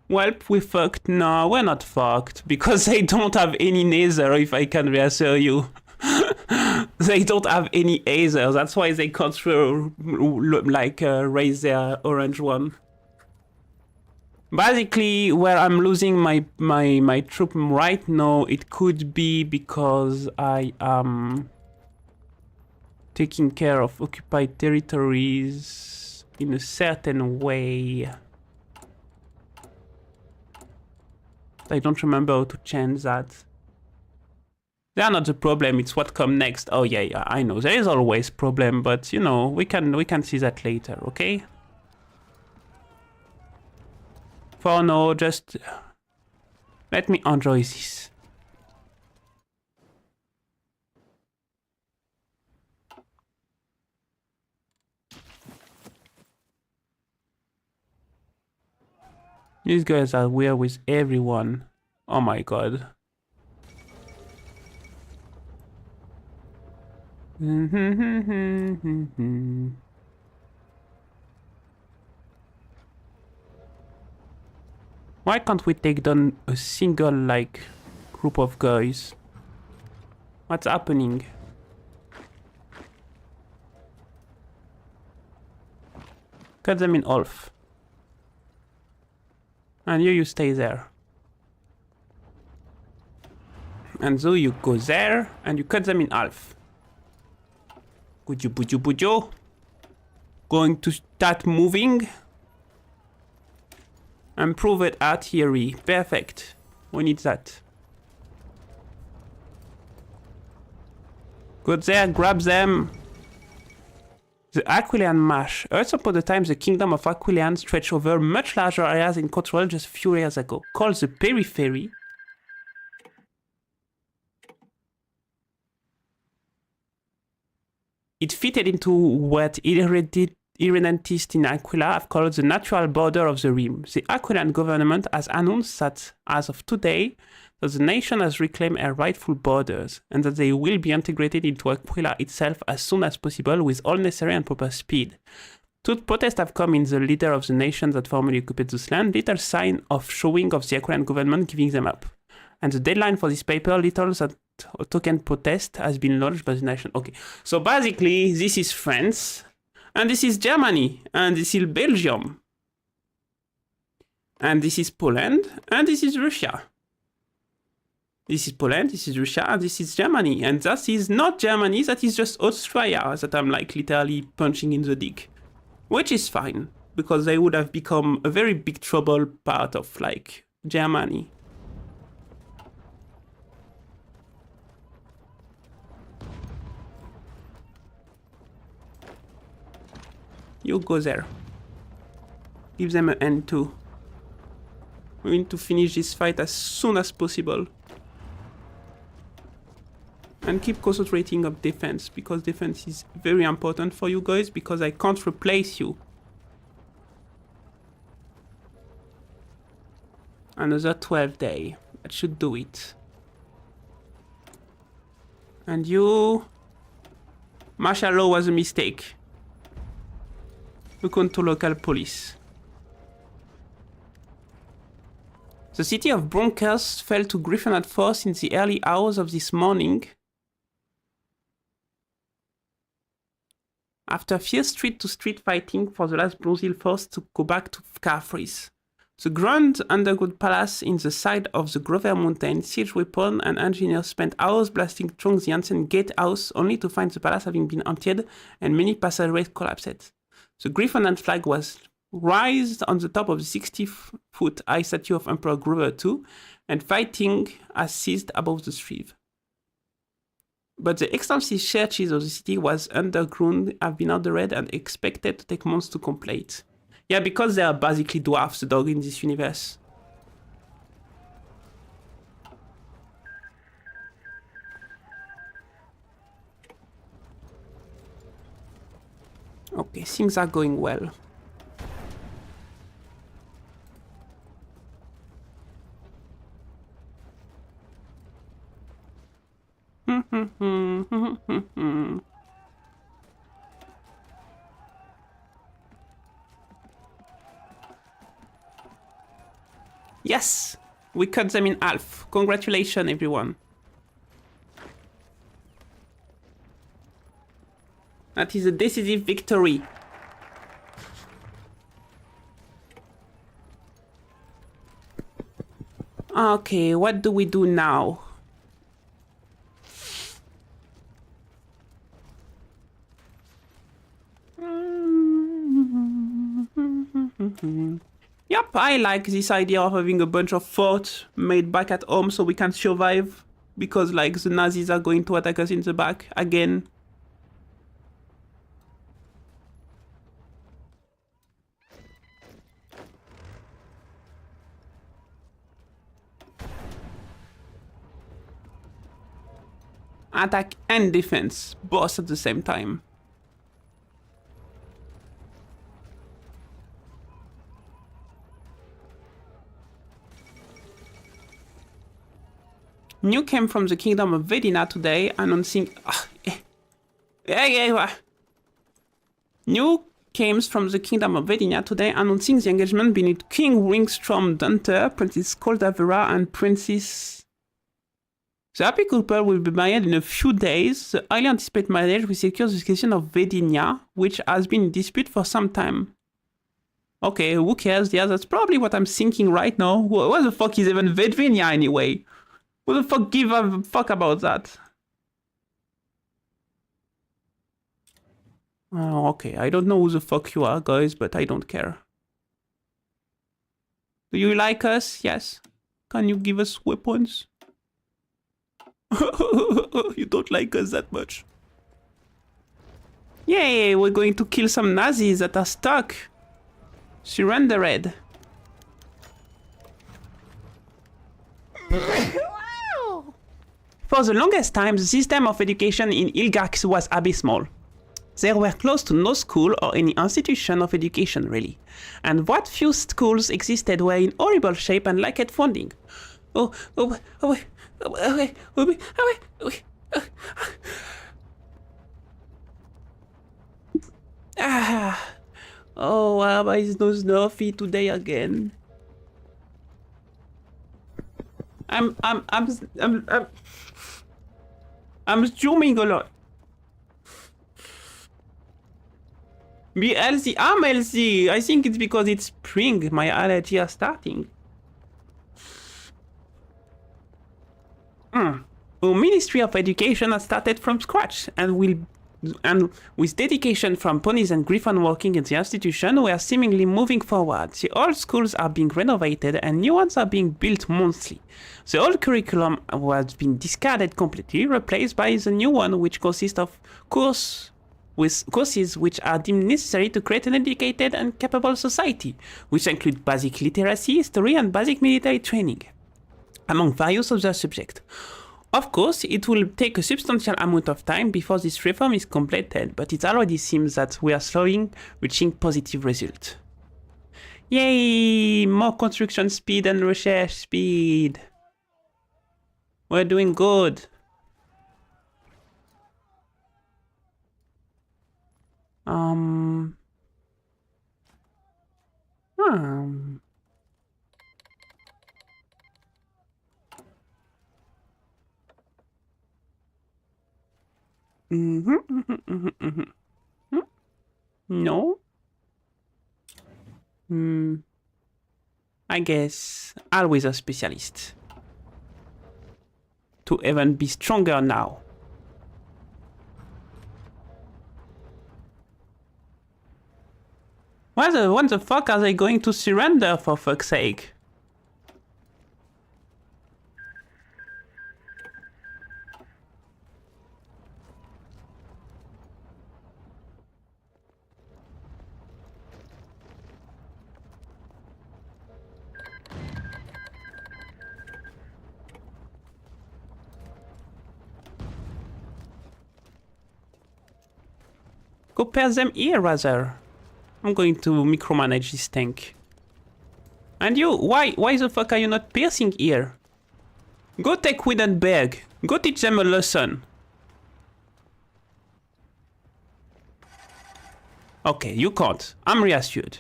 D: Welp, we fucked. No, we're not fucked. Because they don't have any nether, if I can reassure you. They don't have any Aether. That's why they can't raise their orange one. Basically, where I'm losing my troop right now, it could be because I am taking care of occupied territories in a certain way. I don't remember how to change that. They are not the problem, it's what comes next. Oh yeah, I know. There is always problem, but you know, we can see that later, okay? For now, just let me enjoy this. These guys are weird with everyone. Oh my god. Why can't we take down a single, like, group of guys? What's happening? Cut them in half. And you stay there. And so you go there, and you cut them in half. Pujo. Going to start moving. And prove it artillery. Perfect. We need that. Go there, grab them. The Aquilian Marsh. Once upon a time, the kingdom of Aquilian stretched over much larger areas in control just a few years ago. Called the Periphery. It fitted into what irredentists in Aquila have called the natural border of the realm. The Aquilian government has announced that, as of today, that the nation has reclaimed her rightful borders, and that they will be integrated into Aquila itself as soon as possible with all necessary and proper speed. Two protests have come in the leader of the nation that formerly occupied this land, little sign of showing of the Aquilian government giving them up. And the deadline for this paper, little that token protest, has been launched by the nation. Okay, so basically, this is France, and this is Germany, and this is Belgium, and this is Poland, and this is Russia. This is Poland, this is Russia, and this is Germany. And that is not Germany, that is just Austria that I'm like literally punching in the dick. Which is fine, because they would have become a very big trouble part of like Germany. You go there. Give them an end too. We need to finish this fight as soon as possible. And keep concentrating on defense, because defense is very important for you guys, because I can't replace you. Another 12 day. That should do it. And you... Martial law was a mistake. Look on to local police. The city of Bronkers fell to Gryphonite force in the early hours of this morning. After fierce street-to-street fighting for the last Bronzil force to go back to Carfreeze. The grand underground palace in the side of the Grover Mountain, siege weapon and engineers spent hours blasting through the ancient gatehouse, only to find the palace having been emptied and many passageways collapsed. The Gryphonite flag was raised on the top of the 60-foot high statue of Emperor Grover II, and fighting has ceased above the street. But the extensive churches of the city was underground, have been ordered and expected to take months to complete. Yeah, because they are basically dwarfs, the dog in this universe. Okay, things are going well. Yes! We cut them in half. Congratulations, everyone. That is a decisive victory. Okay, what do we do now? Yep, I like this idea of having a bunch of forts made back at home so we can survive. Because, like, the Nazis are going to attack us in the back again. Attack and defense, both at the same time. New came from the kingdom of Vedina today, announcing... New came from the kingdom of Vedina today, announcing the engagement between King Ringstrom Dunter, Princess Coldavera, and Princess... The happy couple will be married in a few days. The highly anticipated marriage will secure the succession of Vedinia, which has been in dispute for some time. Okay, who cares? Yeah, that's probably what I'm thinking right now. What the fuck is even Vedvinia anyway? Who the fuck give a fuck about that? Oh, okay, I don't know who the fuck you are, guys, but I don't care. Do you like us? Yes. Can you give us weapons? You don't like us that much. Yay, we're going to kill some Nazis that are stuck. Surrendered. For the longest time, the system of education in Ilgarx was abysmal. There were close to no school or any institution of education, really. And what few schools existed were in horrible shape and lacked funding. Oh, why is no Snuffy today again? I'm zooming a lot. Be healthy. I'm healthy. I think it's because it's spring. My allergies are starting. Our Ministry of Education has started from scratch and with dedication from ponies and griffin working in the institution, we are seemingly moving forward. The old schools are being renovated and new ones are being built monthly. The old curriculum has been discarded completely, replaced by the new one, which consists of course with courses which are deemed necessary to create an educated and capable society, which include basic literacy, history, and basic military training, among various other subjects. Of course, it will take a substantial amount of time before this reform is completed, but it already seems that we are slowly reaching positive results. Yay! More construction speed and research speed! We're doing good. Hmm. No. I guess always a specialist. To even be stronger now. When the fuck are they going to surrender, for fuck's sake? Go pair them here, rather. I'm going to micromanage this tank. And you, why the fuck are you not piercing here? Go take Wittenberg. Go teach them a lesson. Okay, you can't. I'm reassured.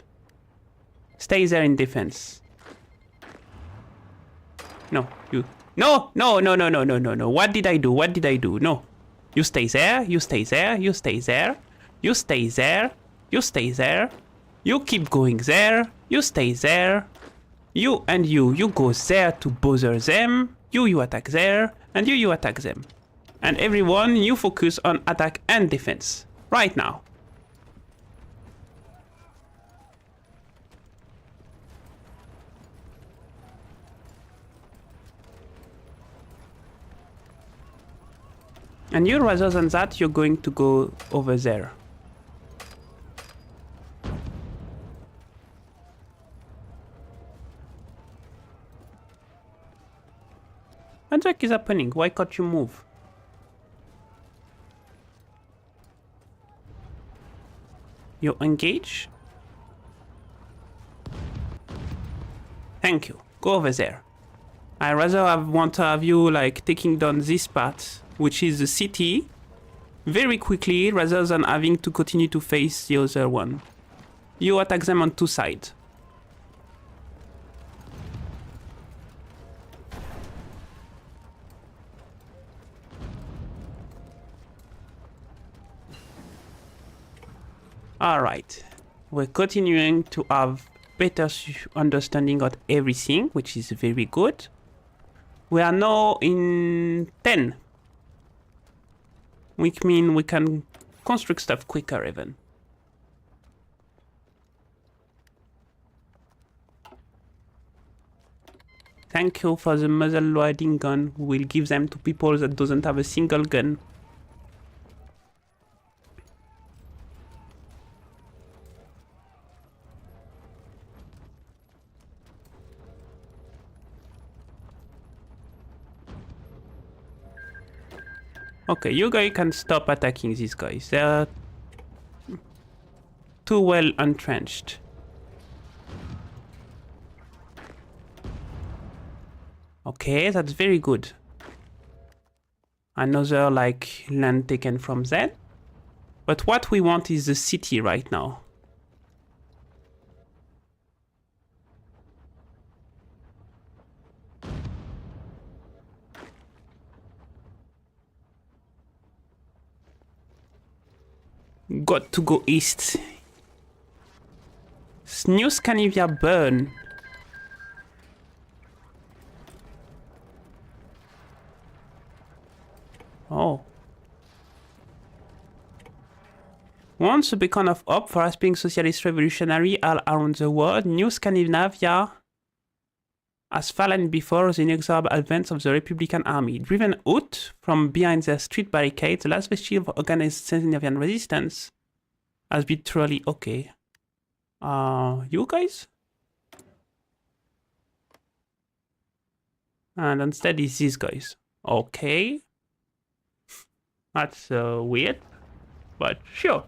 D: Stay there in defense. No, you... No! What did I do? No. You stay there, you stay there, you stay there. You stay there, you stay there. You keep going there, you stay there. You go there to bother them. You attack there, and you attack them. And everyone, you focus on attack and defense. Right now. And you, rather than that, you're going to go over there. What the heck is happening? Why can't you move? You engage? Thank you. Go over there. I rather want to have you like taking down this part, which is the city, very quickly, rather than having to continue to face the other one. You attack them on two sides. Alright, we're continuing to have better understanding of everything, which is very good. We are now in 10. Which means we can construct stuff quicker even. Thank you for the muzzle loading gun. We will give them to people that doesn't have a single gun. Okay, you guys can stop attacking these guys. They're too well entrenched. Okay, that's very good. Another, like, land taken from them. But what we want is the city right now. Got to go east. New Scandinavia burn. Oh. Once a beacon of hope for aspiring socialist revolutionary all around the world, New Scandinavia has fallen before the inexorable advance of the Republican army. Driven out from behind their street barricades, the last vestige of organized Scandinavian resistance has been truly okay. You guys? And instead it's these guys. Okay. That's weird, but sure.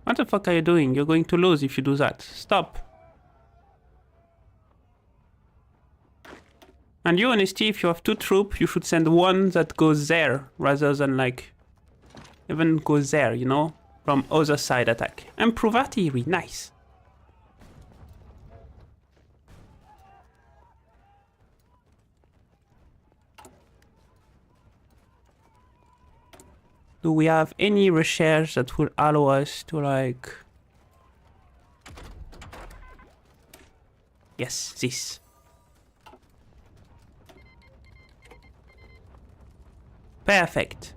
D: What the fuck are you doing? You're going to lose if you do that. Stop. And you, honesty, if you have 2 troops, you should send one that goes there, rather than, like, even goes there, you know? From other side attack. Improve artillery, nice. Do we have any research that will allow us to, like... Yes, this. Perfect.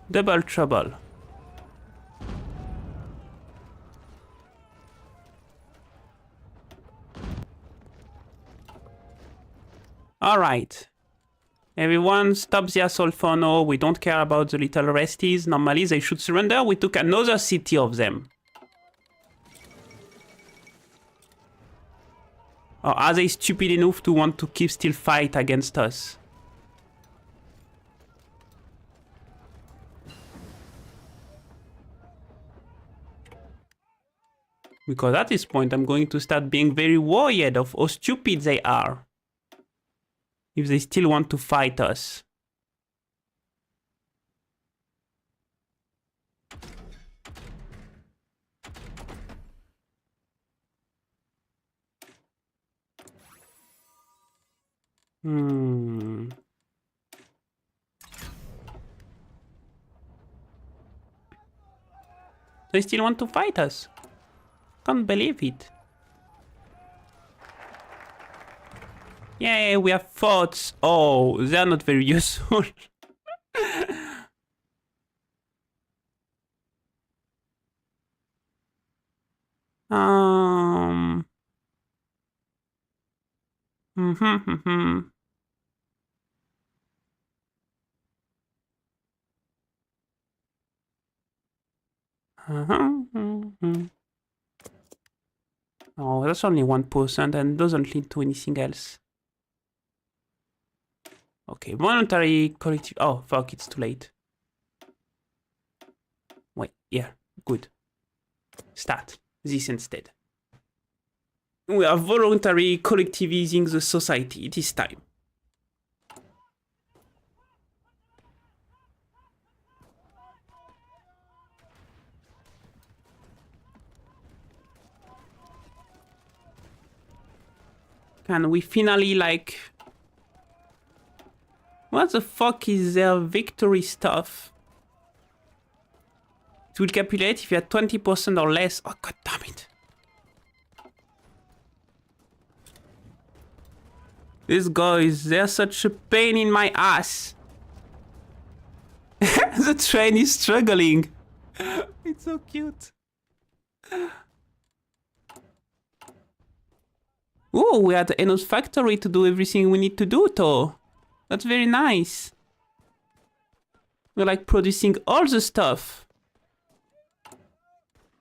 D: Double trouble. Alright. Everyone, stop the assault for now. We don't care about the little resties. Normally, they should surrender. We took another city of them. Or are they stupid enough to want to keep still fight against us? Because at this point, I'm going to start being very worried of how stupid they are. If they still want to fight us. They still want to fight us. Can't believe it. Yeah, we have forts. Oh, they're not very useful. Oh, that's only 1% and doesn't lead to anything else. Okay, voluntary collective. Oh, fuck, it's too late. Wait, yeah, good. Start this instead. We are voluntary collectivizing the society this time. Can we finally, like... What the fuck is their victory stuff? It will calculate if you are 20% or less. Oh, god damn it. These guys, they're such a pain in my ass. The train is struggling. It's so cute. Oh, we had enough factory to do everything we need to do, though. That's very nice. We're like producing all the stuff.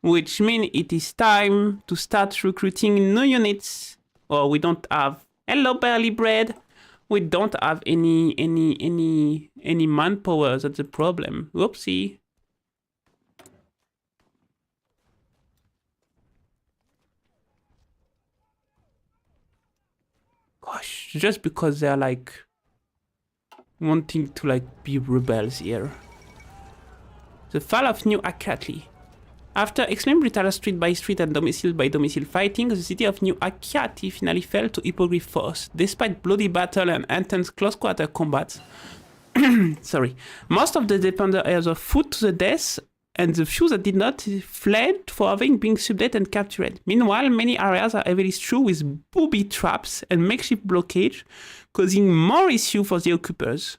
D: Which means it is time to start recruiting new units. Oh, we don't have... Hello, barley bread. We don't have any manpower. That's the problem. Whoopsie. Gosh, just because they're like... wanting to like be rebels here. The fall of New Akyatli. After extreme brutal street by street and domicile by domicile fighting, the city of New Akyatli finally fell to Hippogriff force. Despite bloody battle and intense close-quarter combat, sorry, most of the dependent areas of foot to the death and the few that did not fled for having been subdued and captured. Meanwhile, many areas are heavily strewn with booby traps and makeshift blockage, causing more issue for the occupers.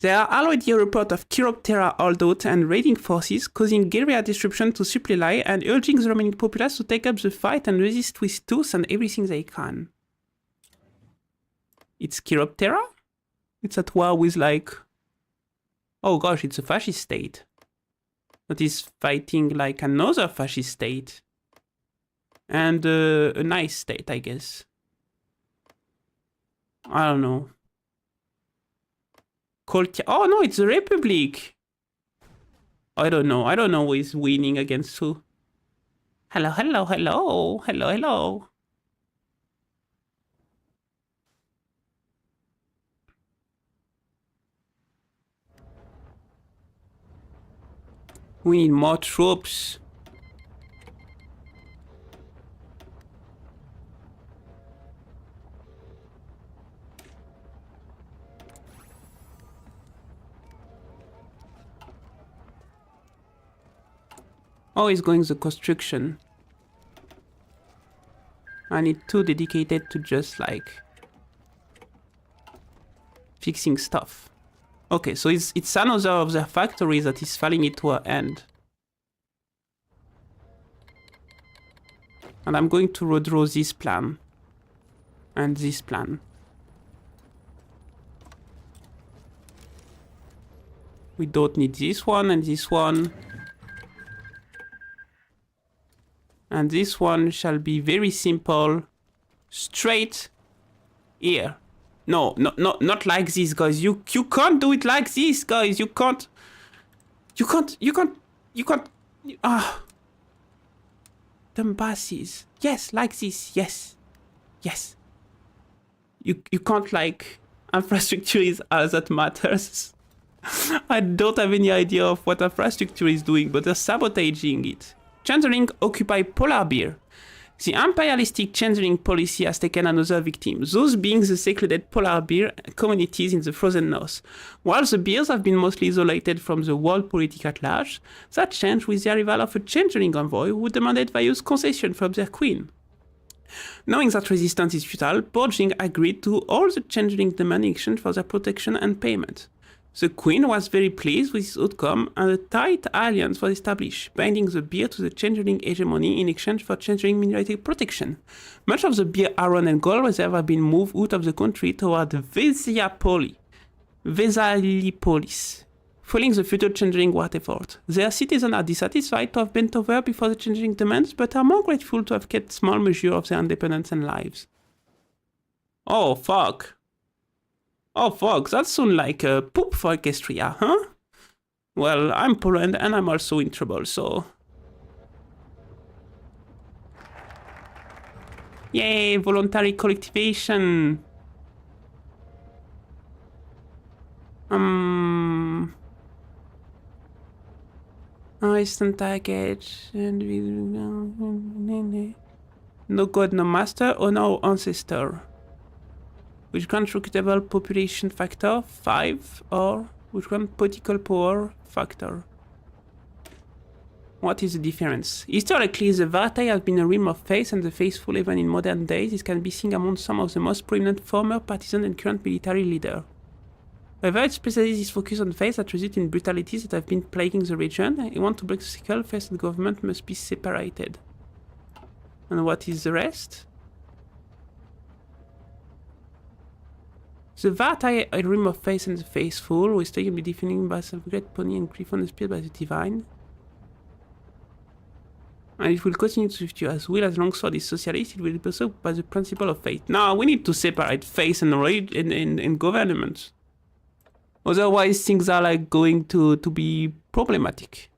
D: There are already a report of Chiroptera holdout and raiding forces, causing guerrilla disruption to supply and urging the remaining populace to take up the fight and resist with tools and everything they can. It's Chiroptera? It's at war with like... Oh gosh, it's a fascist state. That is fighting like another fascist state. And a nice state, I guess. I don't know. Oh no, it's the Republic. I don't know who is winning against who. Hello, hello, hello, hello, hello. We need more troops. Oh, he's going the construction. I need 2 dedicated to just like fixing stuff. Okay, so it's another of the factories that is falling into her end. And I'm going to redraw this plan. And this plan. We don't need this one and this one. And this one shall be very simple. Straight here. No, not like this, guys. You can't do it like this, guys. You can't. Ah. Them buses. Yes, like this. Yes. Yes. You can't like infrastructure is all that matters. I don't have any idea of what infrastructure is doing, but they're sabotaging it. Changeling occupy polar bear. The imperialistic changeling policy has taken another victim, those being the secluded polar bear communities in the frozen north. While the bears have been mostly isolated from the world politics at large, that changed with the arrival of a changeling envoy who demanded various concessions from their queen. Knowing that resistance is futile, Borging agreed to all the changeling demand in exchange for their protection and payment. The queen was very pleased with this outcome, and a tight alliance was established, binding the bear to the changeling hegemony in exchange for changeling minority protection. Much of the bear iron and gold reserve have been moved out of the country toward Vesalipolis, fueling the future changeling war effort. Their citizens are dissatisfied to have bent over before the changeling demands, but are more grateful to have kept small measure of their independence and lives. Oh, fuck. Oh fuck, that sounds like a poop for Equestria, huh? Well, I'm Poland and I'm also in trouble, so... Yay, voluntary collectivization! Instant target... No god, no master, or no ancestor. Which grants recruitable population factor 5 or which grants political power factor. What is the difference? Historically, the Vartai has been a realm of faith and the faithful even in modern days. This can be seen among some of the most prominent former partisan and current military leaders. However, it's precisely this focus on faith that results in brutalities that have been plaguing the region. If you want to break the cycle, faith and government must be separated. And what is the rest? The Vartai, a realm of faith and the faithful, who is taken to be defining by the great pony and griffon inspired by the divine. And it will continue to shift you as well as longsword is socialist, it will be pursued by the principle of faith. Now, we need to separate faith and government. Otherwise, things are like going to be problematic.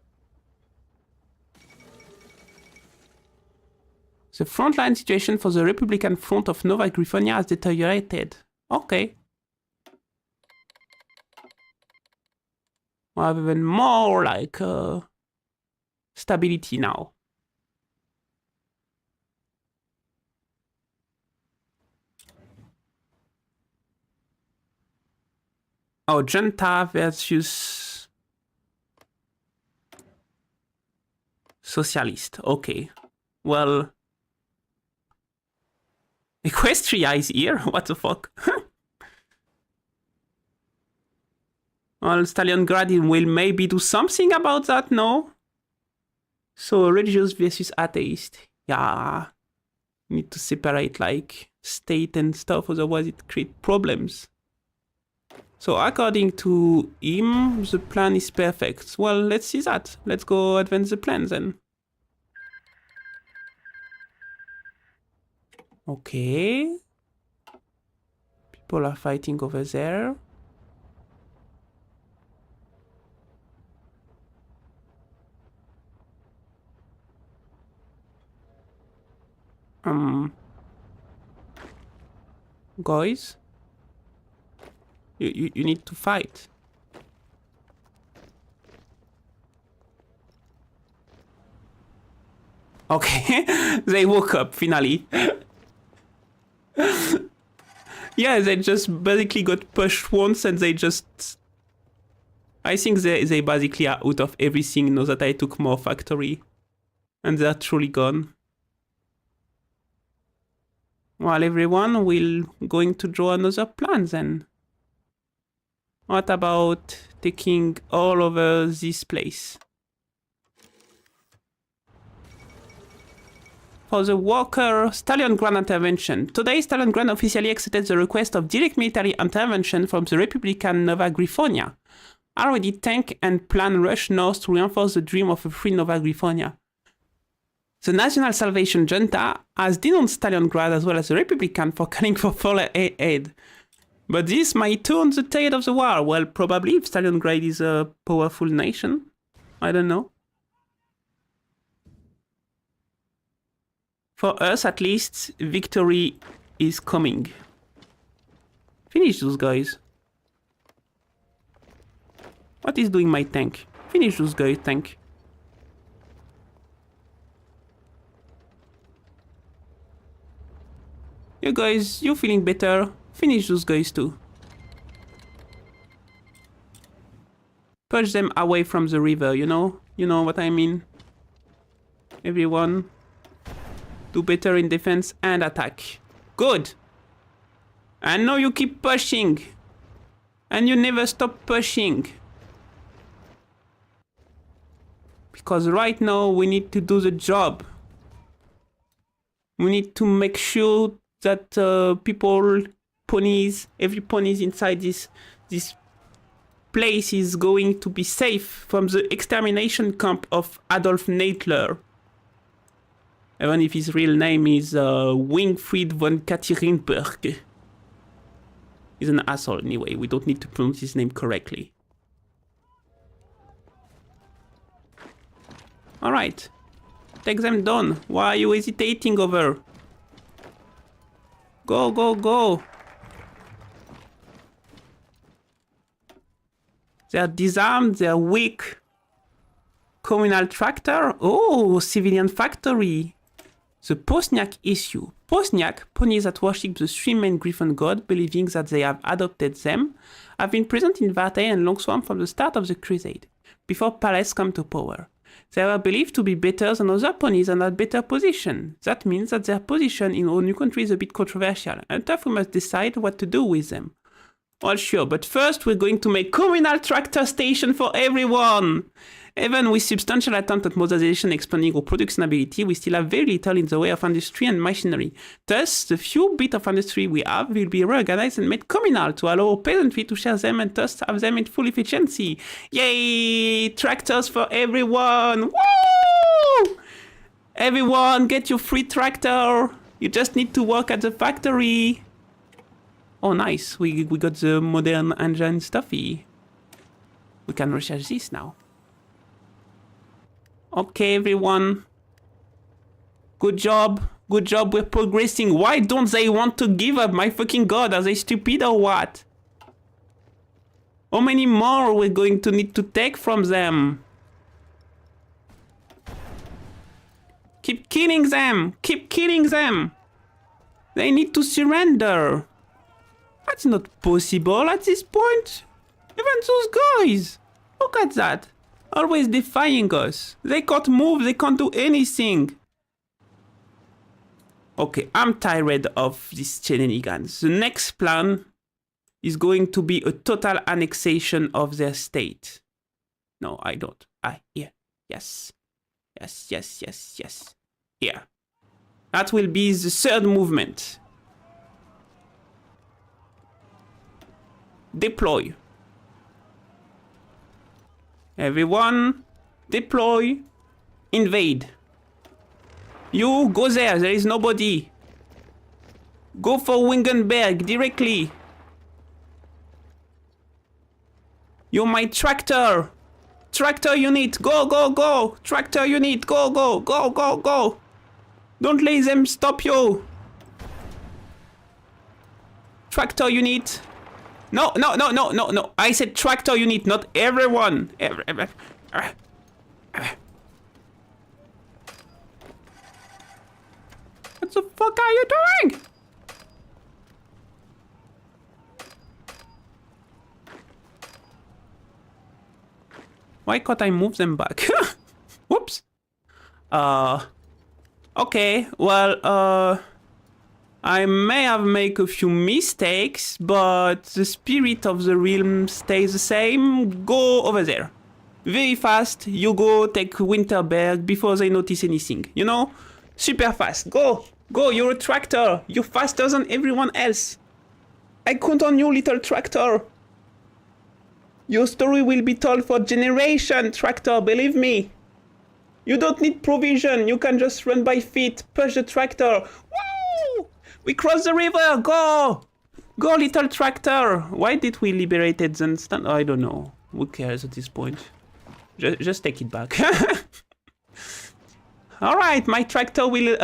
D: The frontline situation for the Republican front of Nova Griffonia has deteriorated. Okay. We have even more like stability now. Oh, Junta versus Socialist. Okay. Well... Equestria is here? What the fuck? Well, Stalingrad will maybe do something about that, no? So, religious versus atheist. Yeah. Need to separate, like, state and stuff, otherwise it creates problems. So, according to him, the plan is perfect. Well, let's see that. Let's go advance the plan, then. Okay. People are fighting over there. Guys, you need to fight. Okay, they woke up finally. Yeah, they just basically got pushed once and they just... I think they basically are out of everything now that I took more factory. And they're truly gone. Well, everyone, we're going to draw another plan then. What about taking all over this place? For the Walker Stalingrad intervention. Today, Stalingrad officially accepted the request of direct military intervention from the Republican Nova Griffonia. Already tank and plan rush north to reinforce the dream of a free Nova Griffonia. The National Salvation Junta has denounced Stalingrad as well as the Republican for calling for foreign aid. But this might turn the tide of the war. Well, probably if Stalingrad is a powerful nation. I don't know. For us, at least, victory is coming. Finish those guys. What is doing my tank? Finish those guys, tank. You guys, you feeling better? Finish those guys too. Push them away from the river, you know? You know what I mean? Everyone, do better in defense and attack. Good! And now you keep pushing. And you never stop pushing. Because right now we need to do the job. We need to make sure that people, ponies, every ponies inside this place is going to be safe from the extermination camp of Adolf Hitler. Even if his real name is Wingfried von Katerinburg. He's an asshole anyway, we don't need to pronounce his name correctly. Alright, take them down. Why are you hesitating over? Go, go, go! They're disarmed, they're weak. Communal tractor? Oh, civilian factory. The Posniak issue. Posniak, ponies that worship the three main griffin god, believing that they have adopted them, have been present in Vartay and Longswamp from the start of the crusade, before Palace come to power. They were believed to be better than other ponies and had better position. That means that their position in our new country is a bit controversial, and thus we must decide what to do with them. Well, sure, but first we're going to make communal tractor station for everyone! Even with substantial attempt at modernization expanding our production ability, we still have very little in the way of industry and machinery. Thus, the few bit of industry we have will be reorganized and made communal to allow our peasantry to share them and thus have them in full efficiency. Yay! Tractors for everyone! Woo! Everyone, get your free tractor! You just need to work at the factory. Oh, nice. We got the modern engine stuffy. We can recharge this now. Okay, everyone. Good job. Good job, we're progressing. Why don't they want to give up? My fucking god, are they stupid or what? How many more we're going to need to take from them? Keep killing them! Keep killing them! They need to surrender. That's not possible at this point. Even those guys. Look at that. Always defying us. They can't move, they can't do anything. Okay, I'm tired of these shenanigans. The next plan is going to be a total annexation of their state. No, I don't. Here. Yes. Yes, yes, yes, yes. Here. That will be the third movement. Deploy. Everyone, deploy. Invade. You, go there. There is nobody. Go for Wingenberg directly. You're my tractor. Tractor unit, go, go, go. Tractor unit, go, go, go, go, go. Don't let them stop you. Tractor unit. No, no, no, no, no, no. I said tractor unit, not everyone. What the fuck are you doing? Why can't I move them back? Whoops. Okay, well, I may have made a few mistakes, but the spirit of the realm stays the same. Go over there. Very fast, you go take Winterberg before they notice anything, you know? Super fast, go! Go, you're a tractor! You're faster than everyone else! I count on you, little tractor! Your story will be told for generations, tractor, believe me! You don't need provision, you can just run by feet, push the tractor. Woo! We cross the river, go! Go, little tractor! Why did we liberate Zenstein? I don't know. Who cares at this point? Just take it back. Alright, my tractor will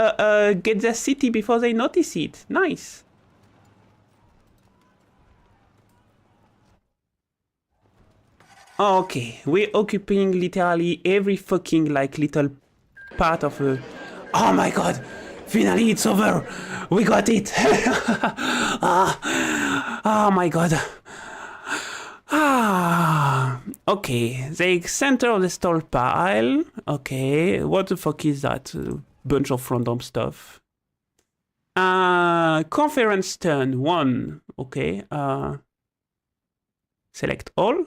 D: get the city before they notice it. Nice. Okay, we're occupying literally every fucking like little part of a... Oh my god! Finally it's over! We got it! Oh my god. Okay, the center of the store pile. Okay, what the fuck is that? A bunch of random stuff. Conference turn 1. Okay, select all.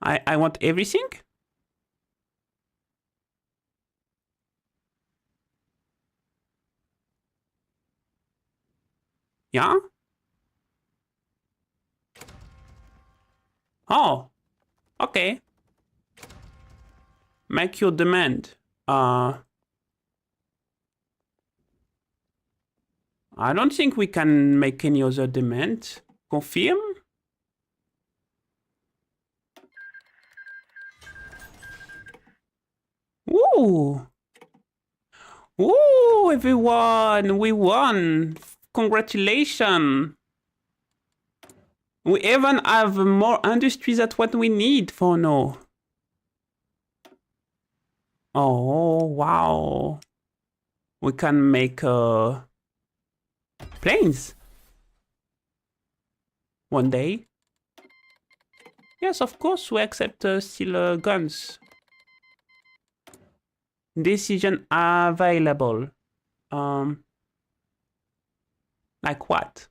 D: I want everything. Yeah? Oh, okay. Make your demand. I don't think we can make any other demand. Confirm? Ooh. Ooh, everyone, we won. Congratulations. We even have more industries than what we need for now. Oh, wow. We can make planes. One day. Yes, of course, we accept still guns. Decision available. Like what?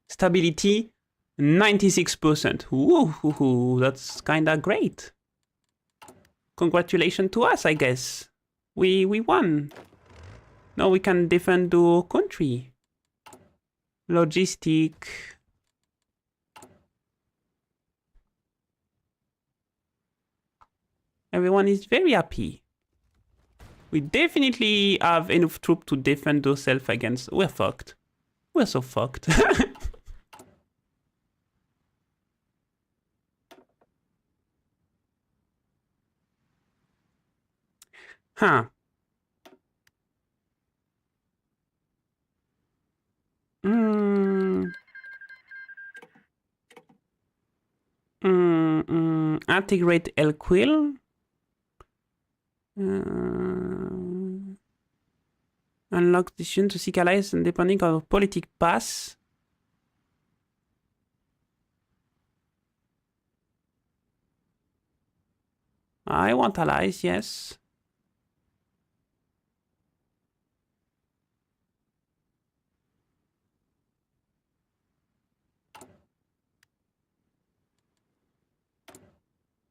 D: Stability, 96%. Ooh, that's kinda great. Congratulations to us, I guess. We won. Now we can defend our country. Logistic. Everyone is very happy. We definitely have enough troops to defend ourselves against... We're fucked. We're so fucked. Huh. Integrate Elquil. Unlock decision to seek allies and depending on politic pass. I want allies, yes.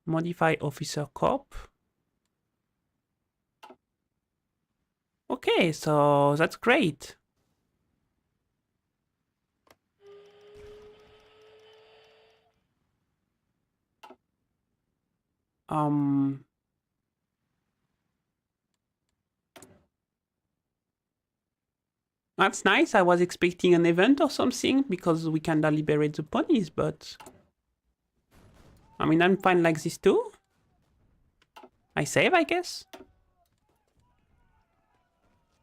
D: Modify officer corp. Okay, so that's great. That's nice. I was expecting an event or something because we can liberate the ponies, but I mean, I'm fine like this too. I save, I guess.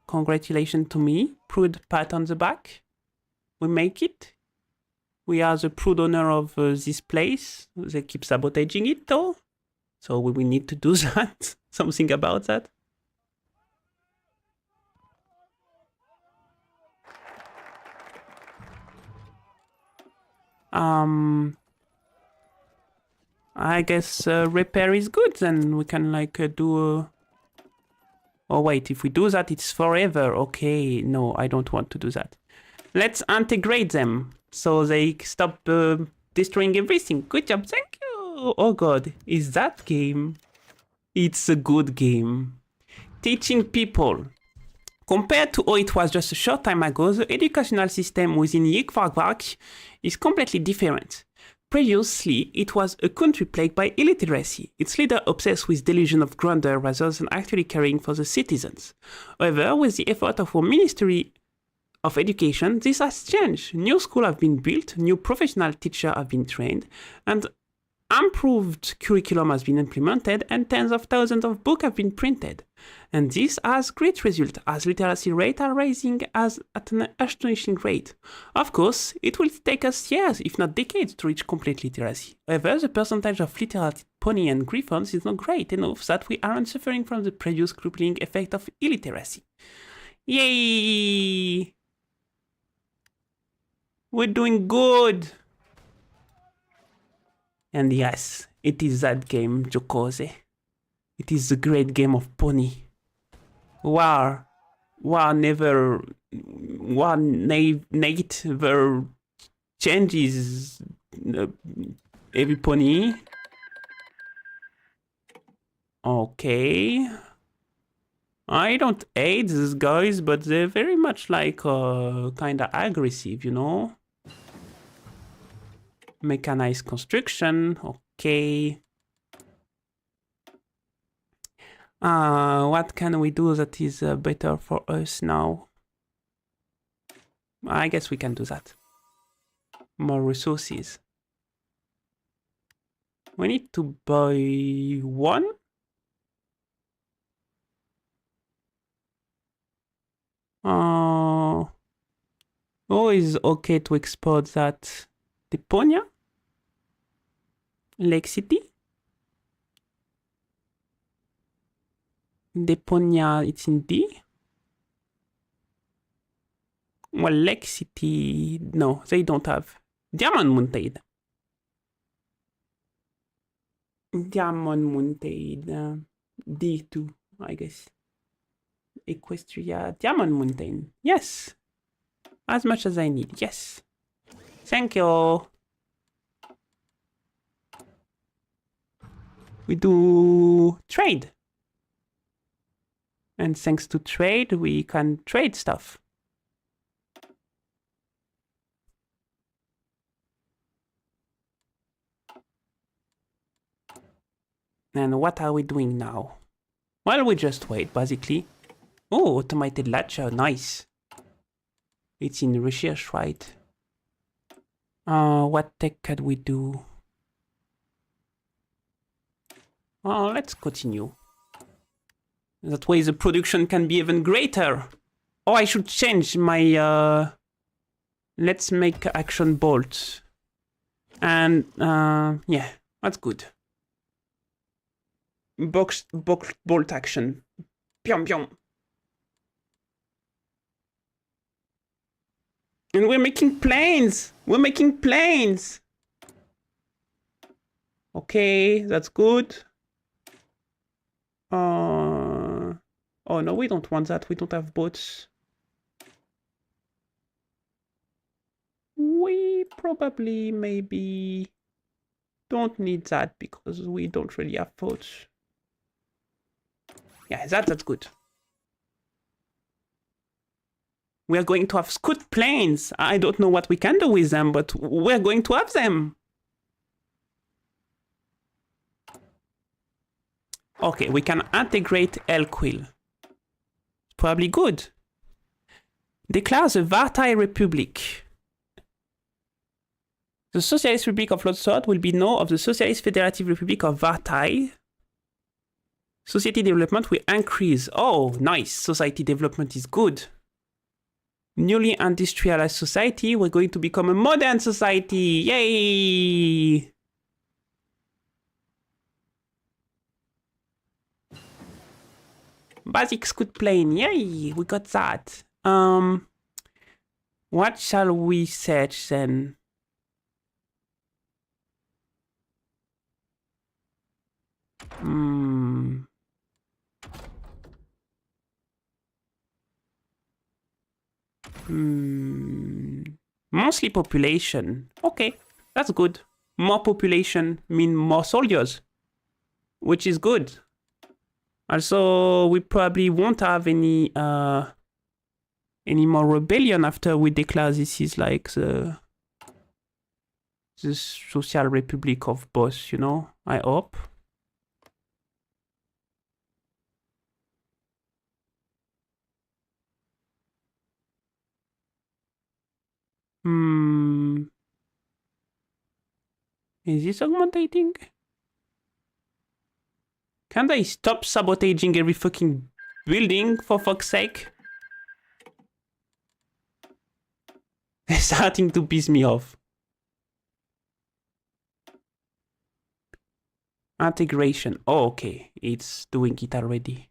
D: Congratulations to me. Prude pat on the back. We make it. We are the prude owner of this place. They keep sabotaging it though. So we need to do that. Something about that. I guess repair is good, then we can like do a... Oh wait, if we do that, it's forever. Okay, no, I don't want to do that. Let's integrate them so they stop destroying everything. Good job, thank you. Oh god, is that game? It's a good game. Teaching people. Compared to how it was just a short time ago, the educational system within Wingfried is completely different. Previously, it was a country plagued by illiteracy, its leader obsessed with delusion of grandeur rather than actually caring for the citizens. However, with the effort of our Ministry of Education, this has changed. New schools have been built, new professional teachers have been trained, and improved curriculum has been implemented, and tens of thousands of books have been printed. And this has great results, as literacy rates are rising at an astonishing rate. Of course, it will take us years, if not decades, to reach complete literacy. However, the percentage of literate pony and griffons is not great enough that we aren't suffering from the previous crippling effect of illiteracy. Yay! We're doing good! And yes, it is that game, Jokose. It is the great game of pony. War never changes every pony. Okay. I don't hate these guys, but they're very much like kinda aggressive, you know? Mechanized construction, okay. What can we do that is better for us now? I guess we can do that. More resources. We need to buy one. Oh, is okay to export that. Deponia? Lake City? Deponia, it's in D? Well, Lake City, no, they don't have. Diamond Mountain. Diamond Mountain, D2, I guess. Equestria, Diamond Mountain, yes. As much as I need, yes. Thank you. We do trade. And thanks to trade, we can trade stuff. And what are we doing now? Well, we just wait, basically. Oh, automated latcher, nice. It's in research, right? What tech can we do? Oh, let's continue. That way the production can be even greater. Oh, I should change my... Let's make action bolts. And, yeah, that's good. Bolt action. Pyom pyom. And we're making planes! We're making planes! Okay, that's good. Oh no, we don't want that. We don't have boats. We probably maybe don't need that because we don't really have boats. Yeah, that's good. We are going to have scoot planes. I don't know what we can do with them, but we're going to have them. Okay, we can integrate Elquil. Probably good. Declare the Vartai Republic. The Socialist Republic of Lodsod will be known of the Socialist Federative Republic of Vartai. Society development will increase. Oh, nice. Society development is good. Newly industrialized society, we're going to become a modern society. Yay! Basic scoot plane. Yay! We got that. What shall we search then? Monthly population. Okay, that's good. More population mean more soldiers, which is good. Also, we probably won't have any more rebellion after we declare this is like the Social Republic of Boss, you know, I hope. Is this augmentating? Can they stop sabotaging every fucking building, for fuck's sake? They're starting to piss me off. Integration. Oh, okay. It's doing it already.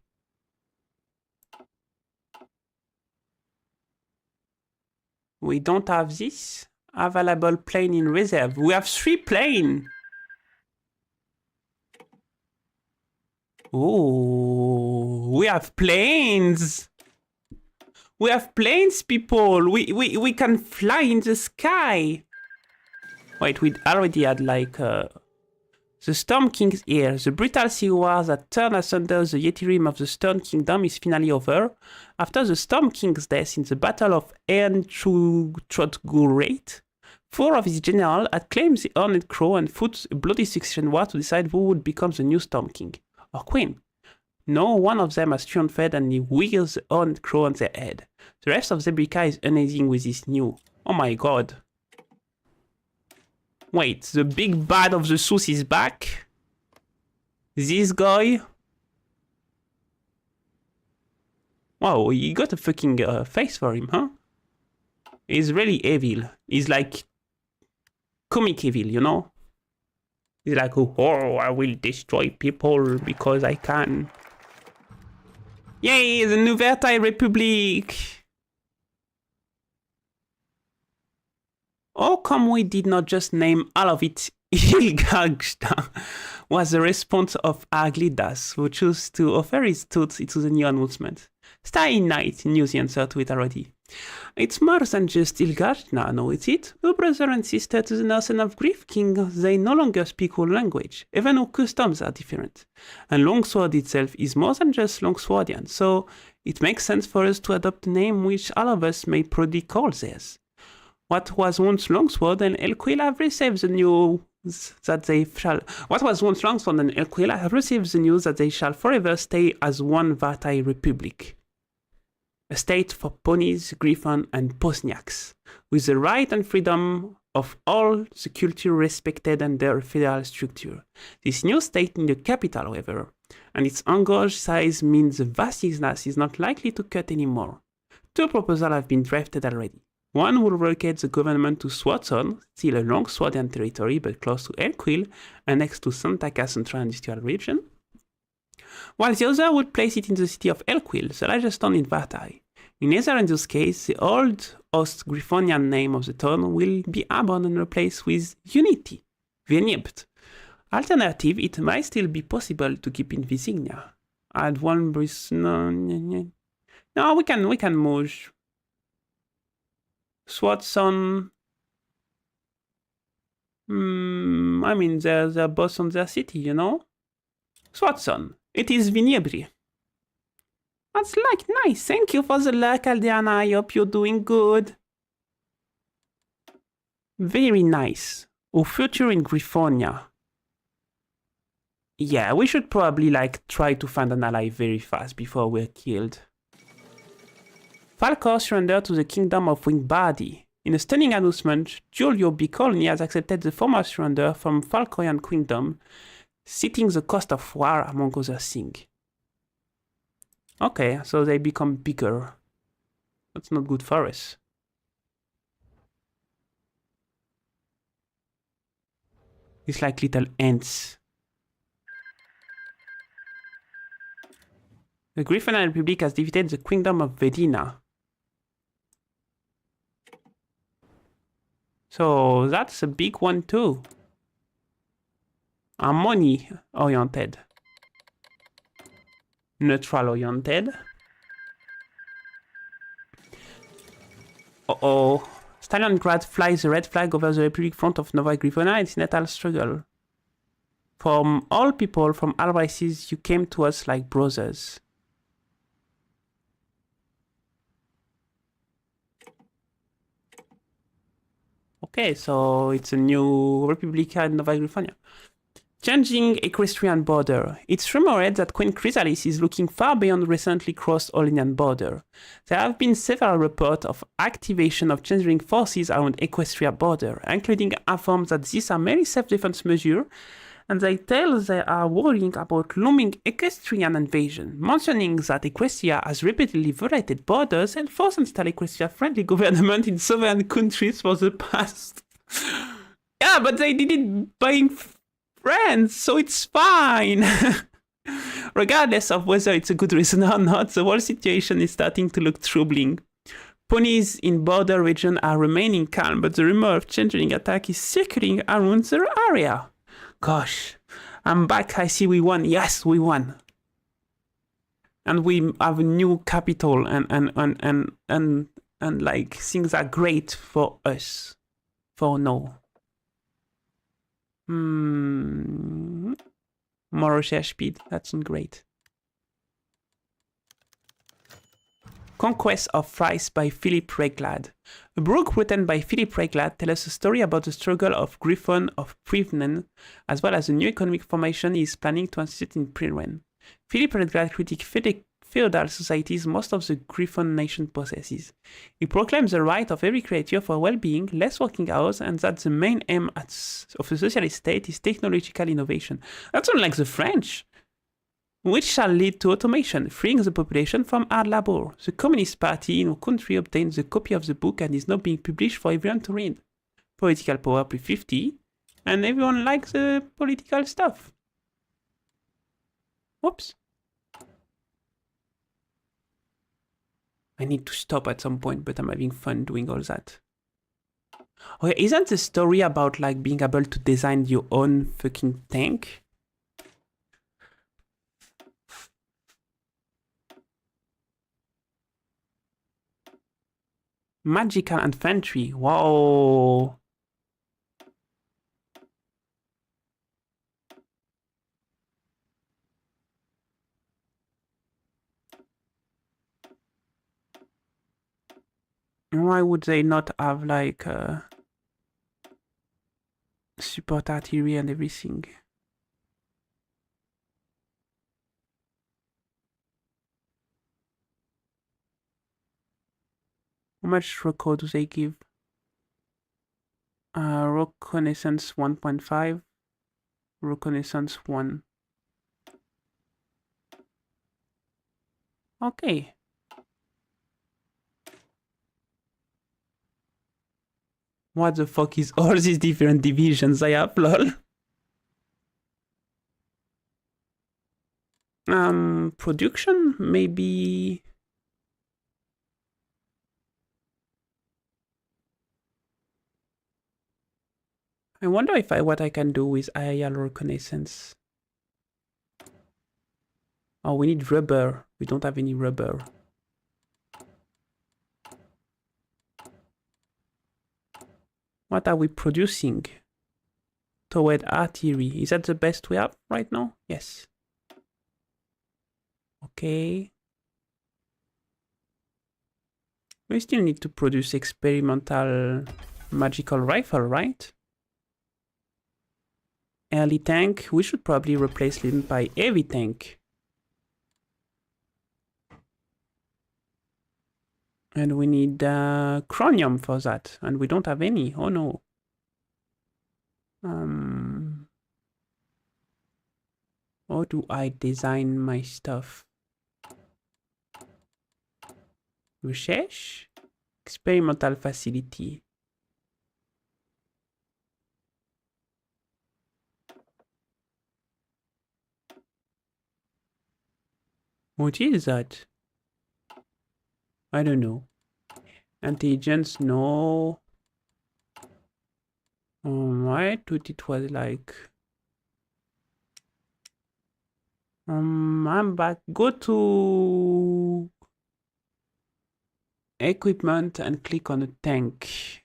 D: We don't have this. Available plane in reserve. We have 3 planes. Oh, we have planes. We have planes, people. We can fly in the sky. Wait, we already had like the Storm King's here. The brutal sea war that turned asunder the Yeti of the Stone Kingdom is finally over. After the Storm King's death in the Battle of Trotgurate, 4 of his generals had claimed the Horned Crow and fought a bloody succession war to decide who would become the new Storm King or Queen. No one of them has triumphed and he wields the Horned Crow on their head. The rest of Zebrica is uneasy with this new. Oh my god. Wait, the big bad of the South is back? This guy? Wow, he got a fucking face for him, huh? He's really evil. He's like comic evil, you know? He's like, oh, I will destroy people because I can. Yay, the New Vertai Republic! How come we did not just name all of it Ilgagsta? Was the response of Aglidas, who chose to offer his thoughts to the new announcement. Stay Night knew the answer to it already. It's more than just Ilgagsta, no, is it? A brother and sister to the Northern of Grief King, they no longer speak our language, even our customs are different. And Longsword itself is more than just Longswordian, so it makes sense for us to adopt a name which all of us may proudly call theirs. What was once Longsword and Elquil have received the news that they shall. What was once Longsword and Elquil have received the news that they shall forever stay as one Vartai Republic. A state for ponies, griffon, and Bosniaks, with the right and freedom of all the culture respected under a federal structure. This new state in the capital, however, and its engorged size means the vastness is not likely to cut anymore. 2 proposals have been drafted already. One will relocate the government to Swarton, still a long Swardian territory but close to Elquil and next to Santaka Central Industrial Region, while the other would place it in the city of Elquil, the largest town in Vartai. In Netherlands' case, the old Oost-Griffonian name of the town will be abandoned and replaced with Unity, Vernieuwd. Alternative, it might still be possible to keep insignia. Add one breeze. No, we can merge. Swatson. I mean, they're both on their city, you know? Swatson. It is Vinebri. That's like nice. Thank you for the luck, Aldeana. I hope you're doing good. Very nice. Our future in Griffonia. Yeah, we should probably like try to find an ally very fast before we're killed. Falkor surrendered to the kingdom of Wingfried. In a stunning announcement, Giulio Beakolini has accepted the formal surrender from Falkorian kingdom, citing the cost of war among other things. Okay, so they become bigger. That's not good for us. It's like little ants. The Griffonian Republic has defeated the Kingdom of Vedina. So that's a big one too. Harmony oriented. Neutral oriented. Uh-oh. Stalingrad flies the red flag over the Republic front of Nova Griffonia in its natal struggle. From all people, from all races, you came to us like brothers. Okay, so it's a new Republica in Nova Griffonia. Changing equestrian border. It's rumored that Queen Chrysalis is looking far beyond recently crossed Olinian border. There have been several reports of activation of changing forces around Equestria border, including informed that these are merely self-defense measures, and they tell they are worrying about looming equestrian invasion, mentioning that Equestria has repeatedly violated borders and forced and installed Equestria-friendly government in southern countries for the past. Yeah, but they did it by France, so it's fine. Regardless of whether it's a good reason or not, the whole situation is starting to look troubling. Ponies in border region are remaining calm, but the rumor of changing attack is circling around the area. Gosh, I'm back. I see we won. Yes, we won. And we have a new capital and like things are great for us. For now. More research speed. That's not great. Conquest of Thrice by Philip Reglad. A book written by Philip Reglad tells us a story about the struggle of Griffon of Privnen, as well as the new economic formation he is planning to institute in Privnen. Philip Reglad critiques feudal societies most of the Griffon nation possesses. He proclaims the right of every creature for well-being, less working hours, and that the main aim of a socialist state is technological innovation. That's unlike the French, which shall lead to automation, freeing the population from hard labor. The Communist Party in our country obtained a copy of the book and is now being published for everyone to read. Political power plus 50, and everyone likes the political stuff. Whoops. I need to stop at some point, but I'm having fun doing all that. Okay, isn't the story about like being able to design your own fucking tank? Magical infantry, wow. Why would they not have like support artillery and everything? How much record do they give? Reconnaissance 1.5, reconnaissance 1. Okay. What the fuck is all these different divisions I have, lol? Production? Maybe... I wonder if what I can do with aerial reconnaissance. Oh, we need rubber. We don't have any rubber. What are we producing? Toward artillery. Is that the best we have right now? Yes. Okay. We still need to produce experimental magical rifle, right? Early tank. We should probably replace them by heavy tank. And we need chromium for that. And we don't have any. Oh no. How do I design my stuff? Research? Experimental facility. What is that? I don't know. Intelligence, no. I thought it was like... I'm back. Go to... equipment and click on a tank.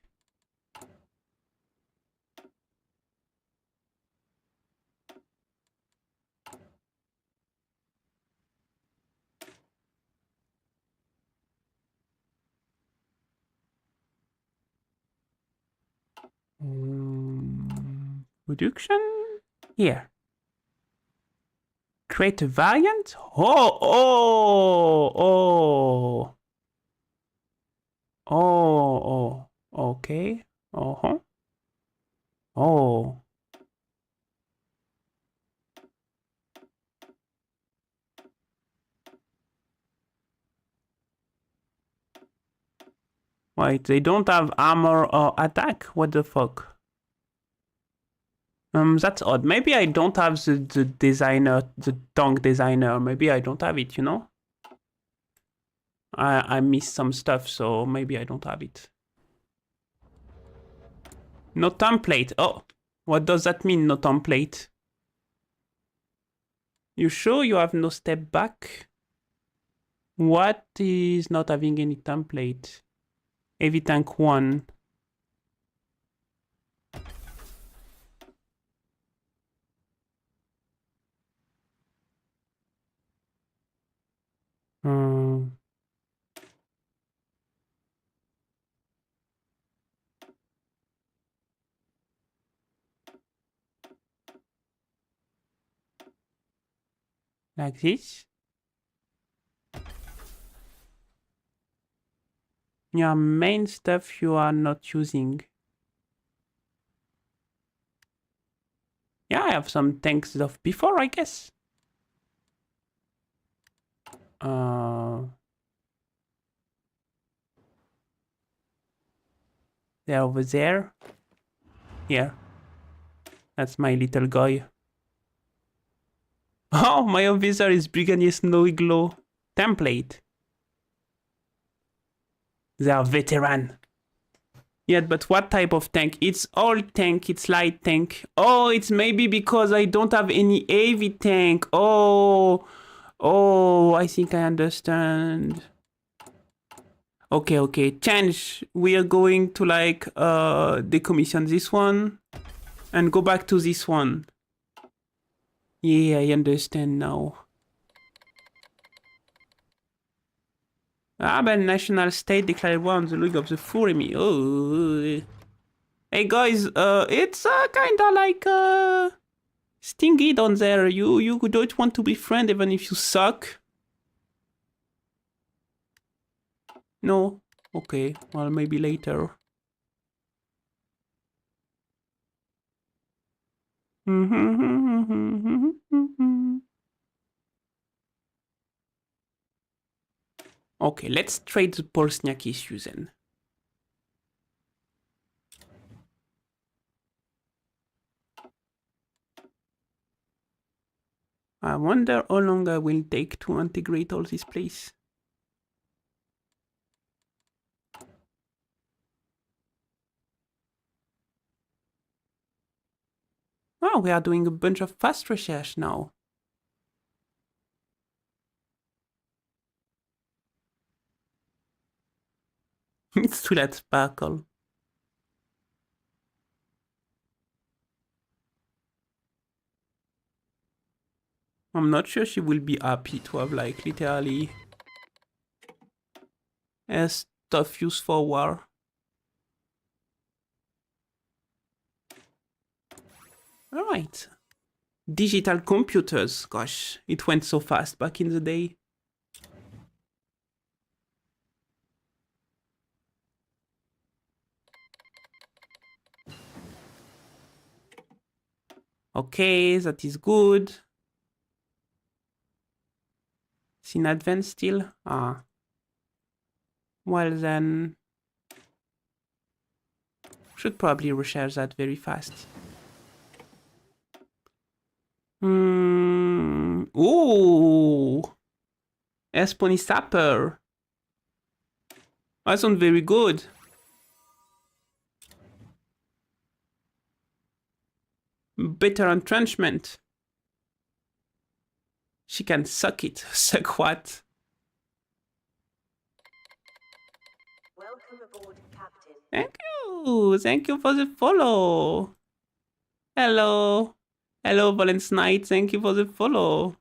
D: Production? Here. Create a variant? Okay. Oh. Wait, they don't have armor or attack? What the fuck? That's odd. Maybe I don't have the designer, the tank designer. Maybe I don't have it, you know? I missed some stuff, so maybe I don't have it. No template. Oh, what does that mean, no template? You sure you have no step back? What is not having any template? Heavy tank 1. Like this. Your main stuff you are not using. Yeah, I have some tanks of before, I guess. They're over there. Here. That's my little guy. Oh, my officer is Brigadier Snowy Glow. Template. They are veteran. Yeah, but what type of tank? It's all tank, it's light tank. Oh, it's maybe because I don't have any heavy tank. Oh, I think I understand. Okay, change. We are going to like decommission this one and go back to this one. Yeah, I understand now. But national state declared war on the League of the Fury. Oh. Hey guys, it's kinda like stingy down there. You don't want to be friends even if you suck. No? Okay, well maybe later. Okay, let's trade the Polsniak issue then. I wonder how long I will take to integrate all this place. Oh, we are doing a bunch of fast research now. It's too late, Sparkle. I'm not sure she will be happy to have, like, literally stuff used for war. Alright. Digital computers. Gosh, it went so fast back in the day. Okay, that is good. It's in advance still? Ah. Well then... should probably reshare that very fast. Ooh! Espony Sapper. That sounds very good. Better entrenchment. She can suck it. Suck what?
F: Welcome aboard, Captain.
D: Thank you. Thank you for the follow. Hello. Hello, Valence Knight. Thank you for the follow.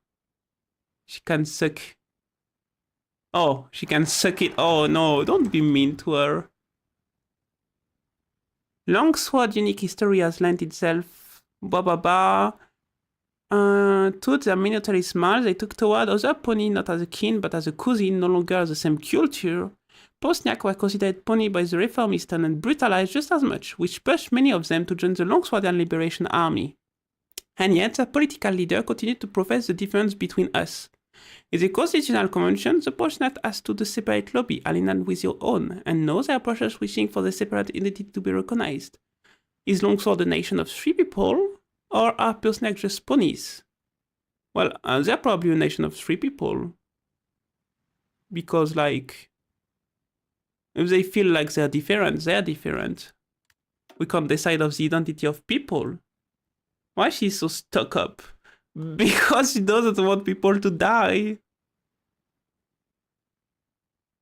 D: She can suck. Oh, she can suck it. Oh no, don't be mean to her. Longsword unique history has lent itself. Ba ba ba. To their military smiles, they took toward other pony not as a kin but as a cousin, no longer the same culture. Bosniak were considered pony by the reformists and brutalized just as much, which pushed many of them to join the Longswordian Liberation Army. And yet, their political leader continued to profess the difference between us. In the Constitutional Convention, the Bosniak asked to the separate lobby, aligned with your own, and now they are process wishing for the separate entity to be recognized. Is Longsword a nation of 3 people? Or are Bosniak just ponies? Well, they're probably a nation of 3 people. Because, like, if they feel like they're different, they're different. We can't decide of the identity of people. Why is she so stuck up? Because she doesn't want people to die.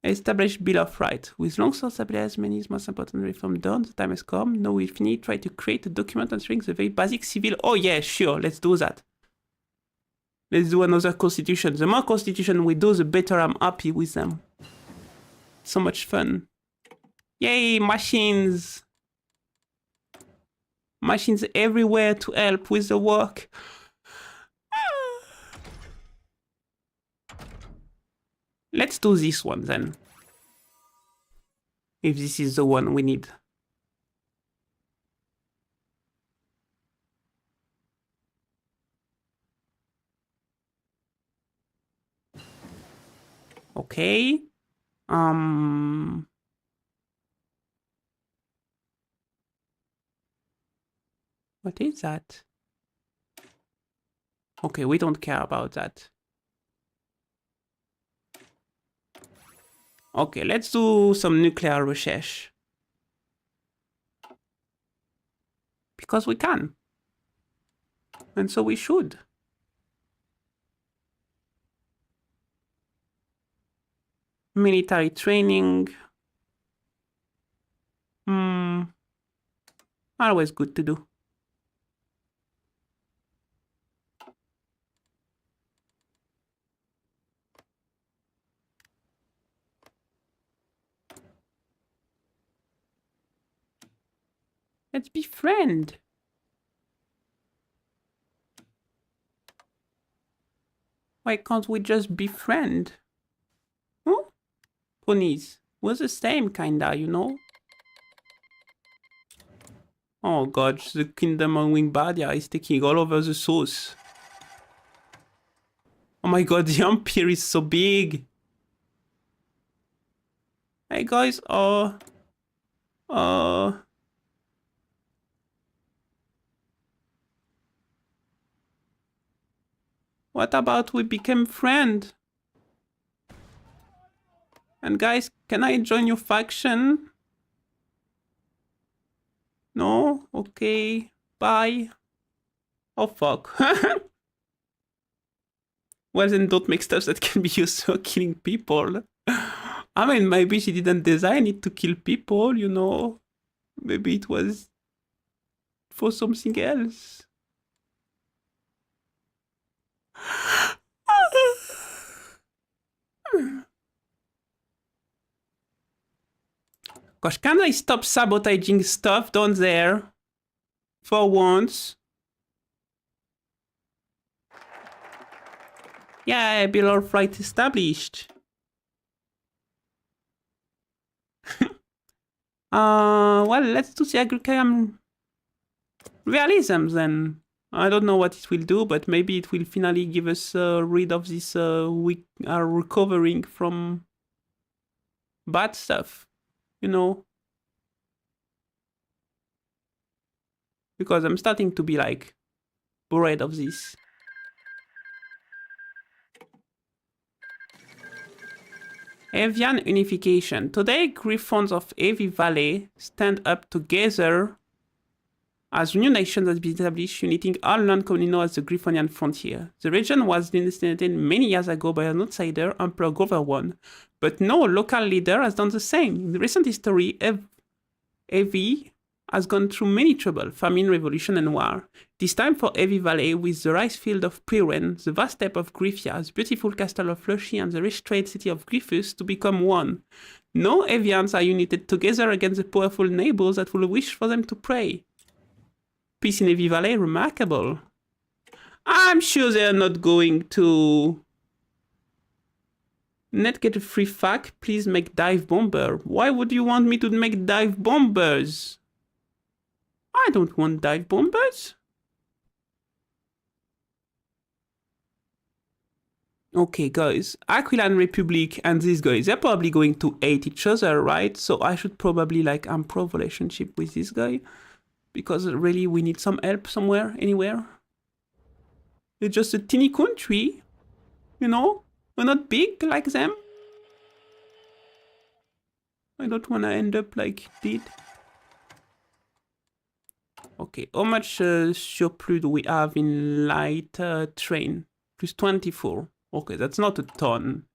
D: Established Bill of Rights. With Longsword stabilized many's most important reform done, the time has come. Now we finally try to create a document answering the very basic civil... Oh yeah, sure, let's do that. Let's do another constitution. The more constitution we do, the better I'm happy with them. So much fun. Yay, machines! Machines everywhere to help with the work. Let's do this one then. If this is the one we need. Okay. What is that? Okay, we don't care about that. Okay, let's do some nuclear research. Because we can. And so we should. Military training. Always good to do. Let's befriend. Why can't we just befriend? Huh? Ponies. We're the same kinda, you know? Oh god, the kingdom of Wingbardia is taking all over the sauce. Oh my god, the Empire is so big. Hey guys, what about we become friends? And guys, can I join your faction? No? Okay. Bye. Oh fuck. Well, then don't make stuff that can be used for killing people. I mean, maybe she didn't design it to kill people, you know. Maybe it was for something else. Gosh, can I stop sabotaging stuff down there? For once. Yeah, Bill of Flight established. Well, let's do the agricam realism then. I don't know what it will do, but maybe it will finally give us rid of this we are recovering from bad stuff, you know. Because I'm starting to be like bored of this. Avian unification. Today, Griffons of Avi Valley stand up together as a new nation that has been established, uniting all land commonly known as the Griffonian frontier. The region was designated many years ago by an outsider, Emperor Gover I, but no local leader has done the same. In recent history, Avi has gone through many trouble, famine, revolution, and war. It is time for Avi Valley, with the rice field of Priren, the vast steppe of Griffia, the beautiful castle of Flushy, and the rich trade city of Griffus, to become one. No Avians are united together against the powerful neighbors that will wish for them to prey. Peace in Avi Valley, remarkable. I'm sure they are not going to... Net get a free fac, please make dive bomber. Why would you want me to make dive bombers? I don't want dive bombers. Okay, guys. Aquilan Republic and these guys, they're probably going to hate each other, right? So I should probably like improve relationship with this guy. Because really we need some help somewhere, anywhere. It's just a teeny country. You know? We're not big like them. I don't want to end up like did. Okay, how much surplus do we have in light train? Plus 24. Okay, that's not a ton.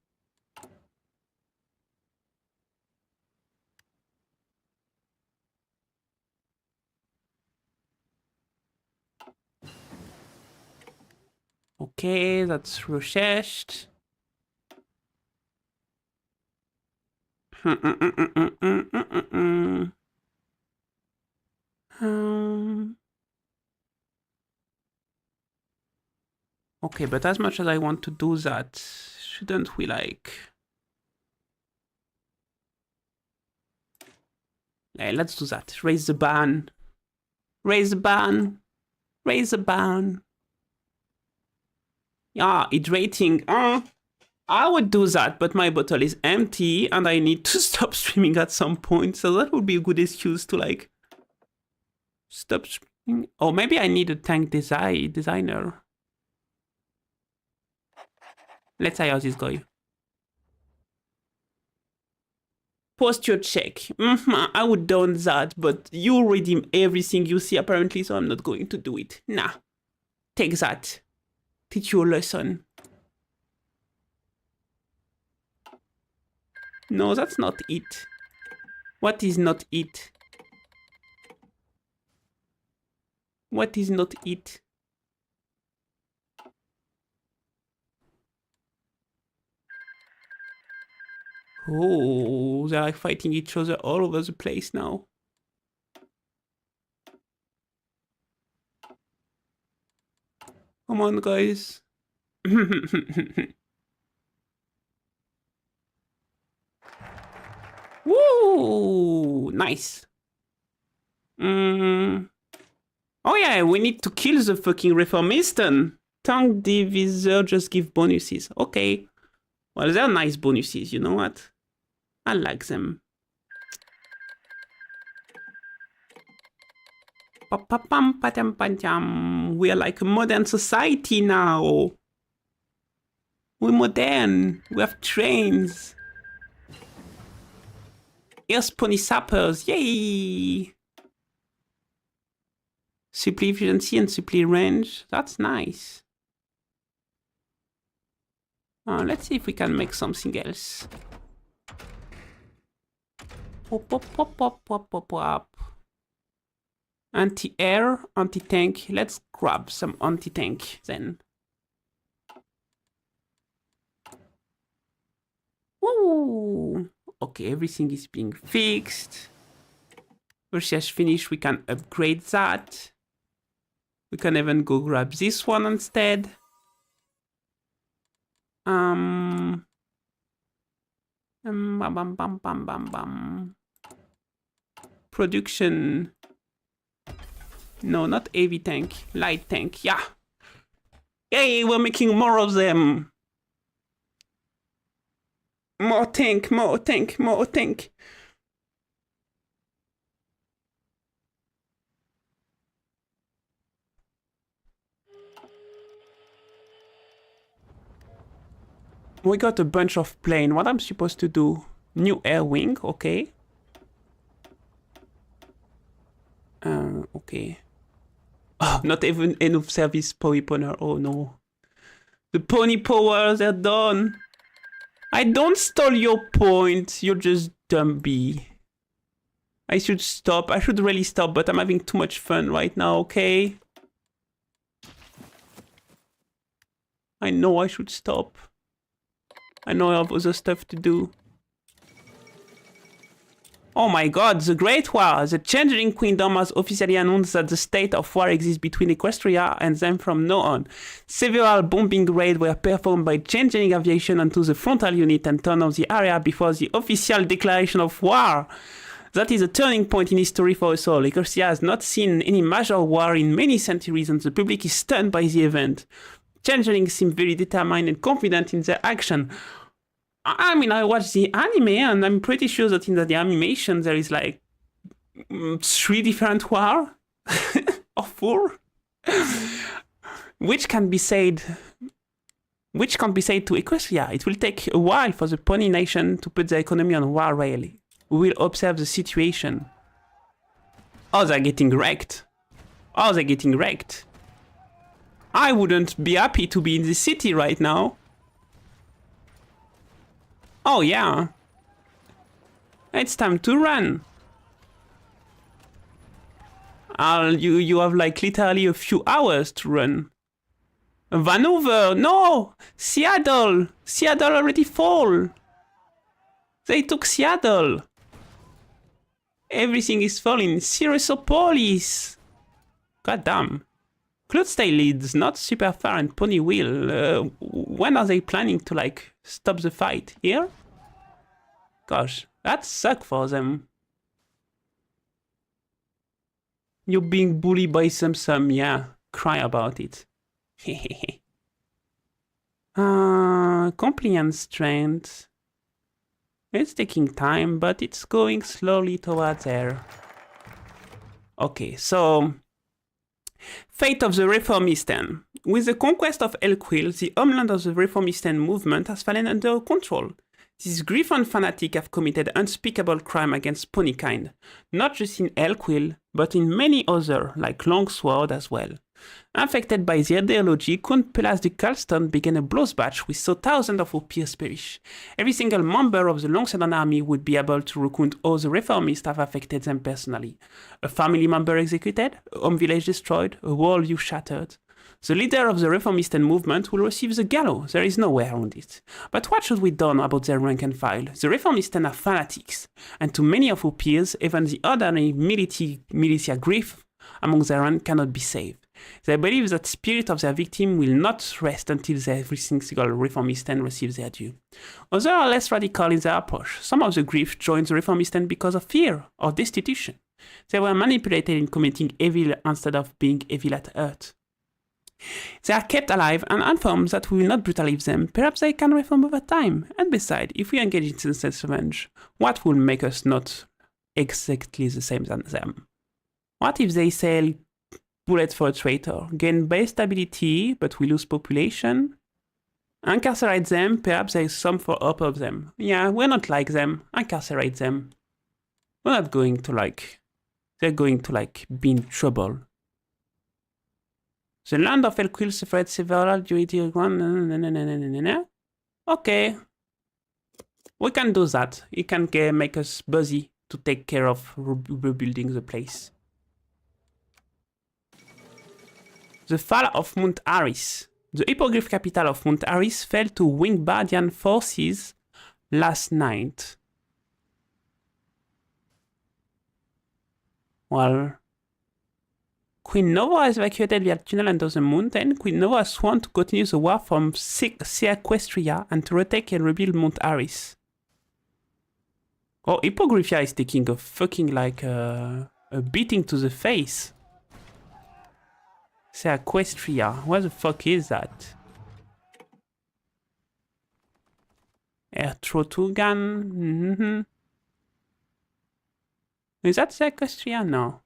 D: Okay, that's researched. Okay, but as much as I want to do that, shouldn't we like... Hey, let's do that. Raise the ban. Raise the ban. Raise the ban. Yeah, hydrating. I would do that, but my bottle is empty and I need to stop streaming at some point. So that would be a good excuse to like stop streaming. Or maybe I need a tank designer. Let's hire this guy. Posture check. I would done that, but you redeem everything you see apparently, so I'm not going to do it. Nah. Take that. Teach you a lesson. No, that's not it. What is not it? What is not it? Oh, they're like fighting each other all over the place now. Come on, guys. Woo! Nice. Oh yeah, we need to kill the fucking reformisten. Tank divisor just give bonuses. Okay. Well, they're nice bonuses, you know what? I like them. We are like a modern society now. We're modern. We have trains. Here's pony sappers. Yay! Supply efficiency and supply range. That's nice. Let's see if we can make something else. Pop, pop, pop, pop, pop, pop, pop. Anti-air, anti-tank. Let's grab some anti-tank then. Ooh. Okay, everything is being fixed. Russia's finished. We can upgrade that. We can even go grab this one instead. Bam, bam, bam, bam, bam, bam. Production. No, not heavy tank. Light tank. Yeah. Hey, we're making more of them. More tank, more tank, more tank. We got a bunch of plane. What I'm supposed to do? New air wing, okay. Okay. Oh, not even enough service pony power. Oh no. The pony powers are done. I don't stole your point. You're just dumb bee. I should stop. I should really stop, but I'm having too much fun right now, okay? I know I should stop. I know I have other stuff to do. Oh my god, the Great War! The Changeling Kingdom has officially announced that the state of war exists between Equestria and them from now on. Several bombing raids were performed by Changeling Aviation onto the frontal unit and turned on the area before the official declaration of war. That is a turning point in history for us all. Equestria has not seen any major war in many centuries and the public is stunned by the event. Changelings seem very determined and confident in their action. I mean, I watched the anime and I'm pretty sure that in the animation there is like 3 different wars or 4, which can be said to Equestria. It will take a while for the Pony Nation to put the economy on war rail. We will observe the situation. Oh, they're getting wrecked. Oh, they're getting wrecked. I wouldn't be happy to be in the city right now. Oh yeah. It's time to run. You have like literally a few hours to run. Vancouver, no! Seattle! Seattle already fall. They took Seattle. Everything is falling. Syracuse. God damn. Cloudstay leads not super far and Pony Wheel. When are they planning to like stop the fight? Here? Gosh, that sucks for them. You're being bullied by some, yeah. Cry about it. Compliance strength. It's taking time, but it's going slowly towards there. Okay, so fate of the Reformisten. With the conquest of Elquil, the homeland of the Reformisten movement has fallen under control. These Griffon fanatics have committed unspeakable crime against ponykind, not just in Elquil, but in many other, like Longsword as well. Affected by the ideology, Count Pelas de Calston began a bloodbath which saw thousands of our peers perish. Every single member of the Longsword army would be able to recount how the reformists have affected them personally. A family member executed, a home village destroyed, a worldview shattered. The leader of the Reformisten movement will receive the gallows, there is no way around it. But what should we do about their rank and file? The Reformisten are fanatics, and to many of our peers, even the ordinary militia grief among their rank cannot be saved. They believe that the spirit of their victim will not rest until every single Reformisten receives their due. Others are less radical in their approach. Some of the grief joined the Reformisten because of fear or destitution. They were manipulated in committing evil instead of being evil at heart. They are kept alive and informed that we will not brutally leave them. Perhaps they can reform over time. And besides, if we engage in senseless revenge, what will make us not exactly the same as them? What if they sell bullets for a traitor, gain base stability, but we lose population? Incarcerate them, perhaps there is some for hope of them. Yeah, we're not like them. Incarcerate them. We're not going to like... They're going to like be in trouble. The land of Elquil suffered several duty. Okay. We can do that. It can make us busy to take care of rebuilding the place. The fall of Mount Aris. The hippogriff capital of Mount Aris fell to Wingbardian forces last night. Well, Queen Nova has evacuated via tunnel under the mountain. Queen Nova has sworn to continue the war from Sequestria and to retake and rebuild Mount Aris. Oh, Hippogriffia is taking a fucking like a beating to the face. Sequestria, what the fuck is that? Ertrotugan? Is that Sequestria? No.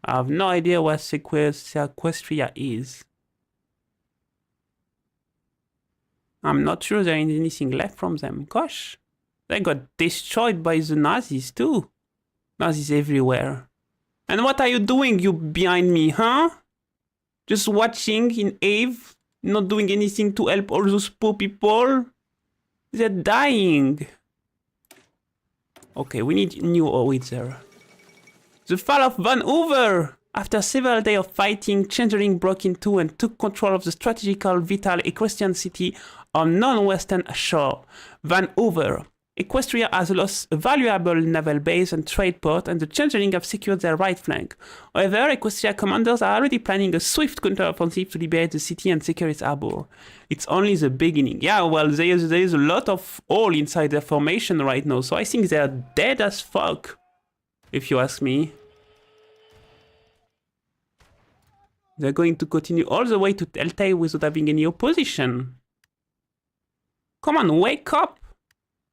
D: I have no idea what Sequestria is. I'm not sure there is anything left from them. Gosh, they got destroyed by the Nazis too. Nazis everywhere. And what are you doing, you behind me, huh? Just watching in Ave, not doing anything to help all those poor people? They're dying. Okay, we need new howitzer. The fall of Van Hoover! After several days of fighting, Changeling broke into and took control of the strategical vital equestrian city on non-western shore, Van Hoover. Equestria has lost a valuable naval base and trade port, and the Changeling have secured their right flank. However, Equestria commanders are already planning a swift counter-offensive to liberate the city and secure its harbor. It's only the beginning. Yeah, well, there is a lot of hole inside their formation right now, so I think they're dead as fuck, if you ask me. They're going to continue all the way to Telltale without having any opposition. Come on, wake up!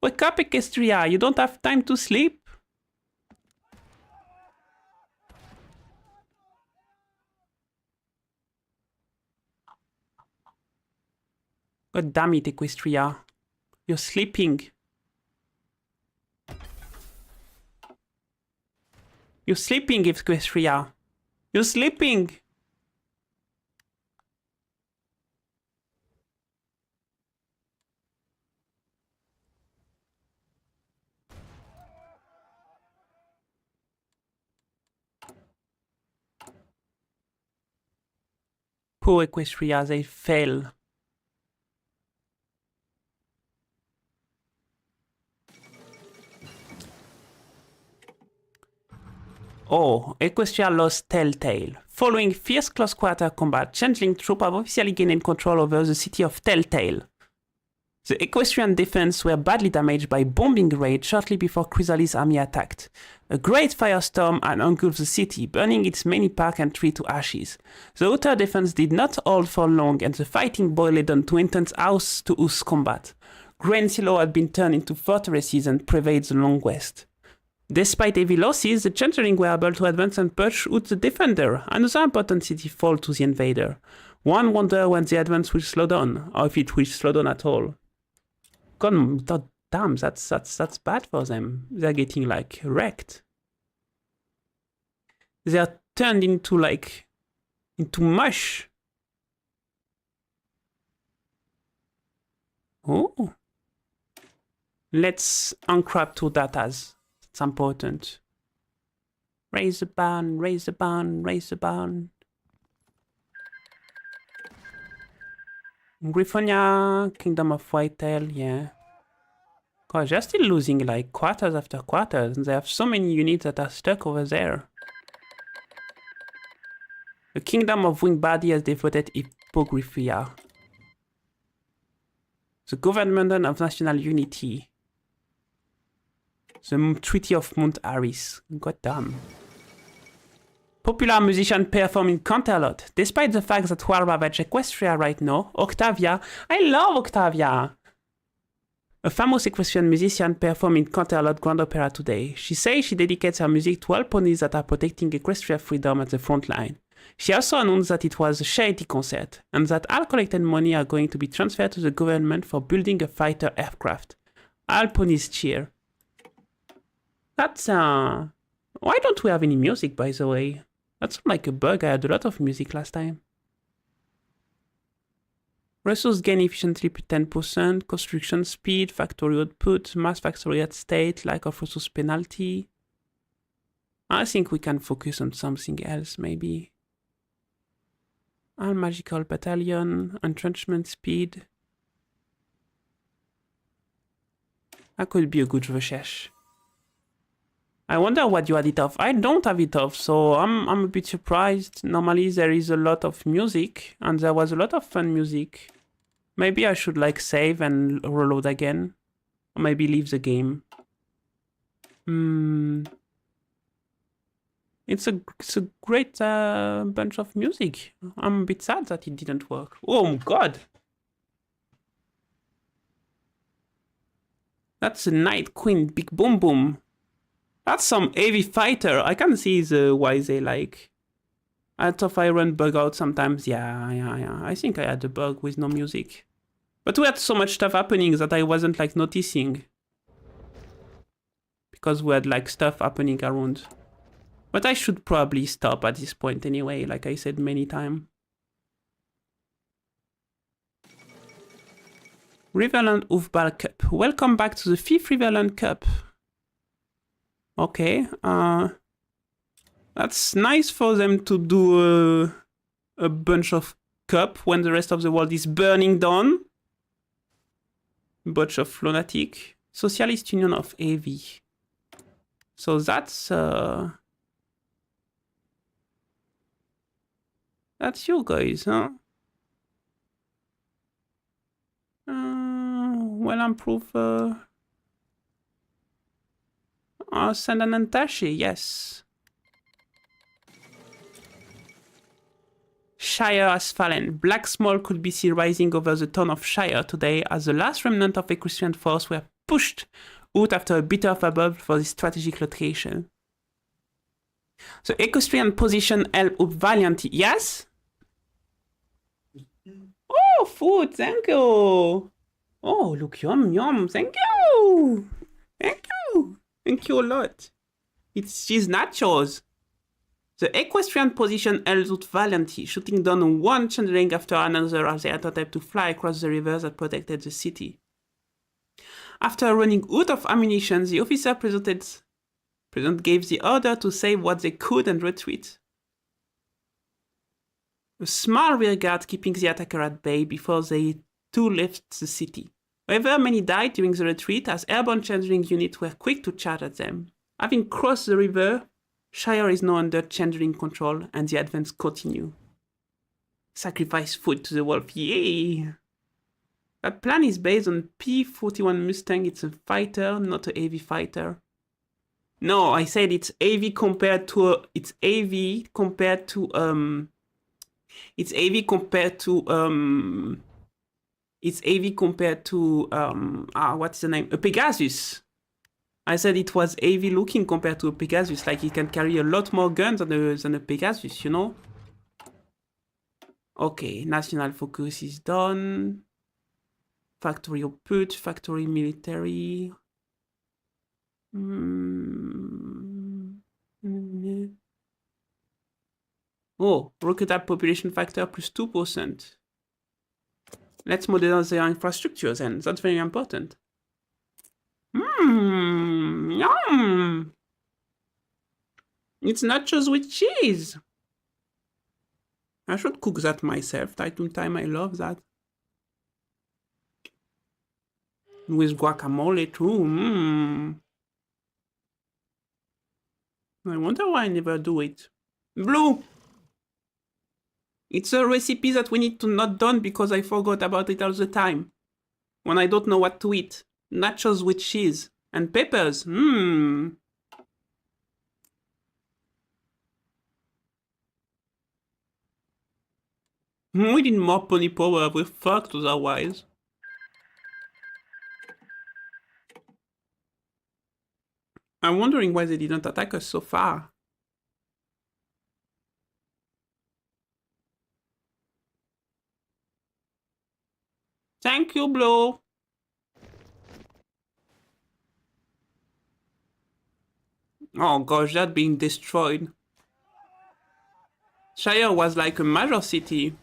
D: Wake up, Equestria! You don't have time to sleep! God damn it, Equestria. You're sleeping. You're sleeping, Equestria. You're sleeping! Poor Equestria, they fail. Oh, Equestria lost Telltale. Following fierce close-quarter combat, Changeling troops have officially gained control over the city of Telltale. The Equestrian defense were badly damaged by bombing raid shortly before Chrysalis' army attacked. A great firestorm had engulfed the city, burning its many park and tree to ashes. The outer defense did not hold for long, and the fighting boiled on to intense house-to-house combat. Grain silos had been turned into fortresses and pervaded the long west. Despite heavy losses, the Changeling were able to advance and push out the defender. Another important city fell to the invader. One wonder when the advance will slow down, or if it will slow down at all. God damn, that's bad for them. They're getting like wrecked. They're turned into mush. Oh. Let's uncrap 2 datas. It's important. Raise the barn, raise the barn, raise the barn. Griffonia, Kingdom of Whitetail, yeah. God, they're still losing like quarters after quarters, and they have so many units that are stuck over there. The Kingdom of Wingbardi has devoted Hippogriffia. The Government of National Unity. The Treaty of Mount Aris. God damn. Popular musician perform in Canterlot. Despite the fact that war ravage Equestria right now, Octavia, I love Octavia! A famous equestrian musician performed in Canterlot Grand Opera today. She says she dedicates her music to all ponies that are protecting Equestria freedom at the front line. She also announced that it was a charity concert, and that all collected money are going to be transferred to the government for building a fighter aircraft. All ponies cheer. That's Why don't we have any music, by the way? That's like a bug. I had a lot of music last time. Resource gain efficiently 10%, construction speed, factory output, mass factory at state, lack of resource penalty. I think we can focus on something else, maybe. All magical battalion, entrenchment speed. That could be a good research. I wonder what you had it off. I don't have it off, so I'm a bit surprised. Normally there is a lot of music, and there was a lot of fun music. Maybe I should like save and reload again. Or maybe leave the game. It's a great bunch of music. I'm a bit sad that it didn't work. Oh my god! That's a Night Queen, Big Boom Boom. That's some heavy fighter. I can see why they like. Out of Iron bug out sometimes. Yeah. I think I had a bug with no music. But we had so much stuff happening that I wasn't like noticing. Because we had like stuff happening around. But I should probably stop at this point anyway, like I said many times. Riverland Hoofball Cup. Welcome back to the 5th Riverland Cup. Okay, that's nice for them to do a bunch of cup when the rest of the world is burning down. Bunch of lunatic. Socialist Union of AV. So that's you guys, huh? Well, improve. Send an attaché, yes. Shire has fallen. Black smoke could be seen rising over the town of Shire today as the last remnant of equestrian force were pushed out after a bit of a battle for this strategic location. The equestrian position held up valiantly. Yes? Oh, food, thank you. Oh, look, yum. Thank you. Thank you. Thank you a lot. It's cheese nachos. The equestrian position held out valiantly, shooting down one changeling after another as they attempted to fly across the river that protected the city. After running out of ammunition, the officer present gave the order to save what they could and retreat. A small rearguard keeping the attacker at bay before they too left the city. However, many died during the retreat as airborne changeling units were quick to charge at them. Having crossed the river, Shire is now under changeling control and the advance continue. Sacrifice food to the wolf, yay! That plan is based on P-41 Mustang. It's a fighter, not a AV fighter. No, I said it's AV compared to what's his name? A Pegasus. I said it was AV looking compared to a Pegasus, like it can carry a lot more guns than a Pegasus, you know? Okay, national focus is done. Factory output, factory military. Oh, rocket population factor plus 2%. Let's modernize their infrastructure then. That's very important. Yum! It's nachos with cheese. I should cook that myself. Time to time, I love that. With guacamole too. I wonder why I never do it. Blue! It's a recipe that we need to not done because I forgot about it all the time. When I don't know what to eat. Nachos with cheese. And peppers. We need more pony power. We're fucked otherwise. I'm wondering why they didn't attack us so far. Thank you, Blue. Oh gosh, that being destroyed. Shire was like a major city.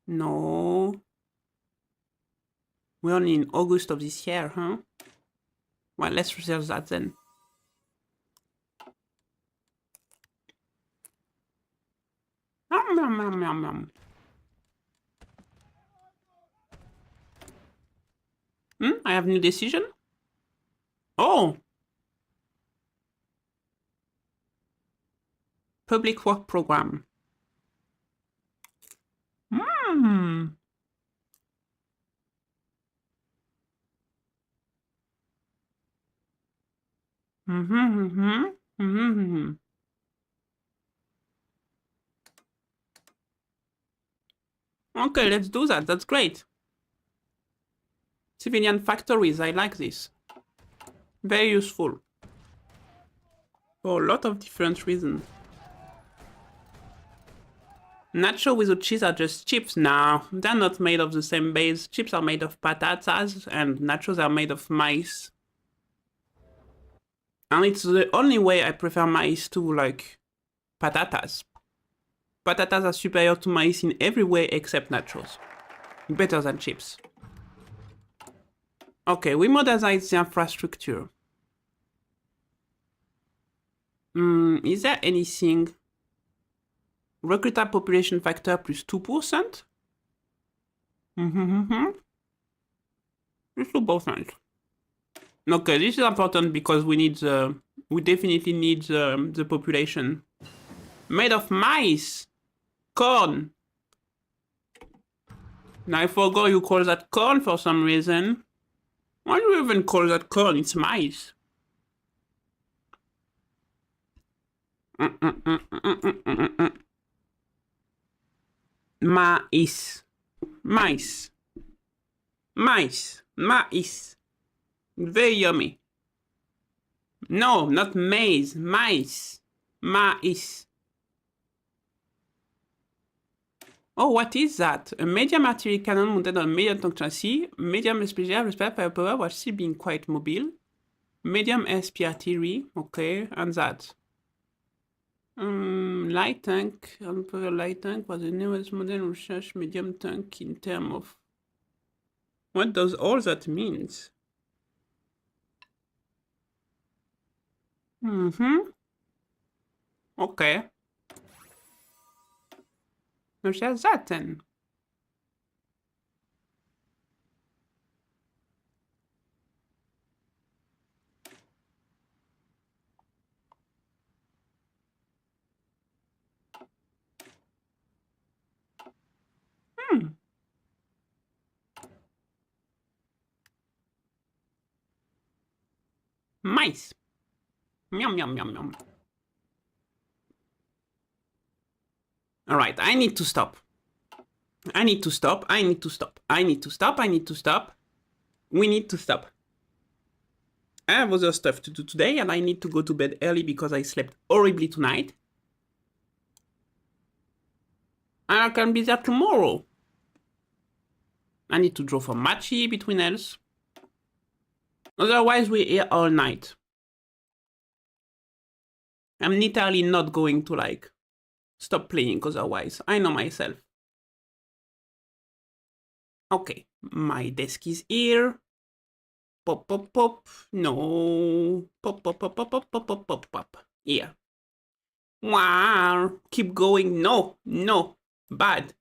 D: No. We're only in August of this year, huh? Well, let's research that then. Nom, nom, nom, nom, nom. I have new decision? Oh! Public work program. Okay, let's do that. That's great. Civilian factories, I like this. Very useful. For a lot of different reasons. Nacho with cheese are just chips now. They're not made of the same base. Chips are made of patatas and nachos are made of maize. And it's the only way I prefer maize to, like, patatas. Patatas are superior to maize in every way except nachos. Better than chips. Okay, we modernize the infrastructure. Is there anything? Recruiter population factor plus 2%? Just 2%. Okay, this is important because we need we definitely need the population. Made of maize. Corn. Now I forgot you call that corn for some reason. Why do you even call that corn? It's maize. Mais. Mais. Mais. Mais. Very yummy. No, not maize. Mais. Mais. Oh, what is that? A medium artillery cannon mounted on a medium tank chassis. Medium SPGR respect firepower while still being quite mobile. Medium SP artillery. Okay, and that. Light tank. Light tank was the newest modern research medium tank in terms of. What does all that means? Okay. No, there's that then. Mice. Yum, yum, yum, yum. All right, I need to stop. I need to stop. I need to stop. I need to stop. I need to stop. We need to stop. I have other stuff to do today and I need to go to bed early because I slept horribly tonight. And I can be there tomorrow. I need to draw for Machi between else. Otherwise, we're here all night. I'm literally not going to, like, stop playing otherwise. I know myself. Okay, my desk is here. Pop, pop, pop. No. Pop, pop, pop, pop, pop, pop, pop, pop, pop. Here. Wow. Keep going. No, no. Bad.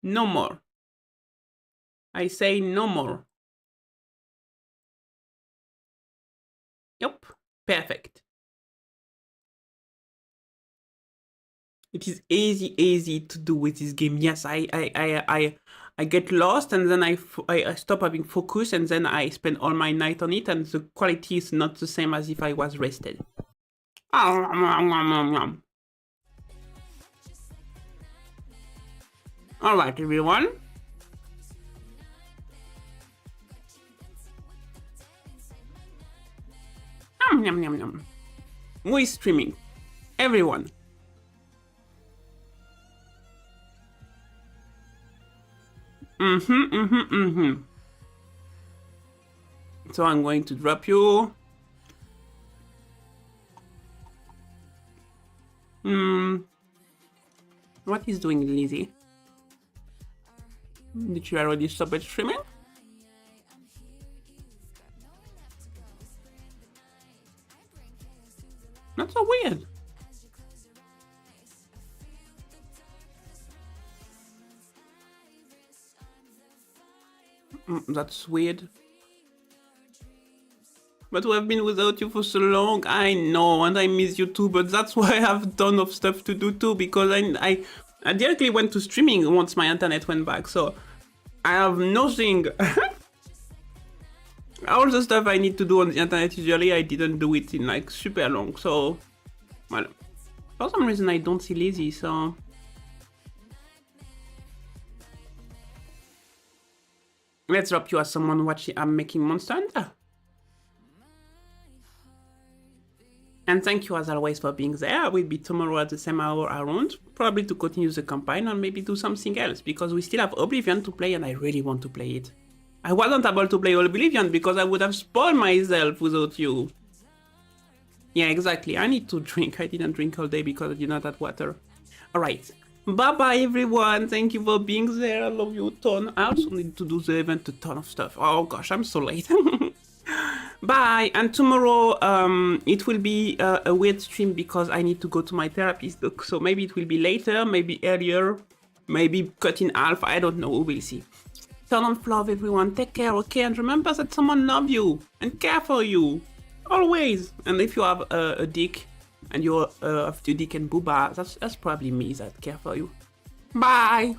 D: No more. I say no more. Yep. Perfect. It is easy to do with this game. Yes, I get lost and then I stop having focus and then I spend all my night on it and the quality is not the same as if I was rested. Alright, everyone. Yum, yum, yum. Who is streaming? Everyone. So I'm going to drop you. What is doing Lizzie? Did you already stop it streaming? That's so weird. That's weird. But we have been without you for so long. I know, and I miss you too. But that's why I have a ton of stuff to do too. Because I directly went to streaming once my internet went back. So I have nothing. All the stuff I need to do on the internet usually I didn't do it in like super long. So well, for some reason I don't see Lizzie. So let's drop you as someone watching. I'm making Monster Hunter. And thank you as always for being there. I will be tomorrow at the same hour around, probably to continue the campaign and maybe do something else, because we still have Oblivion to play and I really want to play it. I wasn't able to play Oblivion because I would have spoiled myself without you. Yeah, exactly. I need to drink. I didn't drink all day because I did not have water. Alright. Bye-bye everyone. Thank you for being there. I love you a ton. I also need to do the event, a ton of stuff. Oh gosh, I'm so late. Bye, and tomorrow it will be a weird stream because I need to go to my therapist, so maybe it will be later, maybe earlier, maybe cut in half, I don't know, we'll see. Turn on love everyone, take care, okay, and remember that someone loves you and care for you, always. And if you have a dick and you're after dick and booba, that's probably me that care for you. Bye!